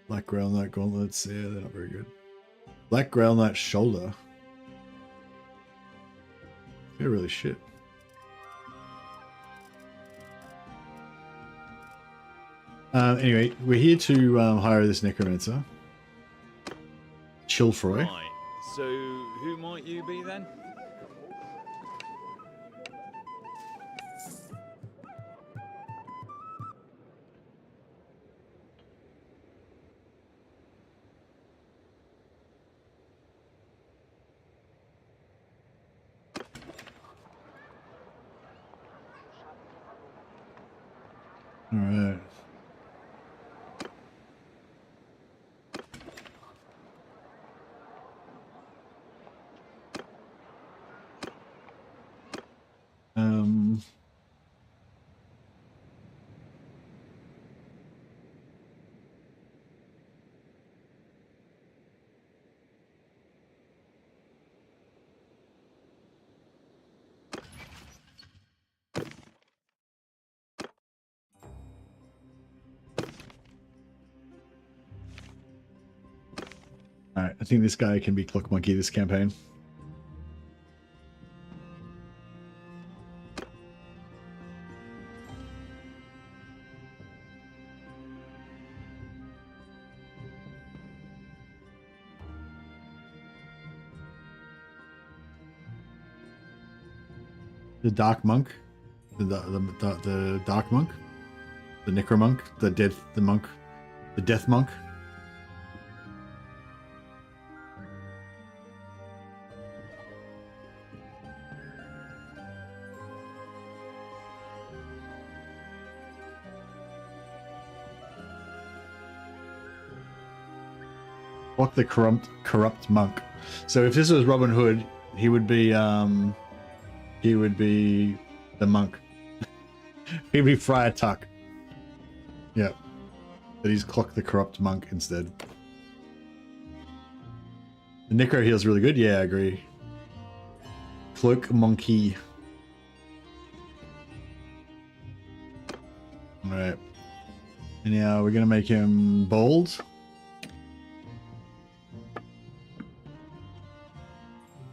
Black Grail Knight gauntlets, yeah, they're not very good. Black Grail Knight shoulder. They're really shit. Anyway, we're here to hire this necromancer, Chilfroy.
Right. So who might you be then?
All right. Alright, I think this guy can be Clock Monkey this campaign. The Dark Monk, the Dark Monk, the Necromonk, the Death Monk. What the corrupt monk. So if this was Robin Hood, he would be the monk. He'd be Friar Tuck. Yep. But he's Clock the corrupt monk instead. The Necro heal's really good. Yeah, I agree. Cloak monkey. Alright. And now we're gonna make him bold.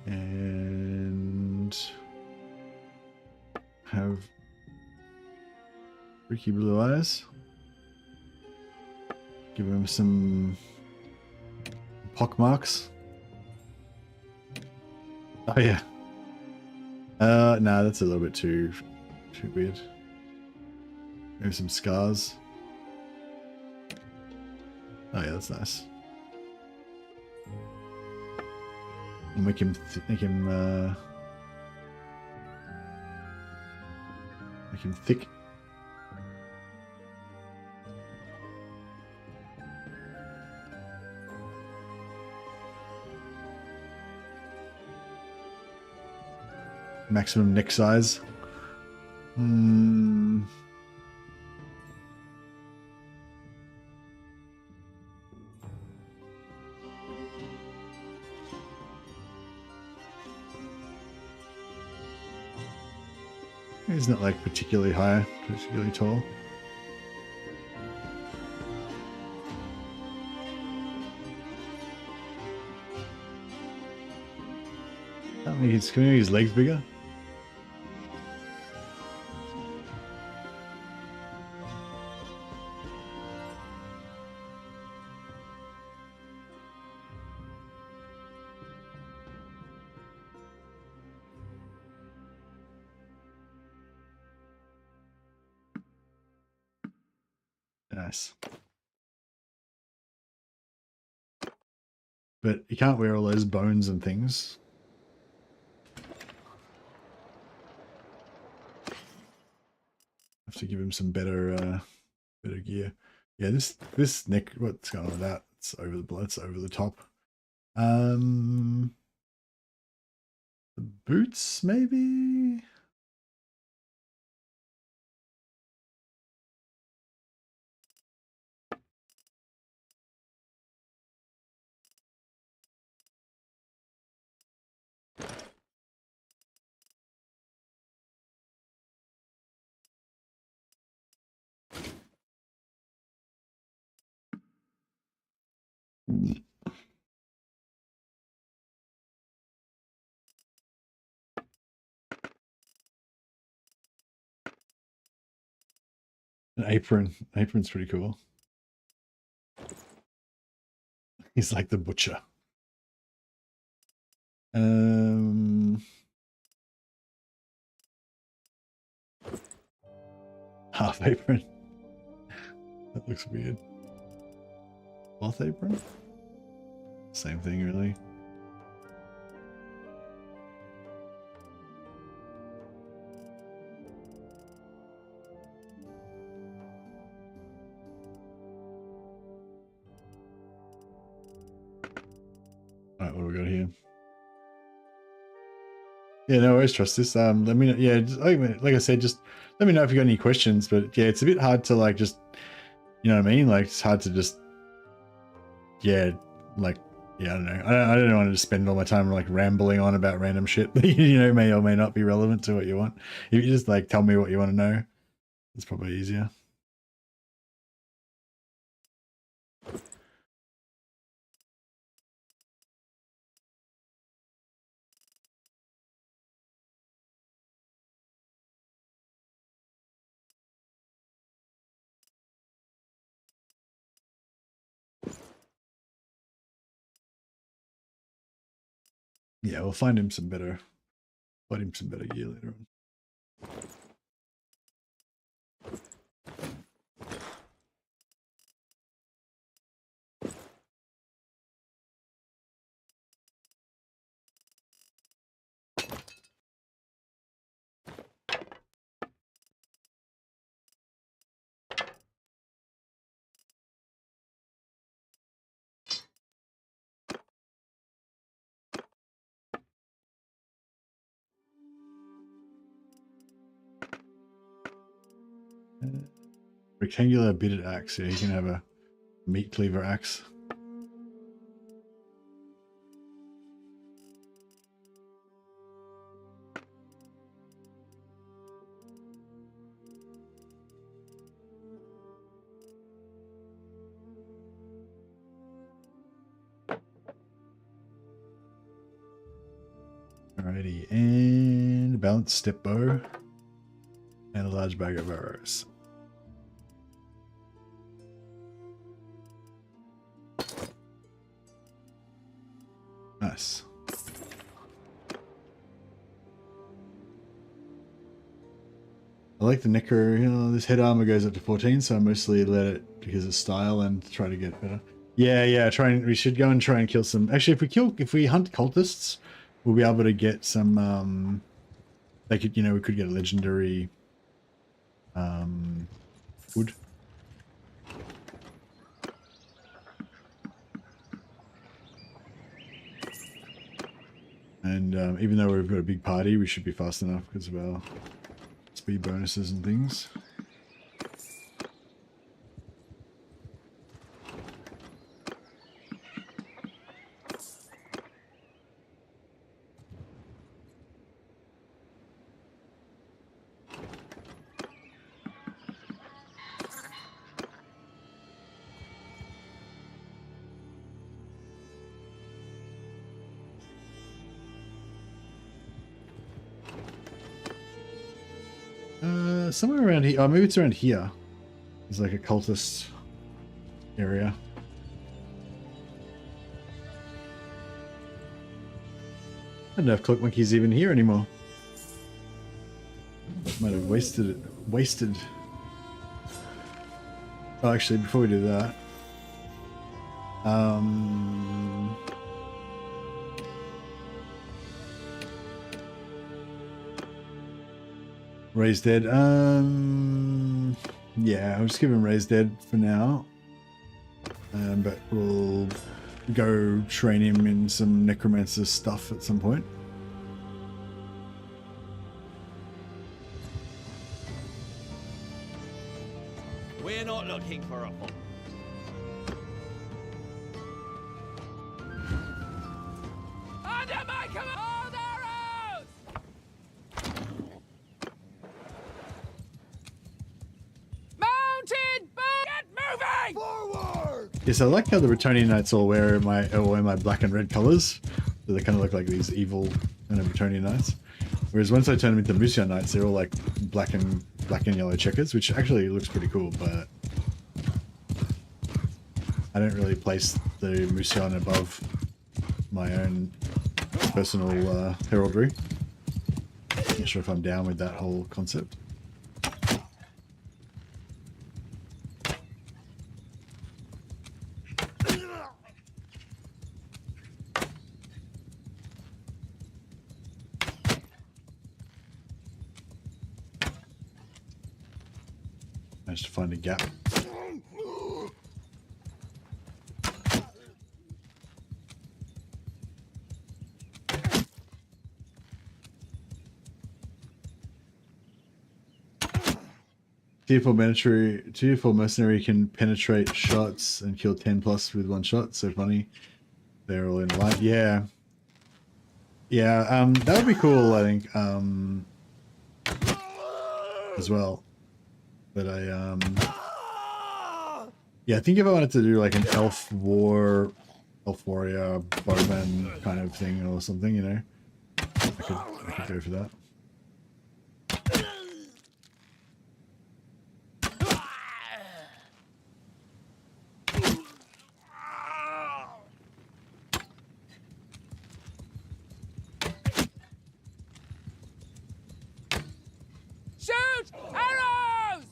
And have freaky blue eyes. Give him some pock marks. Oh yeah. Nah, that's a little bit too weird. Maybe some scars. Oh yeah, that's nice. And make him thick. Maximum neck size. He's not like particularly high, particularly tall. I mean, can we make his legs bigger? Nice. But you can't wear all those bones and things. Have to give him some better gear. Yeah, this neck, what's going on with that? It's over the top. The boots maybe? An apron. Apron's pretty cool. He's like the butcher. Half apron. That looks weird. Cloth apron? Same thing, really. Alright, what do we got here? Yeah, no worries, trust this. Let me know. Yeah, just, like I said, just let me know if you got any questions. But yeah, it's a bit hard to like just, you know what I mean? Like it's hard to just, yeah, like yeah, I don't know. I don't want to just spend all my time like rambling on about random shit that you know may or may not be relevant to what you want. If you just like tell me what you want to know, it's probably easier. Yeah, we'll find him some better gear later on. Rectangular bitted axe. Yeah, you can have a meat cleaver axe. Alrighty, and a balanced step bow and a large bag of arrows. Nice. I like the Necro, you know, this head armor goes up to 14, so I mostly let it because of style and try to get better. Yeah, we should go and try and kill some. Actually, if we hunt cultists, we'll be able to get some, we could get a legendary, wood. And even though we've got a big party, we should be fast enough because of our speed bonuses and things. Somewhere around here. Oh, maybe it's around here. There's like a cultist area. I don't know if Cloak Monkey's even here anymore. Might have wasted it. Wasted. Oh, actually, before we do that, Ray's dead. Yeah, I'll just give him Ray's dead for now. But we'll go train him in some necromancer stuff at some point.
We're not looking for a fool.
Under my command! Hold arrows! Mounted bow! Get moving!
Forward!
Yes, I like how the Bretonian Knights all wear my black and red colors. So they kind of look like these evil kind of Bretonian Knights. Whereas once I turn them into Mousillon Knights, they're all like black and yellow checkers, which actually looks pretty cool, but I don't really place the Mousillon above my own personal heraldry. Not sure if I'm down with that whole concept. Managed to find a gap. Tier 4 mercenary can penetrate shots and kill 10 plus with one shot. So funny. They're all in line. Yeah. Yeah, that would be cool, I think, as well. But yeah, I think if I wanted to do like an elf warrior bowman kind of thing or something, you know, I could go for that.
Shoot! Arrows!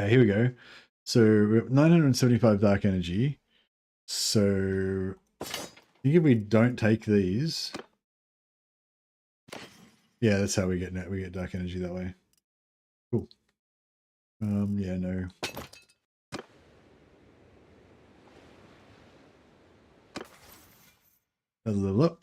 Here we go. So we have 975 dark energy. So I think if we don't take these, yeah, that's how we get dark energy that way. Cool. Yeah, no. Let's level up.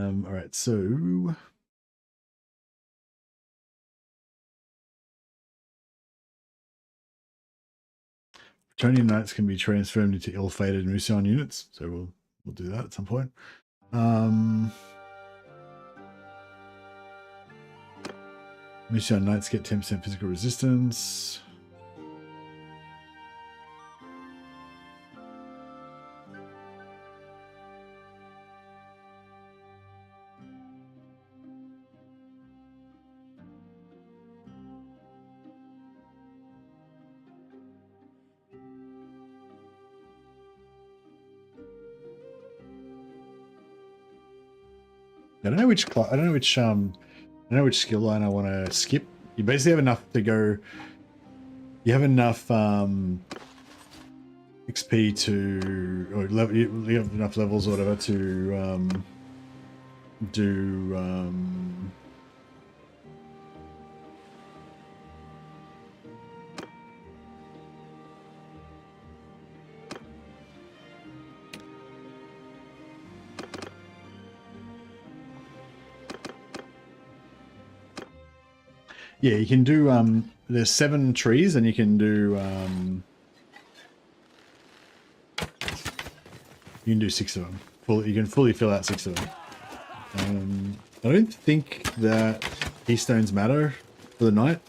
All right, so returning knights can be transformed into ill-fated Mousillon units, so we'll do that at some point. Mousillon knights get 10% physical resistance. I don't know which skill line I want to skip. You basically have enough to go. You have enough XP to, or level, you have enough levels or whatever to do. Yeah, you can do, there's 7 trees and you can do, you can do 6 of them. You can fully fill out 6 of them. I don't think that keystones matter for the night.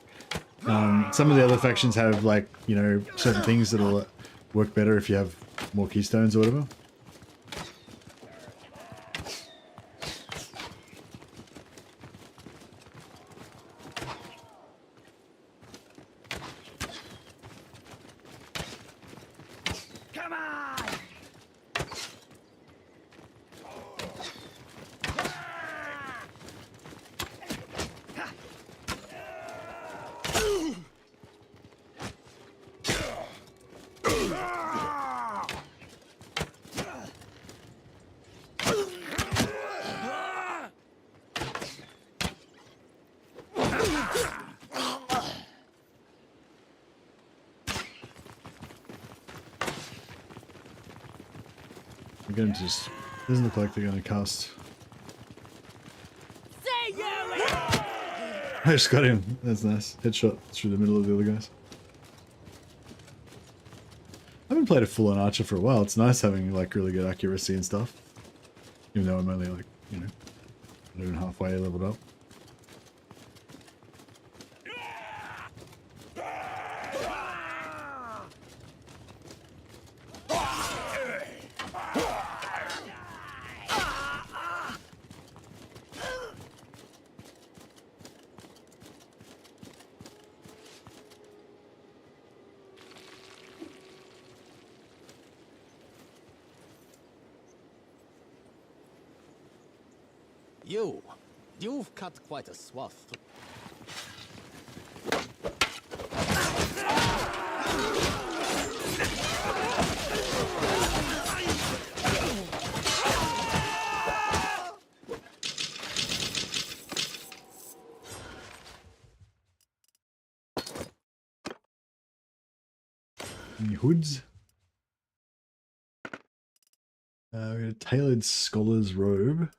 Some of the other factions have, like, you know, certain things that'll work better if you have more keystones or whatever. Again, just doesn't look like they're going to cast. I just got him. That's nice. Headshot through the middle of the other guys. I haven't played a full-on archer for a while. It's nice having like really good accuracy and stuff. Even though I'm only like, you know, not even halfway leveled up.
You've cut quite a swath.
Any hoods? We got a tailored scholar's robe.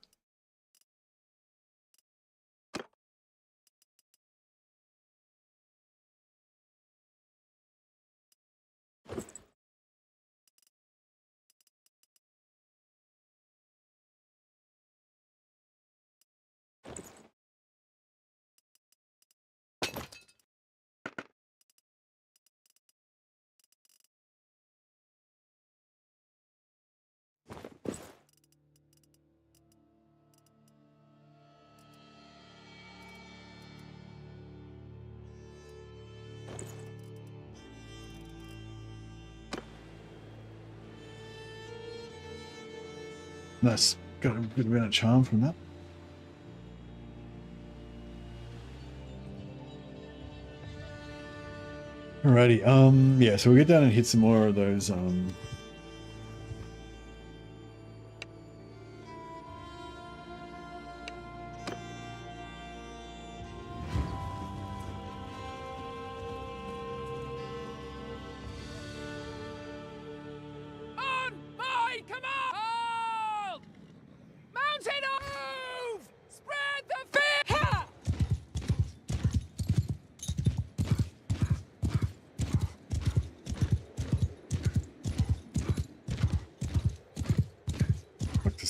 Nice. Got a good amount of charm from that. Alrighty, yeah, so we'll get down and hit some more of those,
On my command! Mountain up!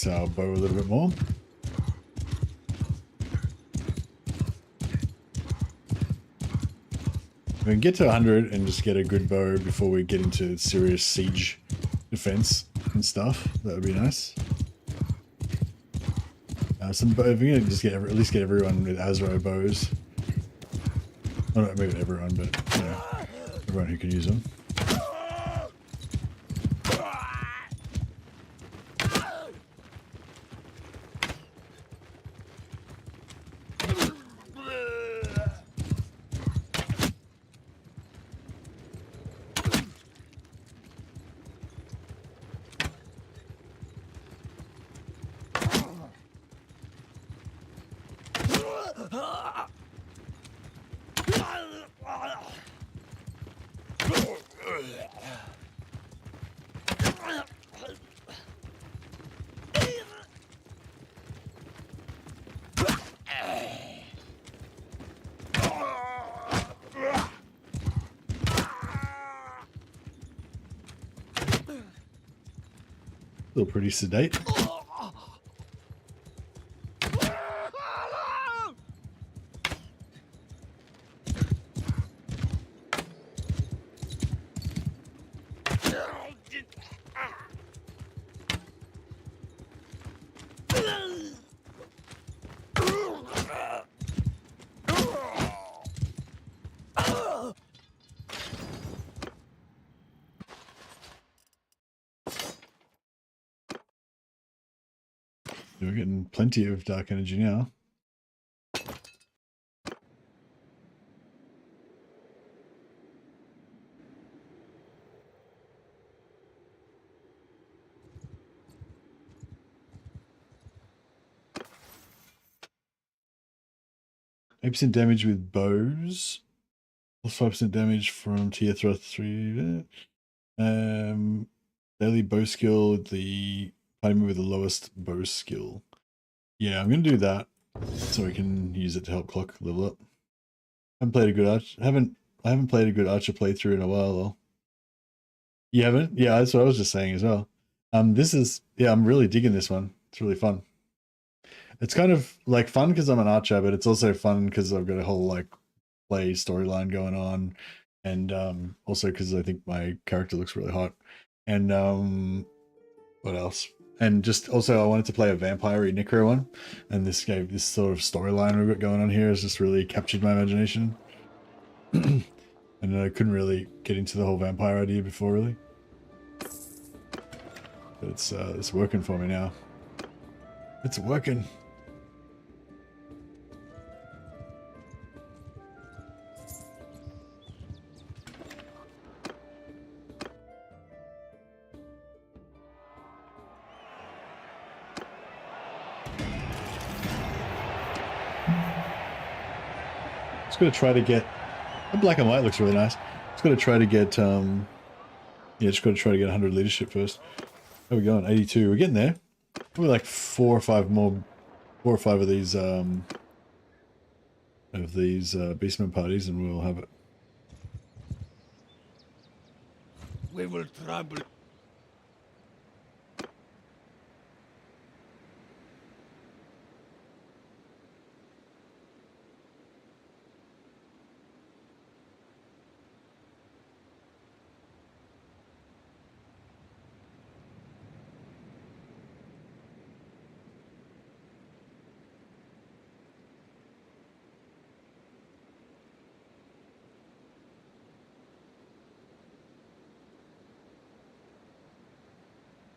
our bow a little bit more. We can get to 100 and just get a good bow before we get into serious siege defense and stuff. That would be nice. If we can just at least get everyone with Azro bows. Well, not maybe everyone, but you know, everyone who can use them. Still pretty sedate. We're getting plenty of dark energy now. %8 damage with bows. Plus 5% damage from tier 3. Daily bow skill, the party member with the lowest bow skill. Yeah, I'm gonna do that so we can use it to help Clock level up. I haven't played a good archer playthrough in a while though. You haven't? Yeah, that's what I was just saying as well. This is, yeah, I'm really digging this one. It's really fun. It's kind of like fun because I'm an archer, but it's also fun because I've got a whole like play storyline going on, and also because I think my character looks really hot. And what else? And just also I wanted to play a vampire-y Necro one, and this sort of storyline we've got going on here has just really captured my imagination. And I couldn't really get into the whole vampire idea before, really. But it's working for me now. It's working. Just gonna try to get the black and white looks really nice. Just gotta try to get just gotta try to get 100 leadership first. How are we going? 82. We're getting there. Probably like 4 or 5 of these beastmen parties and we'll have it.
We will trample.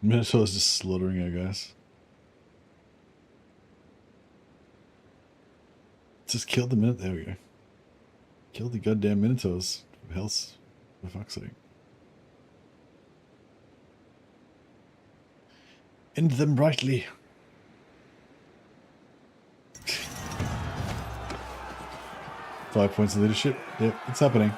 Minotaur's just slaughtering our guys. Just killed the Minotaur. There we go. Killed the goddamn Minotaurs. For hell's, for fuck's sake. End them brightly. 5 points of leadership. Yep, it's happening.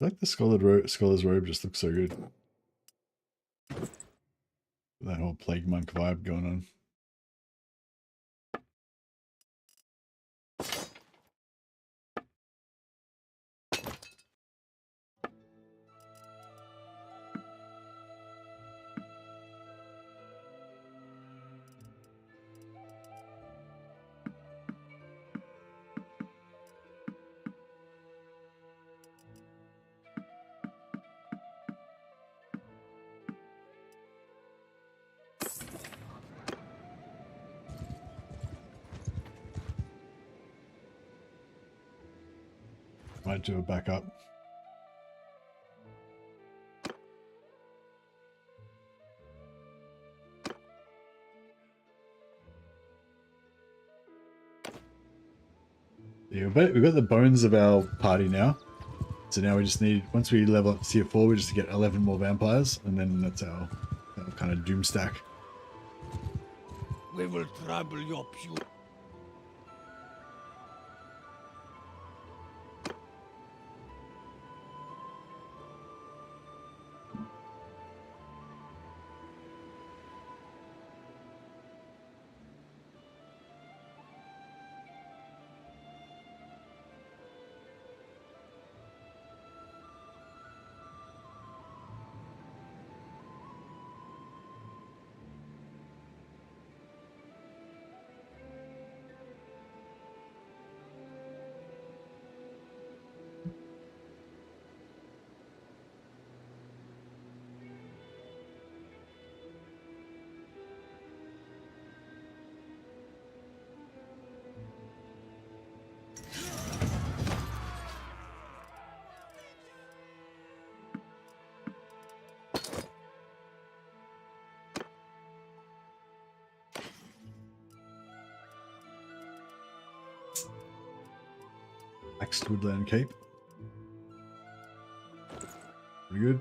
I like the scholar's robe just looks so good. That whole plague monk vibe going on. Might do a backup. Yeah, but we've got the bones of our party now. So now we just need, once we level up to tier 4, we just get 11 more vampires, and then that's our kind of doom stack.
We will trample your pure.
Axed Woodland Cape. Pretty good.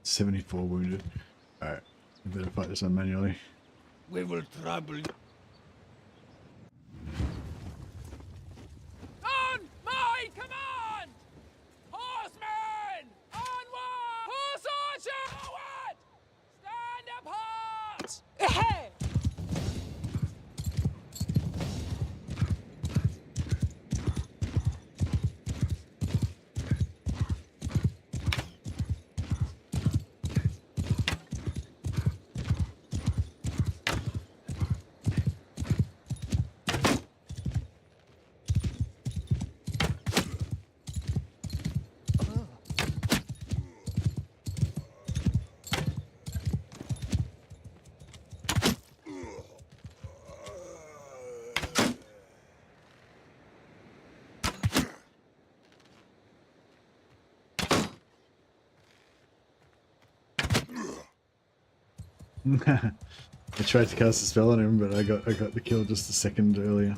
$74 wounded. Alright, I better fight this one manually.
We will trample.
On my command! Horsemen! Onward! Horse archer! Forward! Stand apart! Ahead!
I tried to cast a spell on him, but I got the kill just a second earlier.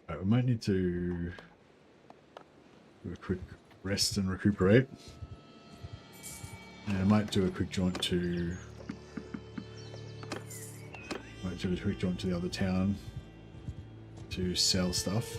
Alright, we might need to do a quick rest and recuperate. And I might do a quick jaunt to the other town to sell stuff.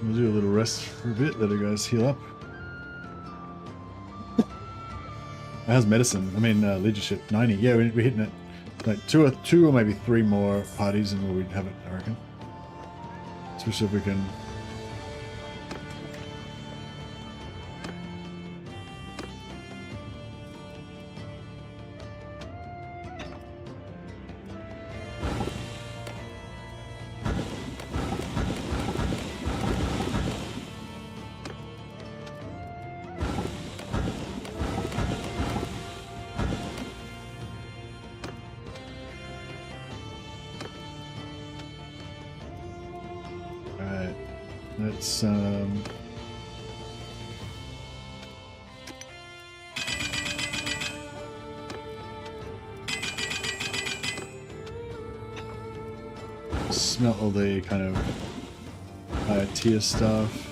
We'll do a little rest for a bit, let you guys heal up. How's medicine? I mean, leadership, 90. Yeah, we're hitting it. Like two or maybe 3 more parties and we'll have it, I reckon. Especially if we can... Let's smelt all the kind of higher tier stuff.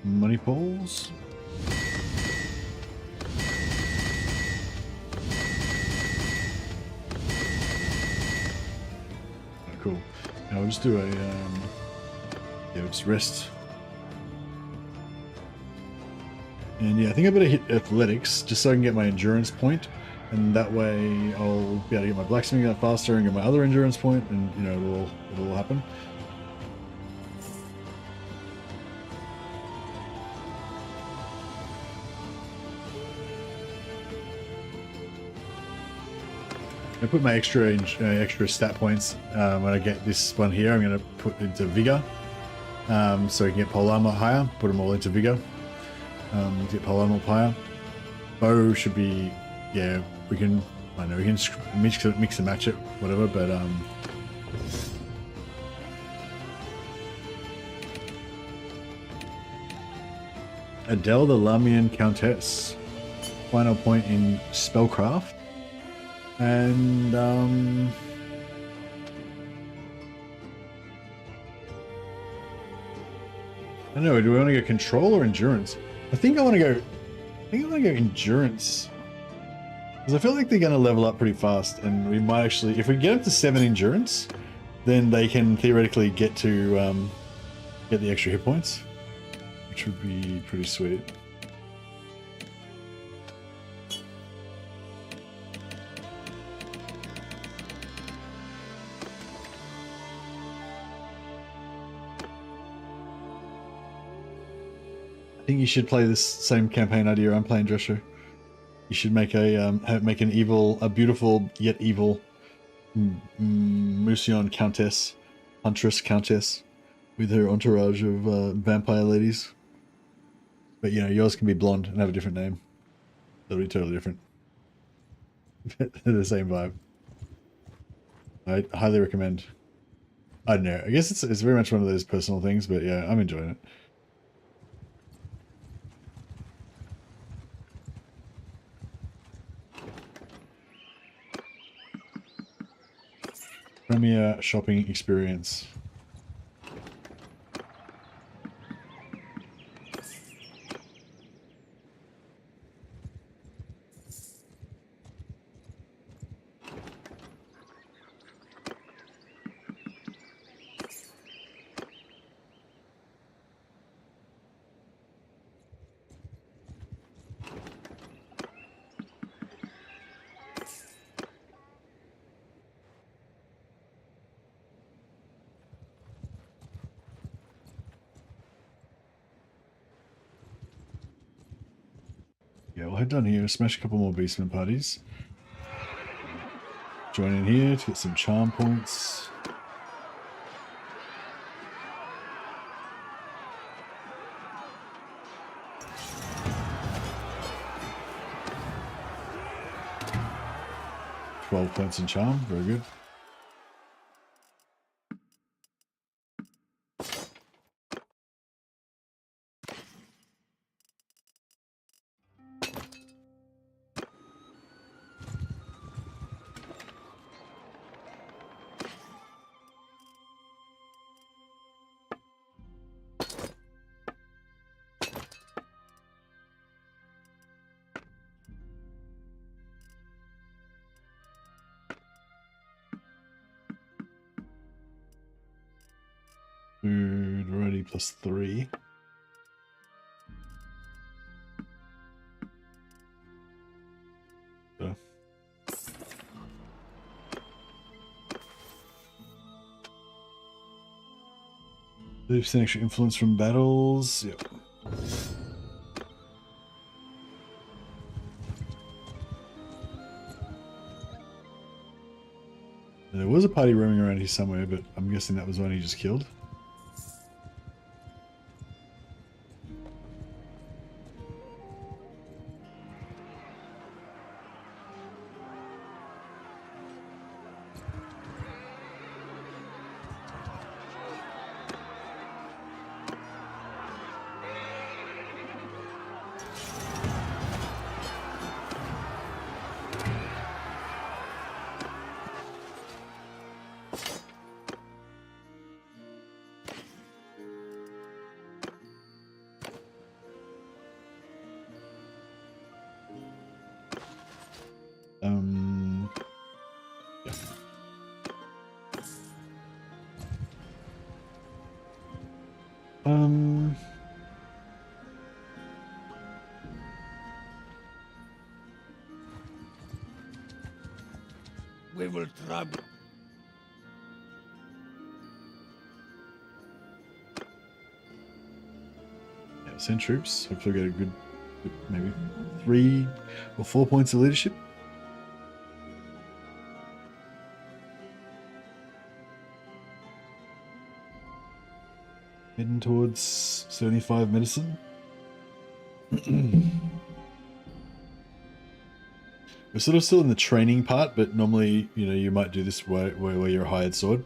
Money poles. Oh, cool. Now we'll just do a yeah, we'll just rest. And yeah, I think I better hit athletics just so I can get my endurance point, and that way I'll be able to get my blacksmithing out faster and get my other endurance point, and you know it'll all happen. I put my extra stat points when I get this one here. I'm going to put into vigor, so I can get pole armor higher. Put them all into vigor. Get pole armor higher. Bow should be, yeah. We can, I don't know, we can mix and match it, whatever. But Adele the Lamian Countess, final point in spellcraft. And I don't know, do we want to go control or endurance? I think I want to go endurance. Because I feel like they're going to level up pretty fast, and we might actually, if we get up to 7 endurance, then they can theoretically get to get the extra hit points, which would be pretty sweet. I think you should play this same campaign idea I'm playing, Joshua. You should make make a beautiful yet evil Mousillon Countess, Huntress Countess, with her entourage of vampire ladies. But you know, yours can be blonde and have a different name. It'll be totally different. The same vibe. I highly recommend. I don't know. I guess it's very much one of those personal things, but yeah, I'm enjoying it. Premier shopping experience. Yeah, we'll head down here, smash a couple more basement parties. Join in here to get some charm points. $12 points in charm, very good. +3. So. 30% extra influence from battles. Yep. There was a party roaming around here somewhere, but I'm guessing that was one he just killed. Yeah.
We will trouble.
Yeah, send troops. Hopefully get a good, maybe 3 or 4 points of leadership. Heading towards 75 medicine. We're sort of still in the training part, but normally, you know, you might do this where you're a hired sword.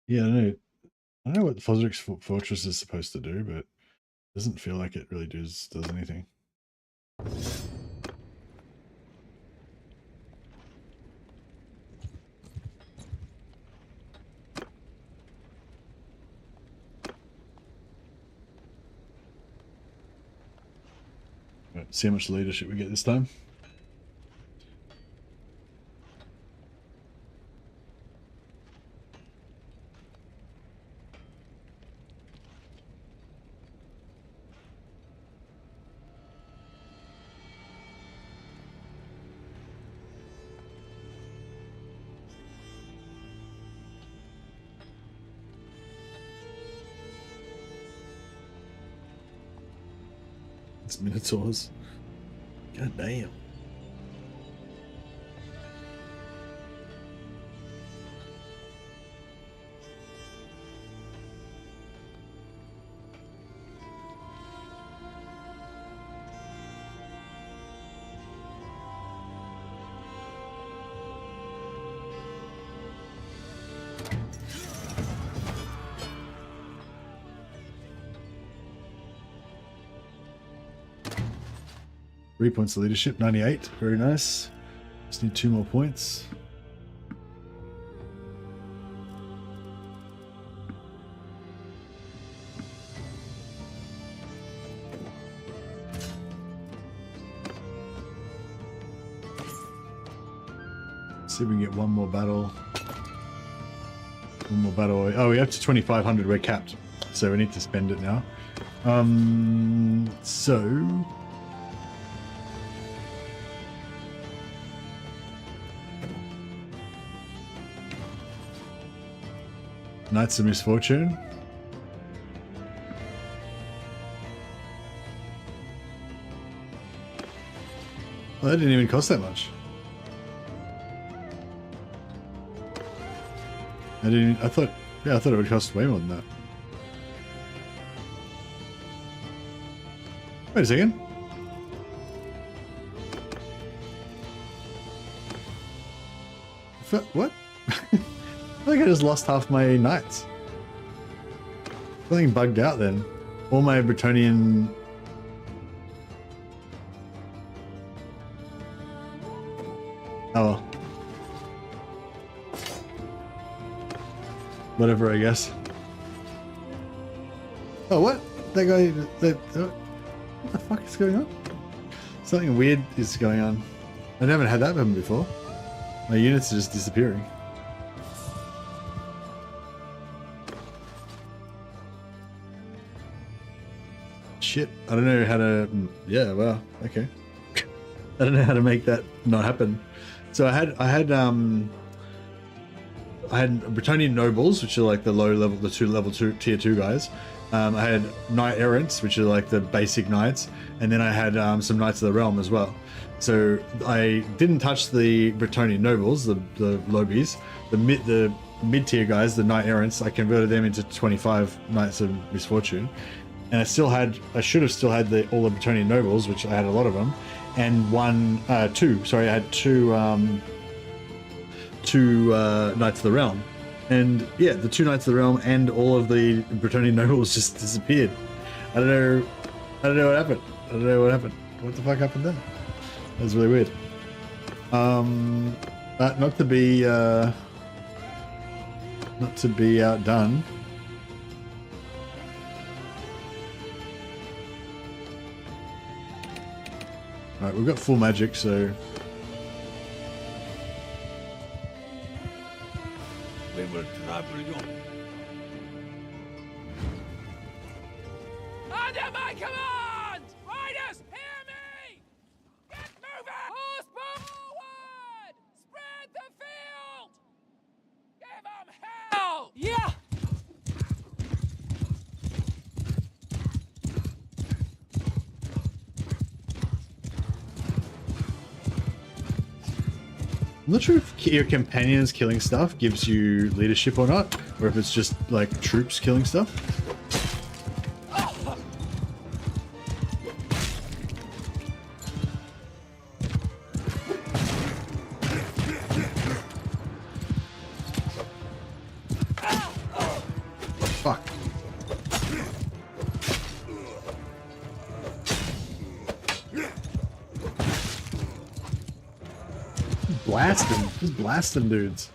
Yeah, I don't know what Fosrick's Fortress is supposed to do, but it doesn't feel like it really does anything. Right, see how much leadership we get this time. It's Minotaurs. God damn. Three points of leadership, 98. Very nice. Just need 2 more points. see if we can get one more battle. One more battle. Oh, we're up to 2,500. We're capped. So we need to spend it now. So... Knights of Misfortune. Well, that didn't even cost that much. I thought it would cost way more than that. Wait a second. What? I think I just lost half my knights. Something bugged out then. All my Bretonnian... Oh well. Whatever, I guess. Oh, what? That guy... what the fuck is going on? Something weird is going on. I haven't had that happen before. My units are just disappearing. Shit. I don't know how to... Yeah, well, okay. I don't know how to make that not happen. So I had Bretonnian nobles, which are like the low level, the tier 2 guys. I had knight errants, which are like the basic knights, and then I had some knights of the realm as well. So I didn't touch the Bretonnian nobles, the lobies, the mid tier guys, the knight errants. I converted them into 25 knights of misfortune, and I should have still had all the Bretonnian nobles, which I had a lot of them, and I had two knights of the realm. And yeah, the two knights of the realm and all of the Bretonnian nobles just disappeared. I don't know what happened. What the fuck happened there? That was really weird. But not to be outdone. Alright, we've got full magic, so...
We will trouble you.
Under my command! Riders, hear me! Get moving! Horsemen forward! Spread the field! Give them hell! Yeah!
I'm not sure if your companions killing stuff gives you leadership or not, or if it's just like troops killing stuff. Fuck. Just blasting dudes.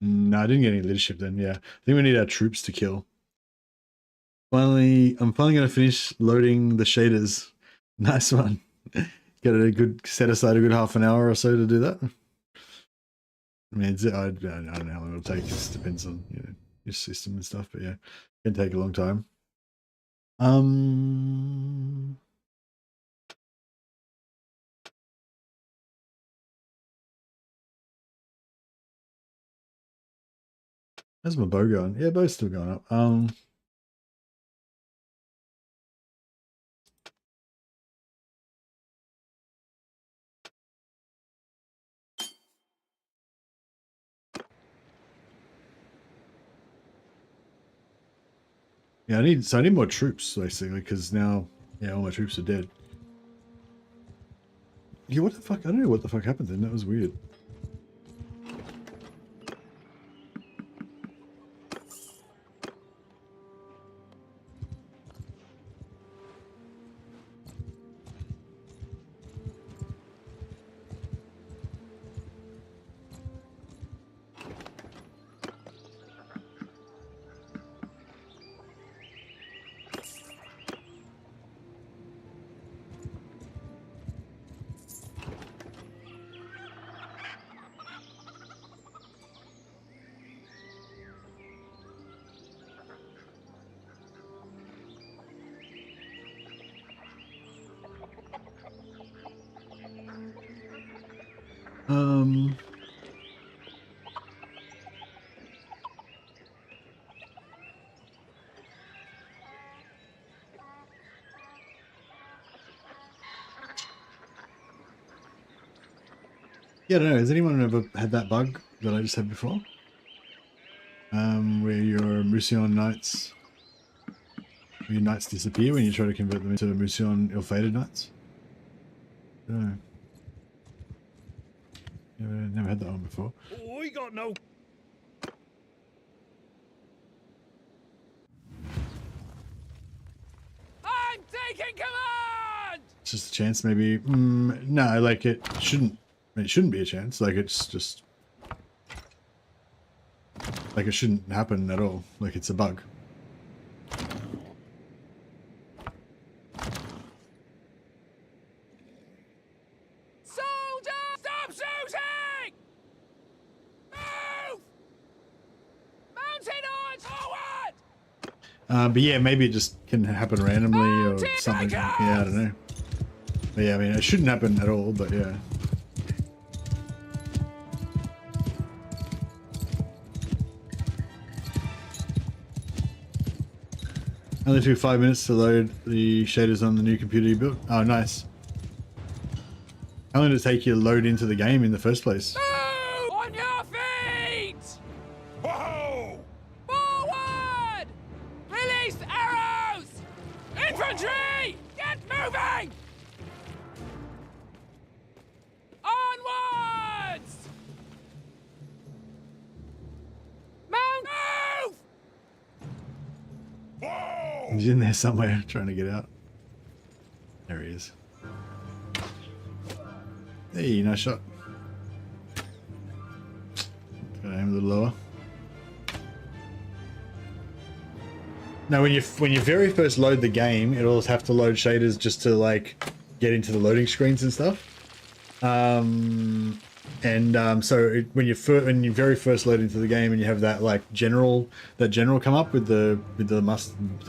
No, I didn't get any leadership then, yeah. I think we need our troops to kill. I'm finally going to finish loading the shaders. Nice one. Set aside a good half an hour or so to do that. I mean, I don't know how long it'll take. It just depends on your system and stuff, but yeah, it can take a long time. How's my bow going? Yeah, bow's still going up. Yeah, I need more troops basically because now, yeah, all my troops are dead. Yeah, what the fuck? I don't know what the fuck happened then. That was weird. Yeah, I don't know. Has anyone ever had that bug that I just had before? Where your Mousillon knights, your knights disappear when you try to convert them into Mousillon ill-fated knights? I don't know. Never had that one before.
Oh, we got no.
I'm taking command!
It's just a chance, maybe. No, like it shouldn't be a chance. Like it's just like it shouldn't happen at all. Like it's a bug.
Soldier! Stop shooting! Move! Mountain on! Forward!
But yeah, maybe it just can happen randomly or something. Yeah, I don't know. But yeah, I mean, it shouldn't happen at all, but yeah. Only took 5 minutes to load the shaders on the new computer you built. Oh, nice. How long did it take you to load into the game in the first place?
Move! On your feet!
Whoa!
Forward! Release arrows! Infantry! Get moving! Onwards! Mount! Move!
Whoa!
He's in there somewhere trying to get out. There he is. Hey, nice shot. Gotta aim a little lower. Now, when you very first load the game, it'll have to load shaders just to like get into the loading screens and stuff. So when you very first load into the game and you have that like general come up with the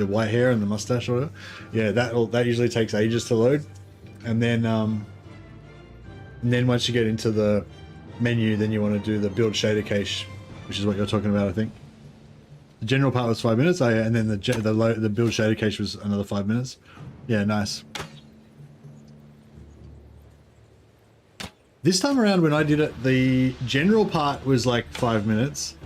white hair and the mustache or whatever, yeah, that usually takes ages to load, and then once you get into the menu, then you want to do the build shader cache, which is what you're talking about, I think. The general part was 5 minutes, and then the build shader cache was another 5 minutes. Yeah, nice. This time around when I did it, the general part was like 5 minutes,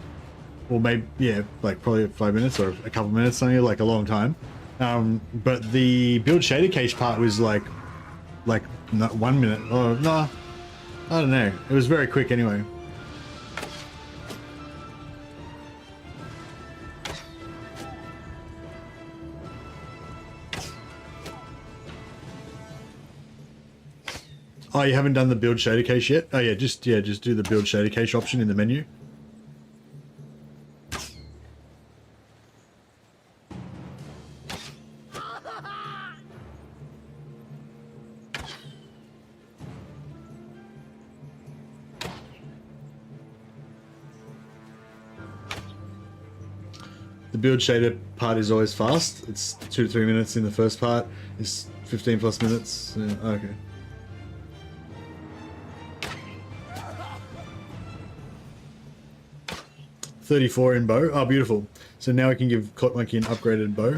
or maybe, yeah, like probably 5 minutes or a couple minutes, something like a long time. But the build shader cache part was like not 1 minute, or no, I don't know. It was very quick anyway. Oh, you haven't done the build shader cache yet? Oh yeah, just do the build shader cache option in the menu. The build shader part is always fast. It's 2 to 3 minutes in the first part. It's 15 plus minutes. Yeah, okay. $34 in bow. Oh, beautiful. So now we can give Clock Monkey an upgraded bow.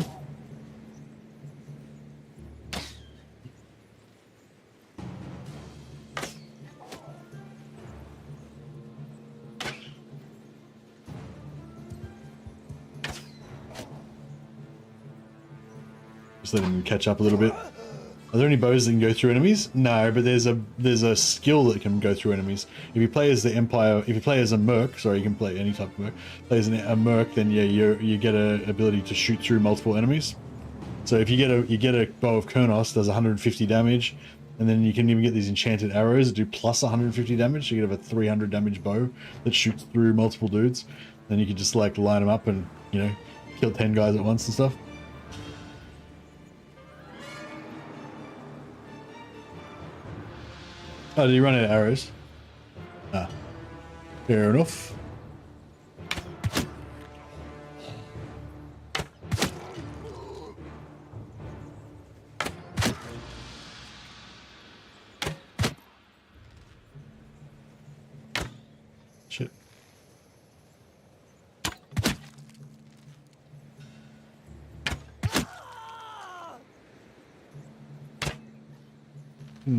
Just let him catch up a little bit. Are there any bows that can go through enemies? No, but there's a skill that can go through enemies. If you play as the Empire, if you play as a merc, sorry, you can play any type of merc. Play as a merc, then yeah, you get a ability to shoot through multiple enemies. So if you get a bow of Kurnos, does 150 damage, and then you can even get these enchanted arrows that do plus 150 damage. So you get a 300 damage bow that shoots through multiple dudes. Then you can just like line them up and, you know, kill 10 guys at once and stuff. Oh, did he run out of arrows? Ah, fair enough. Shit.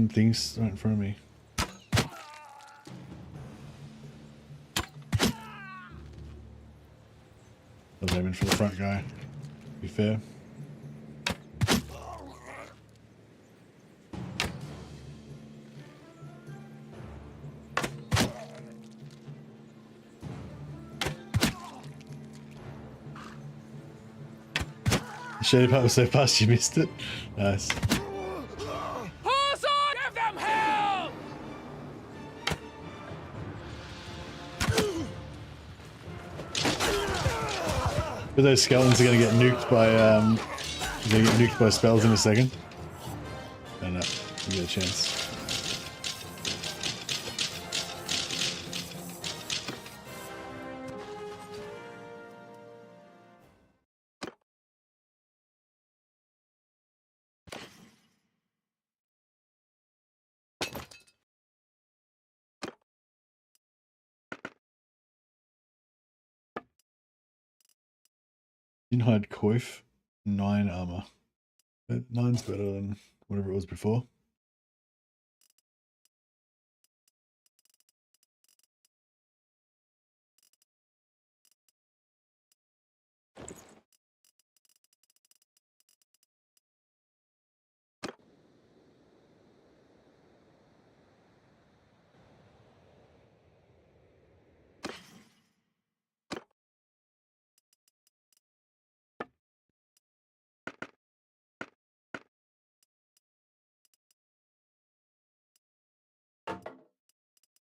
Things right in front of me. I was aiming for the front guy, to be fair. The shady part was so fast you missed it. Nice.
Horse on! Give them hell!
But those skeletons are gonna get nuked by spells in a second. I don't know. You get a chance. Inhide Coif, 9 armor. But 9's better than whatever it was before.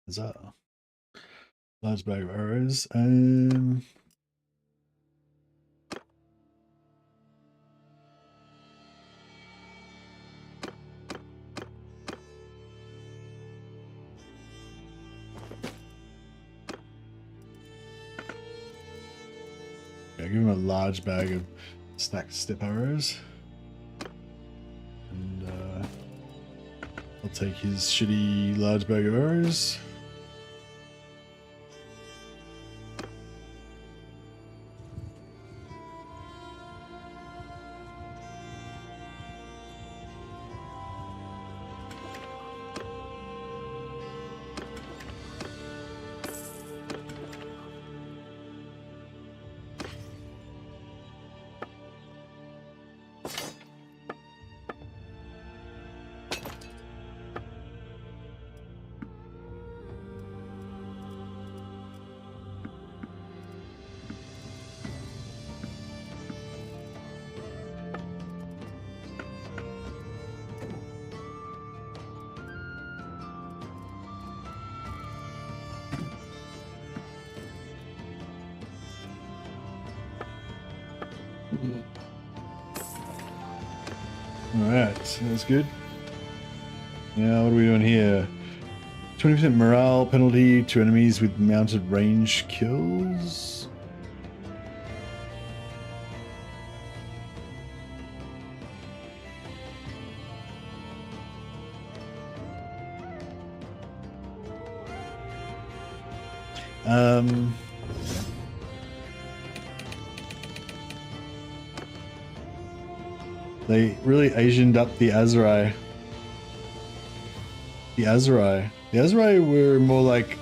Is that large bag of arrows? Yeah, give him a large bag of stacked step arrows. And I'll take his shitty large bag of arrows. Alright, so that's good. Now, what are we doing here? 20% morale penalty to enemies with mounted range kills. They really Asianed up the Azrai. The Azrai were more like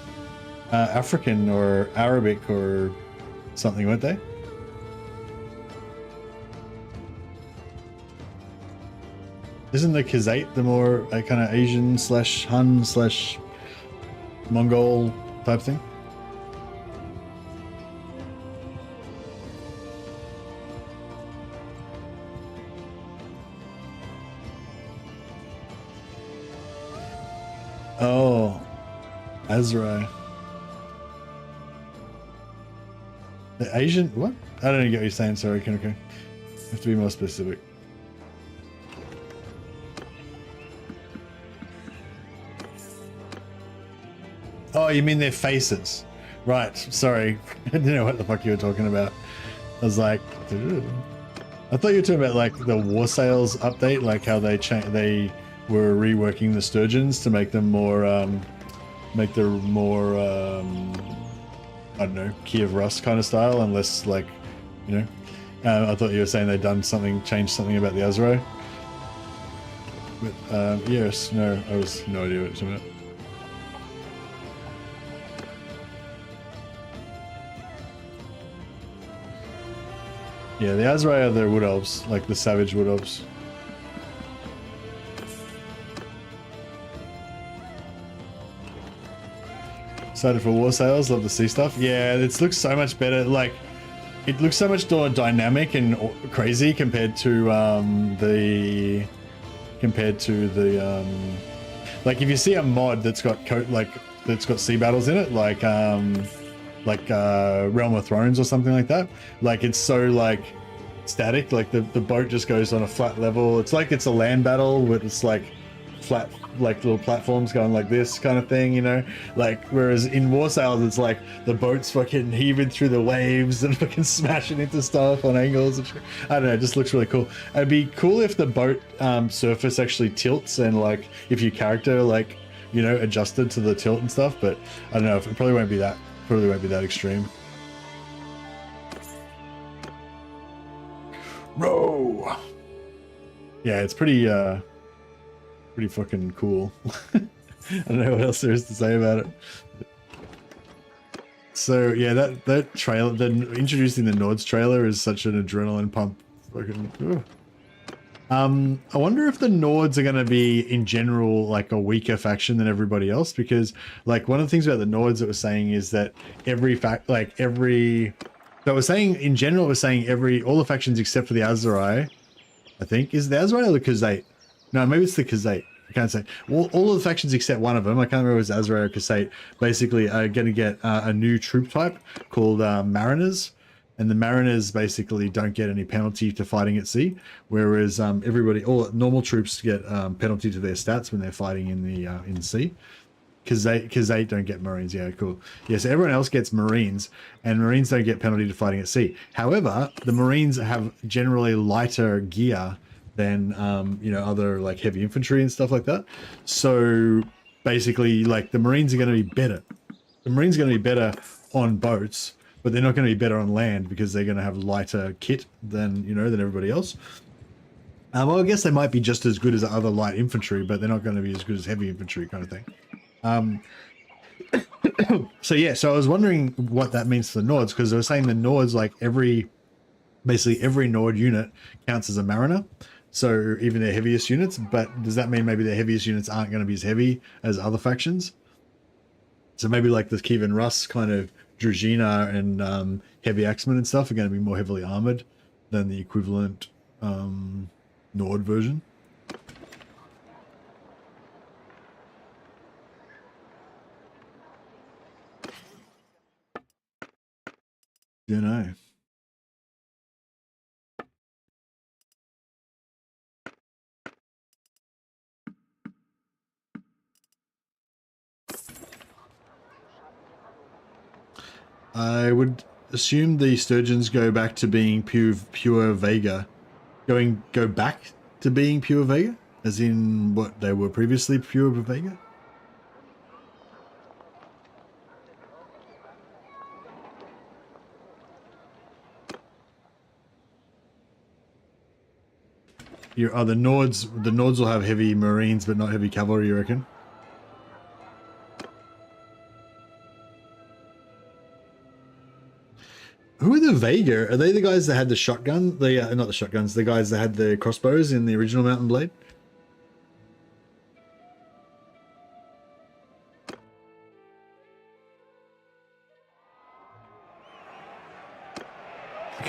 African or Arabic or something, weren't they? Isn't the Khazate the more kind of Asian slash Han slash Mongol type thing? Oh, Azrai. The Asian, what? I don't even get what you're saying, sorry, Kinoko. Have to be more specific. Oh, you mean their faces? Right, sorry. I didn't know what the fuck you were talking about. I was like, I thought you were talking about like the War Sales update, like how they were reworking the sturgeons to make them more, I don't know, Kiev Rus kind of style, and less like, you know. I thought you were saying they'd done something, changed something about the Azrai. But yes, no, I was no idea what it was about. Yeah, the Azrai are the Wood Elves, like the savage Wood Elves. Excited for War Sales, love to see stuff. Yeah, it looks so much better. Like, it looks so much more dynamic and crazy compared to like if you see a mod that's got that's got sea battles in it, like Realm of Thrones or something like that. Like it's so like static, like the boat just goes on a flat level. It's like it's a land battle with it's like flat, like little platforms going like this kind of thing, you know. Like whereas in War Sales it's like the boat's fucking heaving through the waves and fucking smashing into stuff on angles. I don't know, it just looks really cool. It'd be cool if the boat surface actually tilts and like if your character like, you know, adjusted to the tilt and stuff, but I don't know, it probably won't be that extreme. Row. Yeah, it's pretty fucking cool. I don't know what else there is to say about it. So yeah, that trailer, introducing the Nords trailer is such an adrenaline pump. Fucking. Ugh. I wonder if the Nords are going to be in general like a weaker faction than everybody else, because like one of the things about the Nords that was saying is that so it was saying in general, it was saying all the factions except for the Azrai, I think, is the Azrai or the Khazate? No, maybe it's the Khazate. I can't say. Well, all of the factions except one of them, I can't remember if it was Azrai or Khazate, basically are going to get a new troop type called Mariners. And the Mariners basically don't get any penalty to fighting at sea, whereas all normal troops get penalty to their stats when they're fighting in the sea. Because they don't get Marines. Yeah, cool. Yeah, so everyone else gets Marines, and Marines don't get penalty to fighting at sea. However, the Marines have generally lighter gear than you know, other like heavy infantry and stuff like that. So basically, like the Marines are going to be better. The Marines are going to be better on boats, but they're not going to be better on land because they're going to have lighter kit than, you know, than everybody else. Well, I guess they might be just as good as other light infantry, but they're not going to be as good as heavy infantry kind of thing. So yeah, so I was wondering what that means for the Nords, because they were saying the Nords, like basically every Nord unit counts as a Mariner. So even their heaviest units, but does that mean maybe their heaviest units aren't going to be as heavy as other factions? So maybe like the Kievan Rus kind of Druzhina and heavy axemen and stuff are going to be more heavily armored than the equivalent Nord version. Don't know. I would assume the sturgeons go back to being pure Vega. Go back to being pure Vega? As in what they were previously pure Vega? The Nords will have heavy Marines but not heavy cavalry, you reckon? Who are the Vega? Are they the guys that had the shotgun? Not the shotguns, the guys that had the crossbows in the original Mountain Blade?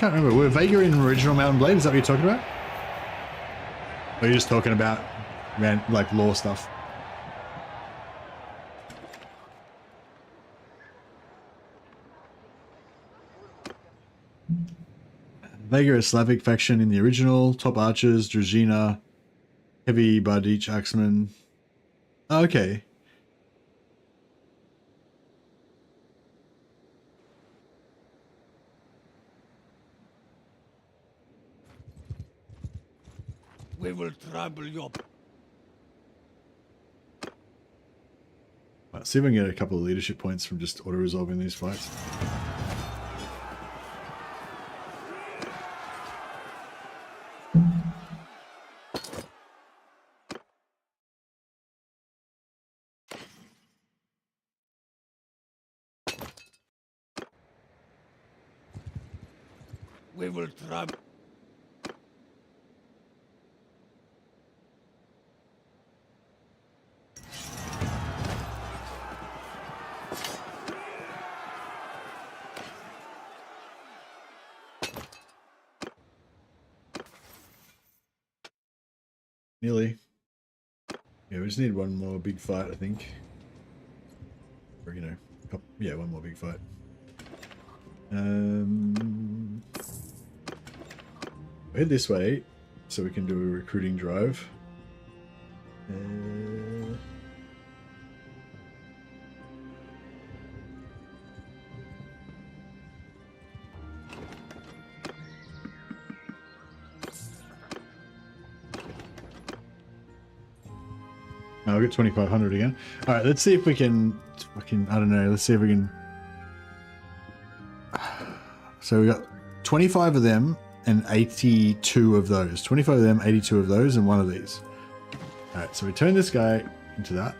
can't remember. Were Vega in original Mountain Blade? Is that what you're talking about? Or are you just talking about, man, like lore stuff? Vega, a Slavic faction in the original. Top archers, Dragina, heavy Bardich axemen. Oh, okay.
We will trouble your...
Let's see if I can get a couple of leadership points from just auto-resolving these fights.
We will trouble...
Nearly. Yeah, we just need one more big fight, I think. Or, you know, yeah, one more big fight. Head this way so we can do a recruiting drive. I'll get 2,500 again. All right, let's see if we can fucking, I don't know, let's see if we can. So we got 25 of them and 82 of those. 25 of them, 82 of those, and one of these. All right, so we turn this guy into that.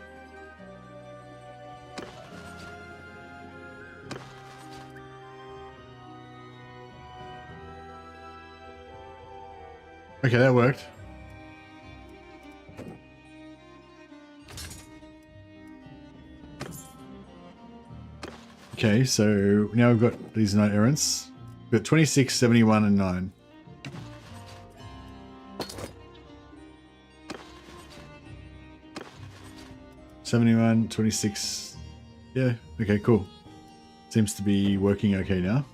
Okay, that worked. Okay, so now we've got these knight errants. We've got 26, 71, and 9. $71, 26. Yeah, okay, cool. Seems to be working okay now.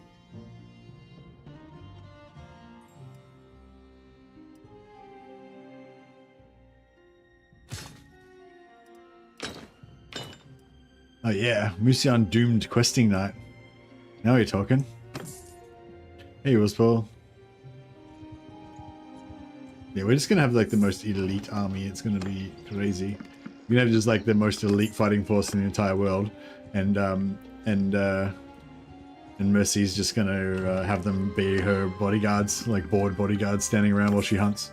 Oh yeah, Mousillon doomed questing knight. Now you're talking. Hey, Paul. Yeah, we're just gonna have like the most elite army. It's gonna be crazy. We're gonna have just like the most elite fighting force in the entire world, and Mercy's just gonna have them be her bodyguards, like bored bodyguards, standing around while she hunts.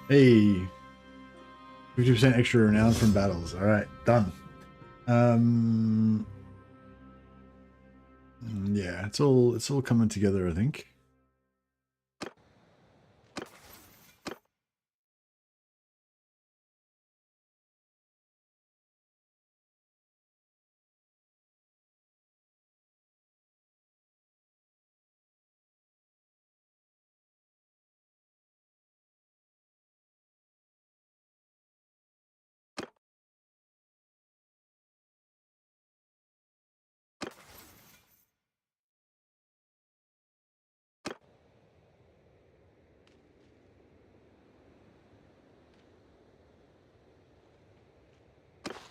Hey, 50% extra renown from battles. All right, done. Yeah, it's all coming together, I think.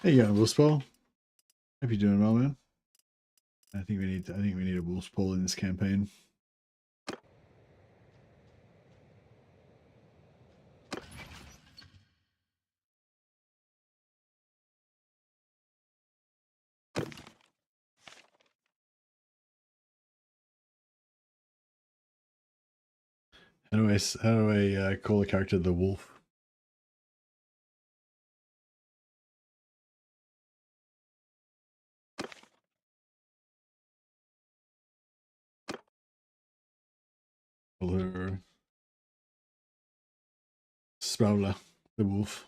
There you go, wolf spell. Hope you're doing well, man. I think we need a wolf spell in this campaign. How do I call a character the wolf? Call her Sprawler, the wolf.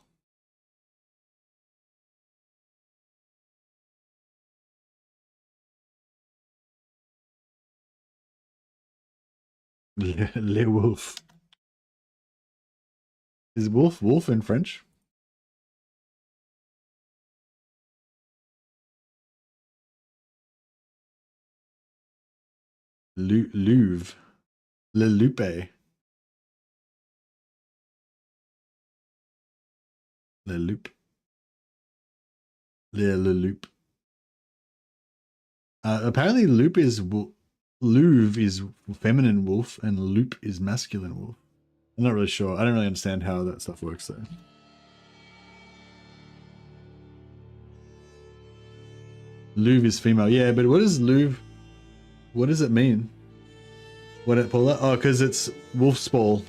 Le wolf. Is wolf in French? Louvre. Le loupe. Le loup. Le loup. Apparently Louvre is feminine wolf and loop is masculine wolf. I'm not really sure. I don't really understand how that stuff works though. Louvre is female. Yeah, but what is Louvre? What does it mean? What it Paula? Oh, because it's wolf spawl.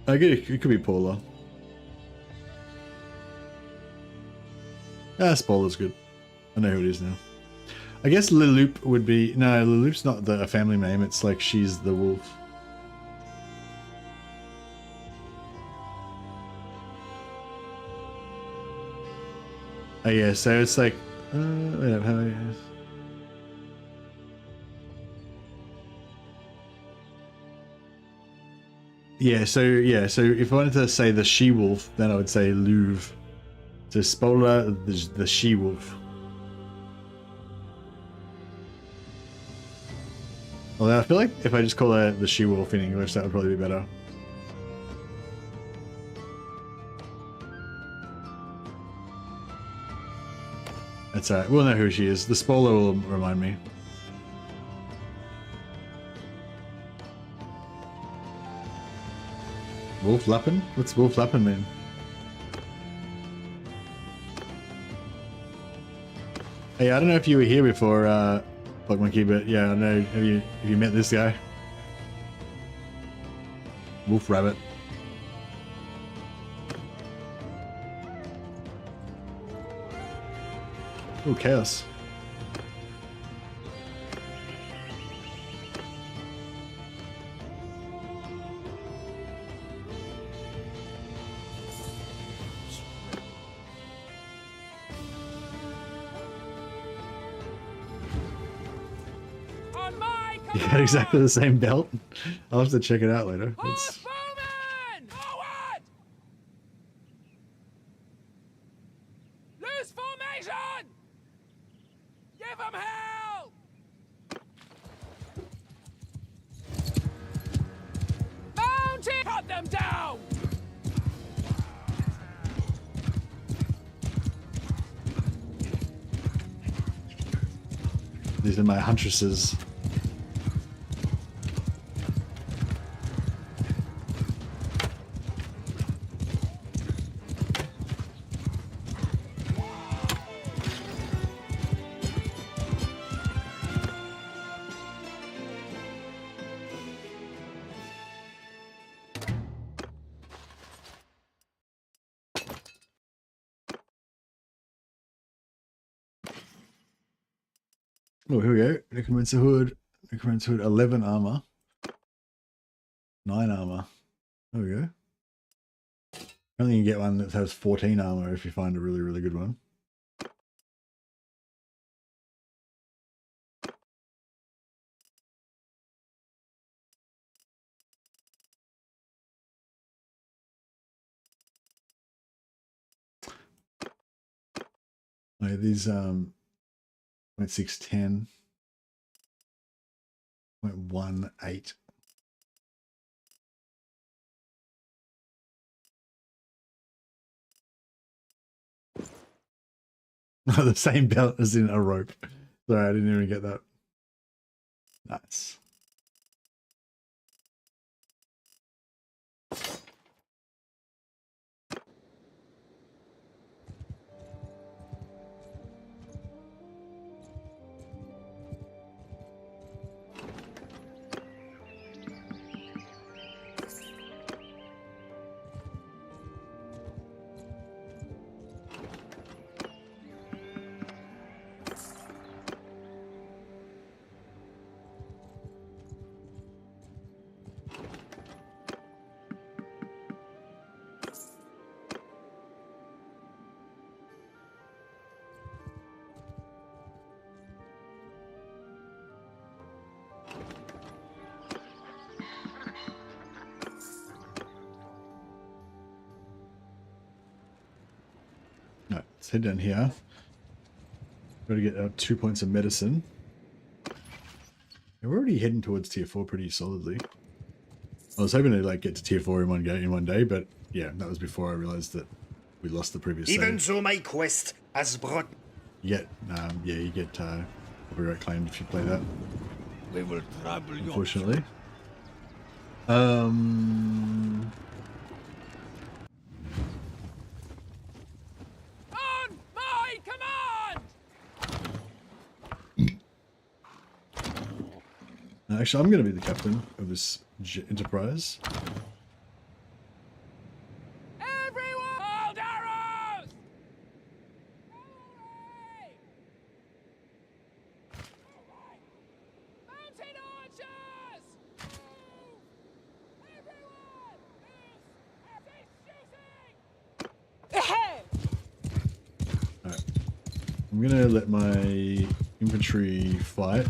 I get it. It could be Paula. Ah, Spoiler's good. I know who it is now. I guess Leloup would be... No, Leloup's not a family name. It's like she's the wolf. Oh yeah, so it's like... yeah, so if I wanted to say the she-wolf, then I would say Louvre. So Spola, the she-wolf. Although I feel like if I just call her the she-wolf in English, that would probably be better. That's alright, we'll know who she is. The Spola will remind me. Wolf Lappen? What's Wolf Lappen mean? Hey, I don't know if you were here before, Bug Monkey, but yeah, I don't know. Have you met this guy? Wolf Rabbit. Oh, chaos. You got exactly the same belt? I'll have to check it out later.
Horsewoman! Forward! Loose formation! Give them hell! Mountain! Cut them down!
These are my huntresses. Oh, here we go. Necromancer Hood. Necromancer Hood, 11 armor. 9 armor. There we go. Only you can get one that has 14 armor if you find a really, really good one. Oh, these 0.610, 0.18. The same belt as in a rope. Sorry, I didn't even get that. Nice. Right, let's head down here. Got to get our 2 points of medicine. And we're already heading towards tier 4 pretty solidly. I was hoping to like get to tier 4 in one day, but yeah, that was before I realized that we lost the previous
Even
save.
though my quest has brought
You get, you get copyright claimed if you play that.
We will trouble your
Unfortunately.
On my command!
Actually, I'm going to be the captain of this enterprise.
Everyone! Hold arrows! Away! Mountain archers! Move! Everyone! Loose! Shooting!
Alright. I'm going to let my infantry fight.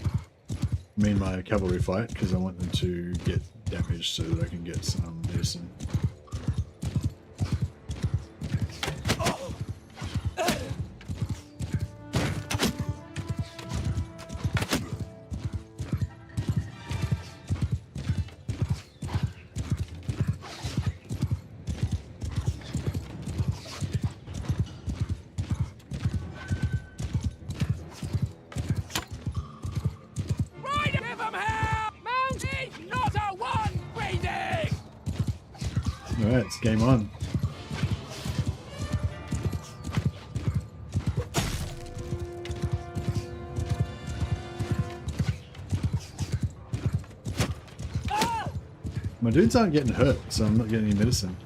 I mean my cavalry fight, because I want them to get damaged so that I can get some medicine.
Right! Give them hell! Mountie! Not a one breathing!
Alright, it's game on. My dudes aren't getting hurt, so I'm not getting any medicine.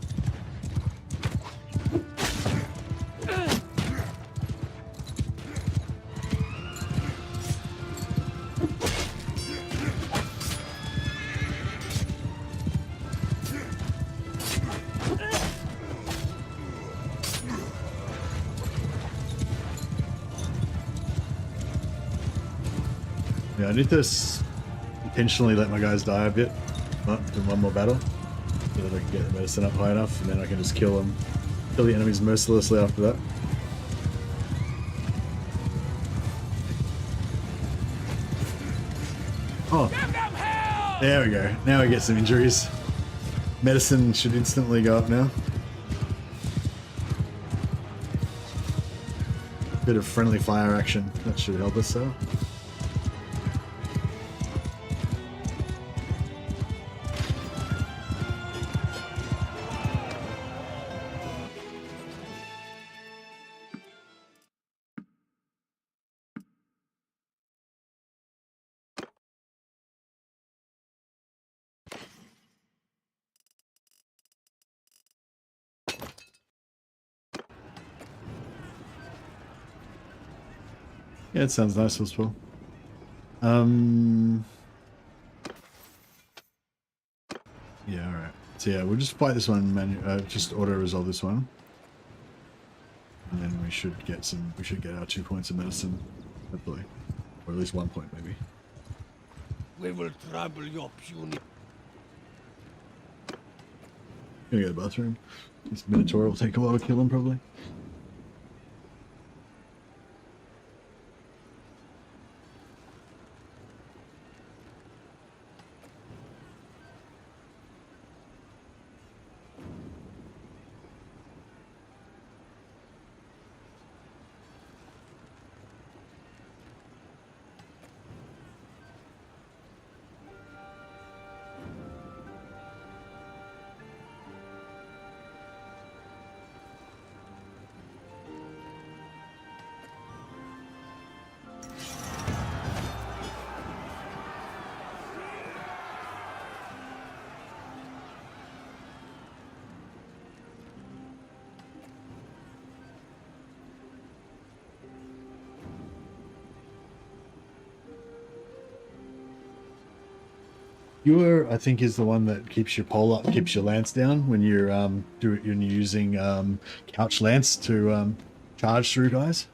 Yeah, I need to intentionally let my guys die a bit in one more battle so that I can get the medicine up high enough, and then I can just kill them, kill the enemies mercilessly after that. Oh,
Give them hell!
there we go. Now I get some injuries. Medicine should instantly go up now. Bit of friendly fire action. That should help us though. Yeah, it sounds nice as well. Yeah, alright. So yeah, we'll just fight this one, just auto-resolve this one. And then we should get our 2 points of medicine, hopefully. Or at least 1 point, maybe.
We will trouble your puny.
Gonna go to the bathroom. This Minotaur will take a while to kill him, probably. Skewer, I think, is the one that keeps your pole up, keeps your lance down when you're using couch lance to charge through guys.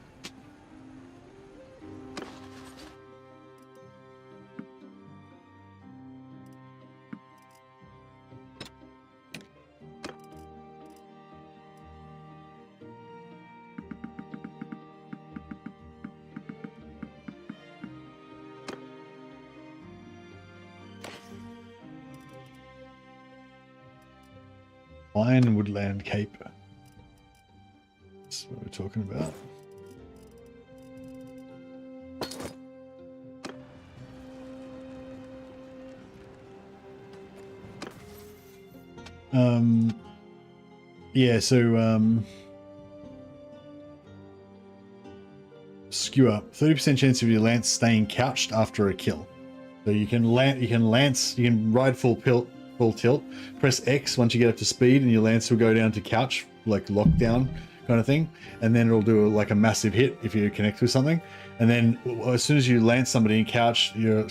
Lion and Woodland Cape. That's what we're talking about. Yeah, so skewer, 30% chance of your lance staying couched after a kill. So you can ride full tilt, press X once you get up to speed, and your lance will go down to couch, like lockdown kind of thing, and then it'll do like a massive hit if you connect with something. And then as soon as you lance somebody in couch, your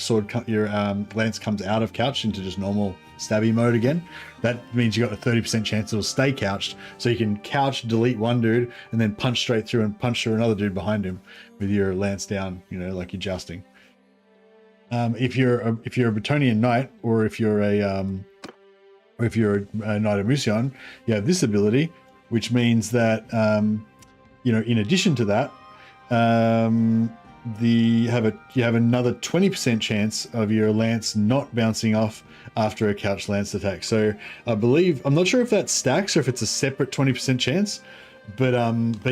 lance comes out of couch into just normal stabby mode again. That means you got a 30% chance it'll stay couched, so you can couch, delete one dude, and then punch straight through and punch through another dude behind him with your lance down, you know, like you're jousting. If you're a Bretonnian knight, or if you're a knight of Mousillon, you have this ability, which means that you know, in addition to that, you have another 20% chance of your lance not bouncing off after a couch lance attack. So I believe, I'm not sure if that stacks or if it's a separate 20% chance, but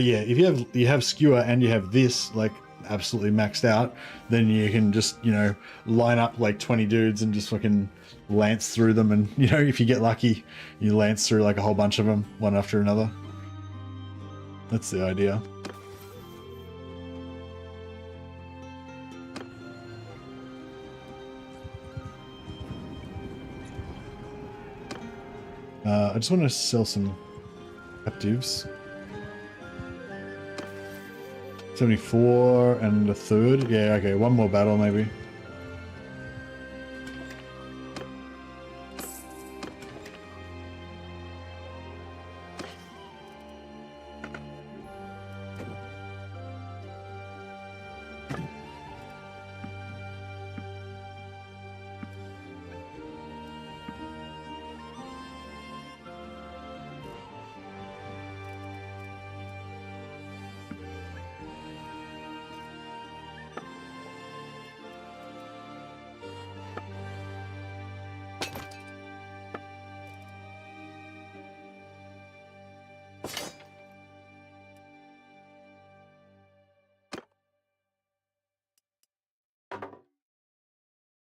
yeah, if you have skewer and you have this like absolutely maxed out, then you can just, you know, line up like 20 dudes and just fucking lance through them, and you know, if you get lucky, you lance through like a whole bunch of them one after another. That's the idea. I just want to sell some captives. 74 and a third. Yeah, okay, one more battle maybe.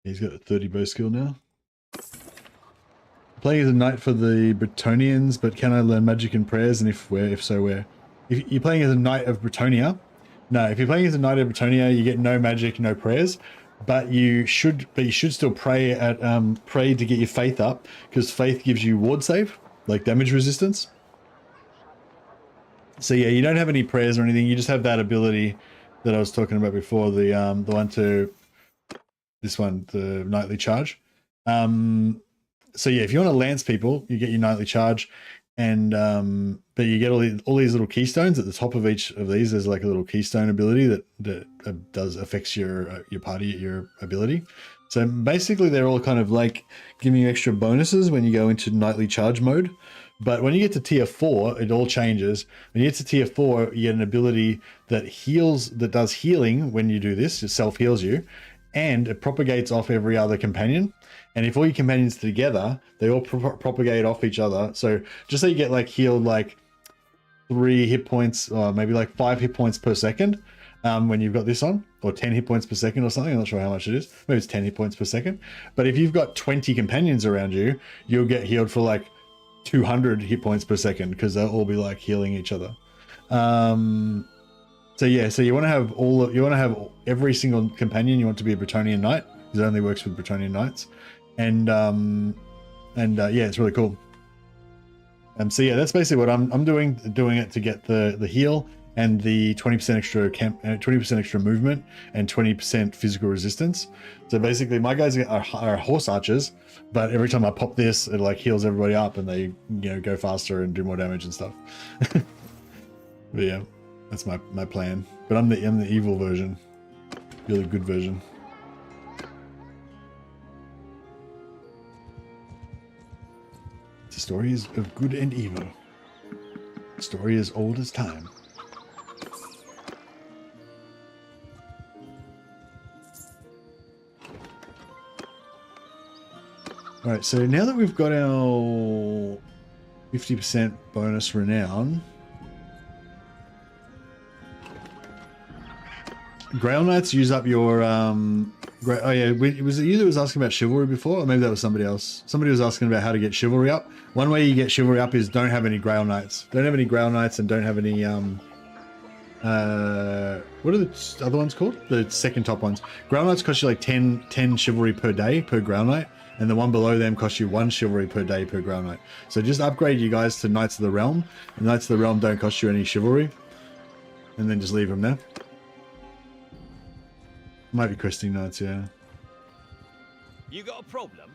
He's got a 30 bow skill now. Playing as a knight for the Bretonians, but can I learn magic and prayers? And if so, where? If you're playing as a knight of Bretonia, no. If you're playing as a knight of Bretonia, you get no magic, no prayers, but you should still pray to get your faith up, because faith gives you ward save, like damage resistance. So yeah, you don't have any prayers or anything. You just have that ability that I was talking about before, the one to. This one, the nightly charge. So yeah, if you want to lance people, you get your nightly charge, and but you get all these little keystones at the top of each of these. There's like a little keystone ability that affects your party, your ability. So basically, they're all kind of like giving you extra bonuses when you go into nightly charge mode. But when you get to tier 4, it all changes. When you get to tier 4, you get an ability that does healing when you do this. It self heals you. And it propagates off every other companion. And if all your companions together, they all propagate off each other. So just so you get like healed like 3 hit points, or maybe like 5 hit points per second when you've got this on, or 10 hit points per second or something. I'm not sure how much it is. Maybe it's 10 hit points per second. But if you've got 20 companions around you, you'll get healed for like 200 hit points per second, because they'll all be like healing each other. So yeah, so you want to have every single companion. You want to be a Bretonian knight, because it only works with Bretonian knights, and yeah, it's really cool. So yeah, that's basically what I'm doing it to get the heal, and the 20% extra 20% extra movement and 20% physical resistance. So basically, my guys are horse archers, but every time I pop this, it like heals everybody up, and they go faster and do more damage and stuff. But yeah, that's my plan. But I'm the evil version. You're the good version. The story is of good and evil. The story is old as time. Alright, so now that we've got our 50% bonus renown, Grail Knights use up your oh yeah, was it you that was asking about chivalry before, or maybe that was somebody else? Somebody was asking about how to get chivalry up. One way you get chivalry up is don't have any Grail Knights. Don't have any Grail Knights, and don't have any what are the other ones called? The second top ones. Grail Knights cost you like 10 chivalry per day per Grail Knight, and the one below them costs you 1 chivalry per day per Grail Knight. So just upgrade you guys to Knights of the Realm. And Knights of the Realm don't cost you any chivalry, and then just leave them there. Might be questing Knights, yeah.
You got a problem?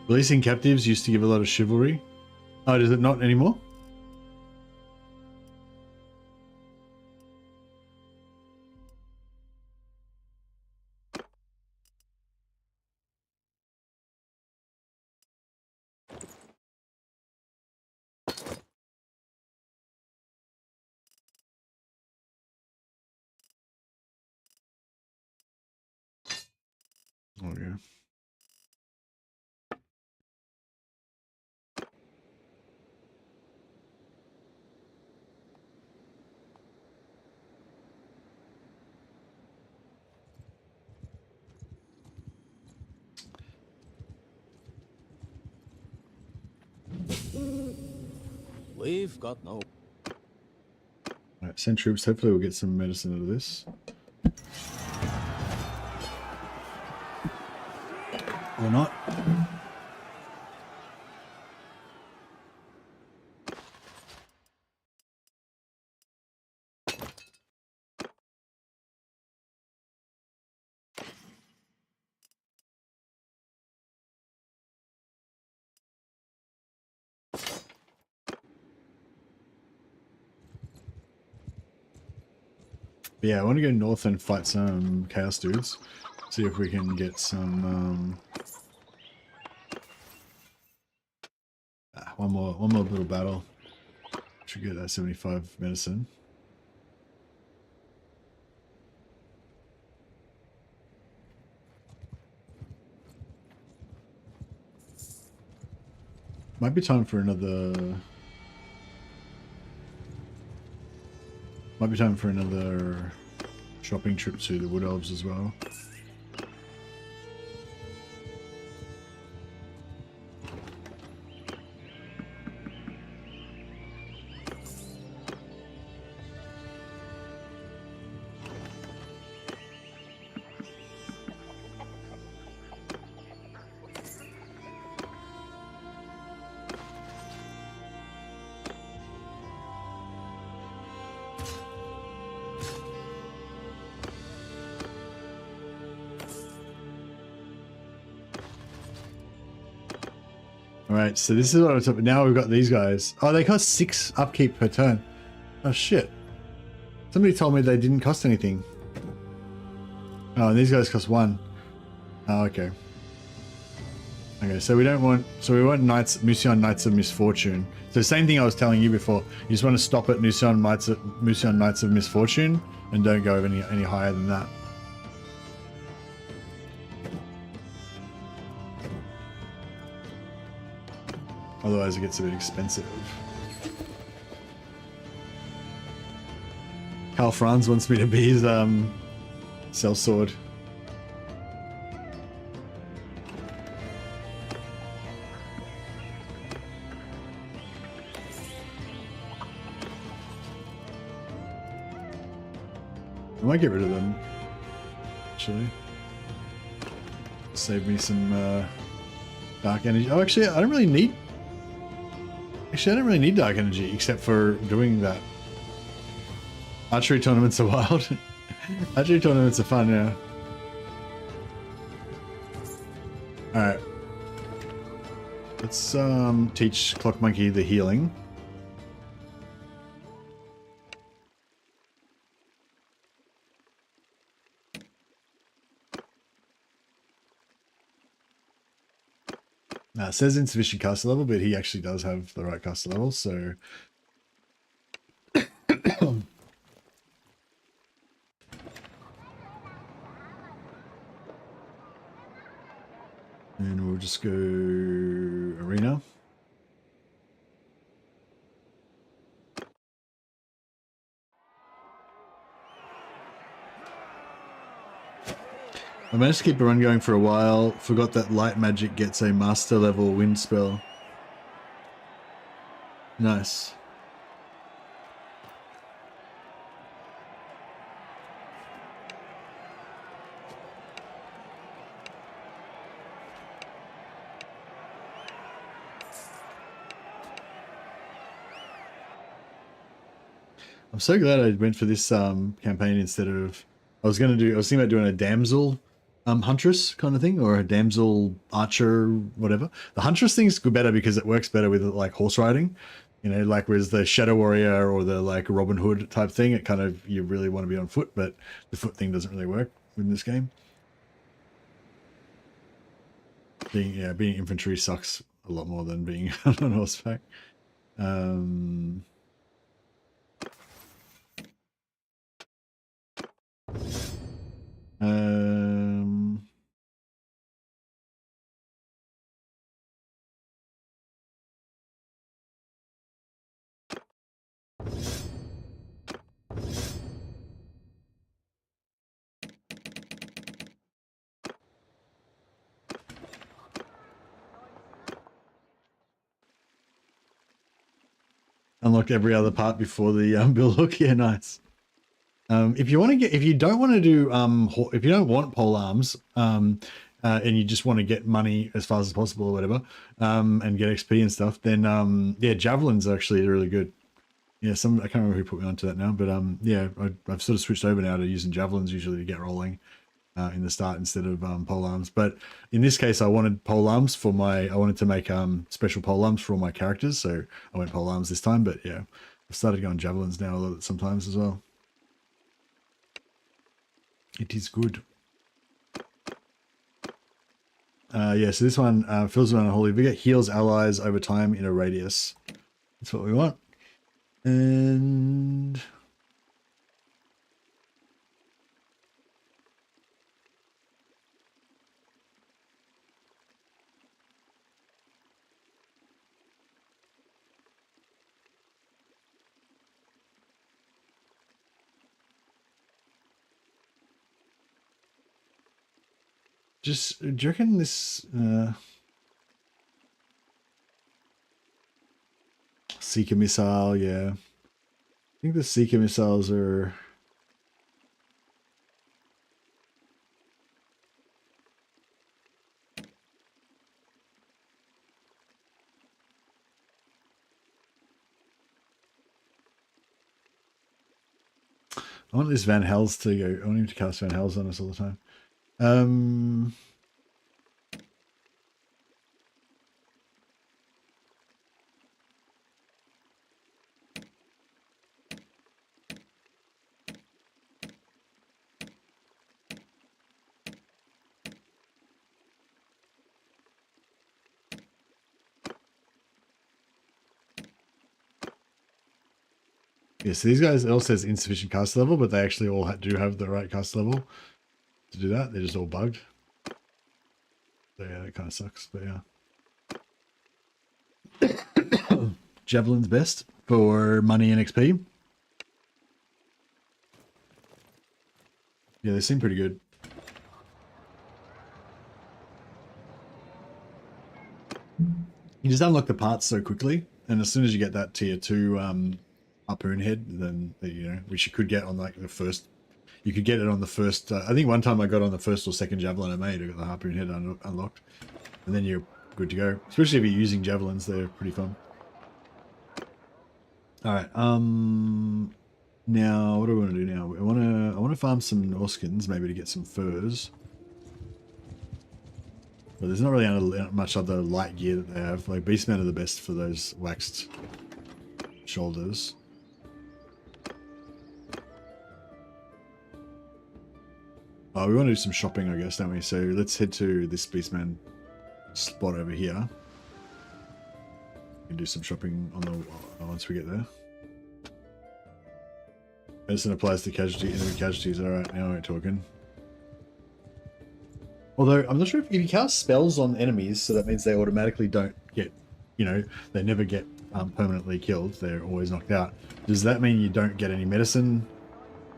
Releasing captives used to give a lot of chivalry. Oh, does it not anymore? Oh yeah.
We've got no...
Alright, send troops. Hopefully we'll get some medicine out of this. Or not. But yeah, I want to go north and fight some chaos dudes. See if we can get some one more little battle. Should get that 75 medicine. Might be time for another. Might be time for another shopping trip to the Wood Elves as well. Alright, so this is what I was talking about. Now we've got these guys. Oh, they cost 6 upkeep per turn. Oh shit. Somebody told me they didn't cost anything. Oh, and these guys cost 1. Oh, okay. Okay, so we don't want... So we want Mousillon Knights of Misfortune. So same thing I was telling you before. You just want to stop at Mousillon Knights of Misfortune and don't go any higher than that. Otherwise it gets a bit expensive. Karl Franz wants me to be his sellsword. I might get rid of them, actually. Save me some dark energy. Oh, actually, I don't really need... Actually, I don't really need dark energy, except for doing that. Archery tournaments are wild. Archery tournaments are fun, yeah. Alright. Let's teach Clock Monkey the healing. It says insufficient caster level, but he actually does have the right caster level, so... And we'll just go arena. I managed to keep a run going for a while. Forgot that light magic gets a master level wind spell. Nice. I'm so glad I went for this campaign instead of I was thinking about doing a damsel Huntress kind of thing, or a damsel archer, whatever. The Huntress thing's better because it works better with like horse riding, you know, like whereas the Shadow Warrior or the like Robin Hood type thing, it kind of, you really want to be on foot, but the foot thing doesn't really work in this game. Being infantry sucks a lot more than being on horseback. Unlock every other part before the bill hook. Yeah, nice. If you don't want to do if you don't want pole arms and you just want to get money as fast as possible or whatever, and get XP and stuff, then yeah, javelins are actually really good. Yeah, I can't remember who put me onto that now, but yeah, I've sort of switched over now to using javelins usually to get rolling in the start instead of pole arms. But in this case, I wanted pole arms for I wanted to make special pole arms for all my characters, so I went pole arms this time. But yeah, I've started going javelins now sometimes as well. It is good. Yeah, so this one fills around Holy Vigor, heals allies over time in a radius. That's what we want. And just, do you reckon this Seeker missile? Yeah, I think the Seeker missiles are I want this Van Hells to go. I want him to cast Van Hells on us all the time. Yeah, so these guys, it all says insufficient cast level, but they actually all do have the right cast level to do that. They're just all bugged. So yeah, that kind of sucks, but yeah. javelins best for money and XP. Yeah, they seem pretty good. You just unlock the parts so quickly, and as soon as you get that tier 2 harpoon head, then you know, which you could get on like the first. You could get it on the first. I think one time I got on the first or second javelin I made. I got the harpoon head unlocked, and then you're good to go. Especially if you're using javelins, they're pretty fun. All right. Now what do I want to do now? I want to farm some Norskins maybe to get some furs. But there's not really much other light gear that they have. Like Beastmen are the best for those waxed shoulders. Oh, we want to do some shopping, I guess, don't we? So let's head to this Beastman spot over here. And do some shopping on the once we get there. Medicine applies to enemy casualties. Alright, now we're talking. Although, I'm not sure if you cast spells on enemies, so that means they automatically don't get, you know, they never get permanently killed. They're always knocked out. Does that mean you don't get any medicine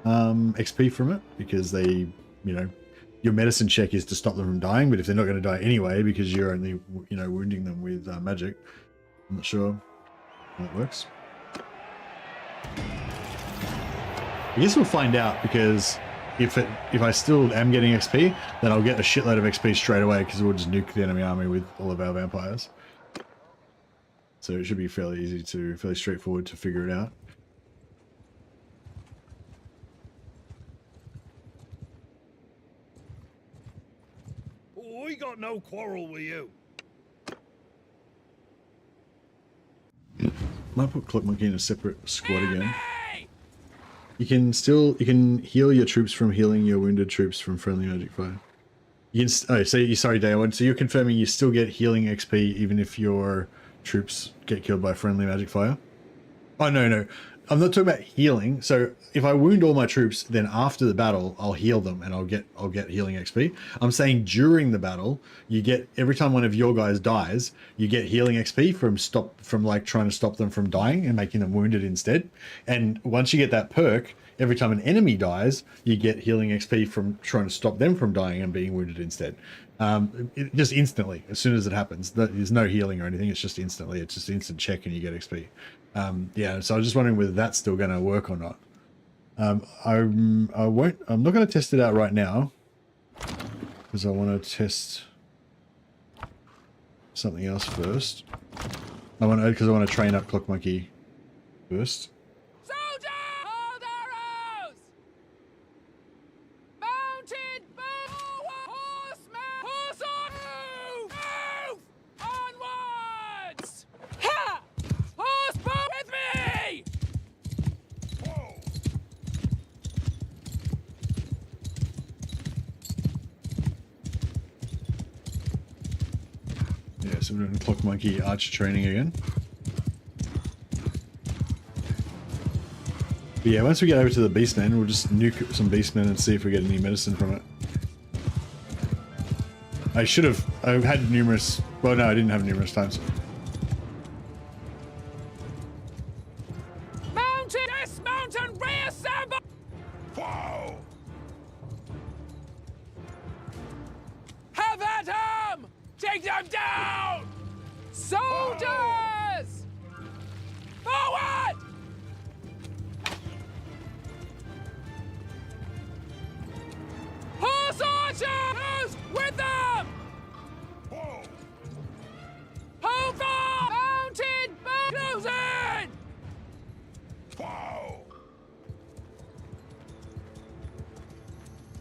XP from it? Because they, you know, your medicine check is to stop them from dying, but if they're not going to die anyway because you're only, you know, wounding them with magic, I'm not sure how that works. I guess we'll find out, because if I still am getting XP, then I'll get a shitload of XP straight away because we'll just nuke the enemy army with all of our vampires. So it should be fairly straightforward to figure it out.
We got no quarrel with you.
Might put Clock Monkey in a separate squad again. You can heal your troops from healing your wounded troops from friendly magic fire. You can, sorry, Day1. So you're confirming you still get healing XP even if your troops get killed by friendly magic fire? Oh no, I'm not talking about healing. So if I wound all my troops, then after the battle, I'll heal them and I'll get healing XP. I'm saying during the battle, you get, every time one of your guys dies, you get healing XP from like trying to stop them from dying and making them wounded instead. And once you get that perk, every time an enemy dies, you get healing XP from trying to stop them from dying and being wounded instead. Just instantly, as soon as it happens. There's no healing or anything. It's just instantly. It's just instant check and you get XP. Yeah, so I was just wondering whether that's still going to work or not. I'm not going to test it out right now because I want to test something else first. Because I want to train up Clock Monkey first.
Soldier! Hold arrows! Mounted forward! Horsemen! Horse on! Move! Onwards! Ha! Horse with me!
Yeah, so we're doing Clock Monkey archer training again. But yeah, once we get over to the Beastmen, we'll just nuke some Beastmen and see if we get any medicine from it. I've had numerous, well no, I didn't have numerous times.
Mounted! Dismount and reassemble!
Wow!
Have at 'em! Take them down! Soldiers! Forward! Horse archers! With them! Hold fast! Mounted! Close in!
Wow!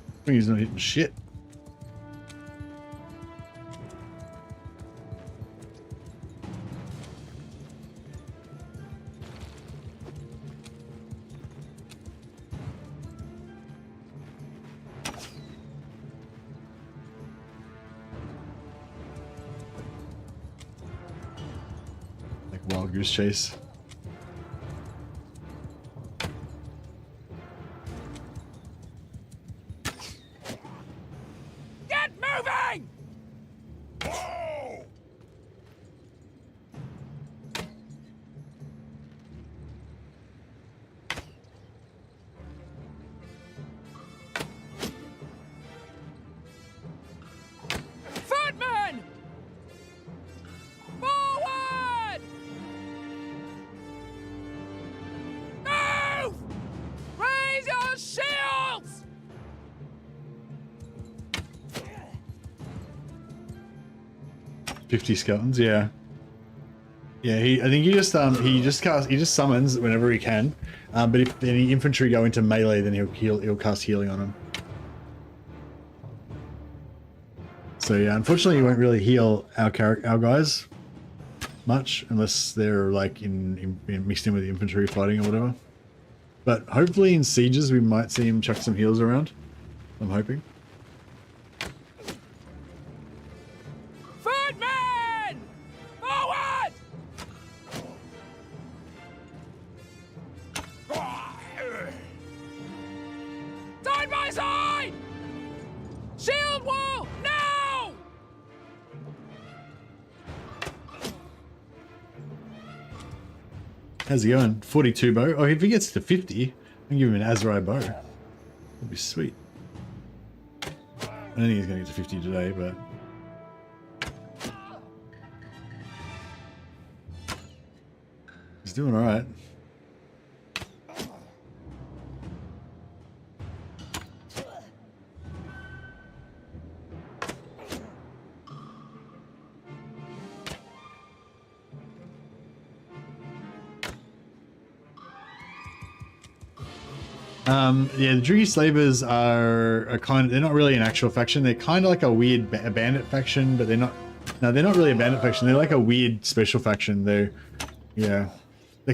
I think he's not hitting shit. Wild goose chase.
Get moving!
50 skeletons, yeah. Yeah, I think he just summons whenever he can. But if any infantry go into melee, then he'll cast healing on them. So yeah, unfortunately, he won't really heal our guys much unless they're like mixed in with the infantry fighting or whatever. But hopefully in sieges we might see him chuck some heals around. I'm hoping.
Footmen! Forward! Side by side! Shield wall, now!
How's he going? 42 bow. Oh, if he gets to 50, I can give him an Azrai bow. That'd be sweet. I don't think he's going to get to 50 today, but... he's doing alright. Yeah, the Drugi Slavers are they're not really an actual faction. They're kind of like a weird bandit faction, but they're not really a bandit faction. They're like a weird special faction. They're kind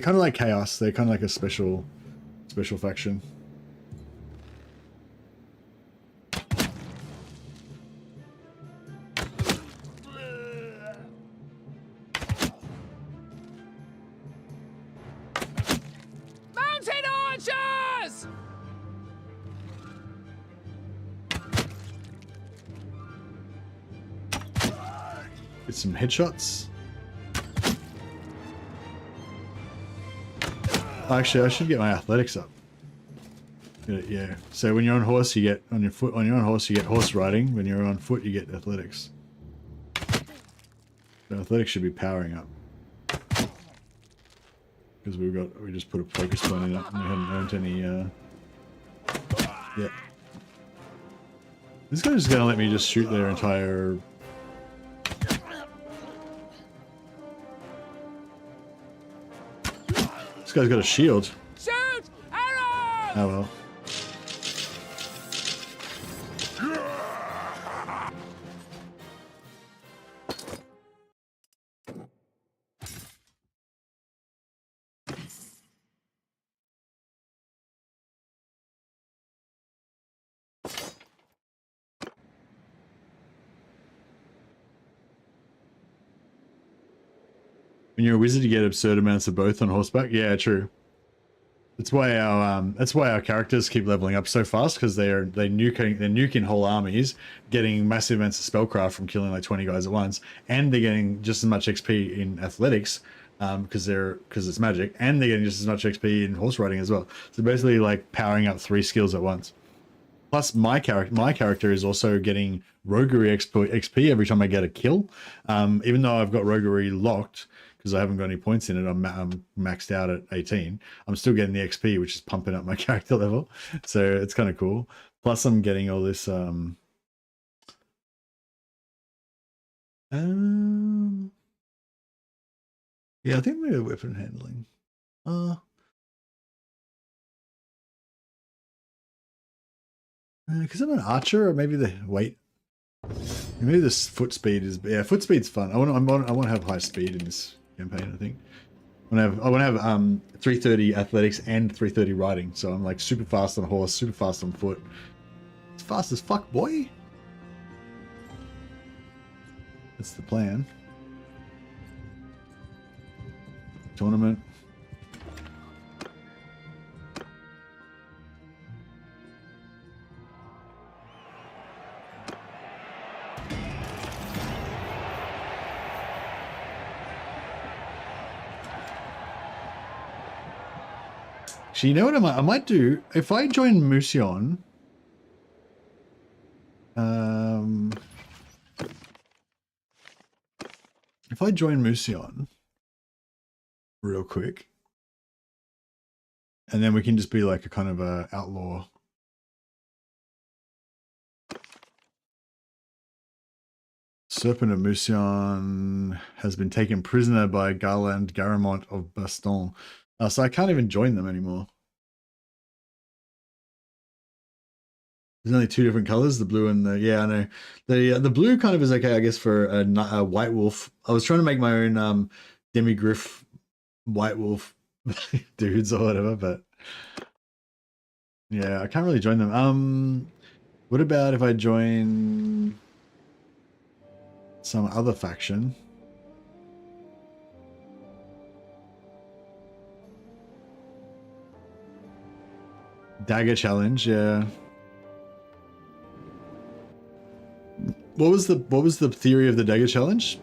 of like Chaos. They're kind of like a special faction.
Mountain archers!
Get some headshots. Actually, I should get my athletics up. Yeah. So when you're on horse, you get on your horse, you get horse riding. When you're on foot, you get athletics. So athletics should be powering up. Because we just put a focus point in it and we haven't earned any yeah. This guy's just gonna let me just shoot their entire... This guy's got a shield.
Shoot! Arrows!
Oh well. When you're a wizard, you get absurd amounts of both on horseback. Yeah, true. That's why our characters keep leveling up so fast, because they're nuking whole armies, getting massive amounts of spellcraft from killing like 20 guys at once, and they're getting just as much XP in athletics because it's magic, and they're getting just as much XP in horse riding as well. So basically, like powering up 3 skills at once. Plus, my character is also getting roguery XP every time I get a kill, even though I've got roguery locked. Because I haven't got any points in it, I'm maxed out at 18. I'm still getting the XP, which is pumping up my character level. So it's kind of cool. Plus I'm getting all this... yeah, I think maybe weapon handling. Because I'm an archer, or maybe the weight. Maybe this foot speed is... Yeah, foot speed's fun. I want to have high speed in this campaign, I think. I want to have 330 athletics and 330 riding, so I'm like super fast on horse, super fast on foot. It's fast as fuck, boy. That's the plan. Tournament. So you know what I might do? If I join Mousillon, if I join Mousillon real quick, and then we can just be like a kind of a outlaw. Serpent of Mousillon has been taken prisoner by Garland Garamont of Baston. So I can't even join them anymore. There's only two different colors, the blue and the, yeah, I know. The blue kind of is okay, I guess, for a white wolf. I was trying to make my own demigriff white wolf dudes or whatever, but yeah, I can't really join them. What about if I join some other faction? Dagger challenge, yeah. What was the theory of the dagger challenge?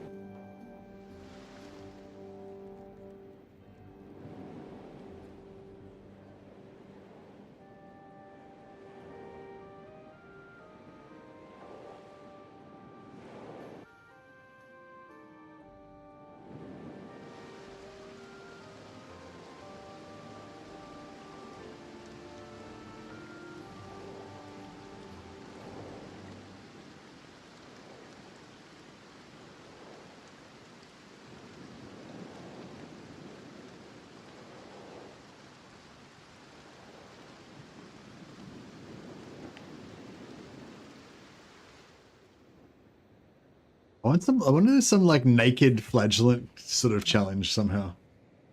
I want to do some like naked flagellant sort of challenge somehow,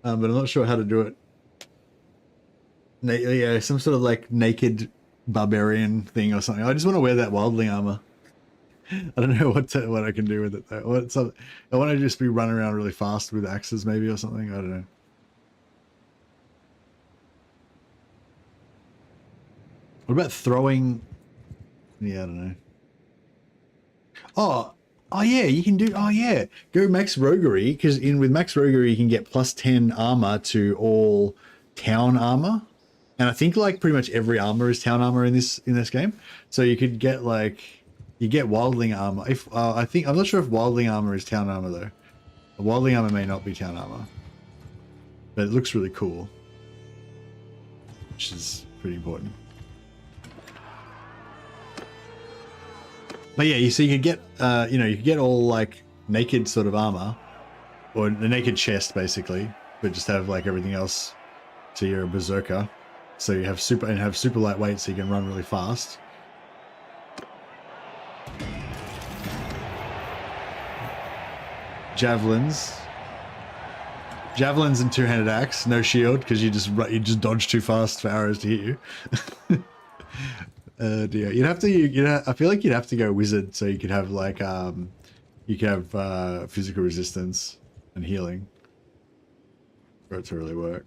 but I'm not sure how to do it. Yeah, some sort of like naked barbarian thing or something. I just want to wear that wildling armor. I don't know what I can do with it though. I want to just be running around really fast with axes maybe or something. I don't know. What about throwing? Yeah, I don't know. Oh yeah, you can do. Oh yeah, go max roguery, because with max roguery you can get plus 10 armor to all town armor, and I think like pretty much every armor is town armor in this game. So you could get like you get wildling armor. If I'm not sure if wildling armor is town armor though. Wildling armor may not be town armor, but it looks really cool, which is pretty important. But yeah, so you could get, you could get all like naked sort of armor, or the naked chest basically, but just have like everything else. So you're a berserker. So you have super lightweight, so you can run really fast. Javelins and two-handed axe, no shield because you just dodge too fast for arrows to hit you. Dear. I feel like you'd have to go wizard so you could have like physical resistance and healing for it to really work.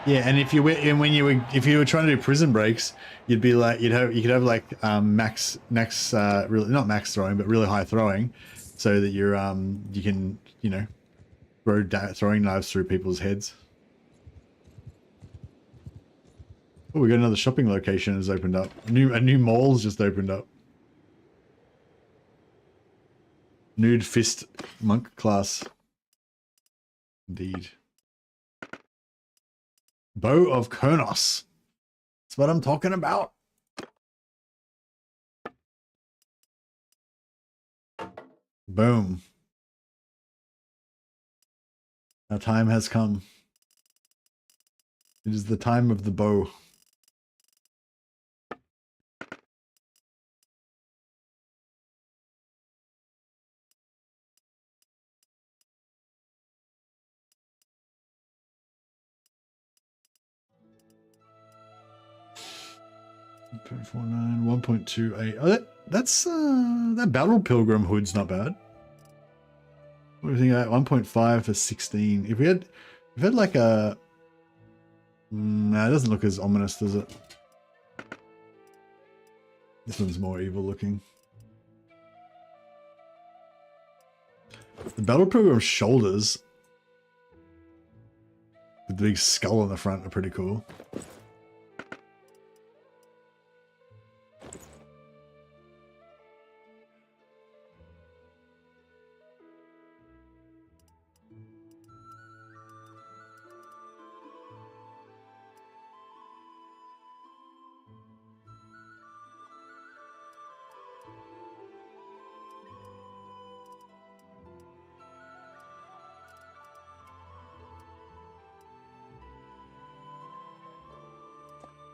Yeah, and if you were trying to do prison breaks, you'd be like you could have like really not max throwing but really high throwing, so that you're you can throw throwing knives through people's heads. Oh, we got another shopping location has opened up. A new mall's just opened up. Nude fist monk class. Indeed. Bow of Kurnos. That's what I'm talking about. Boom. Our time has come. It is the time of the bow. .49, 1.28. Oh, that's that Battle Pilgrim hood's not bad. What do you think of that? 1.5 for 16. If we had like a nah, it doesn't look as ominous, does it? This one's more evil looking. The Battle Pilgrim shoulders with the big skull on the front are pretty cool.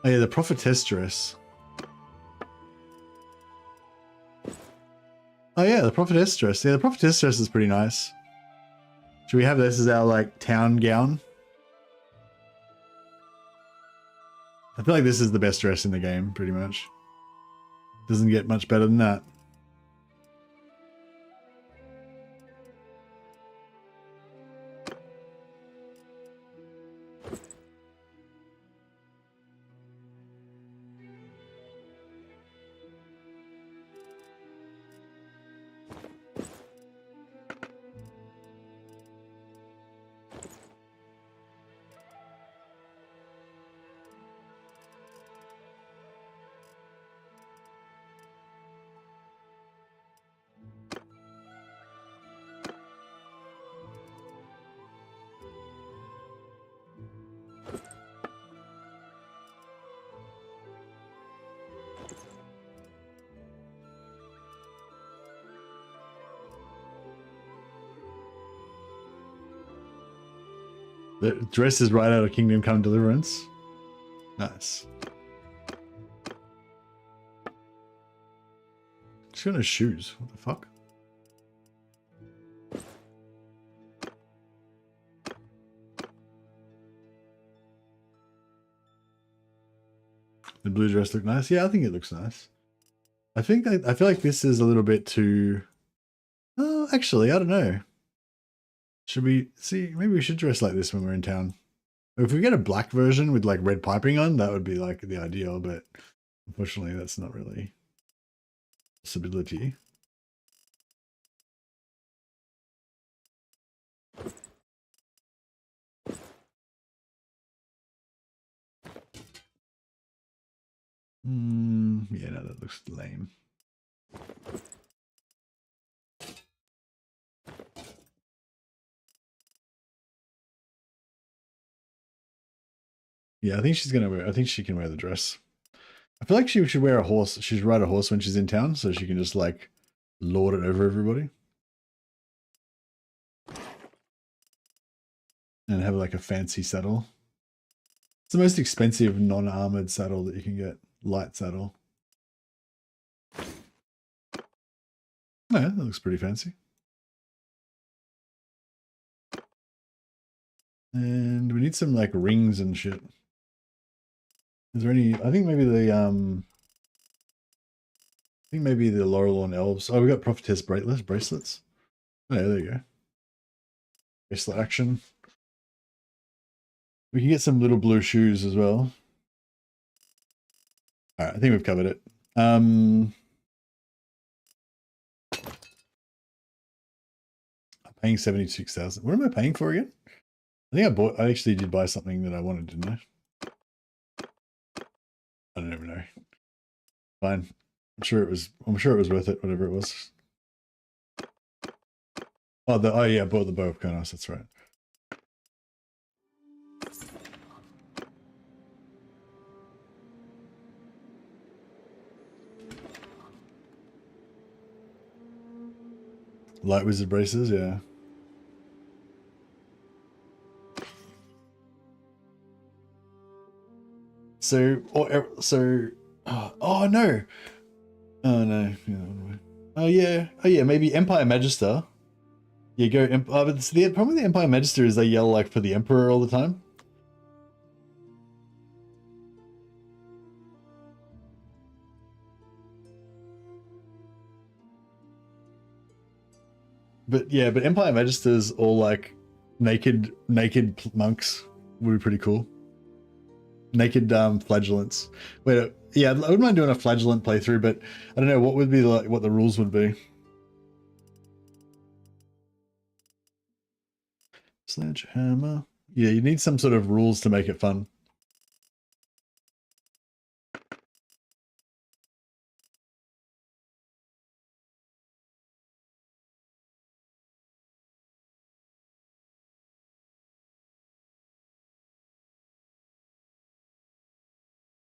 Oh yeah, the prophetess dress. Oh yeah, the prophetess dress. Yeah, the prophetess dress is pretty nice. Should we have this as our like town gown? I feel like this is the best dress in the game, pretty much. Doesn't get much better than that. The dress is right out of Kingdom Come Deliverance. Nice. She's got no shoes. What the fuck? The blue dress look nice. Yeah, I think it looks nice. I feel like this is a little bit too. Oh, actually, I don't know. Should we see? Maybe we should dress like this when we're in town. If we get a black version with like red piping on, that would be like the ideal. But unfortunately, that's not really a possibility. Yeah, no, that looks lame. Yeah, I think she's gonna wear. I think she can wear the dress. I feel like she should wear a horse. She should ride a horse when she's in town, so she can just like lord it over everybody, and have like a fancy saddle. It's the most expensive non-armored saddle that you can get. Light saddle. Oh, yeah, that looks pretty fancy. And we need some like rings and shit. Is there any? I think maybe the Laurel and Elves. Oh, we got prophetess bracelets. Oh, yeah, there you go. Bracelet action. We can get some little blue shoes as well. All right, I think we've covered it. I'm paying 76,000. What am I paying for again? I think I actually did buy something that I wanted, didn't I? I don't even know. Fine. I'm sure it was worth it, whatever it was. Oh yeah, I bought the bow of Kronos, that's right. Light wizard braces, yeah. So, oh no. Oh no. Oh yeah. Maybe Empire Magister. Yeah, go. But the problem with the Empire Magister is they yell like for the Emperor all the time. But yeah, but Empire Magisters all like naked monks would be pretty cool. Naked flagellants. Wait, yeah, I wouldn't mind doing a flagellant playthrough, but I don't know what would be like what the rules would be. Sledgehammer. Yeah, you need some sort of rules to make it fun.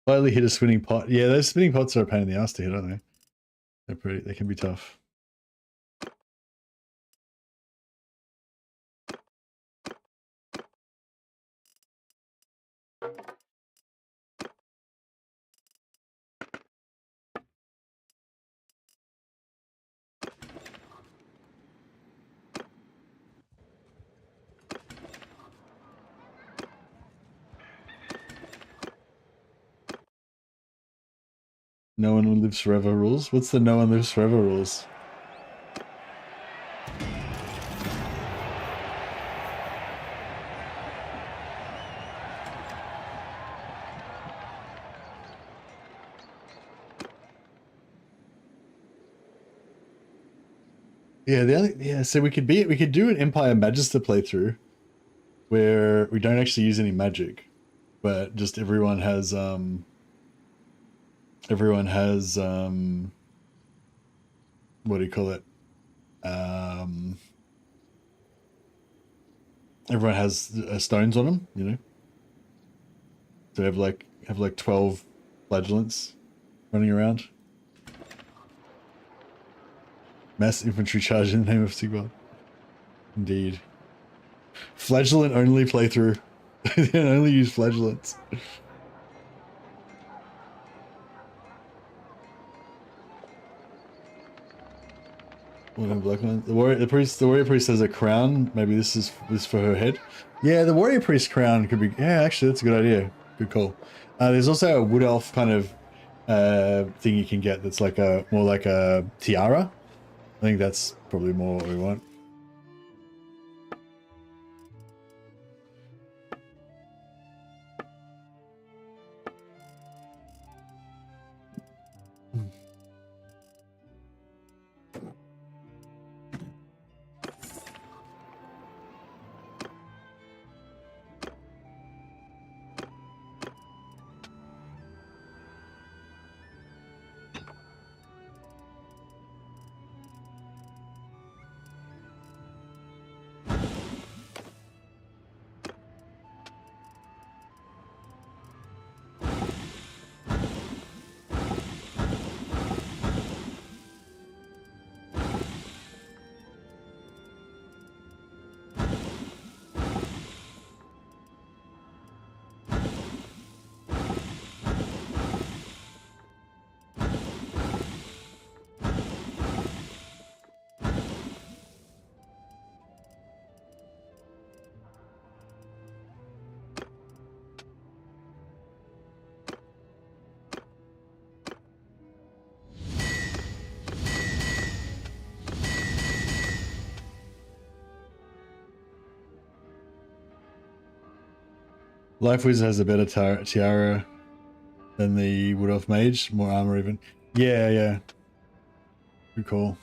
Slightly hit a spinning pot. Yeah, those spinning pots are a pain in the ass to hit, aren't they? They can be tough. No one lives forever rules? What's the no one lives forever rules? Yeah, so we could do an Empire Magister playthrough where we don't actually use any magic, but just everyone has what do you call it? Everyone has stones on them, you know. So have like 12 flagellants running around. Mass infantry charge in the name of Sigmund. Indeed. Flagellant only playthrough. They can only use flagellants. The warrior priest has a crown. Maybe this is for her head. Yeah, the warrior priest crown could be. Yeah, actually, that's a good idea. Good call. There's also a wood elf kind of thing you can get that's like more like a tiara. I think that's probably more what we want. Life Wizard has a better tiara than the Wood Elf Mage, more armor even. Yeah. Good call.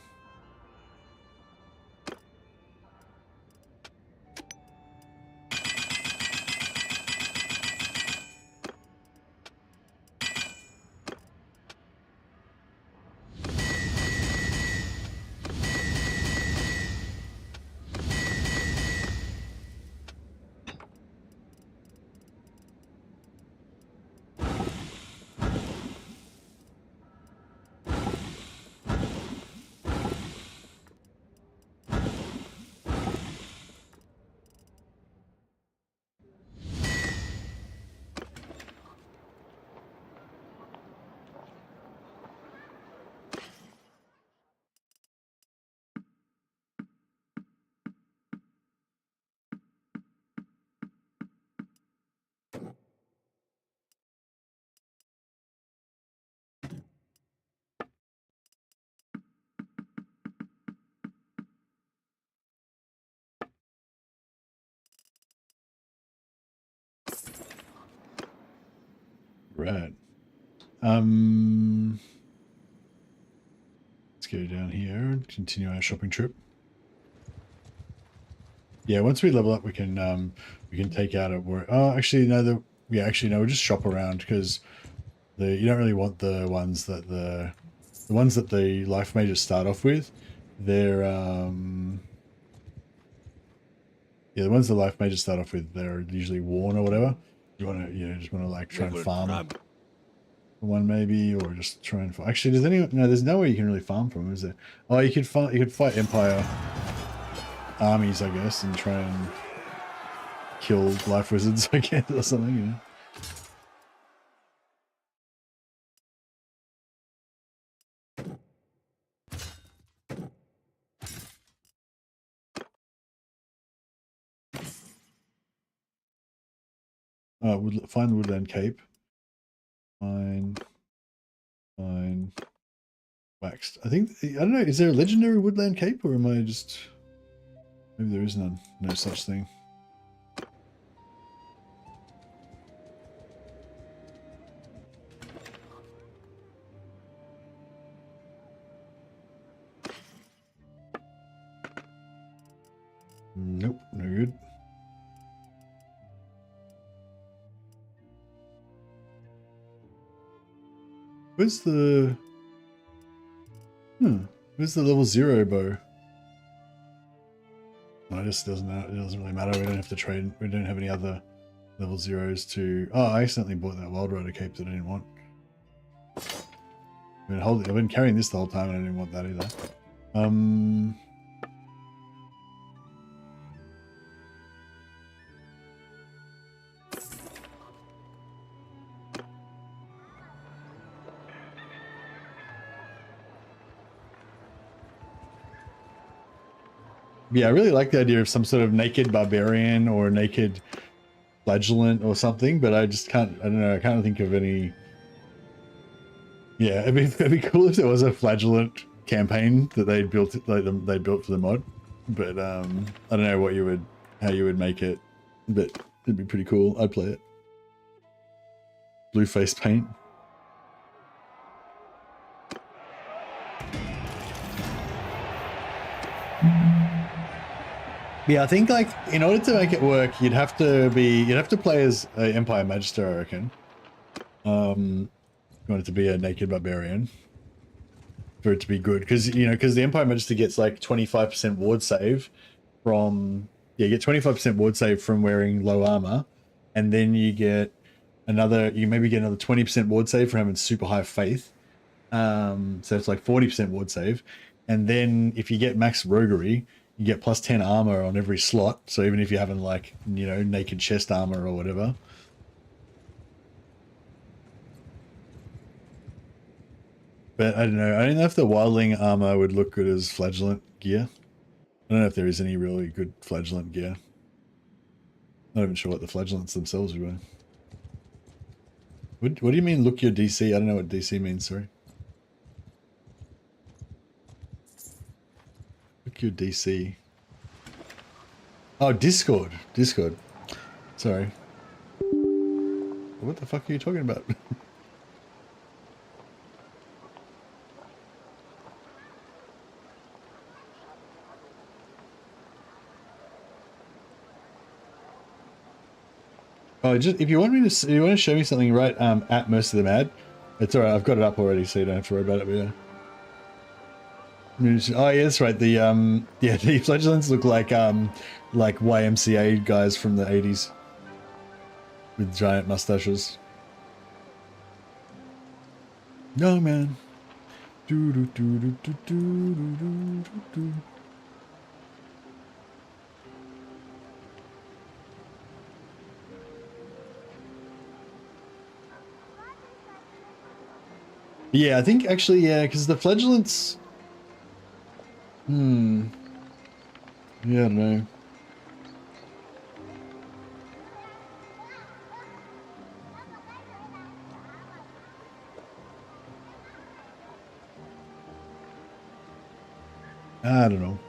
Right. Let's go down here and continue our shopping trip. Yeah, once we level up, we can take out a war. Oh, actually, no. We'll just shop around because you don't really want the ones that the life mages start off with. They're the ones the life mages start off with. They're usually worn or whatever. You want to just want to like try and farm one maybe, or just try and actually. Does anyone? No, there's no way you can really farm from them, is there? Oh, you could fight Empire armies, I guess, and try and kill life wizards, I guess, or something, you know. Find Woodland Cape. Fine. waxed. I think, I don't know, is there a legendary woodland cape or am I just... Maybe there is none. No such thing. Nope, no good. Where's the... Where's the level 0 bow? No, it just doesn't really matter. We don't have to trade. We don't have any other level 0s to... Oh, I accidentally bought that Wild Rider cape that I didn't want. I've been carrying this the whole time and I didn't want that either. Yeah, I really like the idea of some sort of naked barbarian or naked flagellant or something, but I just can't, I don't know, I can't think of any. Yeah, it'd be cool if there was a flagellant campaign that they built, like they built for the mod, but I don't know how you would make it, but it'd be pretty cool. I'd play it. Blue face paint. Yeah, I think like in order to make it work, you'd have to play as an Empire Magister, I reckon. You want it to be a naked barbarian for it to be good, because because the Empire Magister gets like 25% ward save from you get 25% ward save from wearing low armor, and then you get maybe get another 20% ward save from having super high faith. So it's like 40% ward save, and then if you get max roguery, you get plus 10 armor on every slot. So even if you're having like, naked chest armor or whatever. But I don't know. I don't know if the wildling armor would look good as flagellant gear. I don't know if there is any really good flagellant gear. Not even sure what the flagellants themselves were. What do you mean look your DC? I don't know what DC means, sorry. Look your DC. Oh, Discord. Sorry. What the fuck are you talking about? Oh, just if you want to show me something, right? At Most of the Mad. It's alright. I've got it up already, so you don't have to worry about it. But yeah. Oh yeah, that's right. The the flagellants look like YMCA guys from the 80s with giant mustaches. No man. Do do do do do do do do do. Yeah, I think actually, yeah, because the flagellants. Yeah, I don't know. I don't know.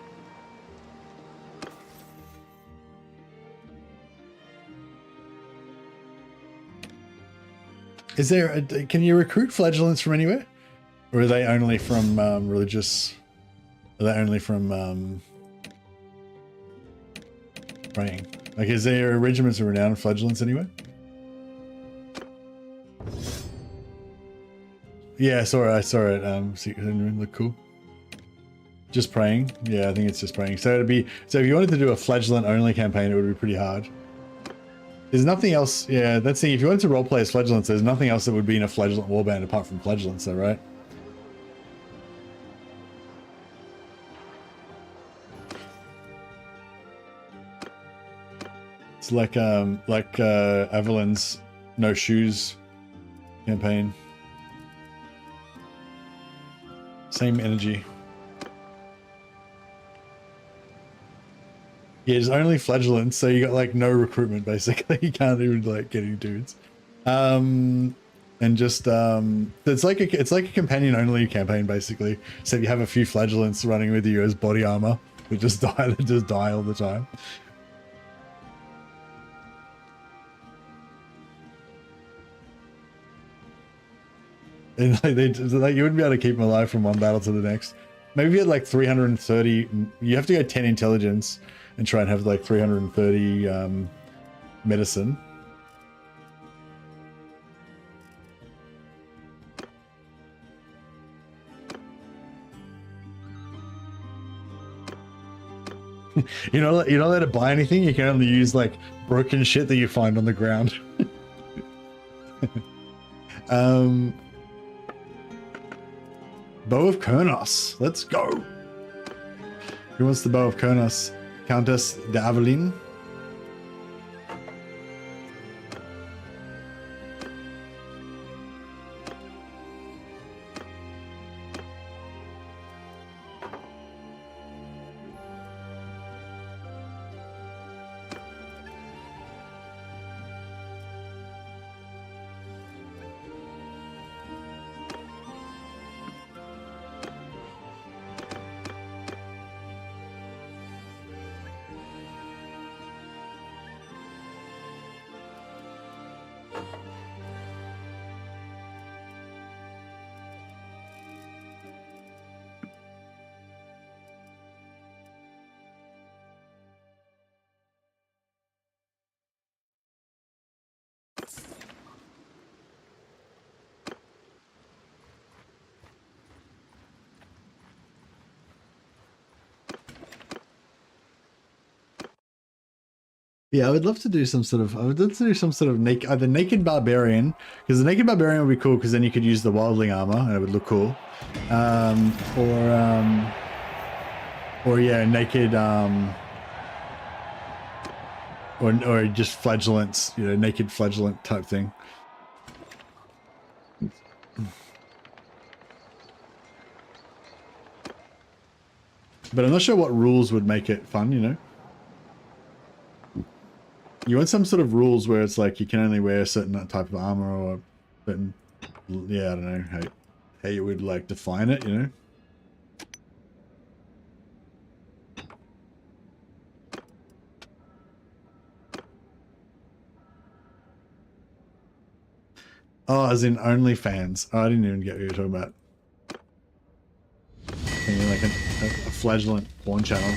Is there can you recruit flagellants from anywhere? Or are they only from religious? Are they only from praying? Like, is there regiments of renowned flagellants anywhere? Yeah, I saw it. See, look cool. Just praying. Yeah, I think it's just praying. So if you wanted to do a flagellant only campaign, it would be pretty hard. There's nothing else. Yeah, that's the thing. If you wanted to roleplay as flagellants, there's nothing else that would be in a flagellant warband apart from flagellants, though, right? It's like Avalon's No Shoes campaign. Same energy. Yeah, it's only flagellants, so you got like no recruitment basically. You can't even like get any dudes. and just it's like a companion only campaign basically. So you have a few flagellants running with you as body armor who just die all the time. And like you wouldn't be able to keep them alive from one battle to the next. Maybe you had like 330. You have to go 10 intelligence and try and have like 330 medicine. You're not allowed to buy anything. You can only use like broken shit that you find on the ground. Bow of Kurnos. Let's go. Who wants the Bow of Kurnos? Countess de Aveline. Yeah, I would love to do some sort of. I would love to do some sort of either naked barbarian, because the naked barbarian would be cool, because then you could use the wildling armor and it would look cool, or yeah, naked, or just flagellants, you know, naked flagellant type thing. But I'm not sure what rules would make it fun, you know. You want some sort of rules where it's like you can only wear a certain type of armor or certain, yeah, I don't know how you would like define it, you know. Oh, as in OnlyFans. Oh, I didn't even get what you were talking about. Thinking like a flagellant porn channel.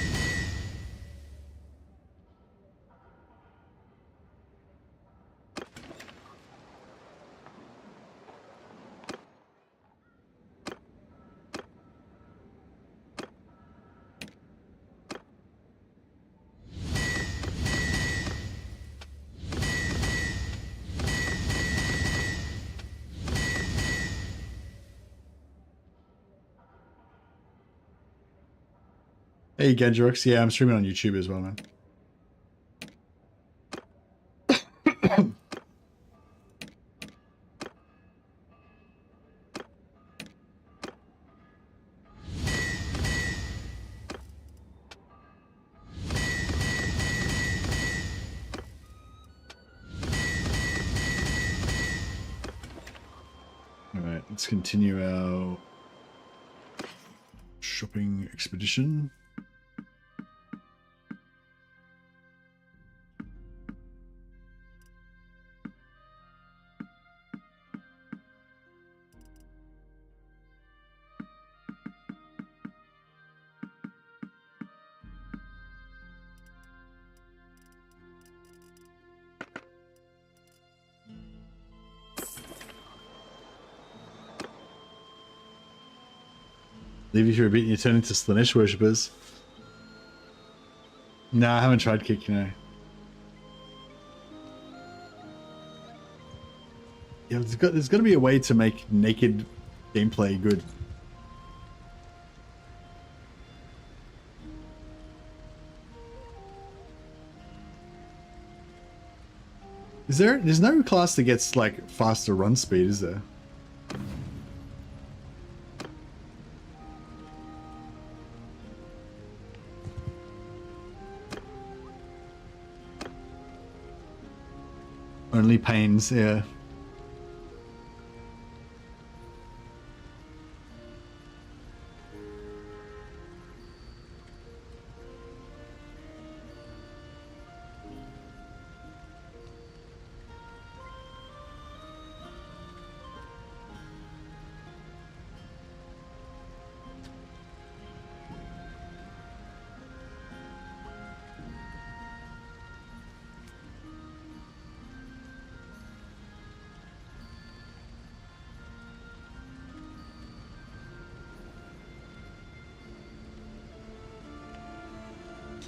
Hey, Gadgerox. Yeah, I'm streaming on YouTube as well, man. All right, let's continue our shopping expedition. Leave you for a bit and you turn into Slaanesh worshippers. Nah, I haven't tried kick, you know. Yeah, there's got to be a way to make naked gameplay good. There's no class that gets like faster run speed, is there? Only pains, yeah.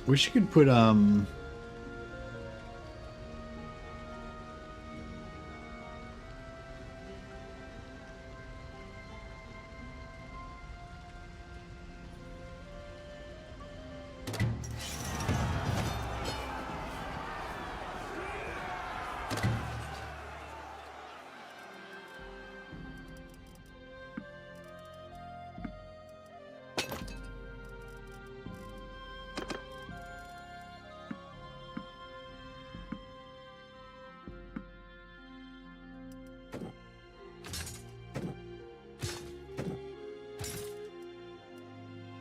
Wish you could put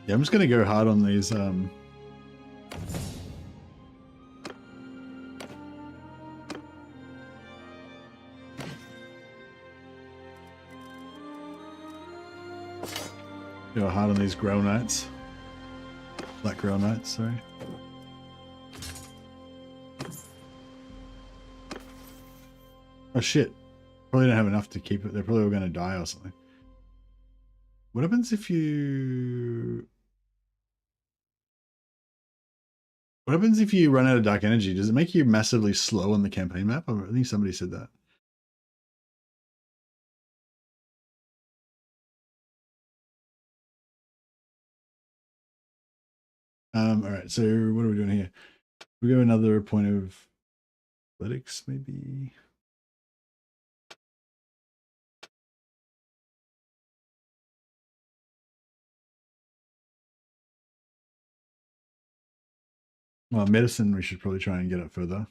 yeah, I'm just gonna go hard on these go hard on these Grell Knights. Black Grell Knights, sorry. Oh shit. Probably don't have enough to keep it. They're probably all gonna die or something. What happens if you... What happens if you run out of dark energy? Does it make you massively slow on the campaign map? I think somebody said that. Alright, so what are we doing here? We go another point of athletics, maybe. Well, medicine, we should probably try and get it further.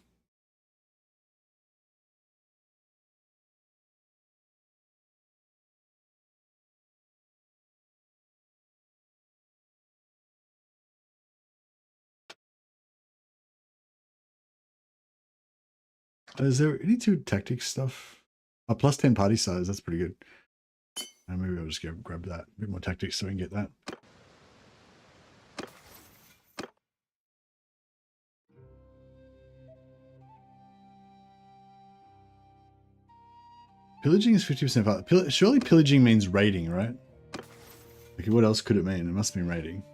Is there any two tactics stuff? Oh, plus 10 party size, that's pretty good. And maybe I'll just go grab that. A bit more tactics so we can get that. Pillaging is 50% far. Surely pillaging means raiding, right? Okay, what else could it mean? It must mean raiding.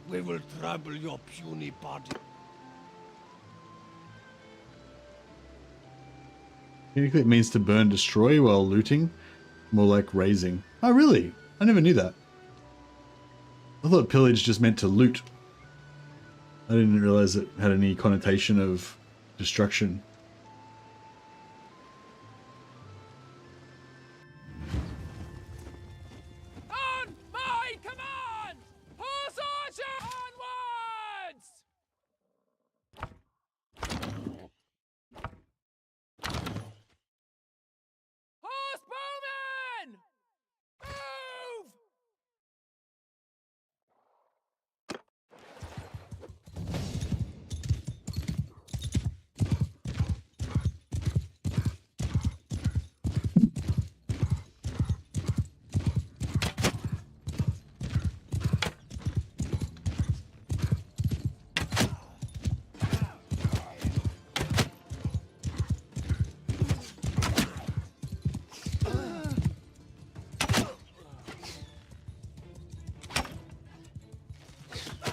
We will trouble your puny body.
Technically it means to burn, destroy while looting. More like raising. Oh, really? I never knew that. I thought pillage just meant to loot. I didn't realize it had any connotation of destruction.
On my command! Horse archer onwards! Horse bowmen! Move!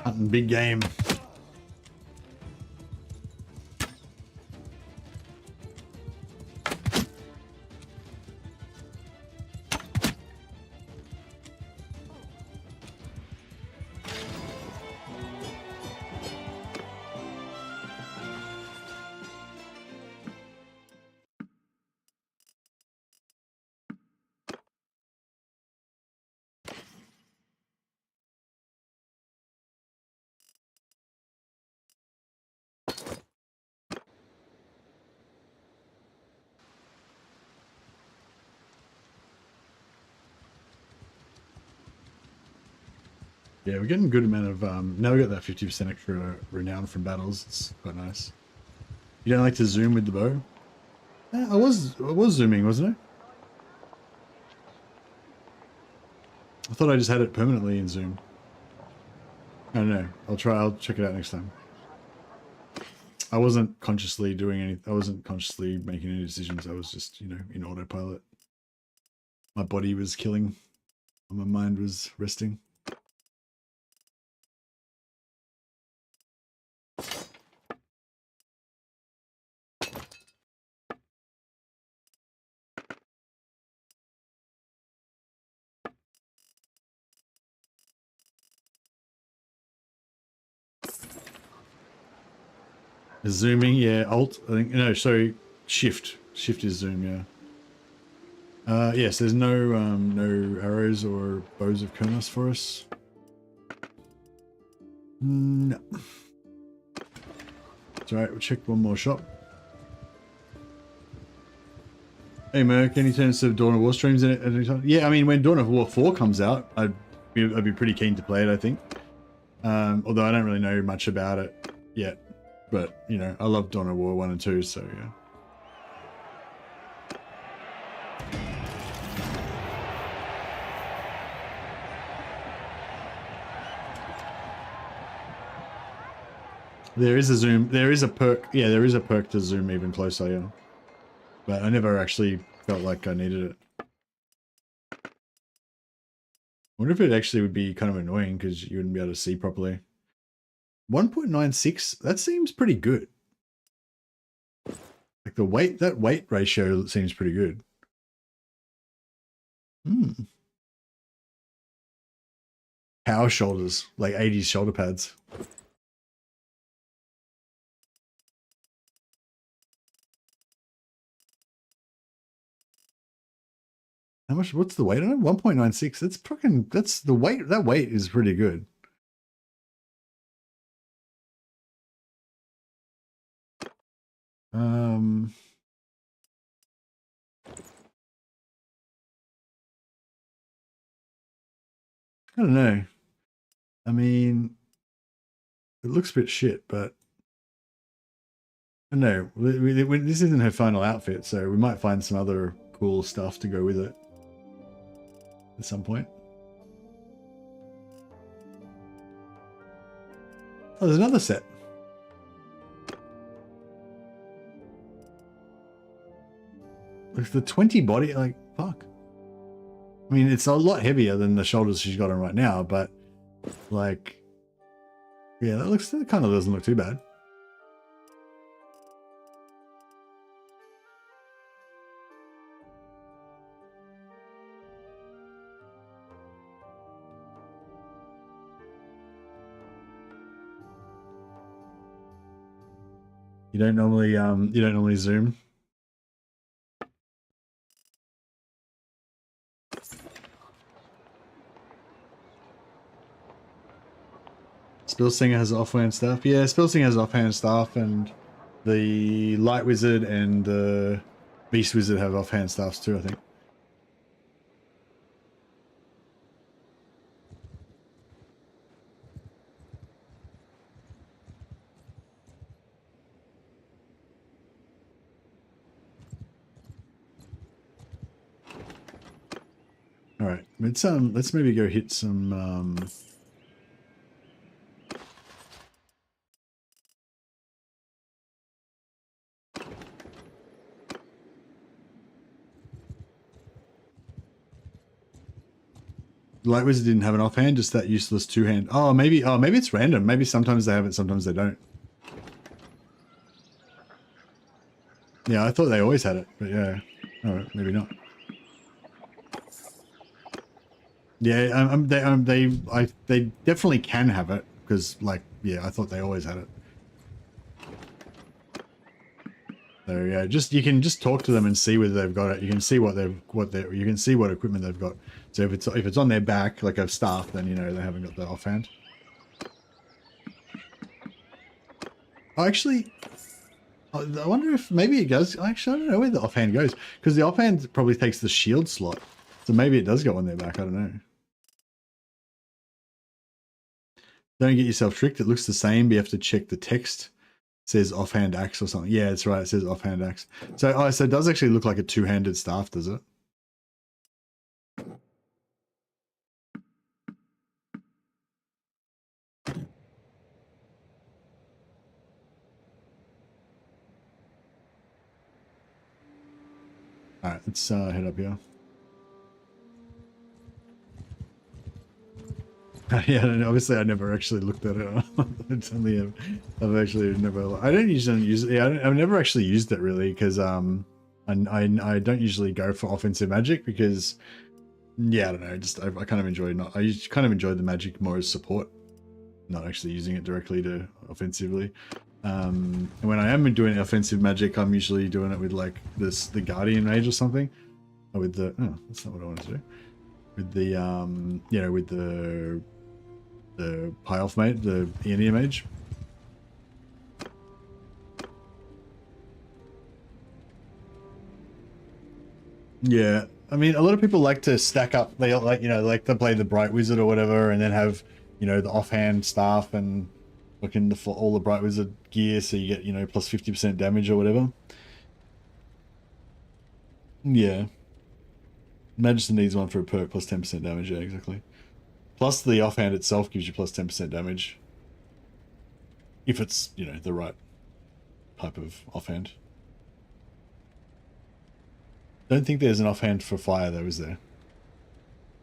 Hunting big game. Yeah, we're getting a good amount of, now we got that 50% extra renown from battles. It's quite nice. You don't like to zoom with the bow? I was zooming, wasn't I? I thought I just had it permanently in zoom. I don't know. I'll check it out next time. I wasn't consciously doing any. I wasn't consciously making any decisions. I was just, you know, in autopilot. My body was killing, and my mind was resting. Zooming, yeah. Alt, I think. No, sorry. Shift. Shift is zoom, yeah. Yes, there's no arrows or bows of Kurnos for us. No. It's alright, we'll check one more shop. Hey Merc, any chance of Dawn of War streams at any time? Yeah, I mean, when Dawn of War 4 comes out, I'd be pretty keen to play it, I think. Although I don't really know much about it yet. But, you know, I love Dawn of War 1 and 2, so yeah. There is a zoom, there is a perk, yeah, there is a perk to zoom even closer, yeah. But I never actually felt like I needed it. I wonder if it actually would be kind of annoying because you wouldn't be able to see properly. 1.96, that seems pretty good. Like the weight, that weight ratio seems pretty good. Power shoulders, like 80s shoulder pads. How much, what's the weight on it? 1.96. That's fucking, that's the weight, that weight is pretty good. I don't know. I mean, it looks a bit shit, but I don't know. This isn't her final outfit, so we might find some other cool stuff to go with it at some point. Oh, there's another set. With the 20 body, like, fuck. I mean, it's a lot heavier than the shoulders she's got on right now, but, like, yeah, that kind of doesn't look too bad. You don't normally zoom. Spellsinger has offhand staff. Yeah, Spellsinger has offhand staff, and the Light Wizard and the Beast Wizard have offhand staffs too, I think. All right, let's maybe go hit some Light Wizard didn't have an offhand, just that useless two-hand. Oh, maybe it's random. Maybe sometimes they have it, sometimes they don't. Yeah, I thought they always had it, but yeah. All right, maybe not. Yeah, they definitely can have it because, like, yeah, I thought they always had it. So yeah, you can just talk to them and see whether they've got it. You can see you can see what equipment they've got. So if it's on their back like a staff, then you know they haven't got the offhand. Oh, actually, I wonder if maybe it goes. Actually, I don't know where the offhand goes because the offhand probably takes the shield slot. So maybe it does go on their back. I don't know. Don't get yourself tricked. It looks the same, but you have to check the text. says offhand axe or something. Yeah, it's right. It says offhand axe. So, oh, so it does actually look like a two-handed staff, does it? All right, let's head up here. Yeah, and obviously I never actually looked at it. It's only I've actually never. I don't usually use it. Yeah, I've never actually used it really because I don't usually go for offensive magic because yeah, I don't know. Just I kind of enjoy not. I kind of enjoy the magic more as support, not actually using it directly to offensively. And when I am doing offensive magic, I'm usually doing it with like the Guardian Mage or something, or with the that's not what I wanted to do. With the you know, with the High Elf Mage, the Aeonir Mage. Yeah, I mean, a lot of people like to stack up. They like, you know, like to play the Bright Wizard or whatever, and then have, you know, the offhand staff and looking for all the Bright Wizard gear, so you get, you know, plus 50% damage or whatever. Yeah, Magister needs one for a perk plus 10% damage. Yeah, exactly. Plus the offhand itself gives you plus 10% damage if it's, you know, the right type of offhand. Don't think there's an offhand for fire though, is there?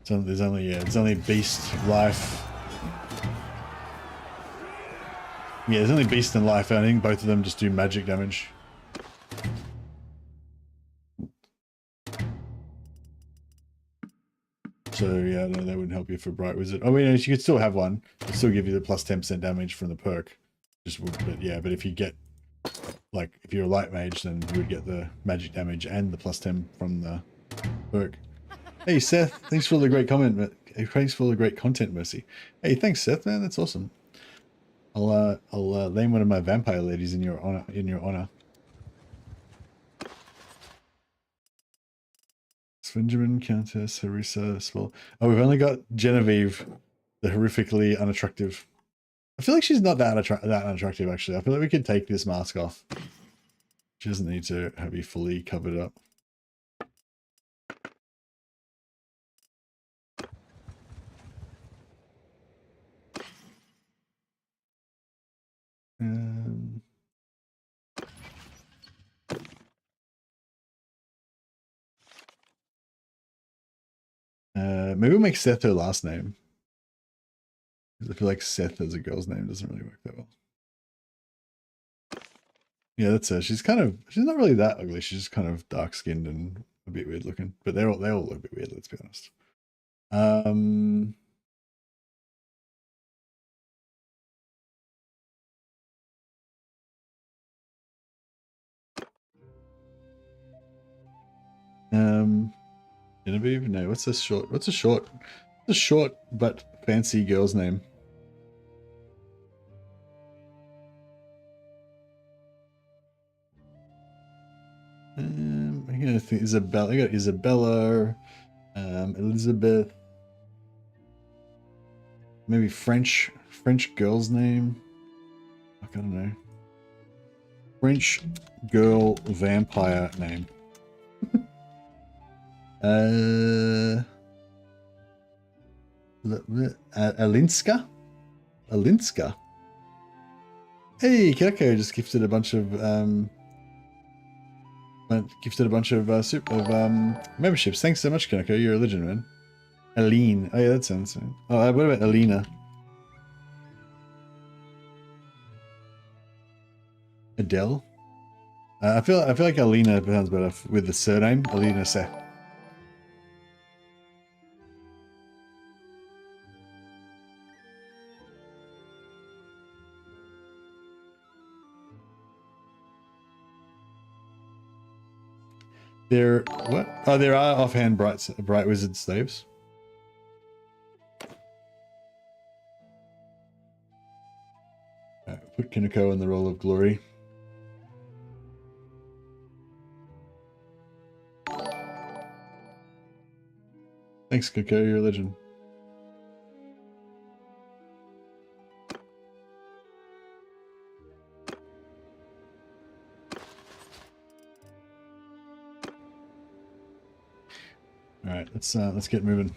So there's only, yeah, it's only beast, life. Yeah, there's only beast and life. I think both of them just do magic damage. So yeah, no, that wouldn't help you for Bright Wizard. I mean, you could still have one. It'd still give you the plus 10% damage from the perk. Just would, but yeah, but if you get, like, if you're a light mage, then you would get the magic damage and the plus 10 from the perk. Hey Seth, thanks for the great comment. Thanks for the great content, Mercy. Hey, thanks Seth, man. That's awesome. I'll name one of my vampire ladies in your honor. Benjamin, Countess, Harissa, Spell. Oh, we've only got Genevieve, the horrifically unattractive. I feel like she's not that unattractive, actually. I feel like we could take this mask off. She doesn't need to be fully covered up. Maybe we'll make Seth her last name. I feel like Seth as a girl's name doesn't really work that well. Yeah, that's her. She's not really that ugly. She's just kind of dark skinned and a bit weird looking. But they all look a bit weird, let's be honest. Genevieve? No, what's a short but fancy girl's name? I'm gonna think Isabella. I got Isabella, Elizabeth. Maybe French girl's name. I don't know. French girl vampire name. Alinska? Hey, Kirko just gifted a bunch of memberships. Thanks so much, Kirko. You're a legend, man. Aline. Oh yeah, that sounds right. Oh, what about Alina? Adele? I feel like Alina sounds better with the surname Alina Seth. There, what? Oh, there are offhand bright wizard slaves. Put Kiniko in the role of Glory. Thanks, Kiniko. You're a legend. All right, let's get moving.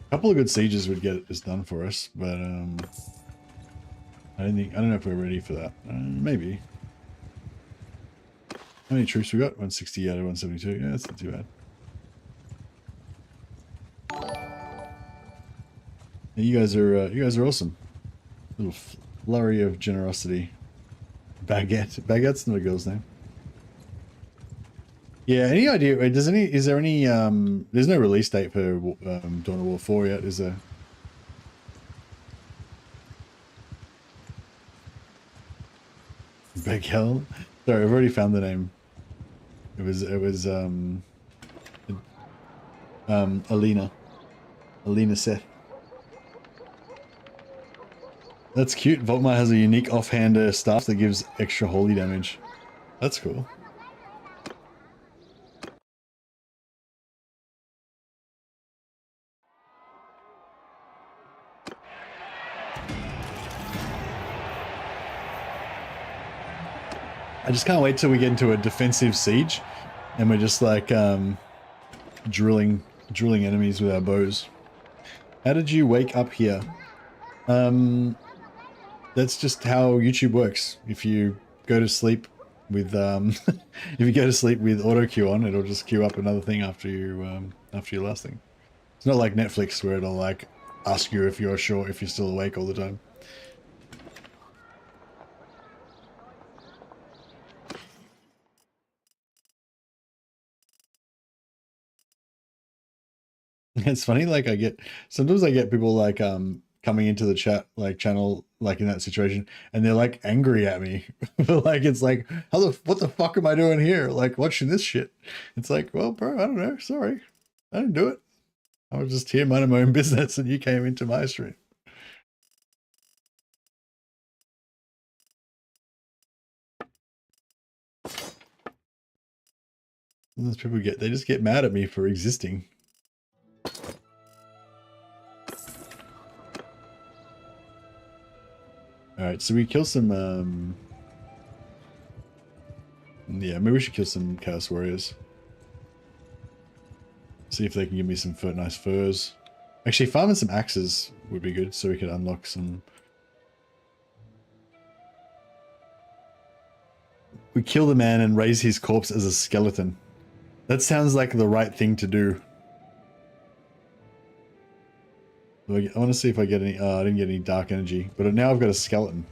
A couple of good sieges would get this done for us, but I don't know if we're ready for that. Maybe. How many troops we got? 160 out of 172. Yeah, that's not too bad. Yeah, you guys are awesome. Little flurry of generosity. Baguette's not a girl's name. Yeah, any idea? Is there any there's no release date for Dawn of War 4 yet, is there? Bagel? Sorry, I've already found the name. It was Alina Seth. That's cute. Volkmar has a unique offhand staff that gives extra holy damage. That's cool. I just can't wait till we get into a defensive siege and we're just like drilling enemies with our bows. How did you wake up here? That's just how YouTube works. If you go to sleep with if you go to sleep with auto queue on, it'll just queue up another thing after your last thing. It's not like Netflix where it'll like ask you if you're sure if you're still awake all the time. It's funny, like sometimes I get people like coming into the chat like channel like in that situation and they're like angry at me. But like it's like what the fuck am I doing here? Like watching this shit. It's like, well bro, I don't know, sorry. I didn't do it. I was just here minding my own business and you came into my stream. And those people they just get mad at me for existing. Alright, so we kill some, yeah, maybe we should kill some Chaos Warriors. See if they can give me some nice furs. Actually, farming some axes would be good, so we could unlock some... We kill the man and raise his corpse as a skeleton. That sounds like the right thing to do. I want to see if I get any... I didn't get any dark energy, but now I've got a skeleton.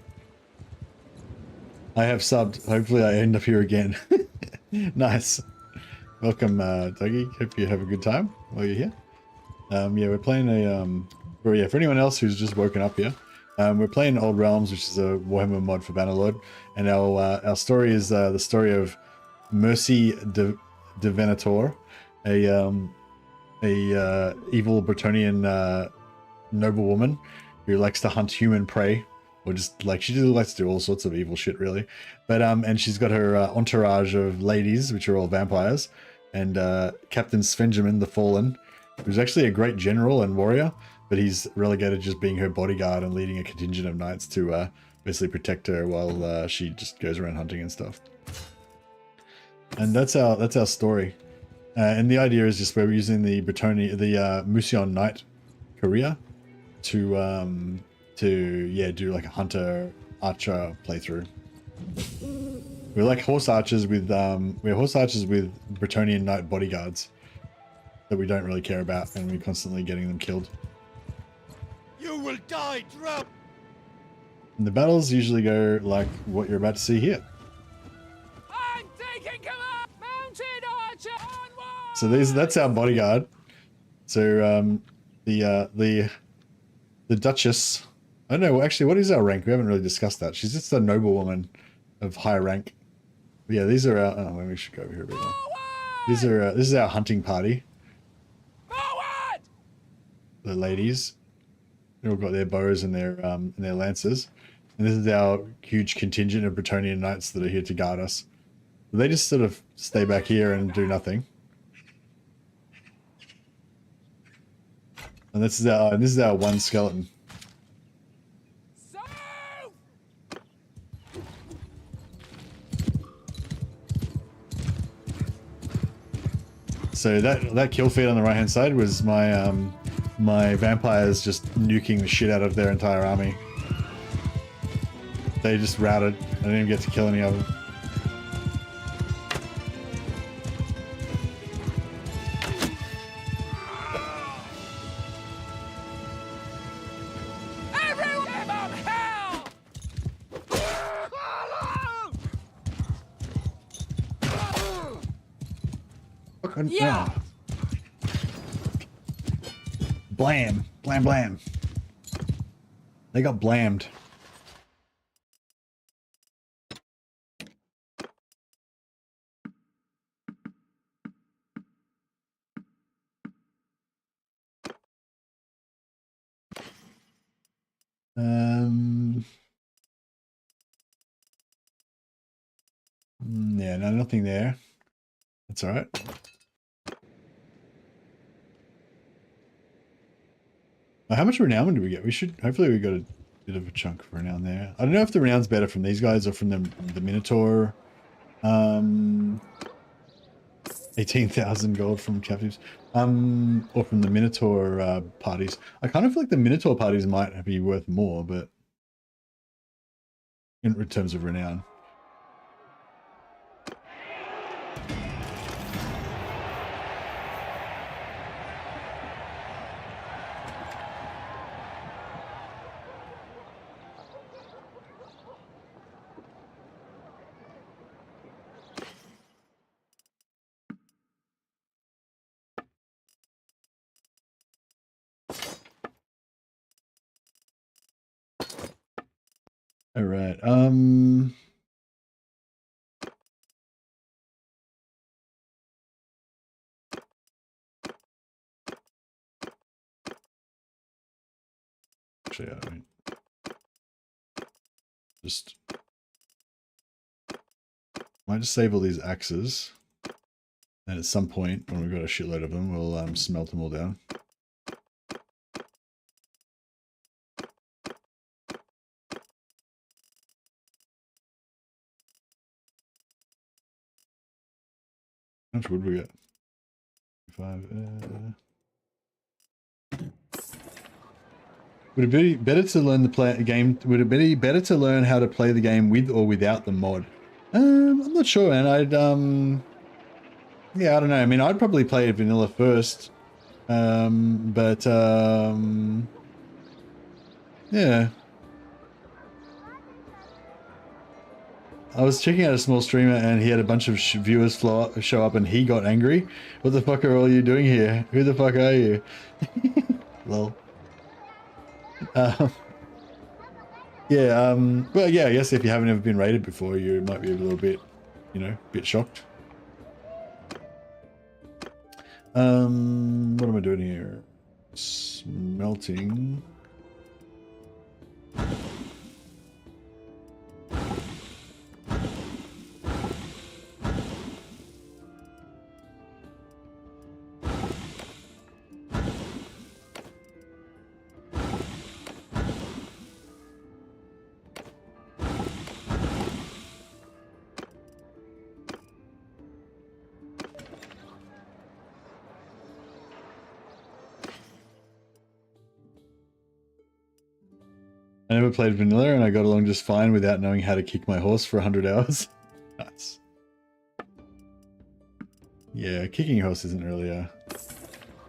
I have subbed. Hopefully I end up here again. Nice. Welcome, Dougie. Hope you have a good time while you're here. Yeah, we're playing a... Well, yeah, for anyone else who's just woken up here, we're playing Old Realms, which is a Warhammer mod for Bannerlord, and our story is the story of Mercy de Venator, a evil Bretonnian noblewoman who likes to hunt human prey, or just like she just likes to do all sorts of evil shit, really. But and she's got her entourage of ladies, which are all vampires, and Captain Svenjamin the Fallen, who's actually a great general and warrior, but he's relegated just being her bodyguard and leading a contingent of knights to basically protect her while she just goes around hunting and stuff. And that's our story. And the idea is just we're using the Mousillon Knight career to yeah, do like a hunter archer playthrough. We're like horse archers with we're horse archers with Bretonnian knight bodyguards that we don't really care about, and we're constantly getting them killed.
You will die, drop.
And the battles usually go like what you're about to see here.
I'm taking command! Mounted archer onward!
So that's our bodyguard. So the Duchess, I don't know, actually, what is our rank? We haven't really discussed that. She's just a noblewoman of high rank. But yeah, these are our... Oh, maybe we should go over here a bit more. These are... this is our hunting party.
Forward!
The ladies. They've all got their bows and their lances. And this is our huge contingent of Bretonnian knights that are here to guard us. They just sort of stay back here and do nothing. And this is our one skeleton. So that kill feed on the right hand side was my my vampires just nuking the shit out of their entire army. They just routed. I didn't even get to kill any of them.
Everyone give 'em hell!
Fucking
Yeah.
no. Blam, blam, blam. They got blammed. Yeah, no, nothing there. That's all right. How much renown do we get? We should, hopefully we got a bit of a chunk of renown there. I don't know if the renown's better from these guys or from the Minotaur. 18,000 gold from captives. Or from the Minotaur parties. I kind of feel like the Minotaur parties might be worth more, but in terms of renown. All right. Actually, I mean, just might just save all these axes, and at some point when we've got a shitload of them, we'll smelt them all down. How much wood we got? 5. Would it be better to learn the game? Would it be better to learn how to play the game with or without the mod? I'm not sure, man. Yeah, I don't know. I mean, I'd probably play it vanilla first, yeah. I was checking out a small streamer and he had a bunch of viewers show up and he got angry. What the fuck are all you doing here? Who the fuck are you? Lol. Yeah, well, yeah, I guess if you haven't ever been raided before, you might be a little bit, you know, a bit shocked. What am I doing here? Smelting. I never played vanilla and I got along just fine without knowing how to kick my horse for 100 hours. Nice. Yeah, kicking a horse isn't really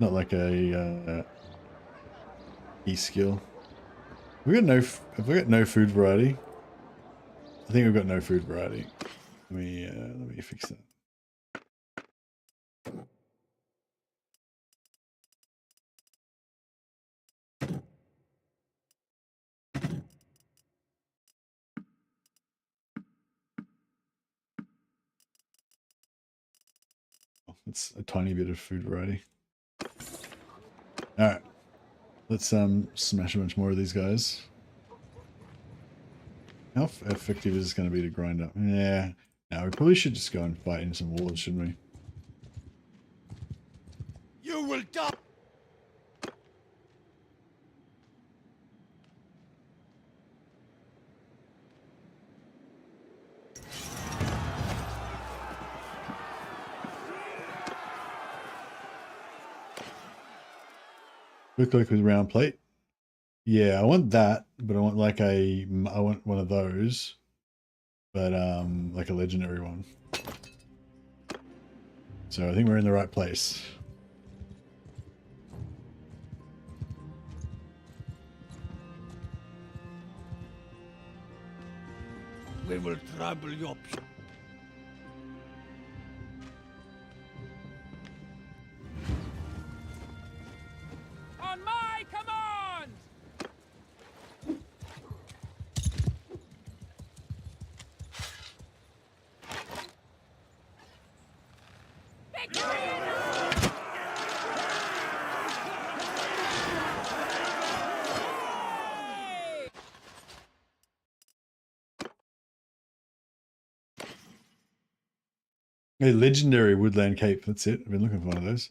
not like a key skill. Have we got no food variety? I think we've got no food variety. Let me fix that. It's a tiny bit of food variety. Alright. Let's smash a bunch more of these guys. How effective is this going to be to grind up? Yeah. No, we probably should just go and fight in some wars, shouldn't we?
You will die!
Quick look with round plate. Yeah, I want that, but I want like I want one of those, but like a legendary one. So I think we're in the right place.
We will trouble your
On my command!
A legendary woodland cape. That's it. I've been looking for one of those.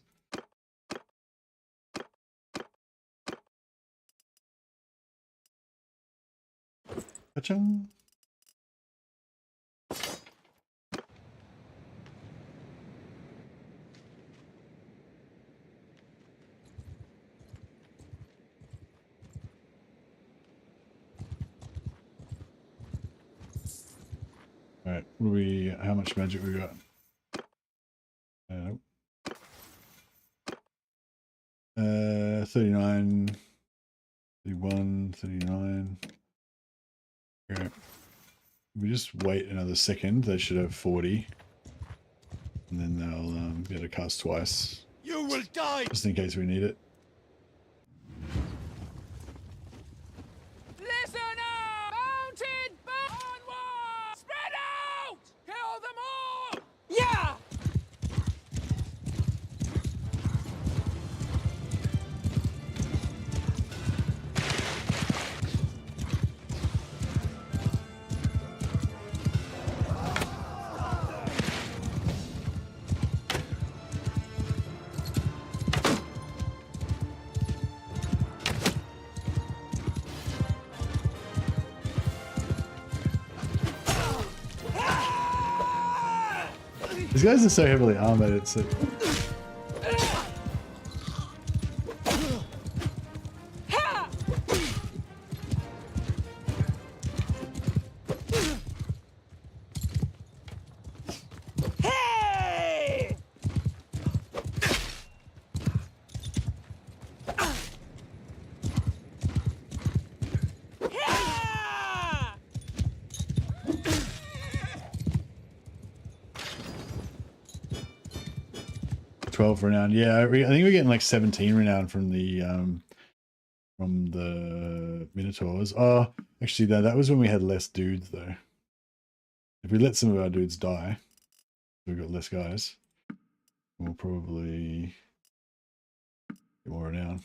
Ka-chung. All right, what do we? How much magic we got? Nope. 39, 31, 39. Okay. We just wait another second. They should have 40, and then they'll be able to cast twice.
You will die!
Just in case we need it.
Listen up! Mounted onward! Spread out! Kill them all! Yeah!
These guys are so heavily armored. It's like,
Hey!
12 renown. Yeah, I think we're getting like 17 renown from the Minotaurs. Oh, actually, that was when we had less dudes, though. If we let some of our dudes die, we've got less guys. We'll probably get more renown.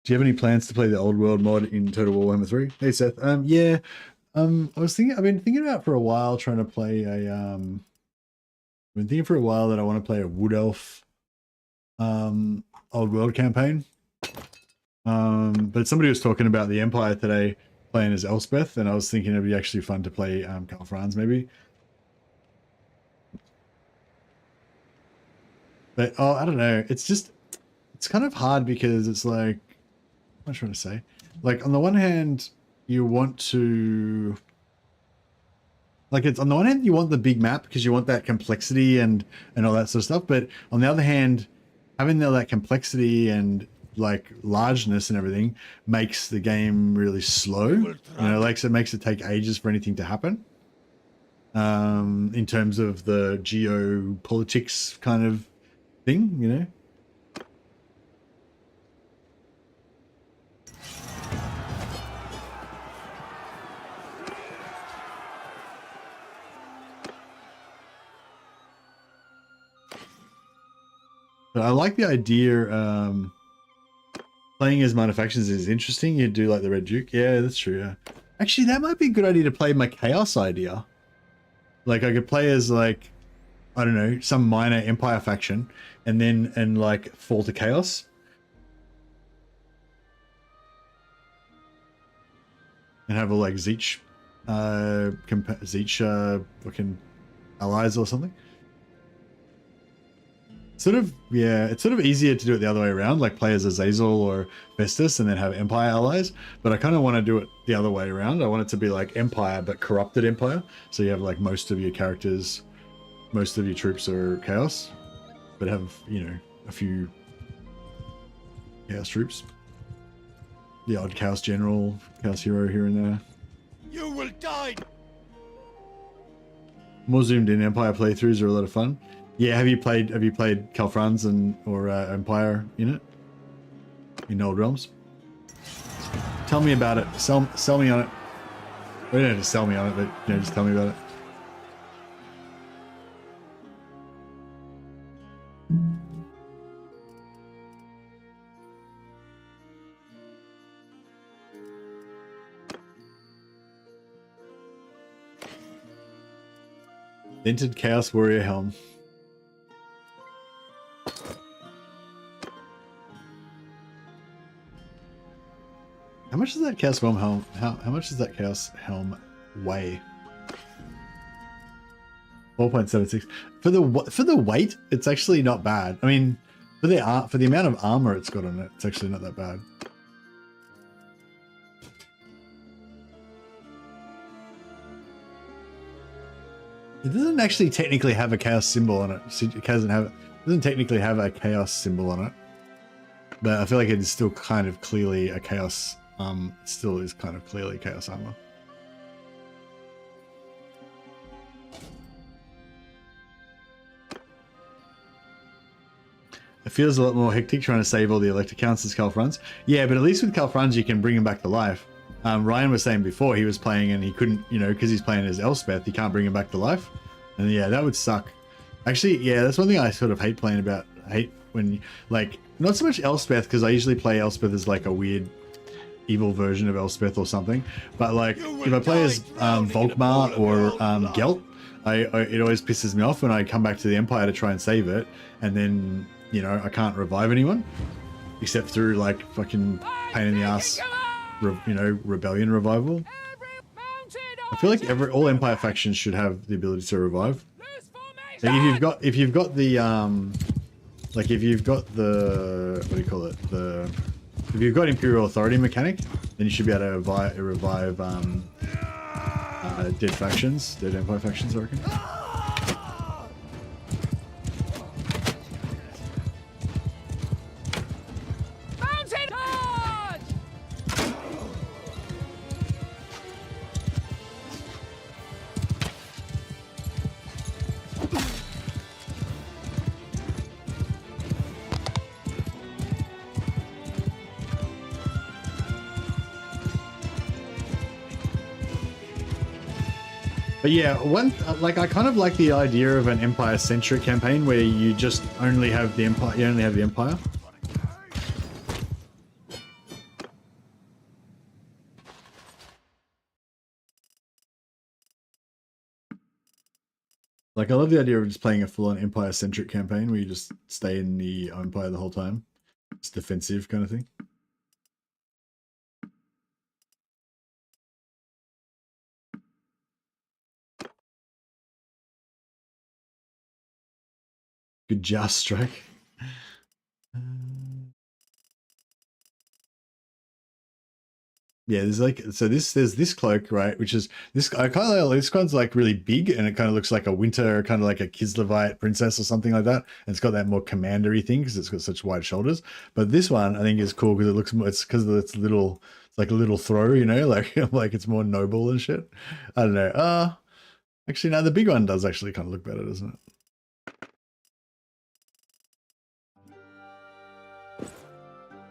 Do you have any plans to play the old world mod in Total Warhammer 3? Hey Seth. Yeah. I've been thinking about for a while trying to play a I've been thinking for a while that I want to play a Wood Elf old world campaign. But somebody was talking about the Empire today playing as Elspeth, and I was thinking it'd be actually fun to play Karl Franz maybe. But I don't know. It's kind of hard because it's like, what am I trying to say? Like on the one hand, you want to, like, it's on the one hand you want the big map because you want that complexity and all that sort of stuff. But on the other hand, having all that complexity and like largeness and everything makes the game really slow. You know, like it makes it take ages for anything to happen. In terms of the geopolitics kind of thing, you know. But I like the idea. Playing as minor factions is interesting. You do like the Red Duke. Yeah, that's true. Yeah. Actually, that might be a good idea to play my Chaos idea. Like I could play as like, I don't know, some minor Empire faction, and like fall to Chaos. And have a like Zeech fucking allies or something. It's sort of easier to do it the other way around, like play as Azazel or Festus and then have Empire allies. But I kind of want to do it the other way around. I want it to be like Empire, but corrupted Empire. So you have like most of your characters, most of your troops are Chaos, but have, you know, a few Chaos troops. The odd Chaos General, Chaos Hero here and there.
You will die!
More zoomed in Empire playthroughs are a lot of fun. Yeah, have you played Calfrans or Empire in it? In Old Realms? Tell me about it. Sell me on it. Well, you don't have to sell me on it, but you know, just tell me about it. Vinted Chaos Warrior Helm. How much does that Chaos Helm how much does that Chaos Helm weigh? 4.76. For the weight, it's actually not bad. I mean, for the amount of armor it's got on it, it's actually not that bad. It doesn't actually technically have a Chaos symbol on it. It doesn't technically have a Chaos symbol on it. But I feel like it is still kind of clearly a Chaos, still is kind of clearly Chaos armor. It feels a lot more hectic trying to save all the elector counts as Calfrans. Yeah, but at least with Calfrans you can bring him back to life. Ryan was saying before he was playing and he couldn't, you know, because he's playing as Elspeth, he can't bring him back to life. And yeah, that would suck. Actually, yeah, that's one thing I sort of hate playing about. I hate when, like, not so much Elspeth, because I usually play Elspeth as like a weird evil version of Elspeth or something. But like, if I play as Volkmar or Gelt, it always pisses me off when I come back to the Empire to try and save it, and then, you know, I can't revive anyone except through like fucking pain in the ass, you know, rebellion revival. I feel like all Empire factions should have the ability to revive. Like if you've got the what do you call it, if you've got Imperial Authority mechanic, then you should be able to revive dead Empire factions, I reckon. But yeah, I kind of like the idea of an Empire-centric campaign where you just only have the Empire. You only have the Empire. Like, I love the idea of just playing a full-on Empire-centric campaign where you just stay in the Empire the whole time. It's defensive kind of thing. Good joust strike. Yeah, there's like, so there's this cloak, right? Which is this. I kind of like this one's like really big, and it kind of looks like a winter, kind of like a Kislevite princess or something like that. And it's got that more commandery thing because it's got such wide shoulders. But this one I think is cool because it looks more. It's because it's little. It's like a little throw, you know, like it's more noble and shit. I don't know. Actually, no, the big one does actually kind of look better, doesn't it?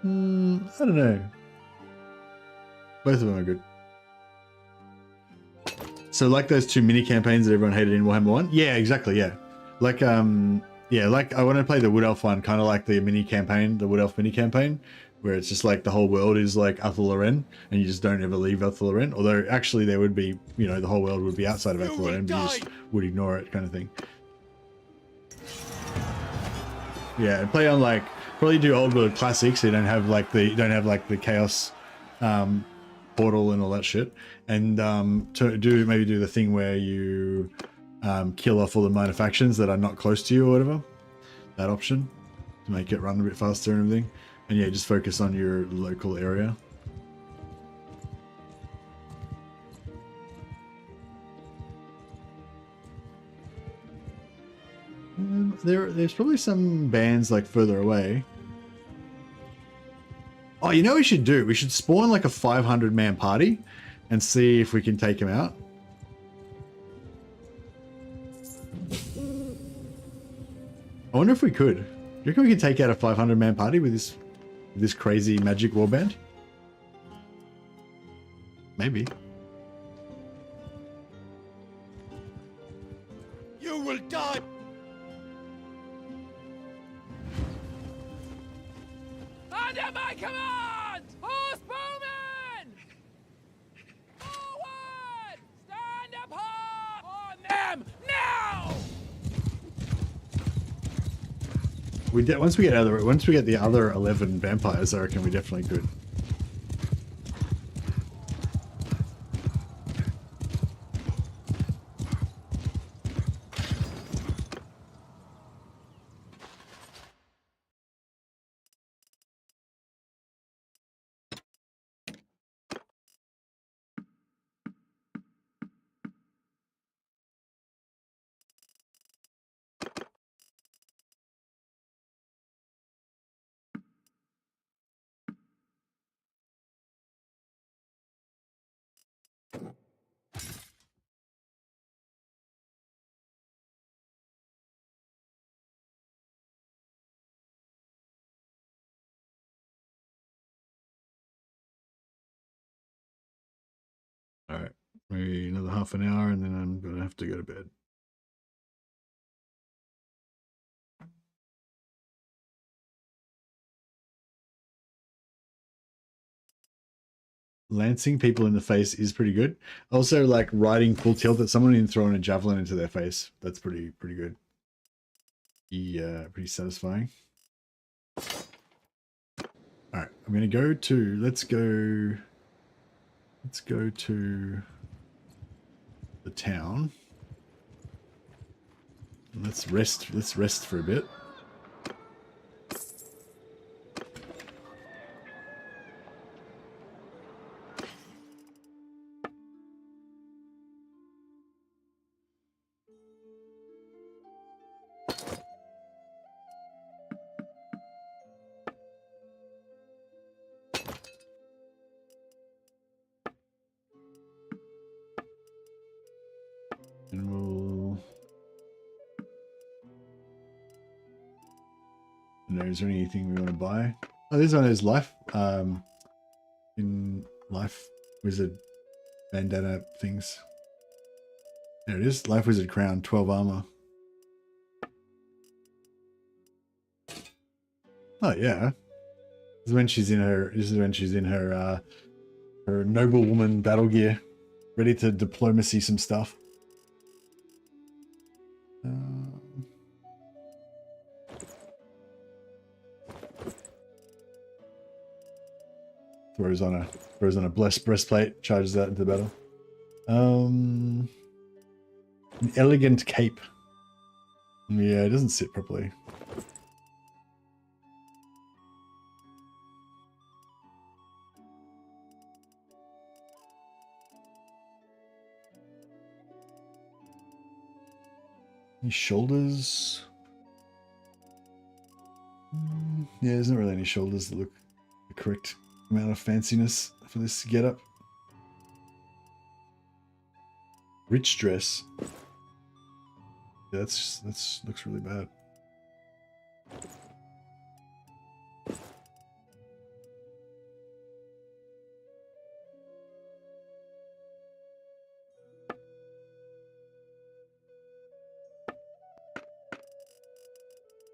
I don't know. Both of them are good. So like those two mini campaigns that everyone hated in Warhammer 1? Yeah, exactly, yeah. Like, yeah, like I want to play the Wood Elf one, kind of like the mini campaign, the Wood Elf mini campaign, where it's just like the whole world is like Athel Loren, and you just don't ever leave Athel Loren. Although actually there would be, you know, the whole world would be outside of Athel Loren, but you just would ignore it kind of thing. Yeah, and play on like, probably do old world classics, so you don't have like the chaos portal and all that shit, and to maybe do the thing where you kill off all the minor factions that are not close to you or whatever. that option to make it run a bit faster and everything. And yeah, just focus on your local area. There's probably some bands like further away. Oh, you know what we should do? We should spawn like a 500-man party and see if we can take him out. I wonder if we could. Do you reckon we could take out a 500-man party with this crazy magic warband? Maybe.
You will die!
Under my command! Horse-bowmen! Forward! Stand up hard! On them now!
Once we get the other 11 vampires, I reckon we definitely could. All right, maybe another half an hour and then I'm going to have to go to bed. Lancing people in the face is pretty good. Also, like riding full tilt at someone and throwing a javelin into their face. That's pretty good. Yeah, pretty satisfying. All right, I'm going to go to, let's go to the town. Let's rest for a bit. And we'll... Is there anything we want to buy? Oh, this one is life. In life wizard bandana things. There it is. Life wizard crown, 12 armor. Oh yeah. This is when she's in her her noblewoman battle gear, ready to diplomacy some stuff. Throws on a blessed breastplate, charges that into battle. An elegant cape. Yeah, it doesn't sit properly. Any shoulders? Yeah, there's not really any shoulders that look the correct amount of fanciness for this getup. Rich dress. Yeah, that's looks really bad.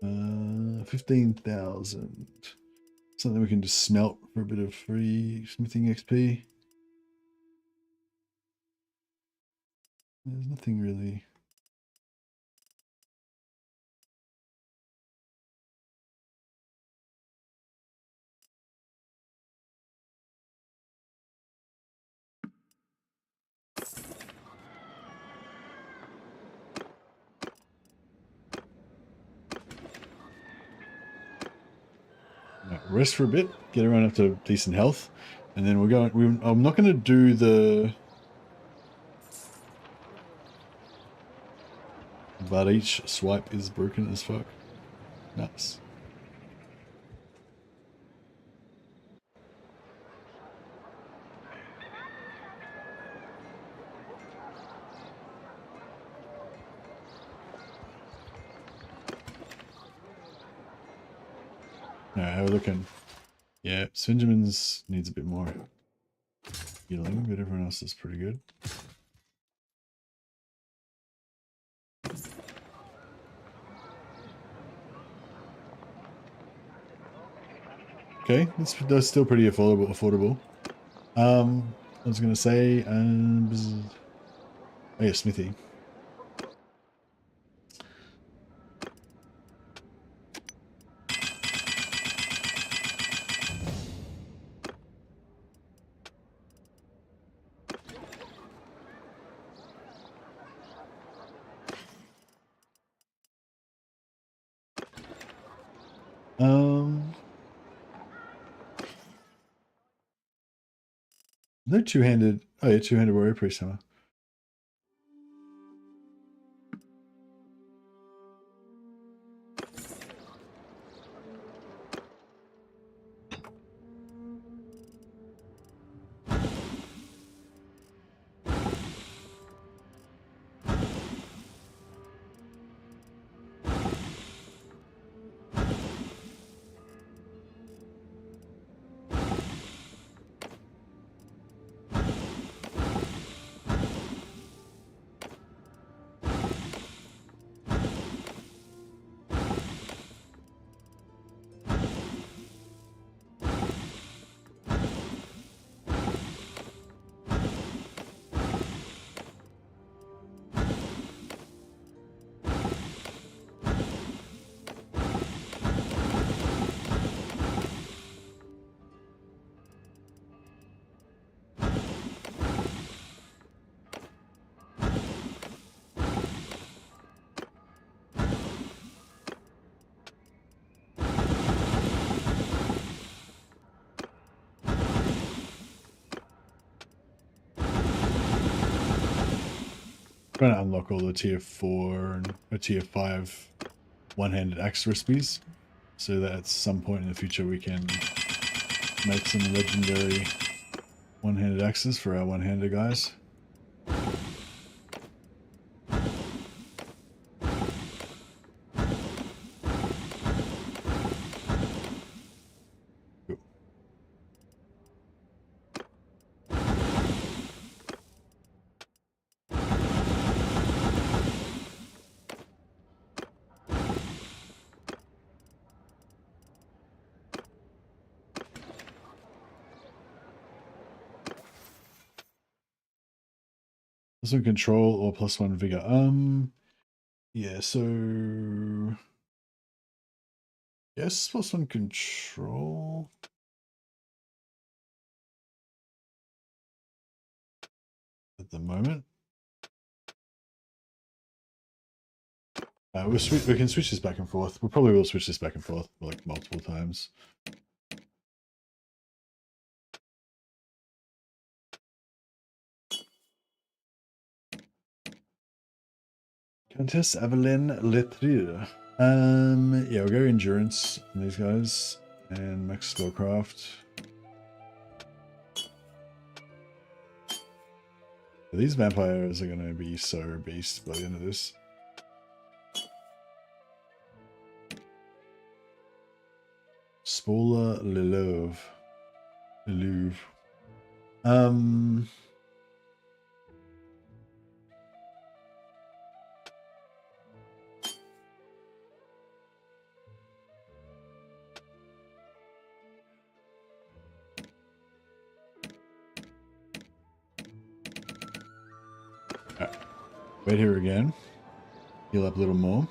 Uh, 15,000. Something we can just smelt for a bit of free smithing XP. There's nothing really. rest for a bit, get everyone up to decent health, and then we're going. I'm not going to do the. But each swipe is broken as fuck. Nuts. Alright, how are we looking? Yeah, Svenjamin's needs a bit more healing, but everyone else is pretty good. Okay, that's still pretty affordable. I was gonna say, oh yeah, Smithy. No two-handed. Oh yeah, two-handed warrior priest hammer. Trying to unlock all the tier 4 and tier 5 one-handed axe recipes, so that at some point in the future we can make some legendary one-handed axes for our one-handed guys. +1 control or +1 vigor. Yeah, so yes, +1 control. At the moment. We can switch this back and forth. We probably will switch this back and forth like multiple times. Countess Evelyn Letrier. Yeah, we'll go endurance on these guys and max spellcraft. These vampires are going to be so beast by the end of this. Spola Lilove. Wait here again. Heal up a little more.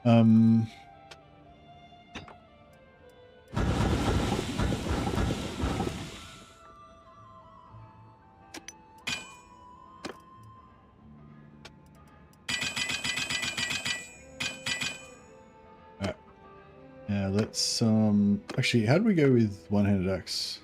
Um, Alright. Yeah, let's actually, how do we go with one-handed axe?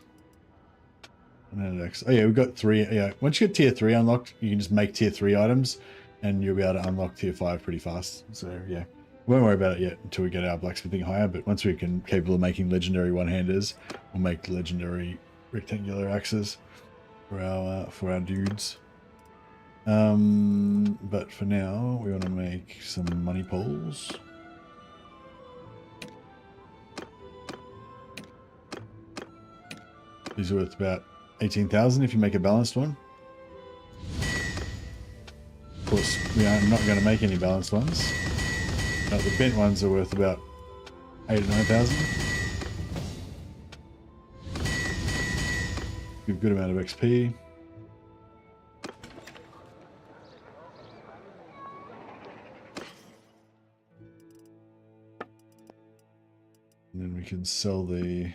One-handed axe. Oh yeah, we've got 3. Yeah, once you get tier 3 unlocked, you can just make tier 3 items and you'll be able to unlock tier 5 pretty fast. So yeah, we won't worry about it yet until we get our blacksmithing higher, but once we can capable of making legendary one-handers, we'll make legendary rectangular axes for our dudes. But for now, we want to make some money poles. These are worth about 18,000 if you make a balanced one. Of course, we are not going to make any balanced ones. The bent ones are worth about 8 or 9,000. Give a good amount of XP. And then we can sell those.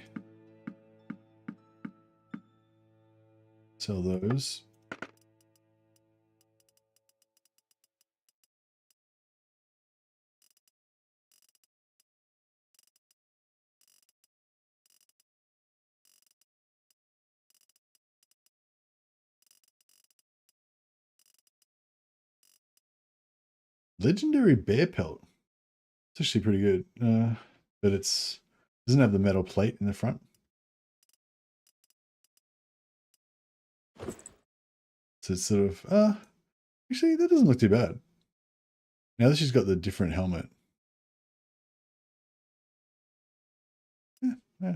Legendary bear pelt. It's actually pretty good, but doesn't have the metal plate in the front. So it's sort of actually that doesn't look too bad. Now that she's got the different helmet. Yeah.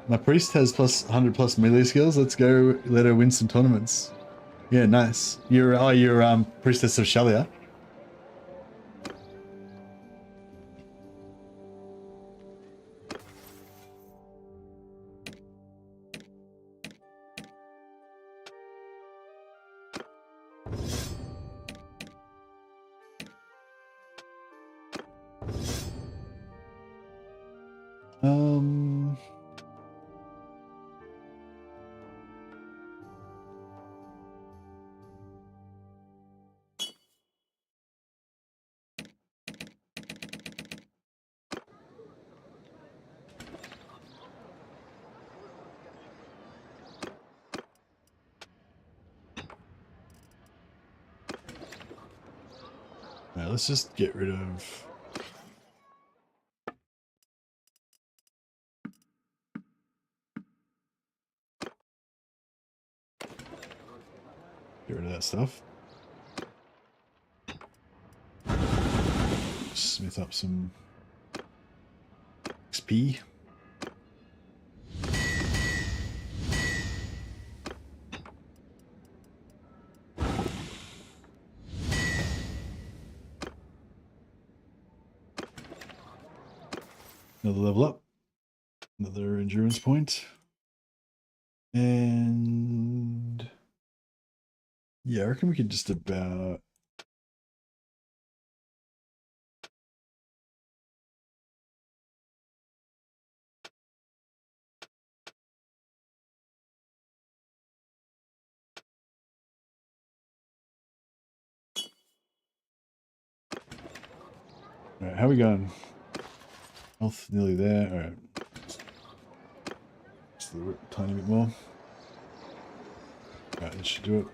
My priest has plus 100 plus melee skills. Let's go let her win some tournaments. Yeah, nice. You're priestess of Shalia. Let's just get rid of that stuff. Smith up some XP. Another level up. Another endurance point. And yeah, I reckon we could just about all right, how are we going? Health nearly there. All right. Just a little bit, tiny bit more. All right, that should do it.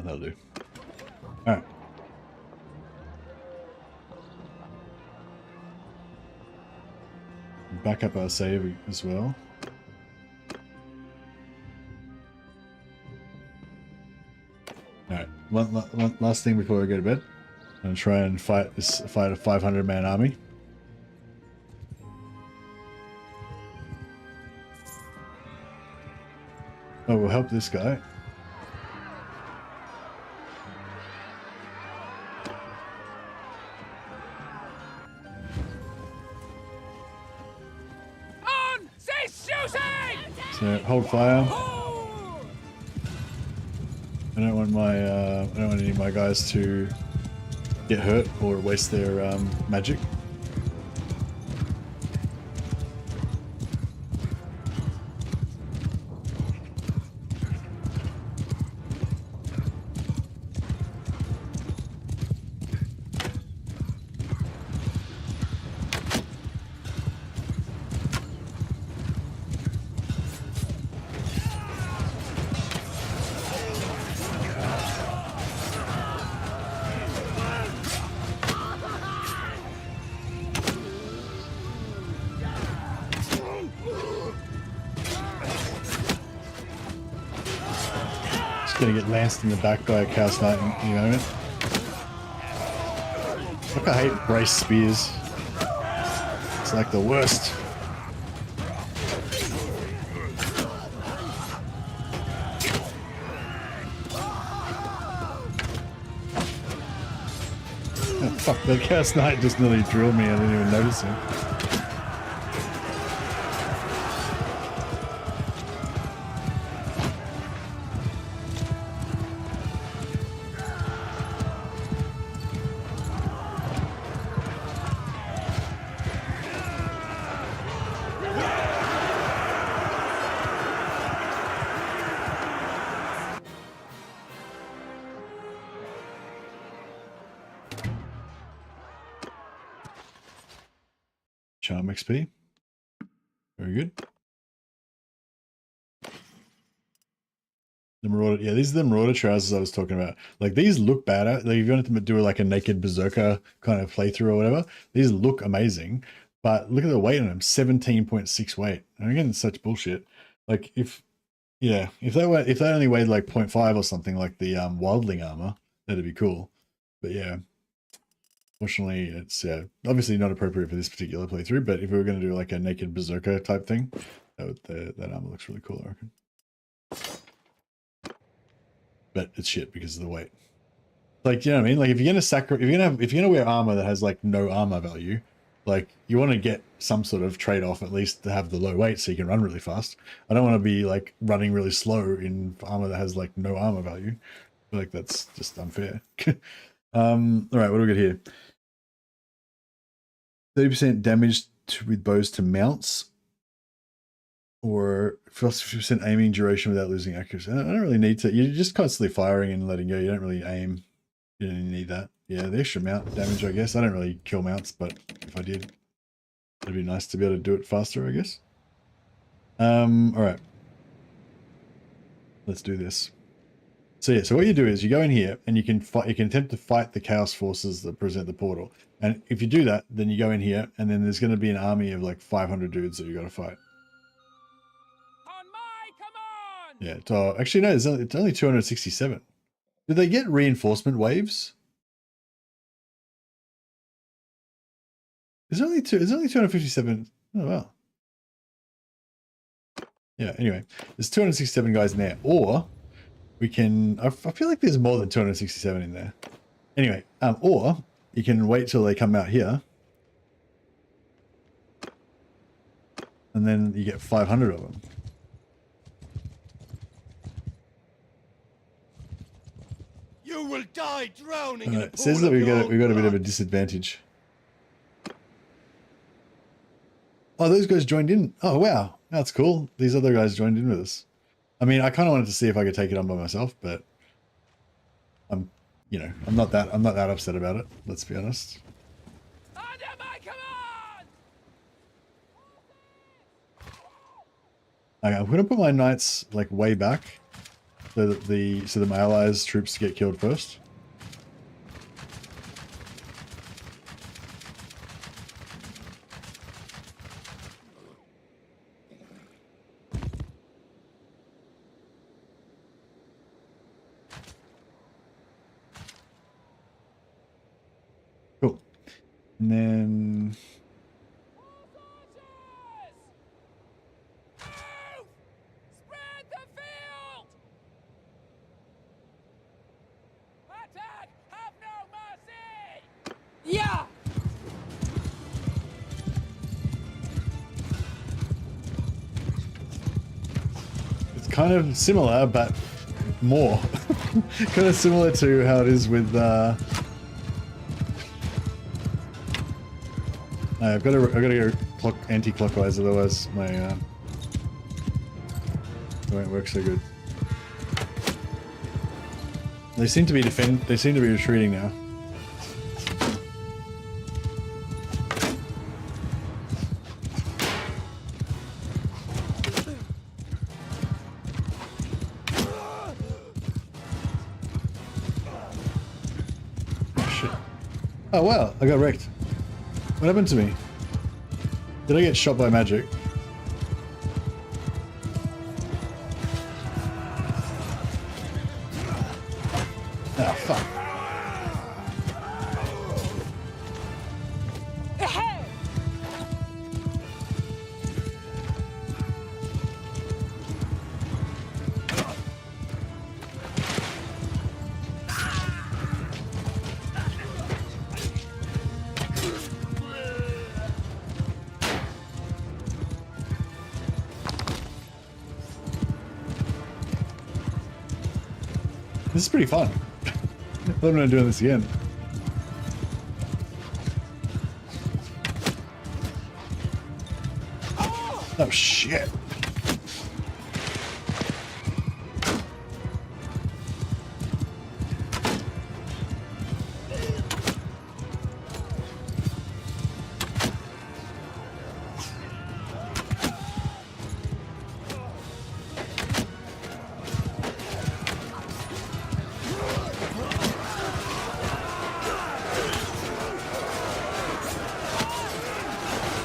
That'll do. All right. Back up our save as well. All right. One last thing before I go to bed. And try and fight a 500-man army. Oh, we'll help this guy.
On! Cease shooting!
So hold fire. I don't want my I don't want any of my guys to get hurt or waste their magic. Gonna get lanced in the back by a Chaos Knight in a moment. Look, I hate brace spears. It's like the worst. Oh, fuck, the Chaos Knight just nearly drilled me. I didn't even notice him. Charm XP. Very good. The Marauder, yeah, these are the Marauder trousers I was talking about. Like, these look bad. Like, if you wanted to do like a naked berserker kind of playthrough or whatever, these look amazing. But look at the weight on them, 17.6 weight. And again, it's such bullshit. Like, if they only weighed like 0.5 or something like the Wildling armor, that'd be cool. But yeah. Fortunately, it's obviously not appropriate for this particular playthrough, but if we were going to do like a naked berserker type thing, that armor looks really cool, I reckon. But it's shit because of the weight. Like, you know what I mean? Like, if you're gonna wear armor that has like no armor value, like you want to get some sort of trade-off at least to have the low weight so you can run really fast. I don't want to be like running really slow in armor that has like no armor value. I feel like that's just unfair. All right, what do we got here? 30% damage with bows to mounts, or 50% aiming duration without losing accuracy. I don't really need to. You're just constantly firing and letting go. You don't really aim. You don't need that. Yeah, the extra mount damage, I guess. I don't really kill mounts, but if I did, it'd be nice to be able to do it faster, I guess. All right. Let's do this. So yeah, so what you do is you go in here and you can fight. You can attempt to fight the chaos forces that present the portal. And if you do that, then you go in here, and then there's going to be an army of like 500 dudes that you got to fight.
On my command!
Yeah. So actually, no. It's only 267. Did they get reinforcement waves? It's only 257. Oh wow. Yeah. Anyway, there's 267 guys in there, or we can. I feel like there's more than 267 in there. Anyway, or you can wait till they come out here, and then you get 500 of them.
You will die drowning in a
It says
pool
that
of your
we got a bit of a
blood.
disadvantage. Oh, those guys joined in. Oh wow, that's cool. These other guys joined in with us. I mean, I kind of wanted to see if I could take it on by myself, but I'm not that upset about it. Let's be honest.
Under my command!
Okay, I'm gonna put my knights like way back, so that my allies' troops get killed first. And then
Spread the field! Attack! Have no mercy! Yeah!
it's kind of similar, but more. Kind of similar to how it is with. I've got to go anti-clockwise, otherwise my it won't work so good. They seem to be retreating now. Oh shit. Oh wow, I got wrecked. What happened to me? Did I get shot by magic? Oh, fuck. This is pretty fun. I'm not doing this again. Oh shit.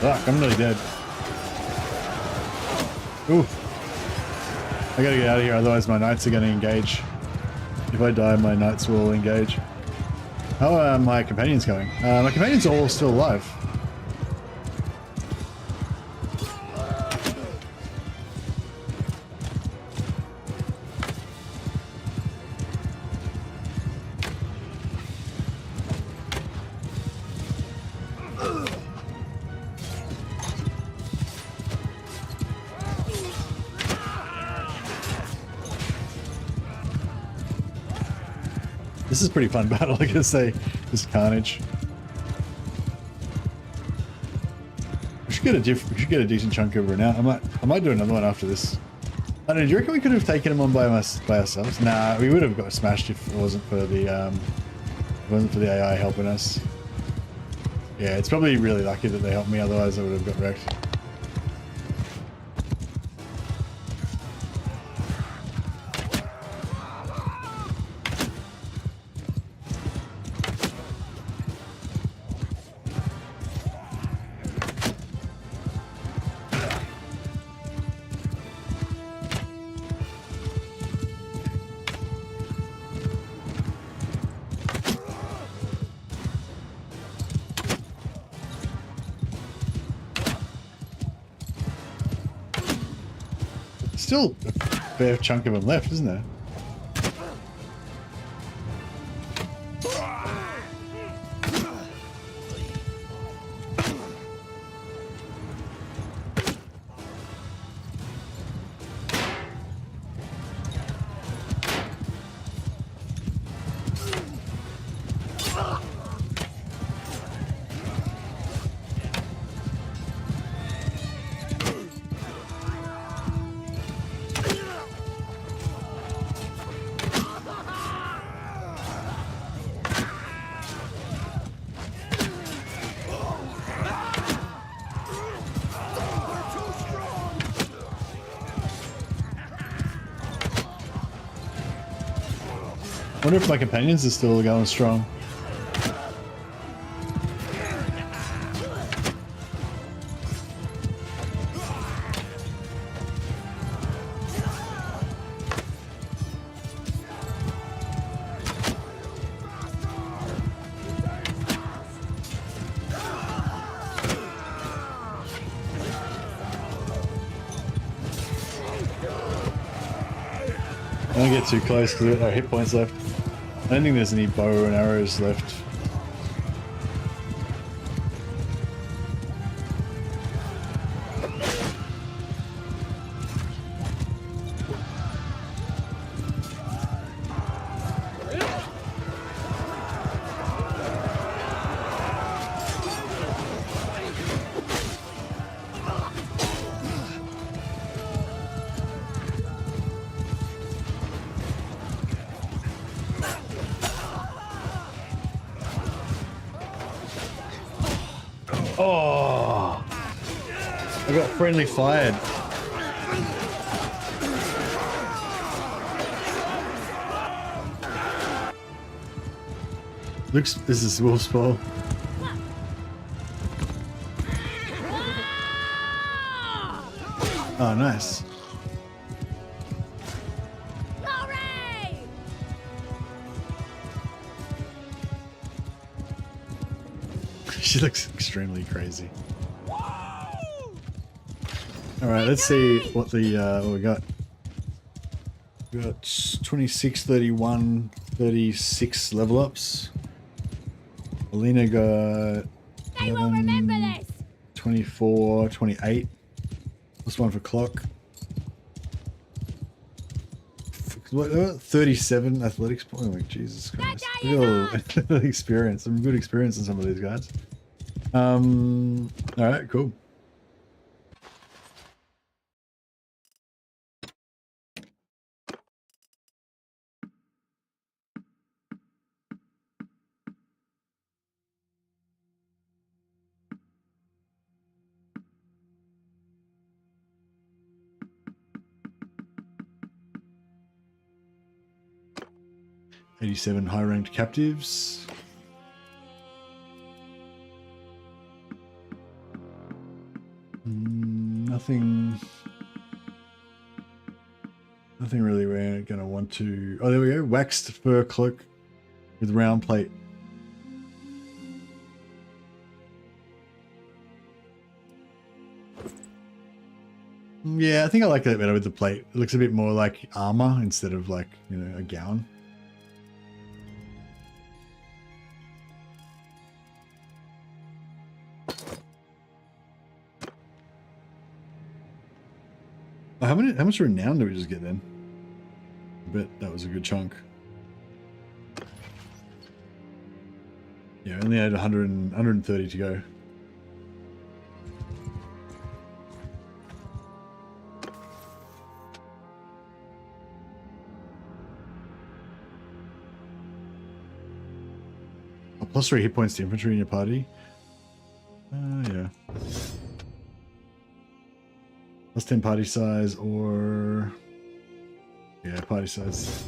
Fuck, I'm nearly dead. Ooh. I gotta get out of here, otherwise my knights are gonna engage. If I die, my knights will engage. How are my companions going? My companions are all still alive. This is pretty fun battle, I gotta say. This carnage. We should get a decent chunk over now. I might do another one after this. I don't know. Do you reckon we could have taken him on by ourselves? Nah, we would have got smashed if it wasn't for the AI helping us. Yeah, it's probably really lucky that they helped me. Otherwise, I would have got wrecked. Still a fair chunk of them left, isn't there? I wonder if my companions are still going strong. Don't get too close because we've got no hit points left. I don't think there's any bow and arrows left. Oh, I got friendly fired. Looks, this is wolf spawn. Oh, nice. She looks extremely crazy. Alright, let's see what the what we got. We got 26, 31, 36 level ups. Alina got 11, 24, 28. Plus one for clock. What, 37 athletics points. Oh, Jesus Christ. Look at all the experience. Some good experience in some of these guys. Alright, cool. $87 high-ranked captives. Nothing really we're gonna want to. Oh, there we go. Waxed fur cloak with round plate. Yeah, I think I like that better with the plate. It looks a bit more like armor instead of like, you know, a gown. Oh, how much renown did we just get then? I bet that was a good chunk. Yeah, only had 130 to go. Oh, plus 3 hit points to infantry in your party. Yeah. Plus 10 party size or... Yeah, party size.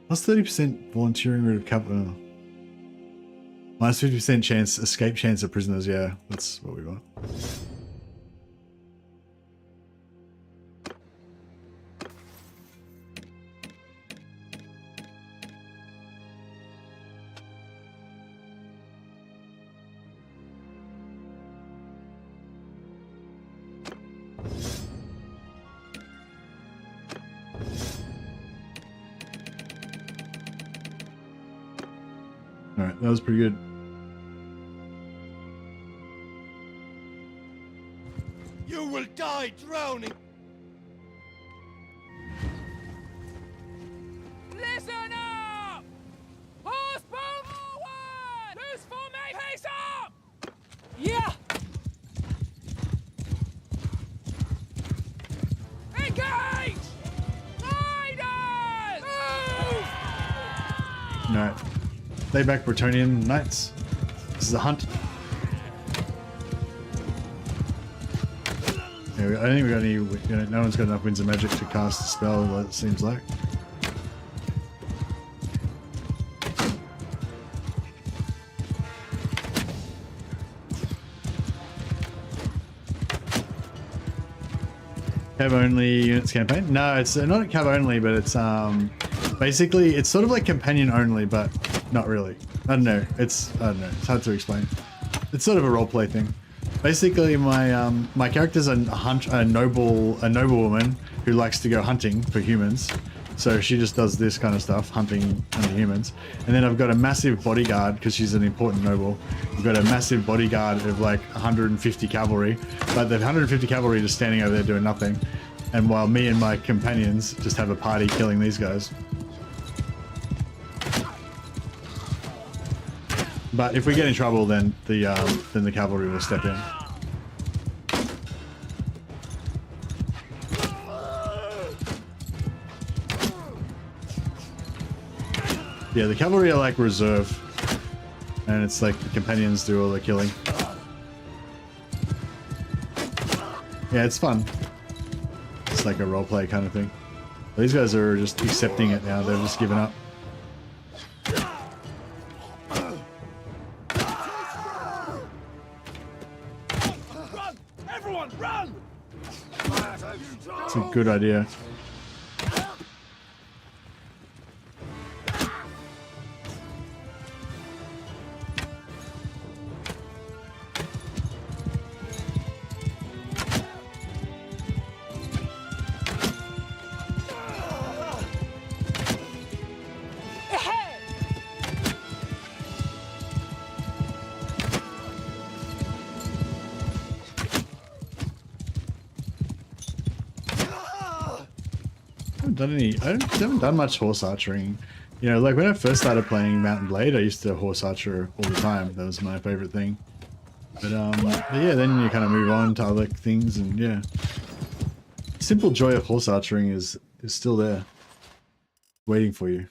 Plus 30% volunteering rid of cover. Minus 50% chance, escape chance of prisoners. Yeah, that's what we want. Alright, that was pretty good.
You will die drowning.
Listen up! Horsepower forward! Loose for me! Face up! Yeah! Engage! Riders! Move!
Alright. Stay back, Bretonian Knights. This is a hunt. Yeah, I don't think we got any. You know, no one's got enough winds of magic to cast a spell. It seems like. Cab only units campaign? No, it's not a cab only, but it's basically it's sort of like companion only, but not really. I don't know. It's hard to explain. It's sort of a roleplay thing. Basically, my character's a noblewoman who likes to go hunting for humans. So she just does this kind of stuff, hunting under humans. And then I've got a massive bodyguard because she's an important noble. I've got a massive bodyguard of like 150 cavalry, but the 150 cavalry just standing over there doing nothing. And while me and my companions just have a party killing these guys. But if we get in trouble, then the cavalry will step in. Yeah, the cavalry are like reserve, and it's like the companions do all the killing. Yeah, it's fun. It's like a roleplay kind of thing. These guys are just accepting it now. They've just given up.
Run! Everyone, run!
It's a good idea. I haven't done much horse archering. You know, like when I first started playing Mount and Blade, I used to horse archer all the time. That was my favorite thing. But yeah, then you kind of move on to other things, and yeah, simple joy of horse archering is still there, waiting for you.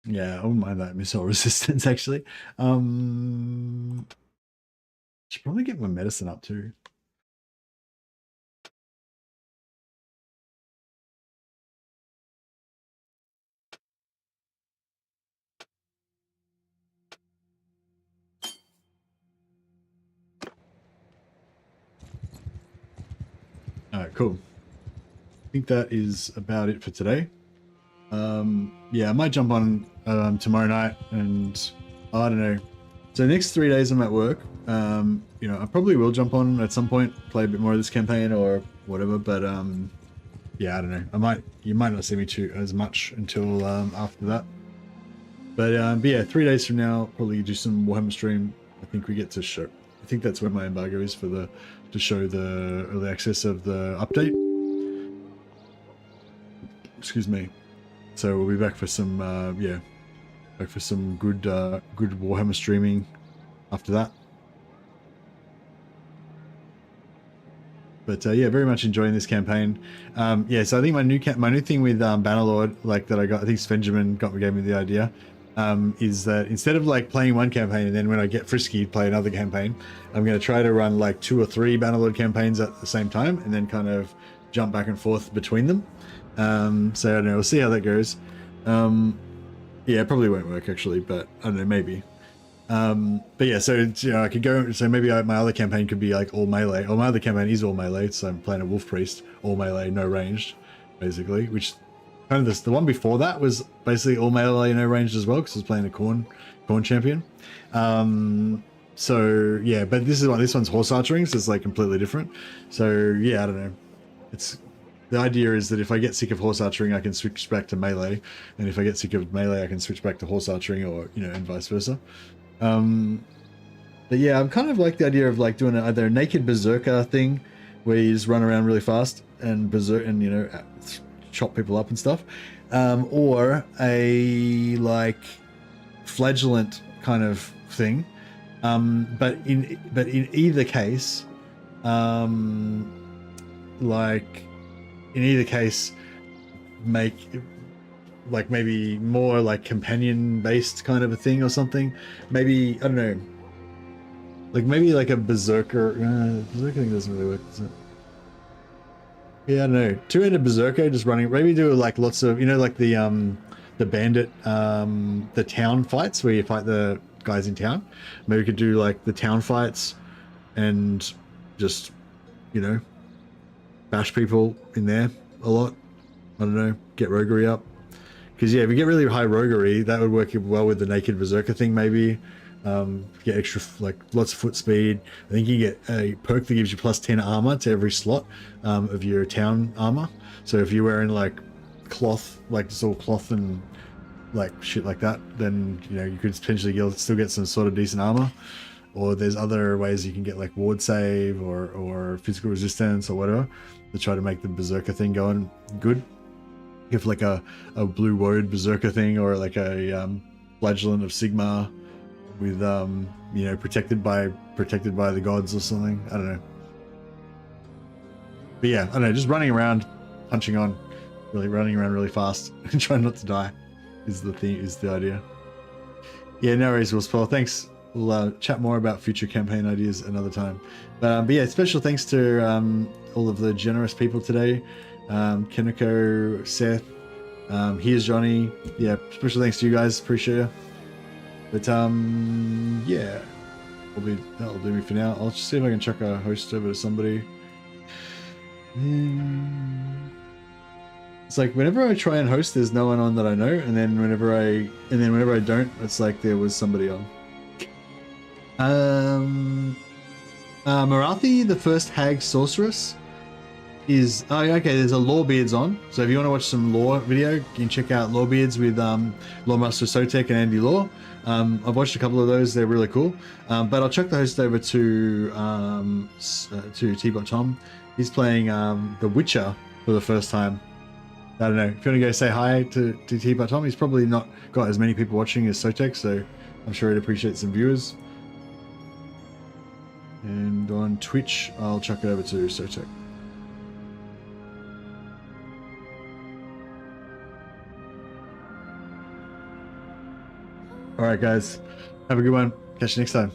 Yeah, I wouldn't mind that missile resistance actually. Should probably get my medicine up too. Alright, cool. I think that is about it for today. Yeah, I might jump on tomorrow night, and I don't know. So the next 3 days I'm at work. You know, I probably will jump on at some point, play a bit more of this campaign or whatever, but yeah, I don't know. You might not see me too as much until after that. But yeah, 3 days from now, probably do some Warhammer stream. I think we get to show. I think that's where my embargo is for to show the early access of the update. Excuse me. So we'll be back for some yeah, back for some good good Warhammer streaming after that. But yeah, very much enjoying this campaign. Yeah, so I think my new thing with Bannerlord, like that I got, I think Svenjamin gave me the idea, is that instead of like playing one campaign and then when I get frisky play another campaign, I'm going to try to run like 2 or 3 Bannerlord campaigns at the same time and then kind of jump back and forth between them. So I don't know, we'll see how that goes. Yeah, it probably won't work actually, but I don't know, maybe. But yeah, so you know, I could go. So maybe my other campaign could be like all melee. Or my other campaign is all melee, so I'm playing a wolf priest, all melee, no ranged, basically. Which kind of the one before that was basically all melee, no ranged as well, because I was playing a corn champion. So yeah, but this one's horse archering, so it's like completely different. So yeah, I don't know. The idea is that if I get sick of horse archering, I can switch back to melee, and if I get sick of melee, I can switch back to horse archering, or you know, and vice versa. But yeah, I'm kind of like the idea of like doing either a naked berserker thing, where you just run around really fast and berserk and you know chop people up and stuff, or a like flagellant kind of thing. But in either case, like maybe more like companion based kind of a thing or something. Maybe, I don't know, like maybe like a berserker. Berserker thing doesn't really work, does it? Yeah, I don't know. Two-handed berserker just running. Maybe do like lots of, you know, like the bandit, the town fights where you fight the guys in town. Maybe we could do like the town fights and just, you know, bash people in there a lot. I don't know, get roguery up. Because yeah, if you get really high roguery, that would work well with the naked berserker thing maybe. Get extra, like lots of foot speed. I think you get a perk that gives you plus 10 armor to every slot of your town armor. So if you're wearing like cloth, like just all cloth and like shit like that, then you know you could potentially still get some sort of decent armor. Or there's other ways you can get like ward save or physical resistance or whatever to try to make the berserker thing going good. If like a blue word berserker thing or like a flagellant of Sigma with you know, protected by the gods or something. I don't know. But yeah, I don't know, just running around, punching on, really running around really fast and trying not to die is the idea. Yeah, no worries, Willspell. Thanks. We'll chat more about future campaign ideas another time. But yeah, special thanks to all of the generous people today. Kiniko, Seth, here's Johnny. Yeah, special thanks to you guys. Appreciate you. But yeah, that'll do me for now. I'll just see if I can chuck a host over to somebody. It's like whenever I try and host, there's no one on that I know, and then whenever I don't, it's like there was somebody on. Marathi, the first hag sorceress, is okay. There's a Lawbeards on, so if you want to watch some lore video, you can check out Lawbeards with Lawmaster Sotek and Andy Law. I've watched a couple of those; they're really cool. But I'll chuck the host over to T-Bot Tom. He's playing The Witcher for the first time. I don't know. If you want to go say hi to T-Bot Tom, he's probably not got as many people watching as Sotek, so I'm sure he'd appreciate some viewers. And on Twitch, I'll chuck it over to Sotek. All right, guys. Have a good one. Catch you next time.